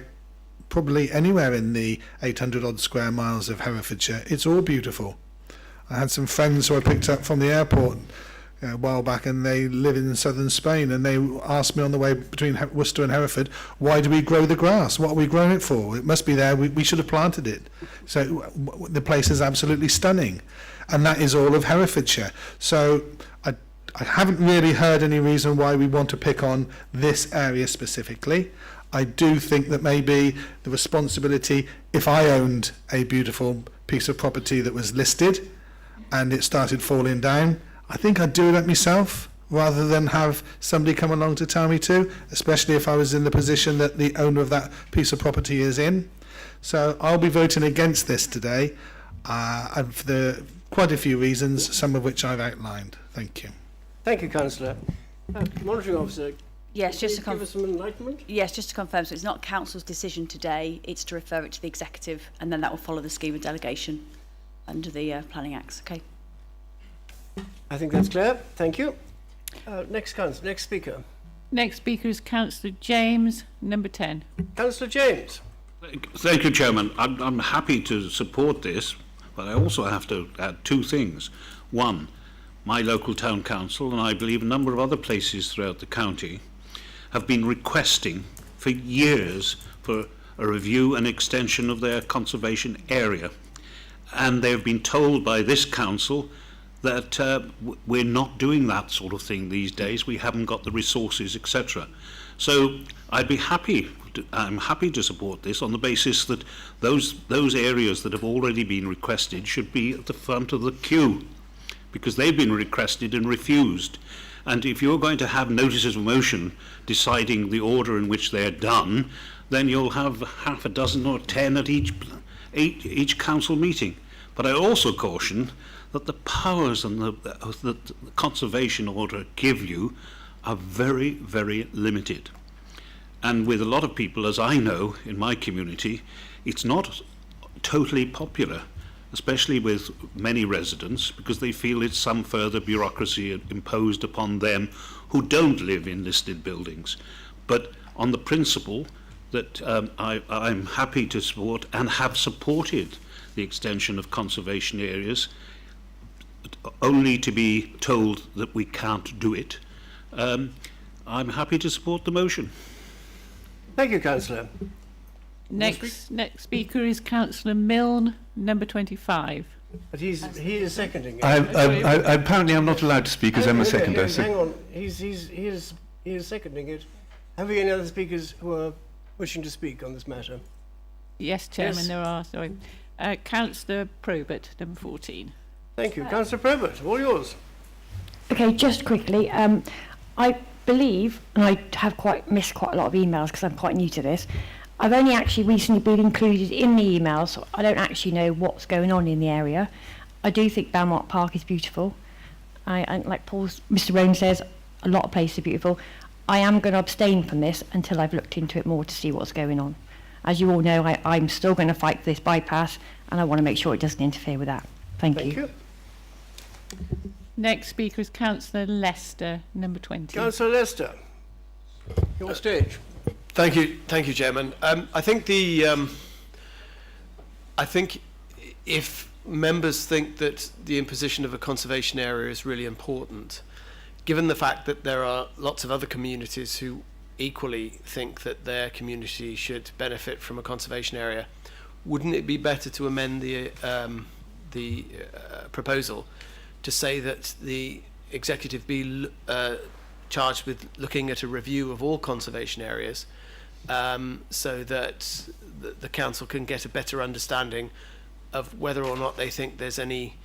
probably anywhere in the 800 odd square miles of Herefordshire. It's all beautiful. I had some friends who I picked up from the airport a while back, and they live in southern Spain, and they asked me on the way between Worcester and Hereford, why do we grow the grass? What are we growing it for? It must be there. We should have planted it. So the place is absolutely stunning, and that is all of Herefordshire. So I haven't really heard any reason why we want to pick on this area specifically. I do think that maybe the responsibility, if I owned a beautiful piece of property that was listed and it started falling down, I think I'd do it myself rather than have somebody come along to tell me to, especially if I was in the position that the owner of that piece of property is in. So I'll be voting against this today, and for quite a few reasons, some of which I've outlined. Thank you. Thank you, Councillor. Monitoring Officer, Yes, just to give us some enlightenment. Yes, just to confirm, so it's not council's decision today, it's to refer it to the executive, and then that will follow the scheme of delegation under the Planning Acts. Okay. I think that's clear. Thank you. Next speaker. Next speaker is Councillor James, number 10. Councillor James. Thank you, Chairman. I'm happy to support this, but I also have to add two things. One, my local town council, and I believe a number of other places throughout the county, have been requesting for years for a review and extension of their conservation area. And they've been told by this council that we're not doing that sort of thing these days. We haven't got the resources, etc. So I'm happy to support this on the basis that those areas that have already been requested should be at the front of the queue, because they've been requested and refused. And if you're going to have notices of motion deciding the order in which they're done, then you'll have half a dozen or 10 at each council meeting. But I also caution that the powers and the conservation order give you are very, very limited. And with a lot of people, as I know in my community, it's not totally popular, especially with many residents, because they feel it's some further bureaucracy imposed upon them who don't live in listed buildings. But on the principle that I'm happy to support and have supported the extension of conservation areas, only to be told that we can't do it, I'm happy to support the motion. Thank you, Councillor. Next speaker is Councillor Milne, number 25. But he is seconding it. Apparently I'm not allowed to speak as I'm a seconder. Hang on, he is seconding it. Have we any other speakers who are wishing to speak on this matter? Yes, Chairman, Yes. there are. Sorry. Councillor Probert, number 14. Thank you. Councillor Probert, all yours. Okay, just quickly, I believe, and I have missed quite a lot of emails because I'm quite new to this, I've only actually recently been included in the emails, so I don't actually know what's going on in the area. I do think Belmont Park is beautiful. And like Mr. Rowan says, a lot of places are beautiful. I am going to abstain from this until I've looked into it more to see what's going on. As you all know, I'm still going to fight for this bypass, and I want to make sure it doesn't interfere with that. Thank you. Next speaker is Councillor Lester, number 20. Councillor Lester. Your stage. Thank you, Chairman. I think if members think that the imposition of a conservation area is really important, given the fact that there are lots of other communities who equally think that their community should benefit from a conservation area, wouldn't it be better to amend the proposal to say that the executive be charged with looking at a review of all conservation areas, so that the council can get a better understanding of whether or not they think there's any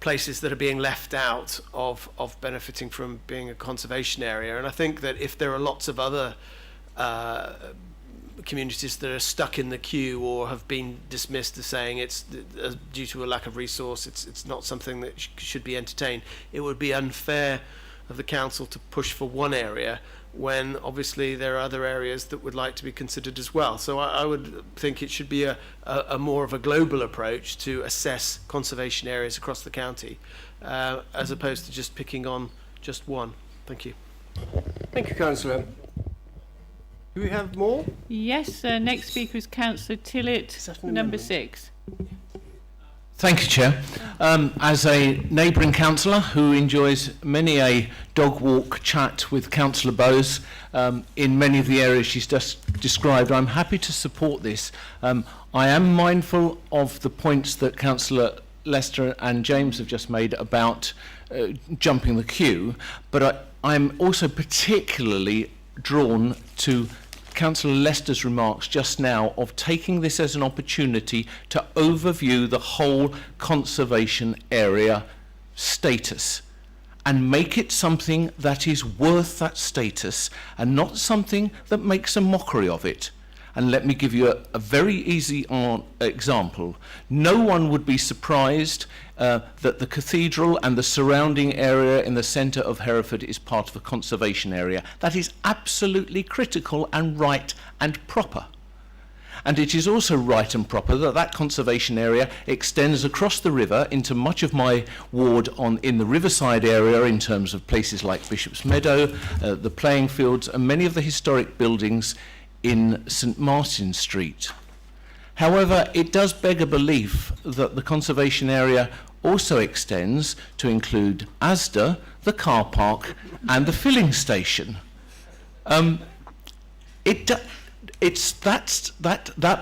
places that are being left out of benefiting from being a conservation area. And I think that if there are lots of other communities that are stuck in the queue or have been dismissed as saying it's due to a lack of resource, it's not something that should be entertained, it would be unfair of the council to push for one area when obviously there are other areas that would like to be considered as well. So I would think it should be a more of a global approach to assess conservation areas across the county, as opposed to just picking on just one. Thank you. Thank you, Councillor. Do we have more? Yes, next speaker is Councillor Tillett, number 6. Thank you, Chair. As a neighbouring councillor who enjoys many a dog walk chat with Councillor Bowes in many of the areas she's just described, I'm happy to support this. I am mindful of the points that Councillor Lester and James have just made about jumping the queue, but I'm also particularly drawn to Councillor Lester's remarks just now of taking this as an opportunity to overview the whole conservation area status and make it something that is worth that status and not something that makes a mockery of it. And let me give you a very easy example. No one would be surprised that the cathedral and the surrounding area in the centre of Hereford is part of a conservation area. That is absolutely critical and right and proper. And it is also right and proper that that conservation area extends across the river into much of my ward in the riverside area in terms of places like Bishop's Meadow, the playing fields and many of the historic buildings in St Martin Street. However, it does beg a belief that the conservation area also extends to include Asda, the car park and the filling station. That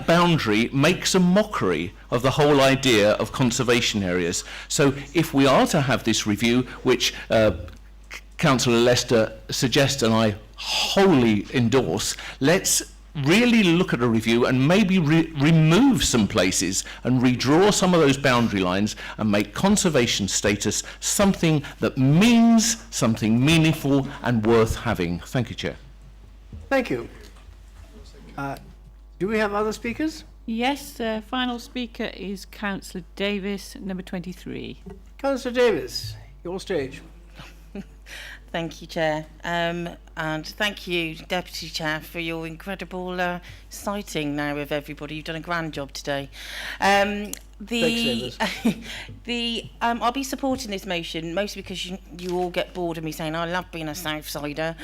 boundary makes a mockery of the whole idea of conservation areas. So if we are to have this review, which Councillor Lester suggests and I wholly endorse, let's really look at a review and maybe remove some places and redraw some of those boundary lines and make conservation status something that means something meaningful and worth having. Thank you, Chair. Thank you. Do we have other speakers? Yes, final speaker is Councillor Davis, number 23. Councillor Davis, your stage. Thank you, Chair. And thank you, Deputy Chair, for your incredible citing now of everybody. You've done a grand job today. I'll be supporting this motion, mostly because you all get bored of me saying, I love being a Southsider.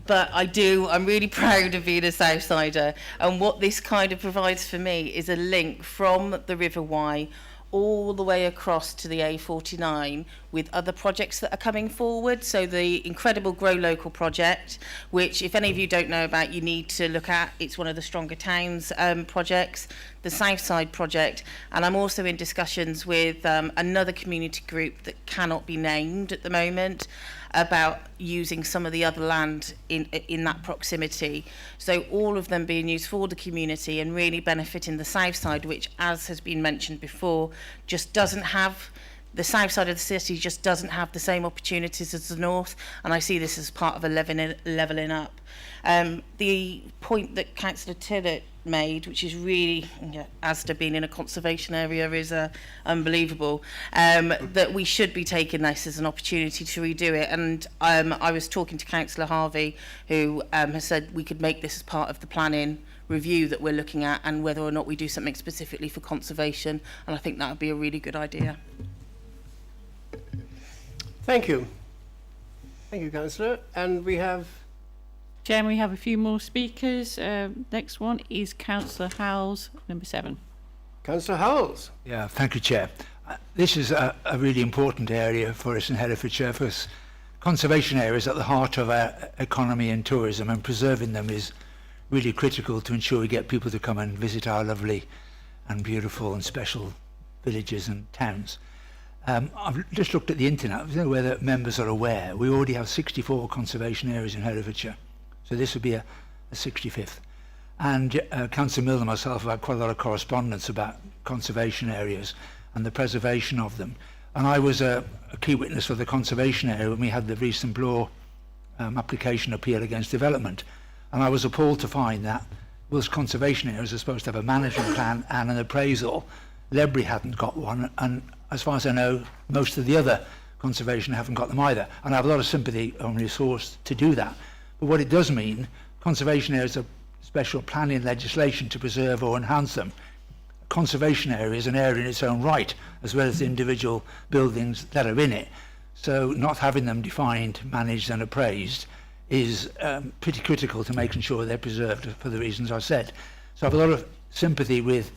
But I'm really proud of being a Southsider. And what this kind of provides for me is a link from the River Wye all the way across to the A49 with other projects that are coming forward. So the incredible Grow Local project, which if any of you don't know about, you need to look at. It's one of the Stronger Towns projects, the Southside project, and I'm also in discussions with another community group that cannot be named at the moment about using some of the other land in that proximity. So all of them being used for the community and really benefiting the south side, which, as has been mentioned before, just doesn't have, the south side of the city just doesn't have the same opportunities as the north, and I see this as part of a levelling up. The point that Councillor Tillett made, which is really, Asda being in a conservation area is unbelievable, that we should be taking this as an opportunity to redo it. And I was talking to Councillor Harvey, who has said we could make this as part of the planning review that we're looking at, and whether or not we do something specifically for conservation, and I think that would be a really good idea. Thank you. Thank you, Councillor. And we have... Chairman, we have a few more speakers. Next one is Councillor Howells, number 7. Councillor Howells. Yeah, thank you, Chair. This is a really important area for us in Herefordshire, because conservation areas at the heart of our economy and tourism, and preserving them is really critical to ensure we get people to come and visit our lovely and beautiful and special villages and towns. I've just looked at the internet. I don't know whether members are aware. We already have 64 conservation areas in Herefordshire, so this would be a 65th. And Councillor Mill and myself have had quite a lot of correspondence about conservation areas and the preservation of them. And I was a key witness for the conservation area when we had the recent law application appeal against development. And I was appalled to find that whilst conservation areas are supposed to have a management plan and an appraisal, Ledbury hadn't got one, and as far as I know, most of the other conservation haven't got them either. And I have a lot of sympathy and resource to do that. But what it does mean, conservation areas are special planning legislation to preserve or enhance them. Conservation area is an area in its own right, as well as the individual buildings that are in it. So not having them defined, managed and appraised is pretty critical to making sure they're preserved for the reasons I said. So I have a lot of sympathy with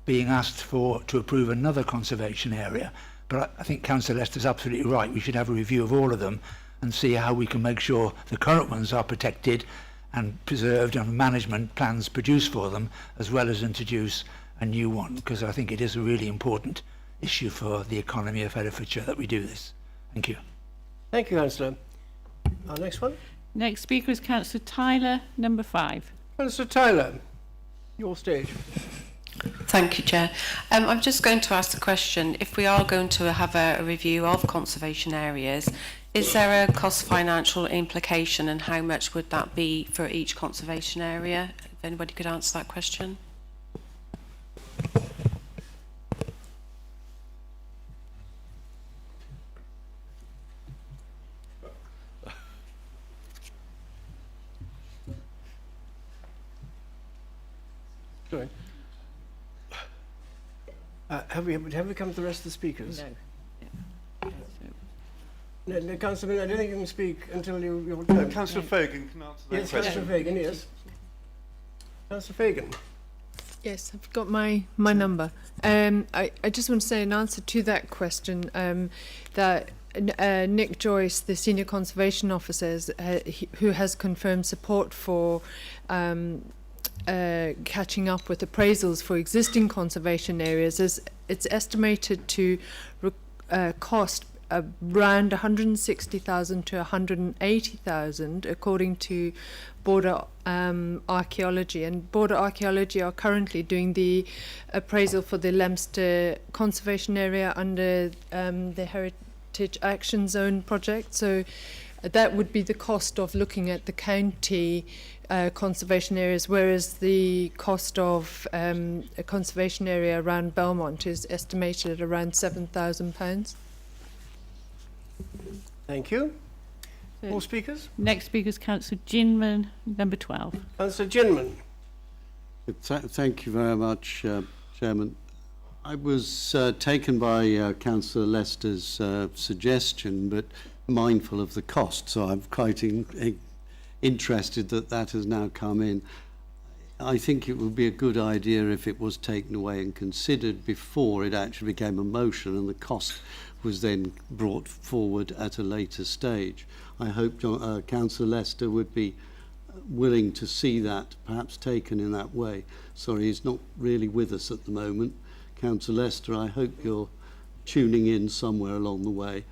being asked to approve another conservation area, but I think Councillor Lester's absolutely right. We should have a review of all of them and see how we can make sure the current ones are protected and preserved and management plans produced for them, as well as introduce a new one, because I think it is a really important issue for the economy of Herefordshire that we do this. Thank you. Thank you, Councillor. Our next one. Next speaker is Councillor Tyler, number 5. Councillor Tyler, your stage. Thank you, Chair. I'm just going to ask the question, if we are going to have a review of conservation areas, is there a cost financial implication, and how much would that be for each conservation area? If anybody could answer that question. Sorry. Have we come to the rest of the speakers? No. No, Councillor Miller, I don't think you can speak until you're done. Councillor Fagan can answer that yes, question. Councillor Fagan, yes. Councillor Fagan. Yes, I've got my number. I just want to say in answer to that question that Nick Joyce, the Senior Conservation Officer, who has confirmed support for catching up with appraisals for existing conservation areas, it's estimated to cost around 160,000 to 180,000, according to Border Archaeology. And Border Archaeology are currently doing the appraisal for the Leominster Conservation Area under the Heritage Action Zone project. So that would be the cost of looking at the county conservation areas, whereas the cost of a conservation area around Belmont is estimated at around £7,000. Thank you. More speakers? Next speaker is Councillor Ginman, number 12. Councillor Ginman. Thank you very much, Chairman. I was taken by Councillor Lester's suggestion, but mindful of the cost, so I'm quite interested that that has now come in. I think it would be a good idea if it was taken away and considered before it actually became a motion and the cost was then brought forward at a later stage. I hope Councillor Lester would be willing to see that perhaps taken in that way. Sorry, he's not really with us at the moment. Councillor Lester, I hope you're tuning in somewhere along the way.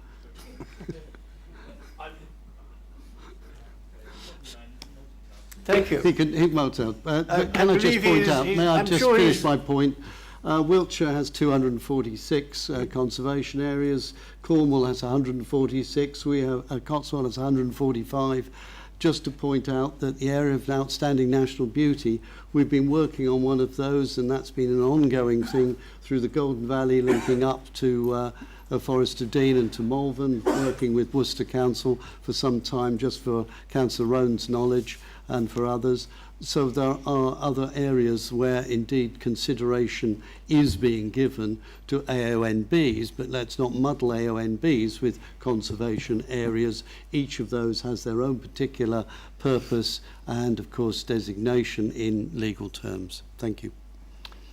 Thank you. He won't tell. Can I just point out, may I just finish my point? Wiltshire has 246 conservation areas. Cornwall has 146. We have Cotswold has 145. Just to point out that the area of outstanding national beauty, we've been working on one of those, and that's been an ongoing thing through the Golden Valley, linking up to Forest of Dean and to Malvern, working with Worcester Council for some time, just for Councillor Roan's knowledge and for others. So there are other areas where indeed consideration is being given to AONBs, but let's not muddle AONBs with conservation areas. Each of those has their own particular purpose and, of course, designation in legal terms. Thank you.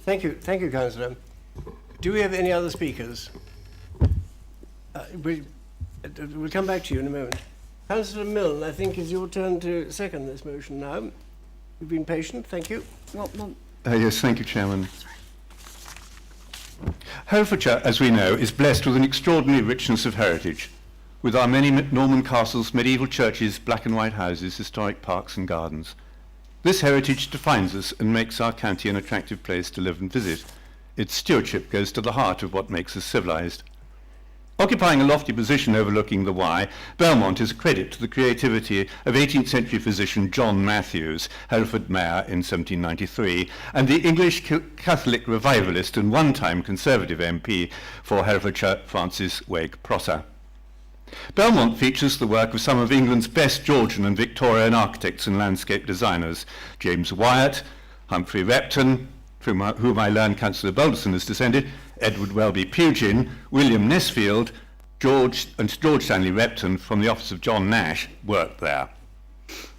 Thank you, Councillor. Do we have any other speakers? We'll come back to you in a moment. Councillor Milne, I think it's your turn to second this motion now. You've been patient, thank you. Yes, thank you, Chairman. Herefordshire, as we know, is blessed with an extraordinary richness of heritage, with our many Norman castles, medieval churches, black and white houses, historic parks and gardens. This heritage defines us and makes our county an attractive place to live and visit. Its stewardship goes to the heart of what makes us civilised. Occupying a lofty position overlooking the Wye, Belmont is a credit to the creativity of 18th century physician John Matthews, Hereford Mayor in 1793, and the English Catholic revivalist and one-time Conservative MP for Herefordshire, Francis Wake Prosser. Belmont features the work of some of England's best Georgian and Victorian architects and landscape designers, James Wyatt, Humphrey Repton, from whom I learned Councillor Balderson is descended, Edward Welby Pugin, William Nesfield, George Stanley Repton from the office of John Nash worked there.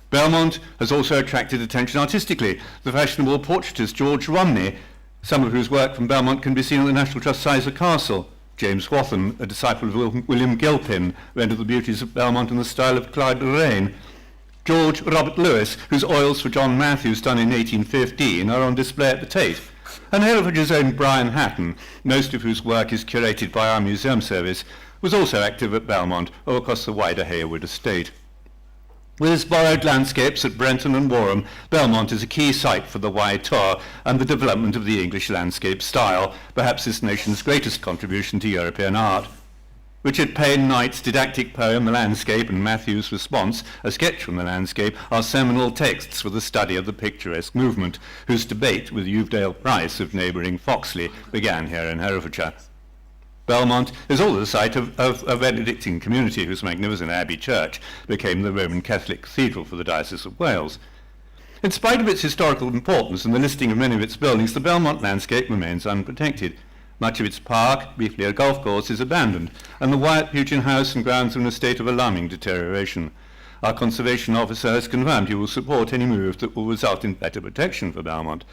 Belmont has also attracted attention artistically. The fashionable portraitist George Romney, some of whose work from Belmont can be seen at the National Trust Sizer Castle. James Wathen, a disciple of William Gilpin, rendered the beauties of Belmont in the style of Clyde Lorraine. George Robert Lewis, whose oils for John Matthews done in 1815 are on display at the Tate. And Herefordshire's own Brian Hatton, most of whose work is curated by our museum service, was also active at Belmont or across the wider Harewood estate. With its borrowed landscapes at Brenton and Warham, Belmont is a key site for the Wye Tour and the development of the English landscape style, perhaps this nation's greatest contribution to European art. Richard Payne Knight's didactic poem, The Landscape, and Matthews' response, A Sketch from the Landscape, are seminal texts for the study of the picturesque movement, whose debate with Uvedale Price of neighbouring Foxley began here in Herefordshire. Belmont is also the site of a Benedictine community whose magnificent Abbey Church became the Roman Catholic cathedral for the Diocese of Wales. In spite of its historical importance and the listing of many of its buildings, the Belmont landscape remains unprotected. Much of its park, briefly a golf course, is abandoned, and the Wyatt Pugin house and grounds are in a state of alarming deterioration. Our conservation officer has confirmed he will support any move that will result in better protection for Belmont.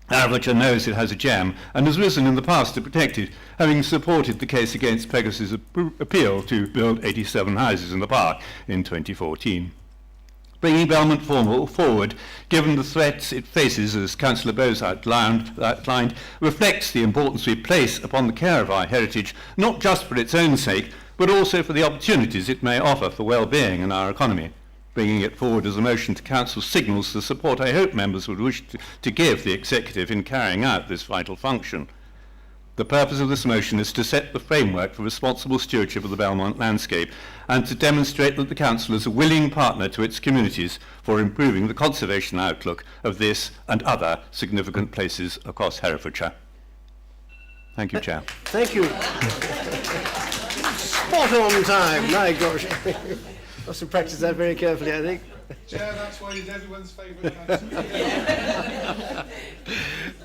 Herefordshire knows it has a gem and has risen in the past to protect it, having supported the case against Pegasus' appeal to build 87 houses in the park in 2014. Bringing Belmont forward, given the threats it faces, as Councillor Bowes outlined, reflects the importance we place upon the care of our heritage, not just for its own sake, but also for the opportunities it may offer for well-being in our economy. Bringing it forward as a motion to Council signals the support I hope members would wish to give the Executive in carrying out this vital function. The purpose of this motion is to set the framework for responsible stewardship of the Belmont landscape and to demonstrate that the Council is a willing partner to its communities for improving the conservation outlook of this and other significant places across Herefordshire. Thank you, Chair. Thank you. Spot on time, my gosh. Must have practiced that very carefully, I think. Chair, that's why he's everyone's favourite councillor.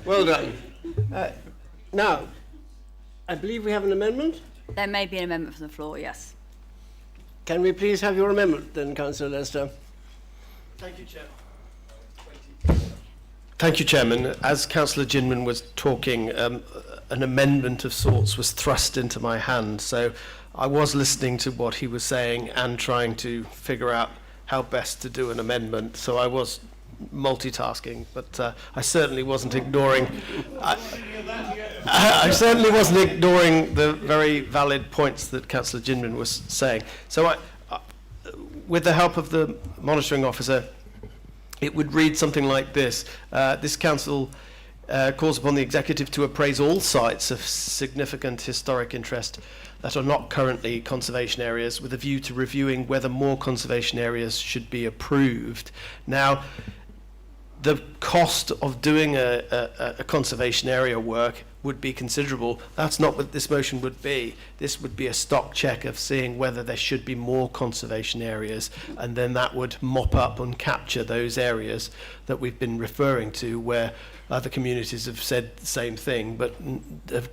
Well done. Now, I believe we have an amendment. There may be an amendment from the floor, yes. Can we please have your amendment then, Councillor Lester? Thank you, Chair. Thank you, Chairman. As Councillor Ginman was talking, an amendment of sorts was thrust into my hand, so I was listening to what he was saying and trying to figure out how best to do an amendment, so I was multitasking, but I certainly wasn't ignoring I certainly wasn't ignoring the very valid points that Councillor Ginman was saying. So with the help of the monitoring officer, it would read something like this. This council calls upon the Executive to appraise all sites of significant historic interest that are not currently conservation areas with a view to reviewing whether more conservation areas should be approved. Now, the cost of doing a conservation area work would be considerable. That's not what this motion would be. This would be a stock check of seeing whether there should be more conservation areas, and then that would mop up and capture those areas that we've been referring to where other communities have said the same thing but have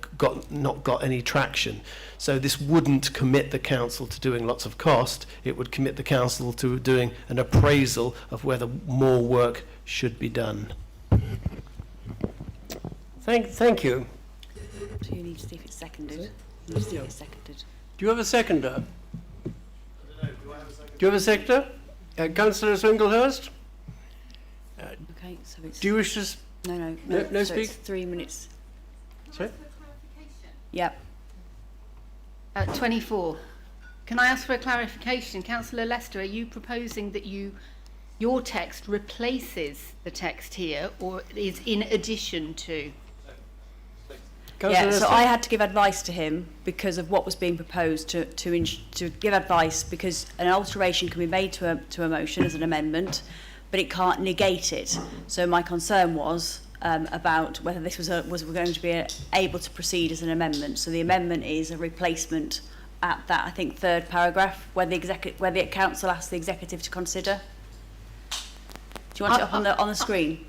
not got any traction. So this wouldn't commit the council to doing lots of cost. It would commit the council to doing an appraisal of whether more work should be done. Thank you. So you need to see if it's seconded. You need to see if it's seconded. Do you have a seconder? Do you have a seconder? Councillor Swinglehurst? Okay, so it's... Do you wish to... No No so speak? it's 3 minutes. Sorry? Yep. 24. Can I ask for a clarification? Councillor Lester, are you proposing that your text replaces the text here or is in addition to? Yeah, so I had to give advice to him because of what was being proposed to give advice, because an alteration can be made to a motion as an amendment, but it can't negate it. So my concern was about whether this was going to be able to proceed as an amendment. So the amendment is a replacement at that, I think, third paragraph, where the council asks the executive to consider. Do you want it up on the screen?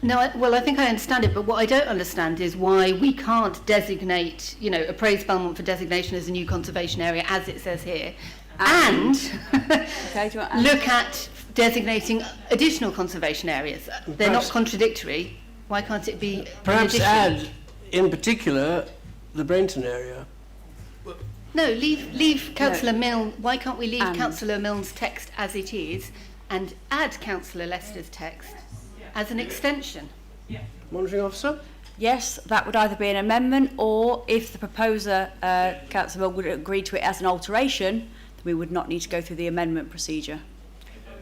No, I think I understand it, but what I don't understand is why we can't designate, appraise Belmont for designation as a new conservation area, as it says here, and okay, look at designating additional conservation areas. They're not contradictory. Why can't it be Perhaps an addition? add, in particular, the Brainton area. No, leave Councillor Milne. Why can't we leave Councillor Milne's text as it is and add Councillor Lester's text as an extension? Monitoring officer? Yes, that would either be an amendment, or if the proposer, Councillor Mill, would agree to it as an alteration, then we would not need to go through the amendment procedure.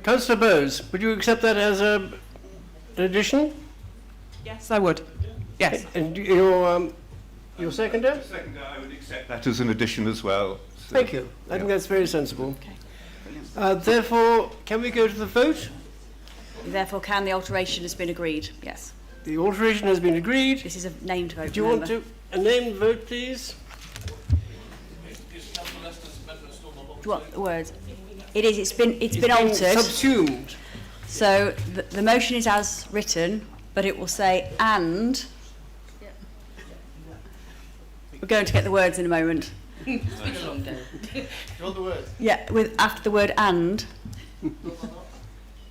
Councillor Bowes, would you accept that as an addition? Yes, I would. Yes. And your seconder? Seconder, I would accept that as an addition as well. So, Thank you. I think that's very sensible. Okay. Therefore, can we go to the vote? Therefore, the alteration has been agreed? Yes. The alteration has been agreed. This is a named vote. Do you want to a named vote, please? Do you want the words? It is. It's been altered. Subsumed. So the motion is as written, but it will say and. We're going to get the words in a moment. Do you want the words? Yeah, after the word and.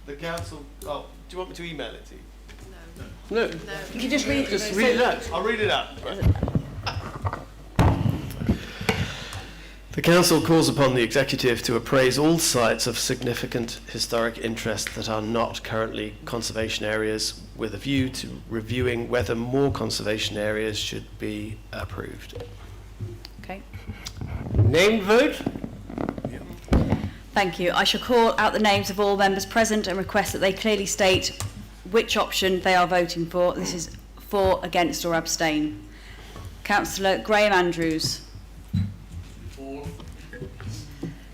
The council... Oh, do you want me to email it to you? No. You can just read it. Just read it out. I'll read it out. Right. The council calls upon the executive to appraise all sites of significant historic interest that are not currently conservation areas, with a view to reviewing whether more conservation areas should be approved. Okay. Named vote? Thank you. I shall call out the names of all members present and request that they clearly state which option they are voting for. This is for, against or abstain. Councillor Graham Andrews. For.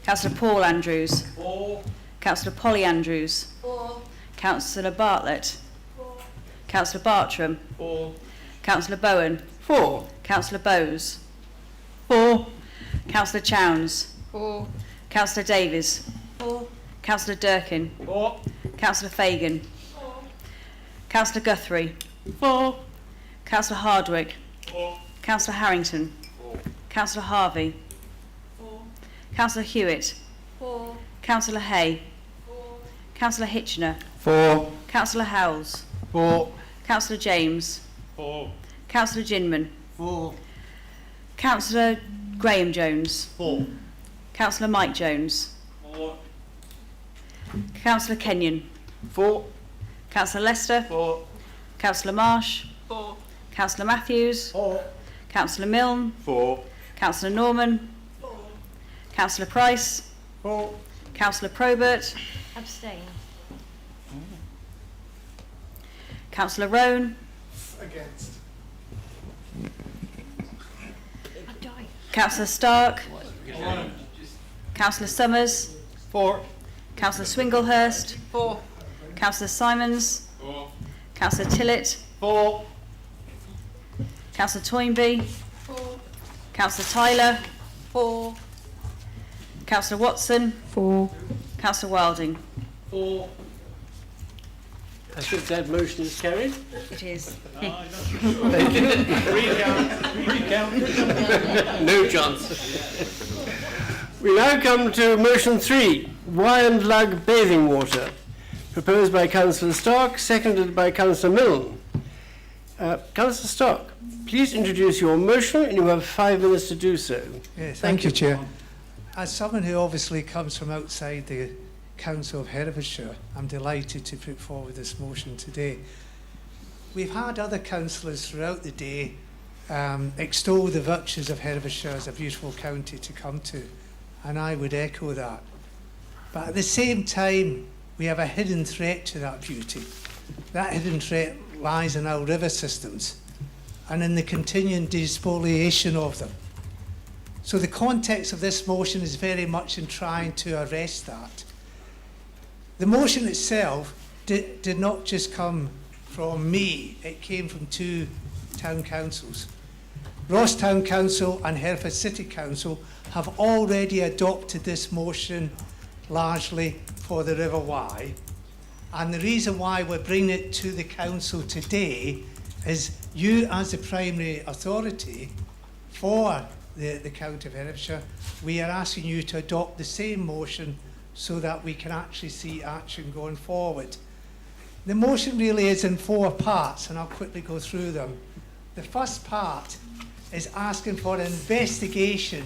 Councillor Paul Andrews. For. Councillor Polly Andrews. For. Councillor Bartlett. For. Councillor Bartram. For. Councillor Bowen. For. Councillor Bowes. For. Councillor Chowns. For. Councillor Davies. For. Councillor Durkin. For. Councillor Fagan. For. Councillor Guthrie. For. Councillor Hardwick. For. Councillor Harrington. For. Councillor Harvey. For. Councillor Hewitt. For. Councillor Hay. For. Councillor Hitchener. For. Councillor Howells. For. Councillor James. For. Councillor Ginman. For. Councillor Graham Jones. For. Councillor Mike Jones. For. Councillor Kenyon. For. Councillor Lester. For. Councillor Marsh. For. Councillor Matthews. For. Councillor Milne. For. Councillor Norman. For. Councillor Price. For. Councillor Probert. Abstain. Councillor Roan. Against. Councillor Stark. Councillor Summers. For. Councillor Swinglehurst. For. Councillor Simons. For. Councillor Tillett. For. Councillor Toynbee? 4. Councillor Tyler? 4. Councillor Watson? 4. Councillor Wilding? 4. I think that motion is carried. It is. Thank you. Recount. No chance. We now come to motion 3, Wyand Lug bathing water, proposed by Councillor Stark, seconded by Councillor Milne. Councillor Stark, please introduce your motion, and you have 5 minutes to do so. Yes, thank you, Chair. As someone who obviously comes from outside the Council of Herefordshire, I'm delighted to put forward this motion today. We've had other councillors throughout the day extol the virtues of Herefordshire as a beautiful county to come to, and I would echo that. But at the same time, we have a hidden threat to that beauty. That hidden threat lies in our river systems and in the continuing despoliation of them. So the context of this motion is very much in trying to arrest that. The motion itself did not just come from me, it came from 2 town councils. Ross Town Council and Hereford City Council have already adopted this motion largely for the River Wye. And the reason why we're bringing it to the council today is you, as the primary authority for the County of Herefordshire, we are asking you to adopt the same motion so that we can actually see action going forward. The motion really is in 4 parts, and I'll quickly go through them. The first part is asking for an investigation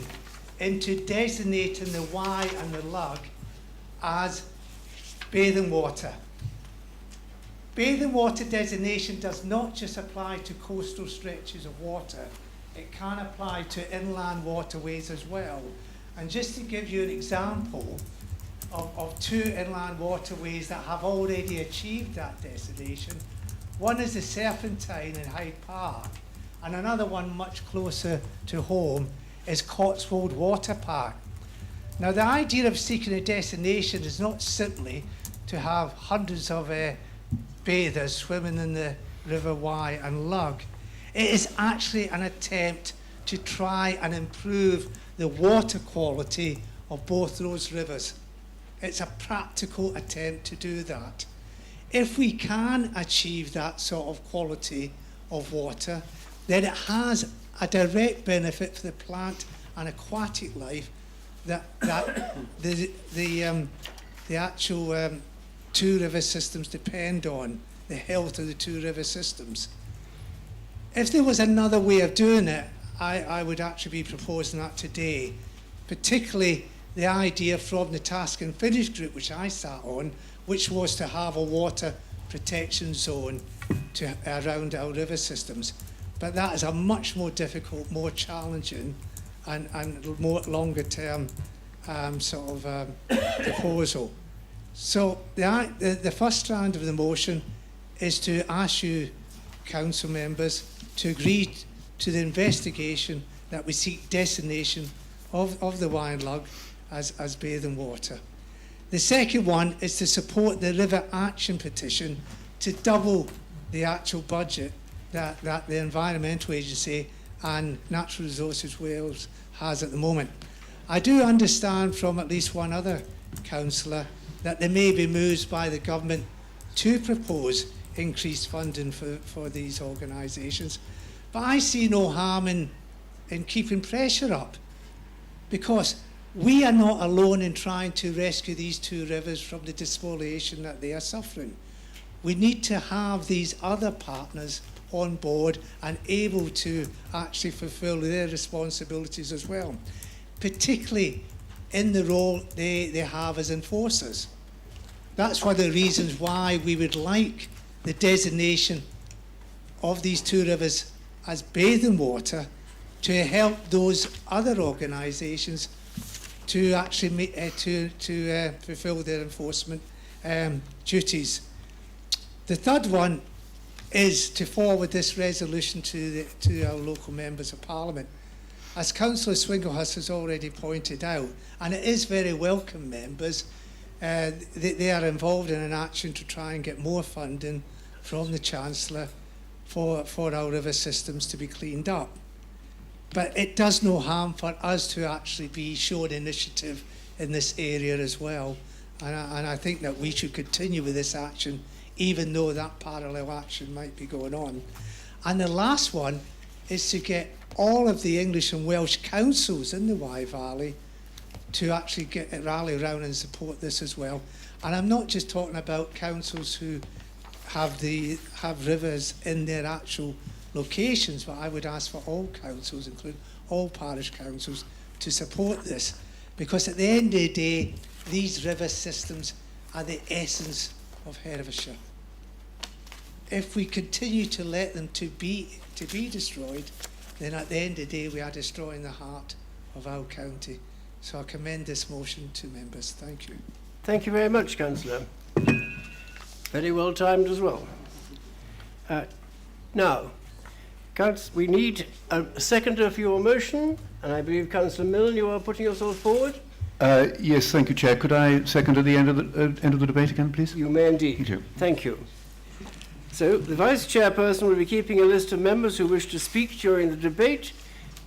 into designating the Wye and the Lug as bathing water. Bathing water designation does not just apply to coastal stretches of water, it can apply to inland waterways as well. And just to give you an example of 2 inland waterways that have already achieved that designation, one is the Serpentine in Hyde Park, and another one much closer to home is Cotswold Water Park. Now, the idea of seeking a designation is not simply to have hundreds of bathers swimming in the River Wye and Lug. It is actually an attempt to try and improve the water quality of both those rivers. It's a practical attempt to do that. If we can achieve that sort of quality of water, then it has a direct benefit for the plant and aquatic life that the actual 2 river systems depend on, the health of the 2 river systems. If there was another way of doing it, I would actually be proposing that today, particularly the idea from the Task and Finish group, which I sat on, which was to have a water protection zone around our river systems. But that is a much more difficult, more challenging and more longer term proposal. So the first strand of the motion is to ask you, council members, to agree to the investigation that we seek designation of the Wye and Lug as bathing water. The second one is to support the River Action petition to double the actual budget that the Environmental Agency and Natural Resources Wales has at the moment. I do understand from at least one other councillor that there may be moves by the government to propose increased funding for these organisations. But I see no harm in keeping pressure up, because we are not alone in trying to rescue these 2 rivers from the despoliation that they are suffering. We need to have these other partners on board and able to actually fulfil their responsibilities as well, particularly in the role they have as enforcers. That's one of the reasons why we would like the designation of these 2 rivers as bathing water to help those other organisations to actually fulfil their enforcement duties. The third one is to forward this resolution to our local members of Parliament. As Councillor Swinglehurst has already pointed out, and it is very welcome, members, they are involved in an action to try and get more funding from the Chancellor for our river systems to be cleaned up. But it does no harm for us to actually be showing initiative in this area as well. And I think that we should continue with this action, even though that parallel action might be going on. And the last one is to get all of the English and Welsh councils in the Wye Valley to actually rally around and support this as well. And I'm not just talking about councils who have rivers in their actual locations, but I would ask for all councils, including all parish councils, to support this. Because at the end of the day, these river systems are the essence of Herefordshire. If we continue to let them to be destroyed, then at the end of the day we are destroying the heart of our county. So I commend this motion to members. Thank you. Thank you very much, Councillor. Very well timed as well. Now, we need a seconder for your motion, and I believe Councillor Milne, you are putting yourself forward. Yes, thank you, Chair. Could I second at the end of the debate again, please? You may indeed. Thank you. So, the Vice Chairperson will be keeping a list of members who wish to speak during the debate.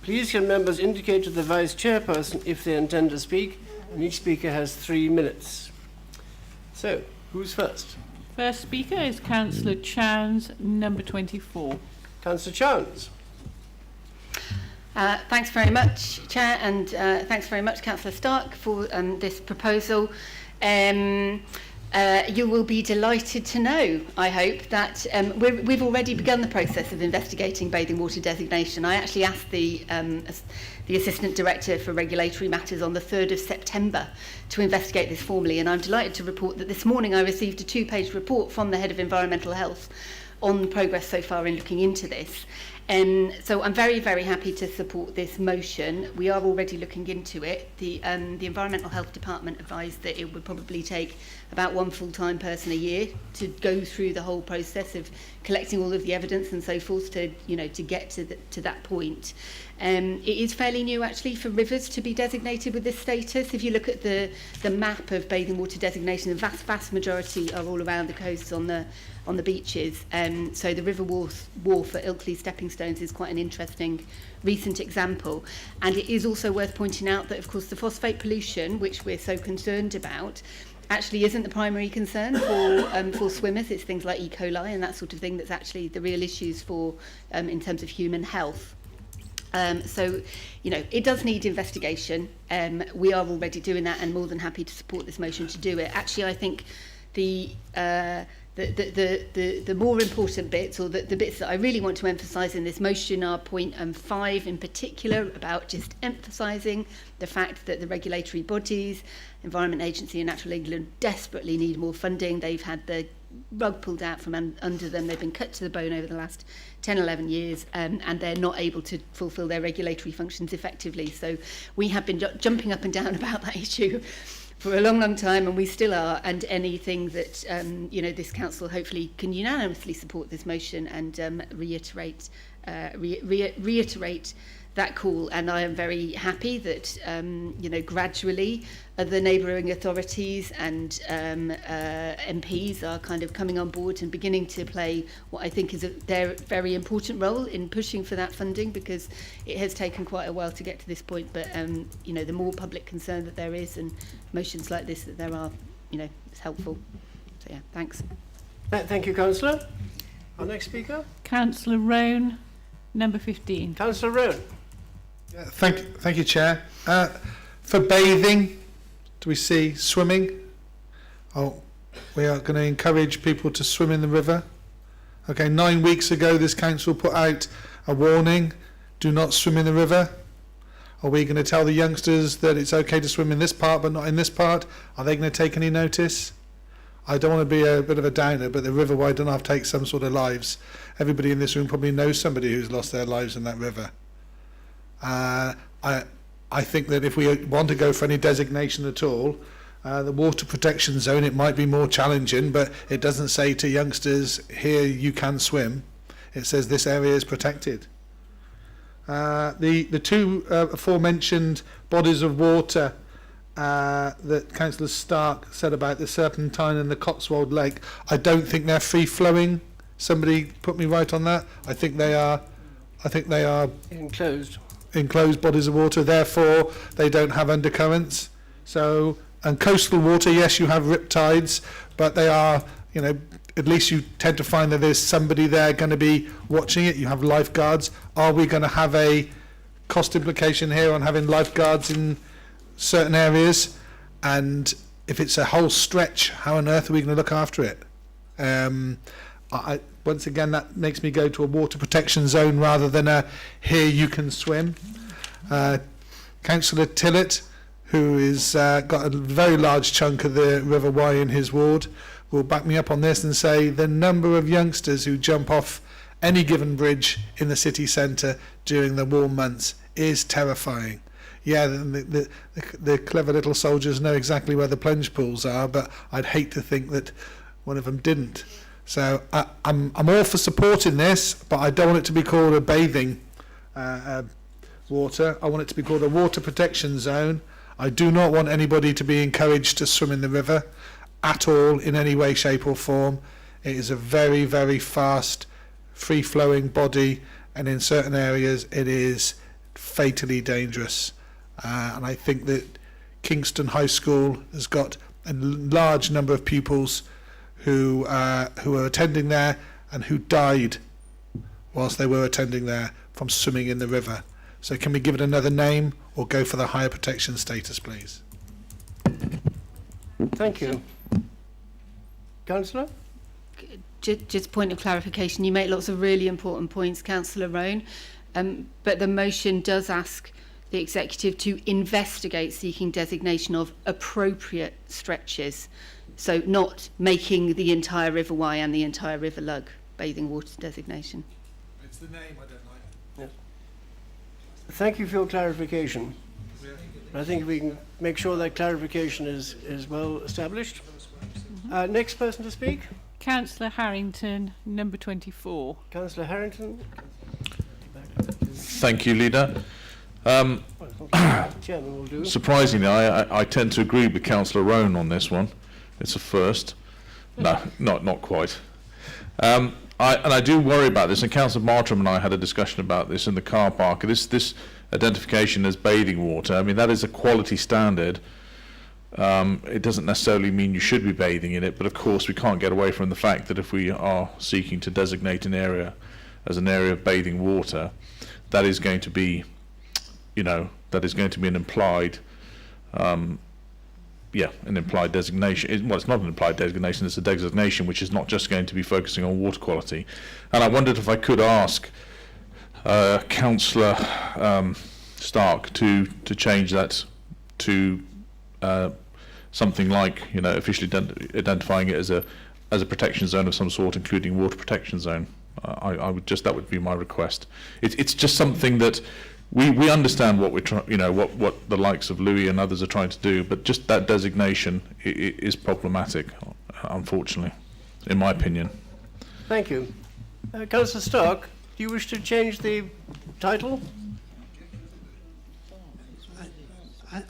Please can members indicate to the Vice Chairperson if they intend to speak, and each speaker has 3 minutes. So, who's first? First speaker is Councillor Chowns, number 24. Councillor Chowns. Thanks very much, Chair, and thanks very much, Councillor Stark, for this proposal. You will be delighted to know, I hope, that we've already begun the process of investigating bathing water designation. I actually asked the Assistant Director for Regulatory Matters on the 3rd of September to investigate this formally, and I'm delighted to report that this morning I received a 2-page report from the Head of Environmental Health on progress so far in looking into this. So I'm very, very happy to support this motion. We are already looking into it. The Environmental Health Department advised that it would probably take about 1 full-time person a year to go through the whole process of collecting all of the evidence and so forth to get to that point. It is fairly new actually for rivers to be designated with this status. If you look at the map of bathing water designation, the vast majority are all around the coasts on the beaches. So the River Wharf at Ilkley Stepping Stones is quite an interesting recent example. And it is also worth pointing out that, of course, the phosphate pollution, which we're so concerned about, actually isn't the primary concern for swimmers. It's things like E. coli and that sort of thing that's actually the real issues for in terms of human health. So, it does need investigation. We are already doing that and more than happy to support this motion to do it. Actually, I think the more important bits, or the bits that I really want to emphasise in this motion, are point 5 in particular, about just emphasising the fact that the regulatory bodies, Environment Agency and Natural England, desperately need more funding. They've had the rug pulled out from under them. They've been cut to the bone over the last 10, 11 years, and they're not able to fulfil their regulatory functions effectively. So we have been jumping up and down about that issue for a long time, and we still are. And anything that this council hopefully can unanimously support this motion and reiterate that call. And I am very happy that gradually the neighbouring authorities and MPs are kind of coming on board and beginning to play what I think is their very important role in pushing for that funding, because it has taken quite a while to get to this point. But the more public concern that there is, and motions like this that there are, it's helpful. So yeah, thanks. Thank you, Councillor. Our next speaker, Councillor Roan, number 15. Councillor Roan. Thank you, Chair. For bathing, do we see swimming? Oh, we are going to encourage people to swim in the river. Okay, 9 weeks ago this council put out a warning, do not swim in the river. Are we going to tell the youngsters that it's okay to swim in this part but not in this part? Are they going to take any notice? I don't want to be a bit of a downer, but the River Wye Dunlop takes some sort of lives. Everybody in this room probably knows somebody who's lost their lives in that river. I think that if we want to go for any designation at all, the water protection zone, it might be more challenging, but it doesn't say to youngsters, here you can swim. It says this area is protected. The two aforementioned bodies of water that Councillor Stark said about the Serpentine and the Cotswold Lake, I don't think they're free-flowing Somebody put me right on that. I think they are enclosed bodies of water, therefore they don't have undercurrents. So, and coastal water, yes, you have riptides, but they are, you know, at least you tend to find that there's somebody there going to be watching it. You have lifeguards. Are we going to have a cost implication here on having lifeguards in certain areas? And if it's a whole stretch, how on earth are we going to look after it? Once again, that makes me go to a water protection zone rather than a here you can swim. Councillor Tillett, who is got a very large chunk of the River Wye in his ward, will back me up on this and say the number of youngsters who jump off any given bridge in the city centre during the warm months is terrifying. Yeah, the clever little soldiers know exactly where the plunge pools are, but I'd hate to think that one of them didn't. So I'm all for supporting this, but I don't want it to be called a bathing water. I want it to be called a water protection zone. I do not want anybody to be encouraged to swim in the river at all in any way, shape or form. It is a very, very fast, free-flowing body, and in certain areas it is fatally dangerous. And I think that Kingston High School has got a large number of pupils who are attending there and who died whilst they were attending there from swimming in the river. So can we give it another name or go for the higher protection status, please? Thank you. Councillor? Just a point of clarification. You make lots of really important points, Councillor Roan, but the motion does ask the executive to investigate seeking designation of appropriate stretches, so not making the entire River Wye and the entire River Lug bathing water designation. It's the name I don't like. Yes. Thank you for your clarification. I think we can make sure that clarification is well established. Next person to speak? Councillor Harrington, number 24. Councillor Harrington. Thank you, Leader. Chairman will do. Surprisingly, I tend to agree with Councillor Roan on this one. It's a first. No, not quite. I do worry about this, and Councillor Bartram and I had a discussion about this in the car park. This identification as bathing water, I mean, that is a quality standard. It doesn't necessarily mean you should be bathing in it, but of course we can't get away from the fact that if we are seeking to designate an area as an area of bathing water, that is going to be, that is going to be an implied, an implied designation. Well, it's not an implied designation, it's a designation which is not just going to be focusing on water quality. And I wondered if I could ask Councillor Stark to change that to something like, officially identifying it as a protection zone of some sort, including water protection zone. That would be my request. It's just something that we understand what we're trying, what the likes of Louis and others are trying to do, but just that designation is problematic, unfortunately, in my opinion. Thank you. Councillor Stark, do you wish to change the title?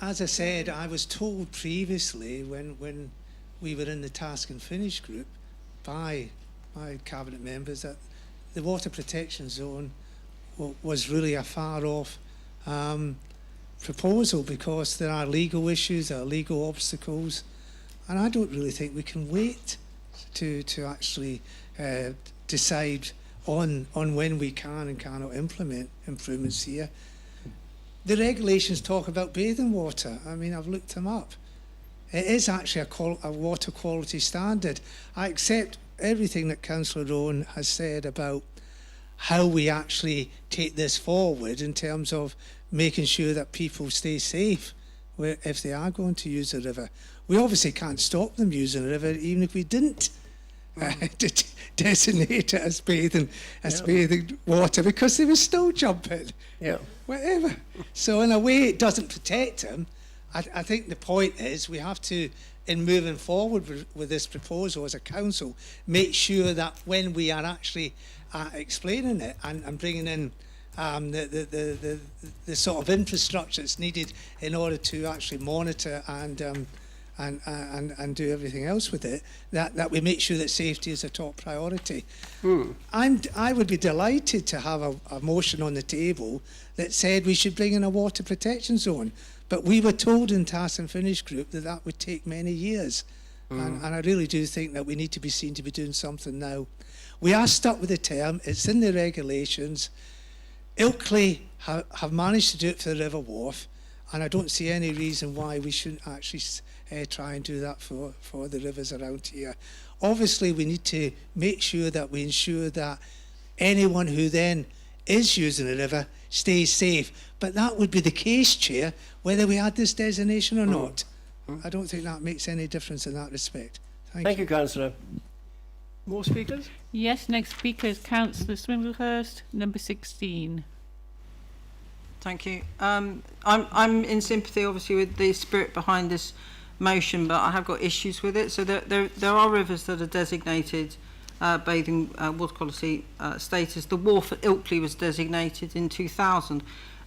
As I said, I was told previously when we were in the Task and Finish group by cabinet members that the water protection zone was really a far off proposal because there are legal issues, there are legal obstacles, and I don't really think we can wait to actually decide on when we can and cannot implement improvements here. The regulations talk about bathing water. I mean, I've looked them up. It is actually a water quality standard. I accept everything that Councillor Rowan has said about how we actually take this forward in terms of making sure that people stay safe if they are going to use the river. We obviously can't stop them using the river even if we didn't designate it as bathing water, because they were still jumping. Yeah. Whatever. So in a way it doesn't protect them. I think the point is we have to, in moving forward with this proposal as a council, make sure that when we are actually explaining it and bringing in the sort of infrastructure that's needed in order to actually monitor and and do everything else with it, that we make sure that safety is a top priority. Hmm. I would be delighted to have a motion on the table that said we should bring in a water protection zone. But we were told in Task and Finish Group that would take many years. And I really do think that we need to be seen to be doing something now. We are stuck with the term. It's in the regulations. Ilkley have managed to do it for the River Wharf, and I don't see any reason why we shouldn't actually try and do that for the rivers around here. Obviously, we need to make sure that we ensure that anyone who then is using the river stays safe. But that would be the case, Chair, whether we had this designation or not. I don't think that makes any difference in that respect. Thank you, Councillor. More speakers? Yes, next speaker is Councillor Swindlehurst, number 16. Thank you. I'm in sympathy, obviously, with the spirit behind this motion, but I have got issues with it. So there are rivers that are designated bathing water quality status. The wharf at Ilkley was designated in 2000.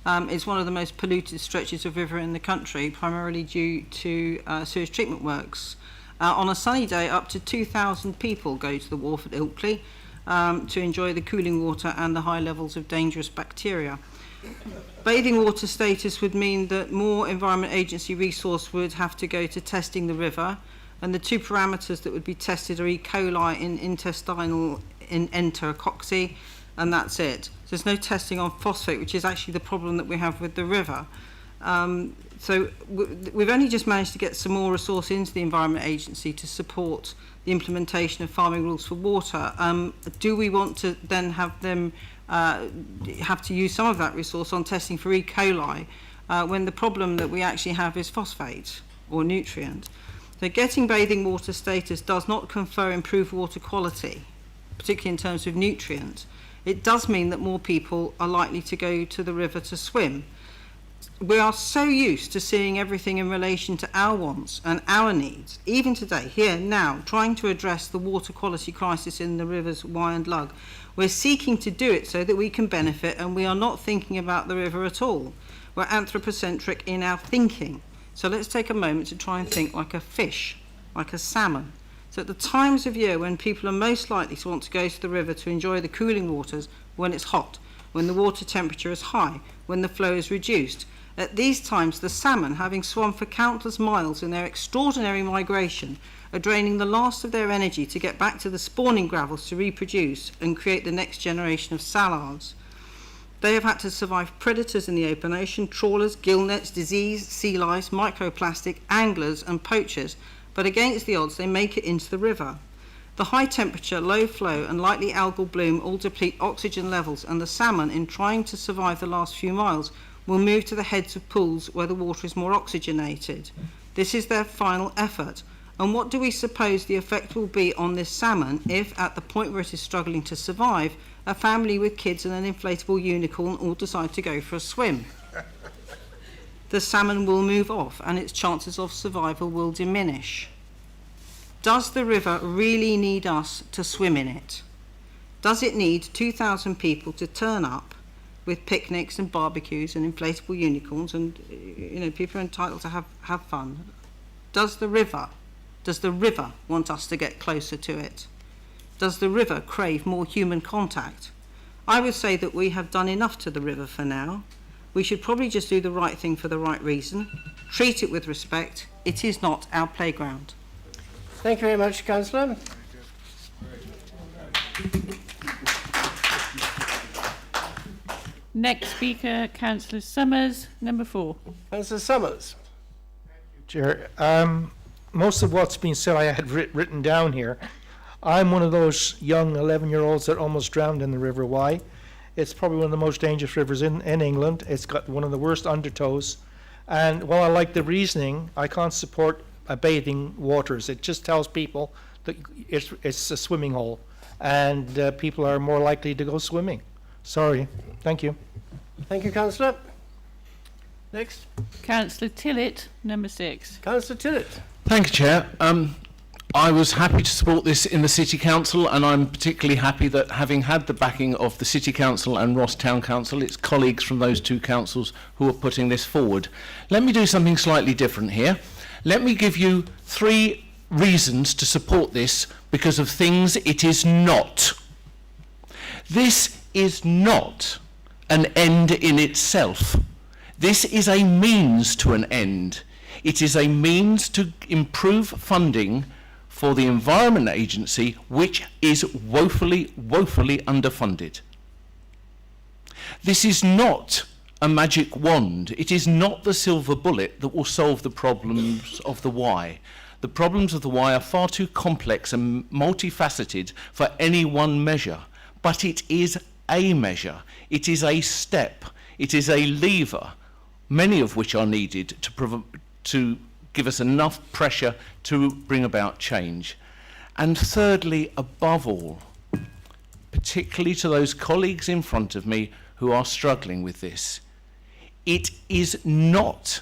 It's one of the most polluted stretches of river in the country, primarily due to sewage treatment works. On a sunny day, up to 2,000 people go to the wharf at Ilkley to enjoy the cooling water and the high levels of dangerous bacteria. Bathing water status would mean that more Environment Agency resource would have to go to testing the river, and the two parameters that would be tested are E. coli in intestinal in enterococci, and that's it. So there's no testing on phosphate, which is actually the problem that we have with the river. So we've only just managed to get some more resource into the Environment Agency to support the implementation of farming rules for water. Do we want to then have them have to use some of that resource on testing for E. coli when the problem that we actually have is phosphate or nutrient? So getting bathing water status does not confer improved water quality, particularly in terms of nutrient. It does mean that more people are likely to go to the river to swim. We are so used to seeing everything in relation to our wants and our needs, even today, here, now, trying to address the water quality crisis in the rivers Wye and Lug. We're seeking to do it so that we can benefit, and we are not thinking about the river at all. We're anthropocentric in our thinking. So let's take a moment to try and think like a fish, like a salmon. So at the times of year when people are most likely to want to go to the river to enjoy the cooling waters, when it's hot, when the water temperature is high, when the flow is reduced, at these times the salmon, having swum for countless miles in their extraordinary migration, are draining the last of their energy to get back to the spawning gravels to reproduce and create the next generation of sallards. They have had to survive predators in the open ocean, trawlers, gill nets, disease, sea lice, microplastic, anglers and poachers, but against the odds they make it into the river. The high temperature, low flow and likely algal bloom all deplete oxygen levels, and the salmon, in trying to survive the last few miles, will move to the heads of pools where the water is more oxygenated. This is their final effort. And what do we suppose the effect will be on this salmon if, at the point where it is struggling to survive, a family with kids and an inflatable unicorn all decide to go for a swim? The salmon will move off and its chances of survival will diminish. Does the river really need us to swim in it? Does it need 2,000 people to turn up with picnics and barbecues and inflatable unicorns, and people are entitled to have fun? Does the river want us to get closer to it? Does the river crave more human contact? I would say that we have done enough to the river for now. We should probably just do the right thing for the right reason. Treat it with respect. It is not our playground. Thank you very much, Councillor. Next speaker, Councillor Summers, number 4. Councillor Summers. Chair, most of what's been said I had written down here. I'm one of those young 11-year-olds that almost drowned in the River Wye. It's probably one of the most dangerous rivers in England. It's got one of the worst undertows. And while I like the reasoning, I can't support bathing waters. It just tells people that it's a swimming hole, and people are more likely to go swimming. Sorry. Thank you. Thank you, Councillor. Next. Councillor Tillett, number 6. Councillor Tillett. Thank you, Chair. I was happy to support this in the City Council, and I'm particularly happy that, having had the backing of the City Council and Ross Town Council, it's colleagues from those two councils who are putting this forward. Let me do something slightly different here. Let me give you 3 reasons to support this because of things it is not. This is not an end in itself. This is a means to an end. It is a means to improve funding for the Environment Agency, which is woefully, woefully underfunded. This is not a magic wand. It is not the silver bullet that will solve the problems of the why. The problems of the why are far too complex and multifaceted for any one measure, but it is a measure. It is a step. It is a lever, many of which are needed to give us enough pressure to bring about change. And thirdly, above all, particularly to those colleagues in front of me who are struggling with this, it is not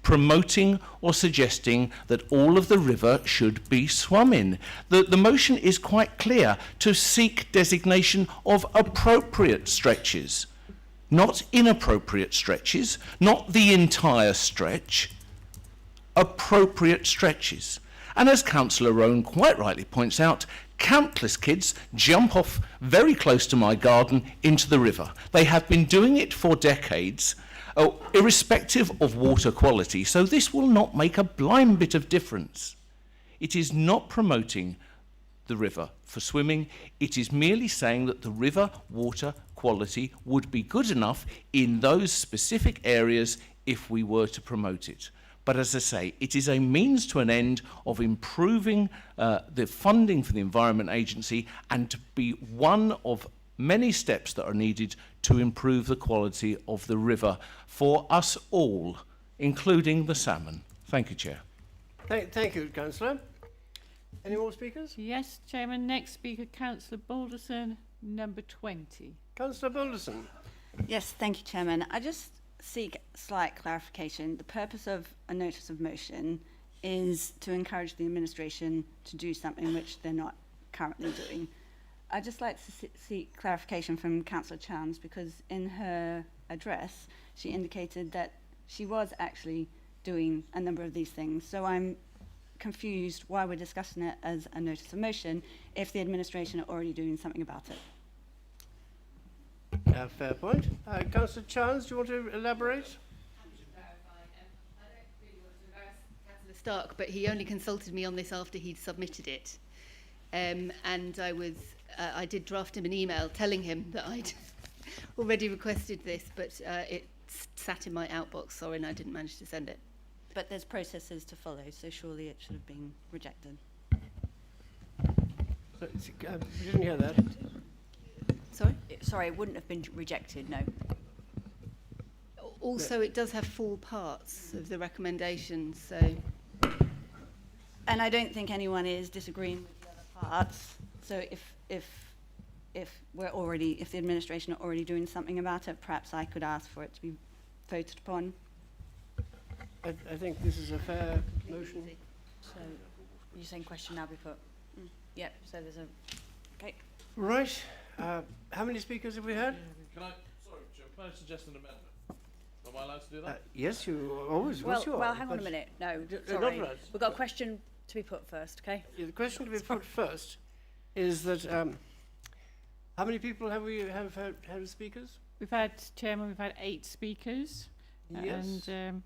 promoting or suggesting that all of the river should be swum in. The motion is quite clear: to seek designation of appropriate stretches, not inappropriate stretches, not the entire stretch, appropriate stretches. And as Councillor Rowan quite rightly points out, countless kids jump off very close to my garden into the river. They have been doing it for decades, irrespective of water quality, so this will not make a blind bit of difference. It is not promoting the river for swimming. It is merely saying that the river water quality would be good enough in those specific areas if we were to promote it. But as I say, it is a means to an end of improving the funding for the Environment Agency, and to be one of many steps that are needed to improve the quality of the river for us all, including the salmon. Thank you, Chair. Thank you, Councillor. Any more speakers? Yes, Chairman. Next speaker, Councillor Balderson, number 20. Councillor Balderson. Yes, thank you, Chairman. I just seek slight clarification. The purpose of a notice of motion is to encourage the administration to do something which they're not currently doing. I'd just like to seek clarification from Councillor Chance, because in her address she indicated that she was actually doing a number of these things. So I'm confused why we're discussing it as a notice of motion if the administration are already doing something about it. Fair point. Councillor Chance, do you want to elaborate? Councillor Stark, but he only consulted me on this after he'd submitted it. And I did draft him an email telling him that I'd already requested this, but it sat in my outbox, sorry, and I didn't manage to send it. But there's processes to follow, so surely it should have been rejected. You didn't hear that? Sorry? Sorry, it wouldn't have been rejected, no. Also, it does have 4 parts of the recommendations, so... And I don't think anyone is disagreeing with the other parts. So if the administration are already doing something about it, perhaps I could ask for it to be voted upon. I think this is a fair motion. So you're saying question now be put? Yep, so there's a... Okay. Right. How many speakers have we had? Can I suggest an amendment? Am I allowed to do that? Yes, you always. Well, hang on a minute. No, sorry. We've got a question to be put first, okay? Yeah, the question to be put first is that how many people have we had speakers? We've had, Chairman, we've had 8 speakers. Yes. And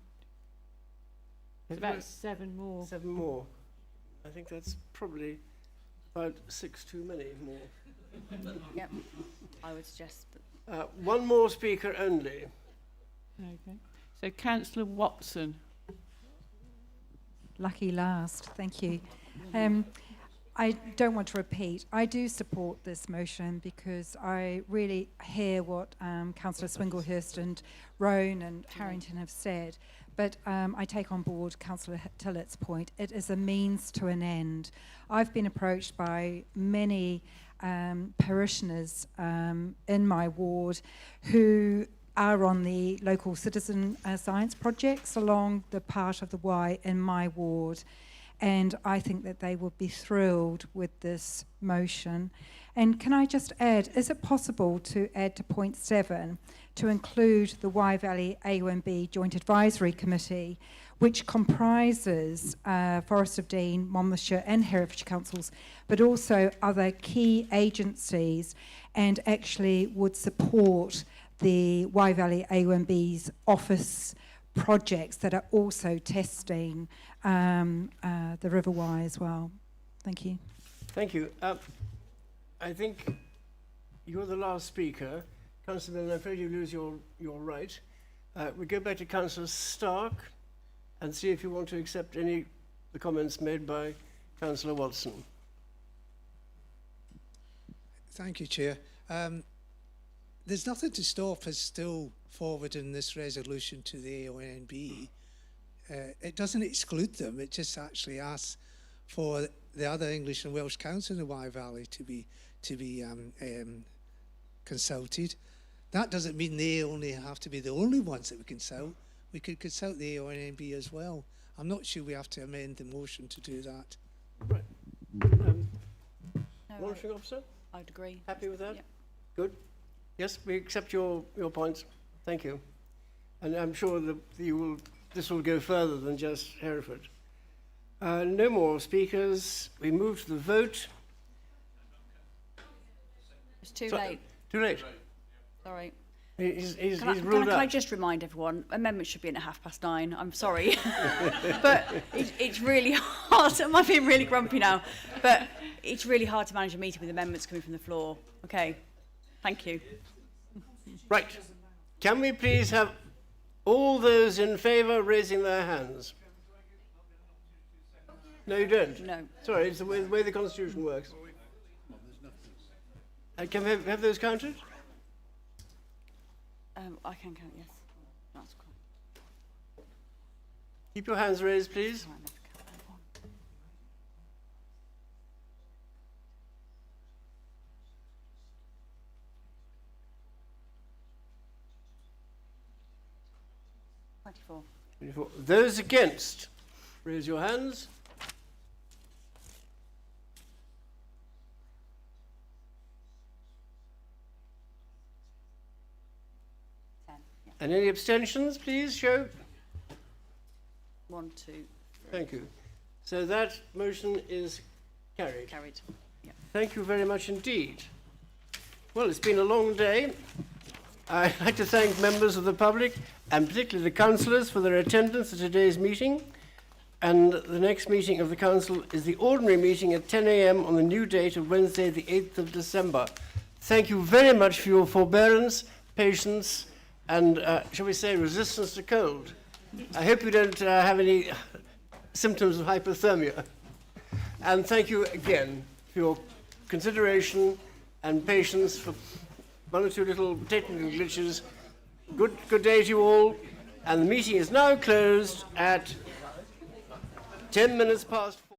it's about 7 more. 7 more. I think that's probably about 6 too many more. Yep, I would suggest that. 1 more speaker only. Okay. So Councillor Watson. Lucky last, thank you. I don't want to repeat. I do support this motion because I really hear what Councillor Swinglehurst and Roan and Harrington have said. But I take on board Councillor Tillett's point. It is a means to an end. I've been approached by many parishioners in my ward who are on the local citizen science projects along the part of the Wye in my ward. and I think that they would be thrilled with this motion. And can I just add, is it possible to add to point 7 to include the Wye Valley AONB Joint Advisory Committee, which comprises Forest of Dean, Monmouthshire and Herefordshire councils, but also other key agencies, and actually would support the Wye Valley AONB's office projects that are also testing the River Wye as well. Thank you. Thank you. I think you're the last speaker. Councillor Milne, I'm afraid you lose your right. We go back to Councillor Stark and see if you want to accept any of the comments made by Councillor Watson. Thank you, Chair. There's nothing to stop us still forwarding this resolution to the AONB. It doesn't exclude them, it just actually asks for the other English and Welsh council in the Wye Valley to be consulted. That doesn't mean they only have to be the only ones that we consult. We could consult the AONB as well. I'm not sure we have to amend the motion to do that. Right. Monitoring officer? I'd agree. Happy with that? Yep. Good. Yes, we accept your points. Thank you. And I'm sure that this will go further than just Hereford. No more speakers. We move to the vote. It's too late. Too late. Sorry. He's Can ruled out. I just remind everyone, amendments should be in at 9:30. I'm sorry. But it's really hard. Am I being really grumpy now? But it's really hard to manage a meeting with amendments coming from the floor. Okay. Thank you. Right. Can we please have all those in favour raising their hands? No, you don't? No. Sorry, it's the way the Constitution works. Can we have those counted? I can count, yes. That's cool. Keep your hands raised, please. Twenty-four. Those against, raise your hands. And any abstentions, please show. 1, 2. Thank you. So that motion is carried. Carried. Yep. Thank you very much indeed. Well, it's been a long day. I'd like to thank members of the public and particularly the councillors for their attendance at today's meeting. And the next meeting of the council is the ordinary meeting at 10 a.m. on the new date of Wednesday, the 8th of December. Thank you very much for your forbearance, patience, and, shall we say, resistance to cold. I hope you don't have any symptoms of hypothermia. And thank you again for your consideration and patience for one or two little technical glitches. Good day to you all. And the meeting is now closed at 10 minutes past 4.